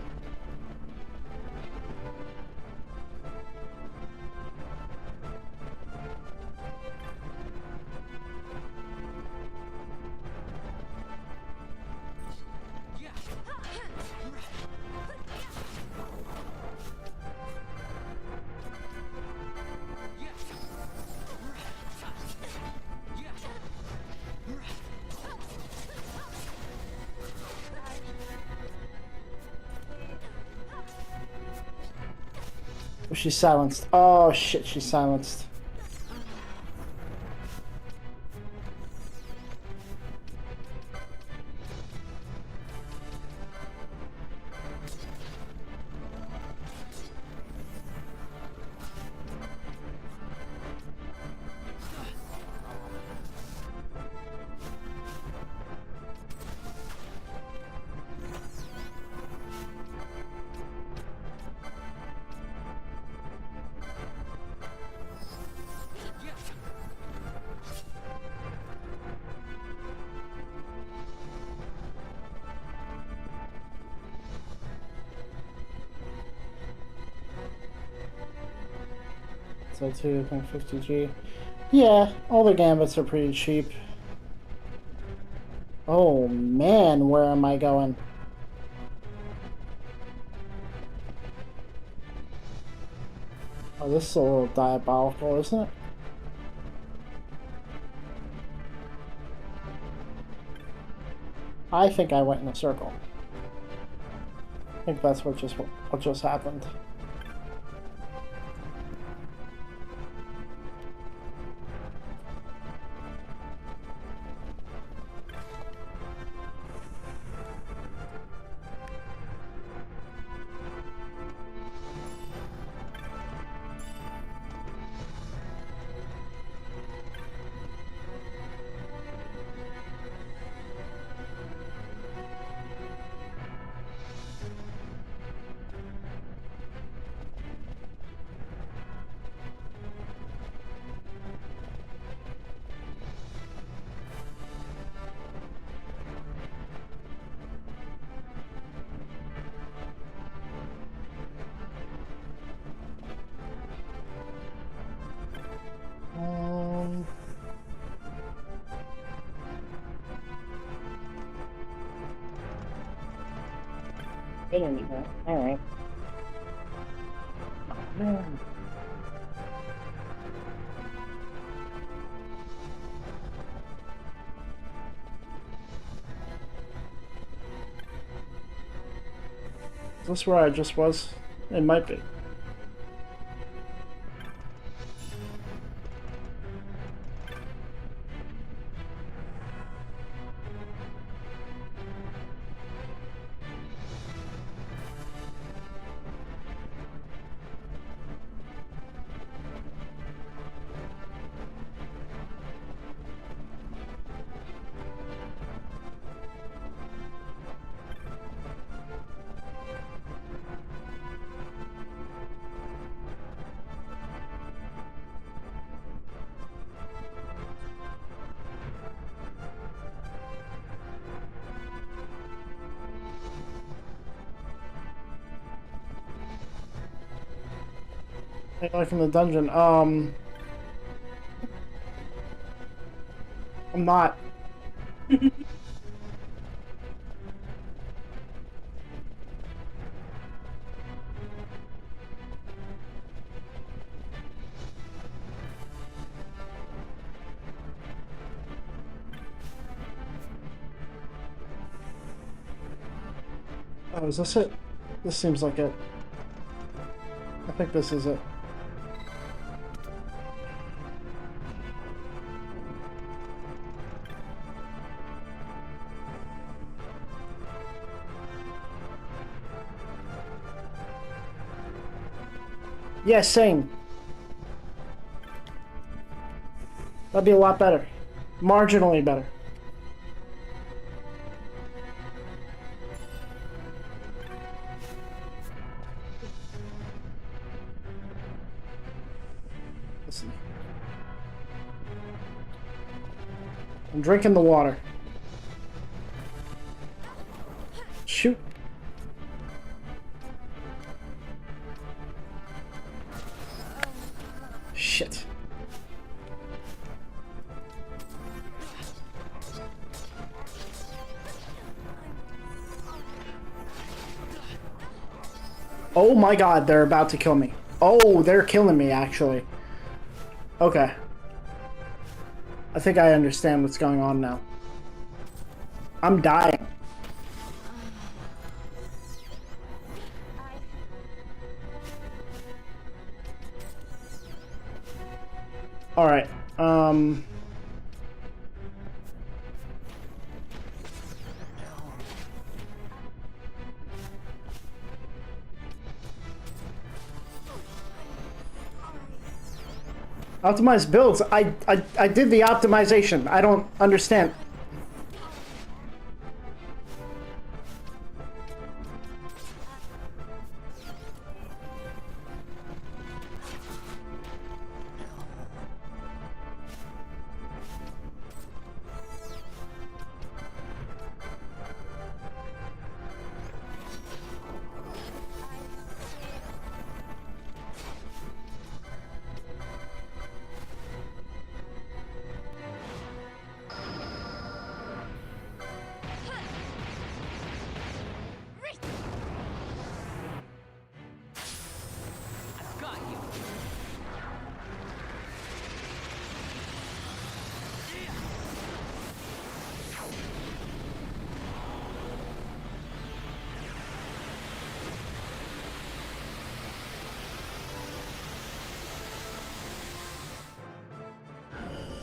She's silenced. Oh shit, she's silenced. So 2.50G. Yeah, all the gambits are pretty cheap. Oh man, where am I going? Oh, this is a little diabolical, isn't it? I think I went in a circle. I think that's what just happened. Alright. Oh, man. Is this where I just was? It might be. Like in the dungeon. I'm not. Oh, is this it? This seems like it. I think this is it. Yeah, same. That'd be a lot better. Marginally better. Listen. I'm drinking the water. Shoot. Shit. Oh my god, they're about to kill me. Oh, they're killing me, actually. Okay. I think I understand what's going on now. I'm dying. Alright, optimize builds. I did the optimization. I don't understand.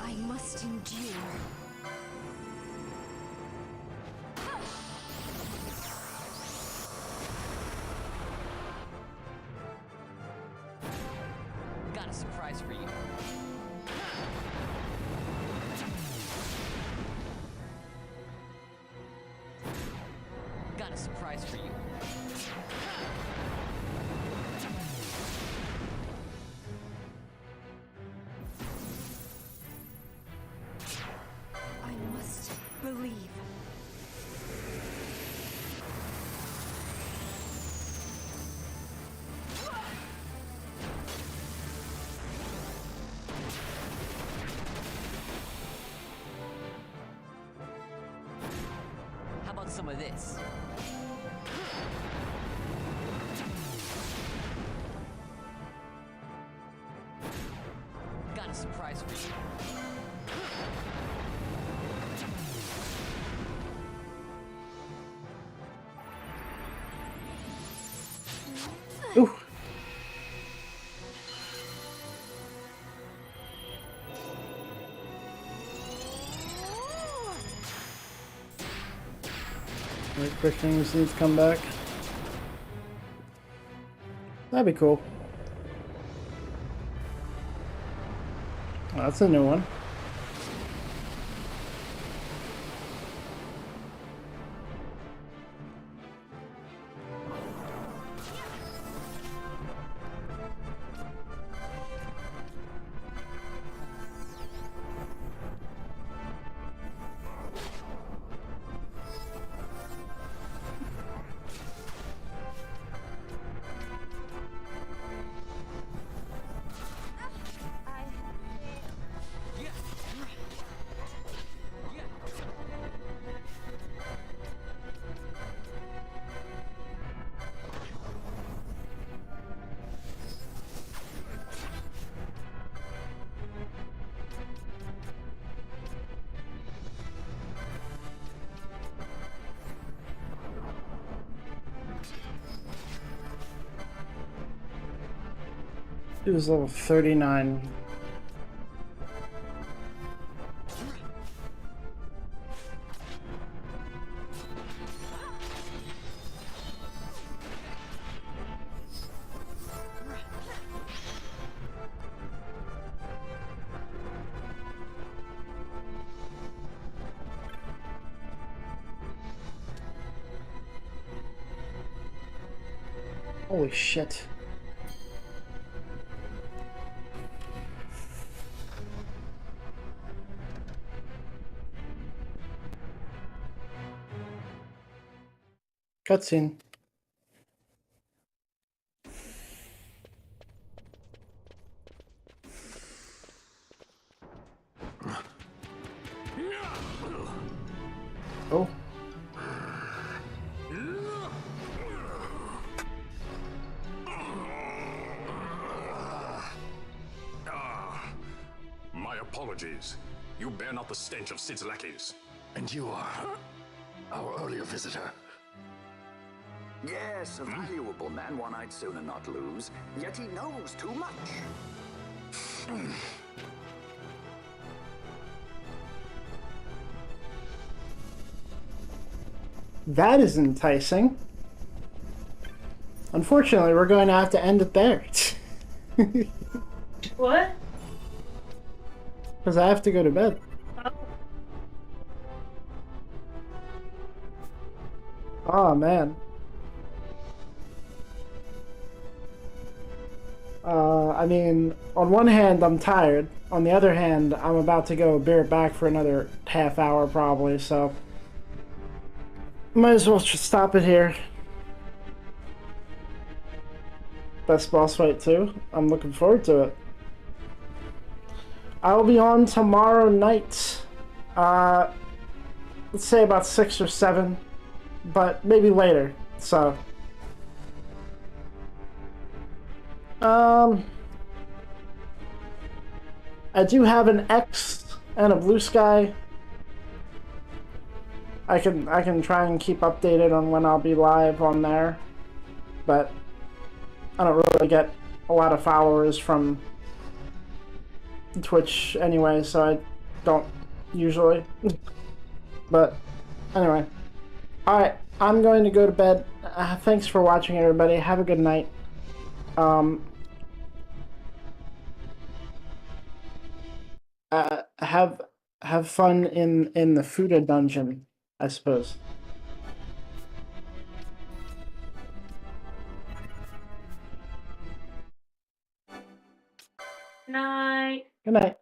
I must endure. Got a surprise for you. Got a surprise for you. I must believe. How about some of this? got a surprise for you. Ooh. Wait for things need to come back. That'd be cool. Oh, that's a new one. It was level 39. Holy shit. Cutscene. Oh. My apologies. You bear not the stench of Sid's lackeys. And you are our earlier visitor. Yes, a valuable man, one I'd sooner not lose. Yet he knows too much. That is enticing. Unfortunately, we're going to have to end it there. What? Because I have to go to bed. Oh, man. I mean, on one hand, I'm tired. On the other hand, I'm about to go bear back for another half hour, probably, so... Might as well just stop it here. Best boss fight, too. I'm looking forward to it. I'll be on tomorrow night. Let's say about 6 or 7. But maybe later, so... I do have an X and a Blue Sky. I can try and keep updated on when I'll be live on there, but I don't really get a lot of followers from Twitch anyway, so I don't usually. But anyway, alright, I'm going to go to bed. Thanks for watching, everybody. Have a good night. Have fun in the Fuda dungeon, I suppose. Night. Good night.